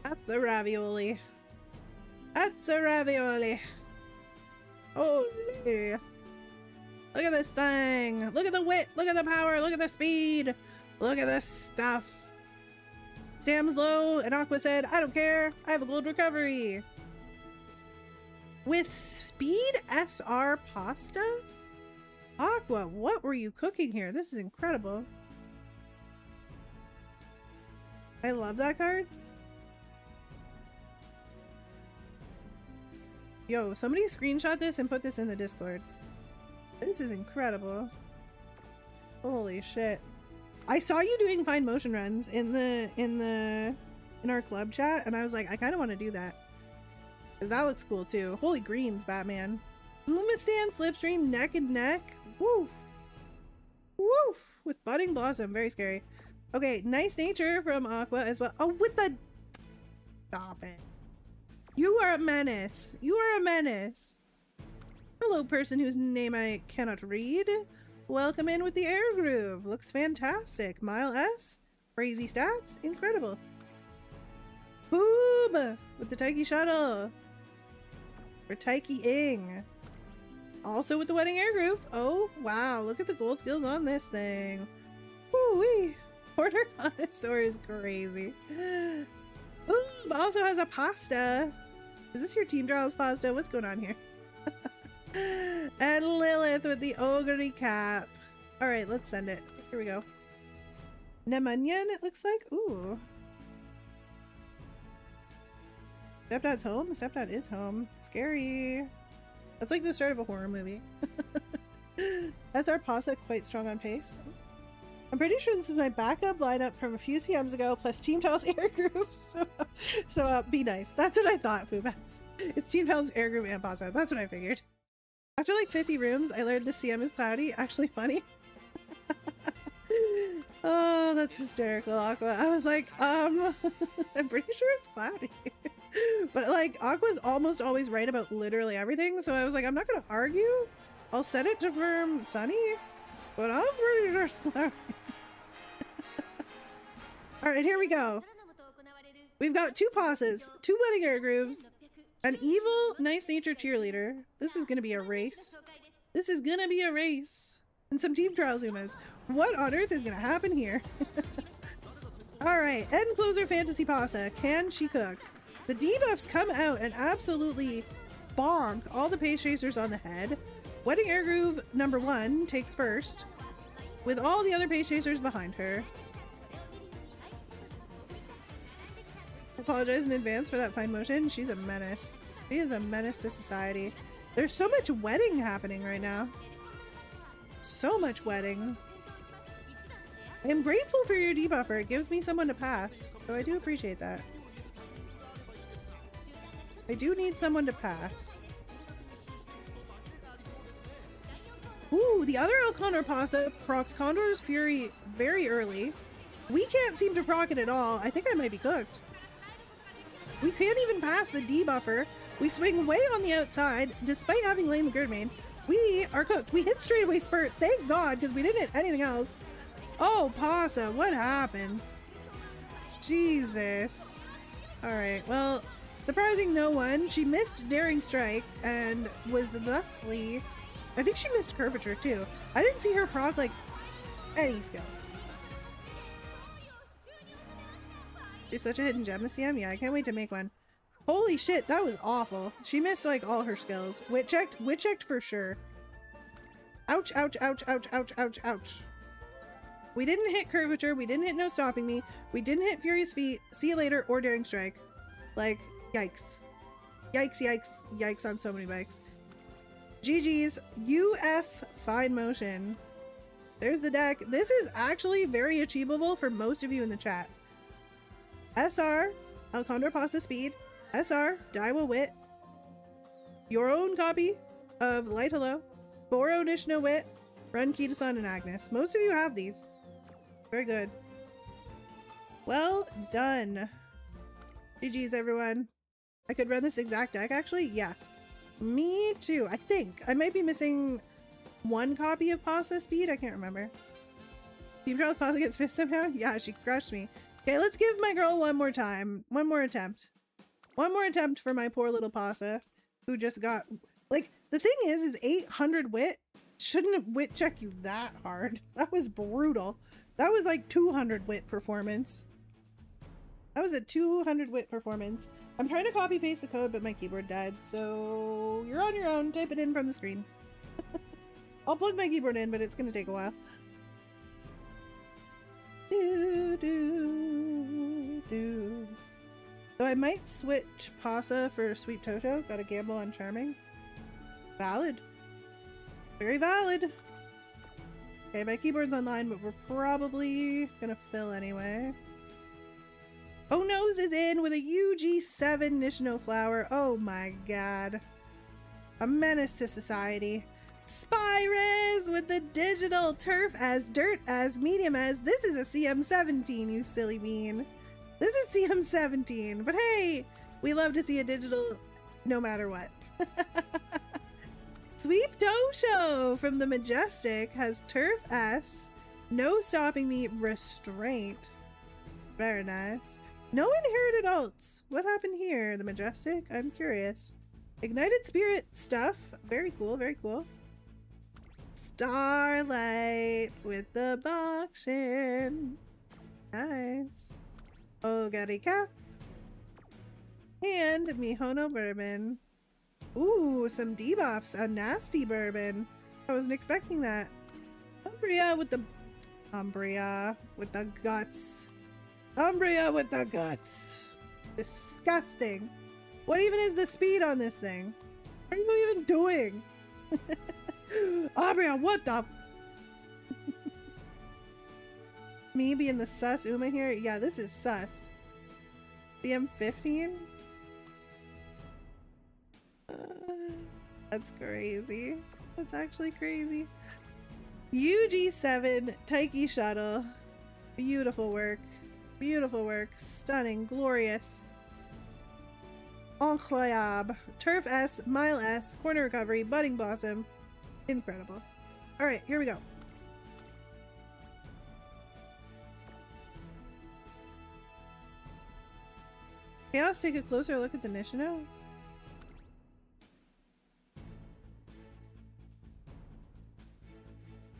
That's a ravioli. That's a ravioli. Holy. Look at this thing. Look at the wit. Look at the power. Look at the speed. Look at this stuff. Stam's low, and Aqua said, I don't care. I have a gold recovery. With speed SR pasta? Aqua, what were you cooking here? This is incredible. I love that card. Yo, somebody screenshot this and put this in the Discord. This is incredible. Holy shit. I saw you doing fine motion runs in our club chat, and I was like, I kind of want to do that. That looks cool too. Holy greens, Batman. Umastand, Flipstream, neck and neck. Woo. Woo. With budding blossom, very scary. Okay, nice nature from Aqua as well. Oh, with the... Stop it. You are a menace. You are a menace. Hello, person whose name I cannot read. Welcome in with the air groove. Looks fantastic. Mile S. Crazy stats. Incredible. Boob! With the Taiki shuttle. for Taiki Ing. Also with the Wedding Air Groove. Oh, wow. Look at the gold skills on this thing. Woo-wee. Porter Connoisseur is crazy. Ooh, also has a pasta. Is this your Team Trials pasta? What's going on here? And Lilith with the Ogre cap. Alright, let's send it. Here we go. Nemunyan, it looks like. Ooh. Stepdad's home? Stepdad is home. Scary. That's like the start of a horror movie. That's our pasta quite strong on pace. I'm pretty sure this is my backup lineup from a few CMs ago, plus Team Tiles Air Group. So be nice. That's what I thought, Fubas. It's Team Tiles Air Group and pasta. That's what I figured. After like 50 rooms, I learned the CM is cloudy. Actually funny. Oh, that's hysterical, Aqua. I was like, I'm pretty sure it's cloudy. But like, Aqua's almost always right about literally everything, so I was like, I'm not gonna argue. I'll set it to firm sunny, but I'm pretty sure it's cloudy. Alright, here we go. We've got 2 passes, 2 Wedding Air Grooves, an evil, nice-natured cheerleader. This is gonna be a race. This is gonna be a race. And some Team Trials Umas. What on earth is gonna happen here? Alright, end closer fantasy pasta. Can she cook? The debuffs come out and absolutely bonk all the pace chasers on the head. Wedding Air Groove number 1 takes first, with all the other pace chasers behind her. I apologize in advance for that fine motion. She's a menace. She is a menace to society. There's so much wedding happening right now. So much wedding. I am grateful for your debuffer. It gives me someone to pass, so I do appreciate that. I do need someone to pass. Ooh, the other El Condor Pasa procs Condor's Fury very early. We can't seem to proc it at all. I think I might be cooked. We can't even pass the debuffer. We swing way on the outside, despite having lain the Grid Main. We are cooked. We hit straightaway spurt, thank God, because we didn't hit anything else. Oh, Pasa, what happened? Jesus. Alright, well, surprising no one. She missed Daring Strike and was thusly... I think she missed Curvature too. I didn't see her proc like any skill. She's such a hidden gem, the CM. Yeah, I can't wait to make one. Holy shit, that was awful. She missed like all her skills. Wit checked for sure. Ouch, ouch, ouch, ouch, ouch, ouch, ouch. We didn't hit Curvature, we didn't hit No Stopping Me, we didn't hit Furious Feet, See You Later, or Daring Strike. Like, yikes. Yikes, yikes, yikes on so many bikes. GG's, UF Fine Motion. There's the deck. This is actually very achievable for most of you in the chat. SR, El Condor Pasa Speed, SR, Daiwa Wit, your own copy of Light Hello, Goro Nishino Wit, Run Kita-san, and Agnes. Most of you have these. Very good. Well done. GG's, everyone. I could run this exact deck, actually? Yeah. Me too, I think. I might be missing one copy of Pasa Speed. I can't remember. Team Trials Pasa gets 5th somehow? Yeah, she crushed me. Okay, let's give my girl one more time. One more attempt. One more attempt for my poor little Pasa, who just got... Like, the thing is 800 wit shouldn't wit check you that hard. That was brutal. That was like 200 wit performance. That was a 200 wit performance. I'm trying to copy paste the code, but my keyboard died, so you're on your own. Type it in from the screen. I'll plug my keyboard in, but it's gonna take a while. So I might switch Pasa for Sweet Toto. Got a gamble on Charming. Valid. Very valid. Okay, my keyboard's online, but we're probably gonna fill anyway. Oh Nose is in with a UG7 Nishino Flower. Oh my god. A menace to society. Spyriz with the digital turf as dirt as medium as. This is a CM17, you silly bean. This is CM17, but hey, we love to see a digital no matter what. Sweep Dosho from the Majestic has Turf S, No Stopping Me, Restraint. Very nice. No inherited alts. What happened here? The Majestic? I'm curious. Ignited Spirit stuff. Very cool, very cool. Starlight with the Bakshin. Nice. Ogarika. And Mihono Bourbon. Ooh, some debuffs. A nasty bourbon. I wasn't expecting that. Umbria with the guts. Umbria with the guts. Disgusting. What even is the speed on this thing? What are you even doing? Umbria, what the? Me being the sus Uma here? Yeah, this is sus. CM17? That's crazy. That's actually crazy. UG7 Taiki Shuttle. Beautiful work. Beautiful work. Stunning. Glorious. Incroyable. Turf S, Mile S, Corner Recovery, Budding Blossom. Incredible. Alright, here we go. Chaos, take a closer look at the Nishino.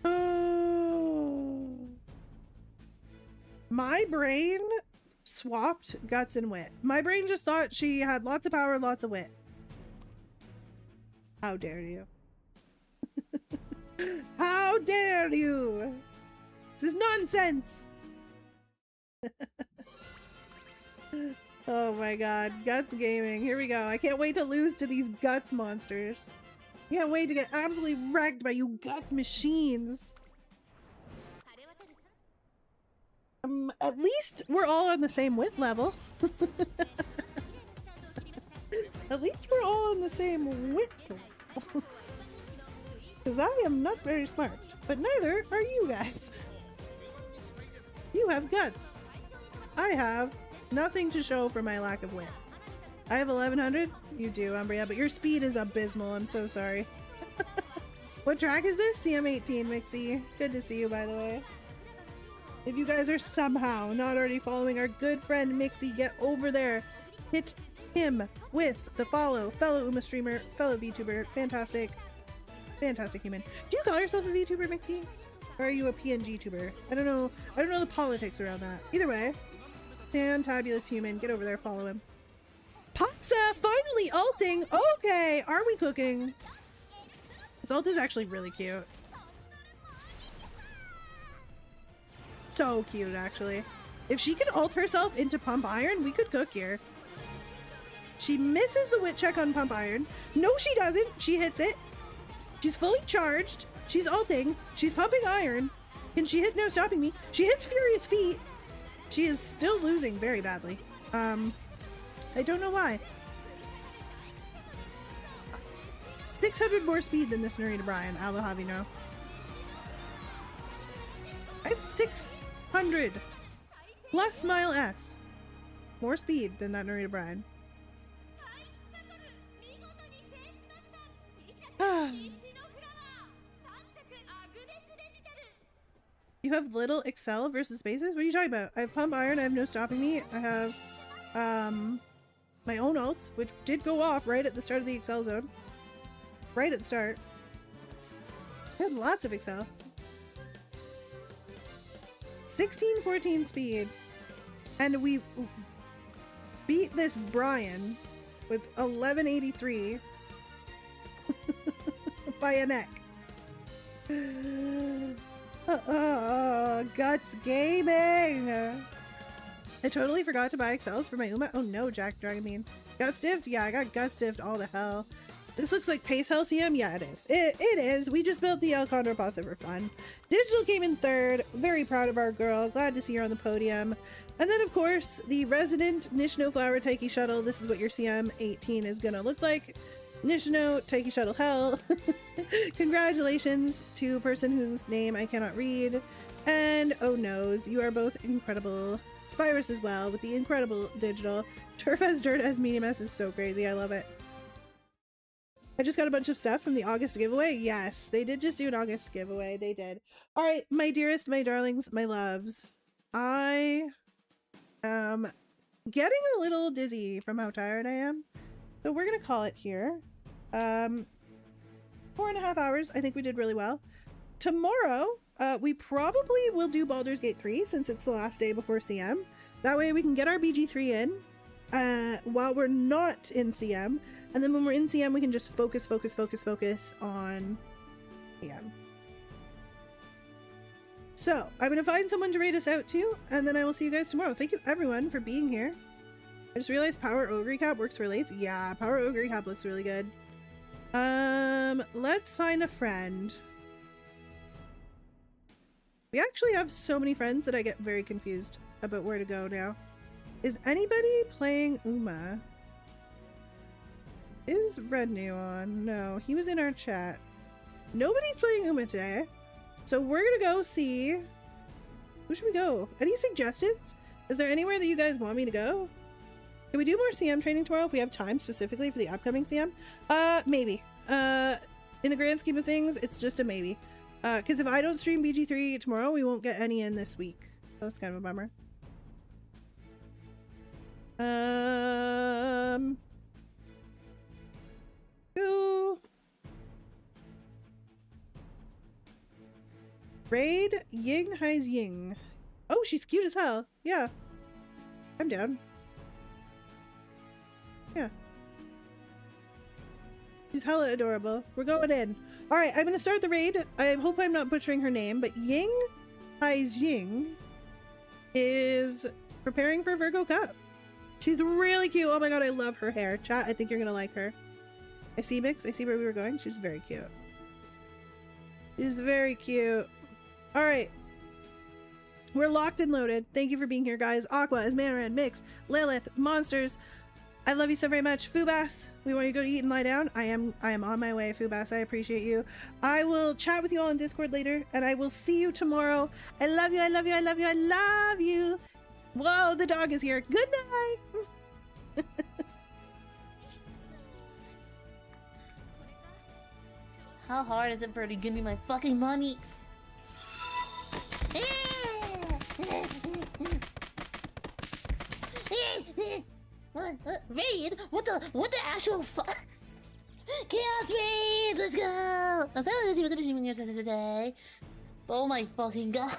Oh. My brain swapped guts and wit. My brain just thought she had lots of power, lots of wit. How dare you? How dare you? This is nonsense. Oh my god, Guts Gaming. Here we go. I can't wait to lose to these Guts monsters. Can't wait to get absolutely wrecked by you Guts machines. At least we're all on the same wit level. At least we're all on the same wit level. Because I am not very smart, but neither are you guys. You have guts. I have nothing to show for my lack of wit. I have 1100? You do, Umbria, but your speed is abysmal. I'm so sorry. What track is this? CM18, Mixie. Good to see you, by the way. If you guys are somehow not already following our good friend Mixie, get over there. Hit him with the follow. Fellow Uma streamer, fellow VTuber, fantastic. Fantastic human. Do you call yourself a VTuber, Mixie? Or are you a PNG tuber? I don't know the politics around that. Either way, fantabulous human. Get over there, follow him. Paxa finally ulting. Okay, are we cooking? This ult is actually really cute. So cute, actually. If she could ult herself into Pump Iron, we could cook here. She misses the wit check on Pump Iron. No, she doesn't. She hits it. She's fully charged. She's ulting. She's pumping iron. Can she hit No Stopping Me? She hits Furious Feet. She is still losing very badly. I don't know why. 600 more speed than this Narita Bryan, I will have you know. I have 600 plus Mile S. More speed than that Narita Bryan. You have little Excel versus bases? What are you talking about? I have Pump Iron, I have No Stopping Me, I have my own ult, which did go off right at the start of the Excel zone. Right at the start. I had lots of Excel. 1614 speed. And we beat this Brian with 1183 by a neck. Guts Gaming! I totally forgot to buy Excels for my Uma. Oh no, Jack Dragonbean. Gut stiffed? Yeah, I got gut stiffed all the hell. This looks like Pace Halcyon? Yeah, it is. It is. We just built the El Condor Pasta for fun. Digital came in third. Very proud of our girl. Glad to see her on the podium. And then, of course, the resident Nishino Flower Taiki Shuttle. This is what your CM18 is gonna look like. Nishino Taiki Shuttle Hell. Congratulations to a person whose name I cannot read. And oh noes, you are both incredible. Spyrus as well with the incredible digital. Turf as Dirt as Medium S is so crazy. I love it. I just got a bunch of stuff from the August giveaway. Yes, they did just do an August giveaway. They did. All right, my dearest, my darlings, my loves. I am getting a little dizzy from how tired I am. So we're gonna call it here. 4.5 hours. I think we did really well. Tomorrow, we probably will do Baldur's Gate 3 since it's the last day before CM. That way we can get our BG3 in while we're not in CM. And then when we're in CM, we can just focus on CM. So I'm gonna find someone to raid us out to, and then I will see you guys tomorrow. Thank you everyone for being here. I just realized Power Ogre Recap works for late. Yeah, Power Ogre Recap looks really good. Let's find a friend. We actually have so many friends that I get very confused about where to go now. Is anybody playing Uma? Is Red New on? No, he was in our chat. Nobody's playing Uma today. So we're gonna go see... Who should we go? Any suggestions? Is there anywhere that you guys want me to go? Can we do more CM training tomorrow if we have time specifically for the upcoming CM? Maybe. In the grand scheme of things, it's just a maybe. Because if I don't stream BG3 tomorrow, we won't get any in this week. That's kind of a bummer. Who? Raid Ying Hai's Ying. Oh, she's cute as hell. Yeah. I'm down. Yeah. She's hella adorable. We're going in. Alright, I'm gonna start the raid. I hope I'm not butchering her name, but Ying Hai's Ying is preparing for Virgo Cup. She's really cute. Oh my god, I love her hair. Chat, I think you're gonna like her. I see Mix. I see where we were going. She's very cute. She's very cute. Alright. We're locked and loaded. Thank you for being here, guys. Aqua, Ismanaran, Mix, Lilith, Monsters. I love you so very much. Fubas, we want you to go to eat and lie down. I am on my way, Fubas. I appreciate you. I will chat with you all on Discord later, and I will see you tomorrow. I love you, I love you, I love you, I love you. Whoa, the dog is here. Good night. How hard is it for her to give me my fucking money? What? Raid? What the actual fuck? Chaos Raid! Let's go! Let's see what the dreaming is today. Oh my fucking god.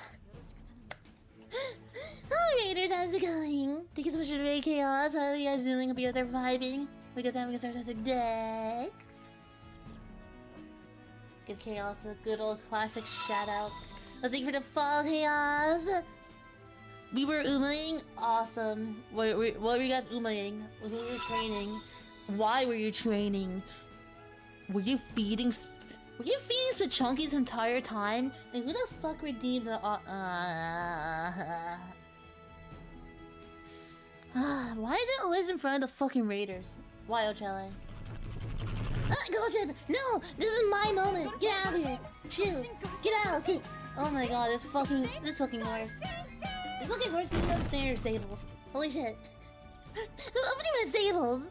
Hello Raiders, how's it going? Thank you so much for Raid Chaos. How are you guys doing? Hope you guys are vibing. Hope you guys are having a fantastic day. Give Chaos a good old classic shout out. Let's thank you for the fall, Chaos! We were umaing? Awesome. What were you guys umaing? Who were you training? Why were you training? Were you feeding Spachunky's entire time? And who the fuck redeemed the why is it always in front of the fucking Raiders? Why, Ochele? No! This is my moment! Get out of here! Chill! Get out! Oh my god, this fucking horse. This fucking horse is upstairs stables. Holy shit. This opening my stables!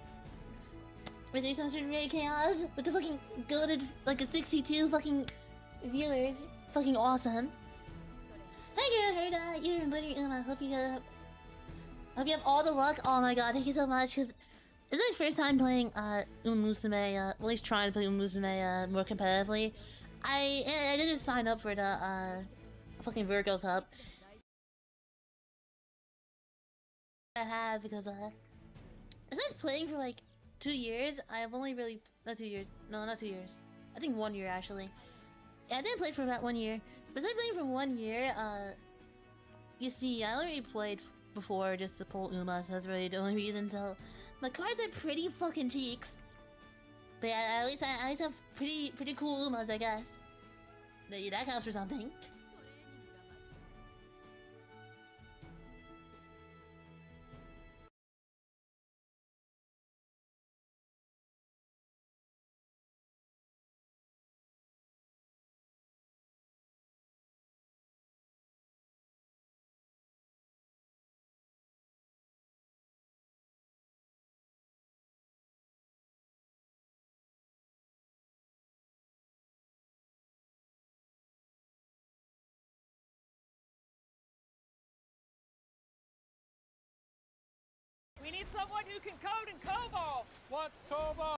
Wait, there's some sort of Raid Chaos with the fucking goated, like a 62 fucking viewers. Fucking awesome. Hi girl, Herda, you're literally Uma. Hope you have all the luck. Oh my god, thank you so much, cause it's my first time playing Umamusume, at least trying to play Umamusume more competitively. I did just sign up for the fucking Virgo Cup. I have because besides playing for like 2 years, I have only really not 2 years. No, not 2 years. I think 1 year actually. Yeah, I didn't play for about 1 year. Besides playing for 1 year, you see, I already played before just to pull Uma, so that's really the only reason. So my cards are pretty fucking cheeks. But yeah, at least I have pretty cool Umas, I guess. That counts for something. We need someone who can code in COBOL. What? Koba!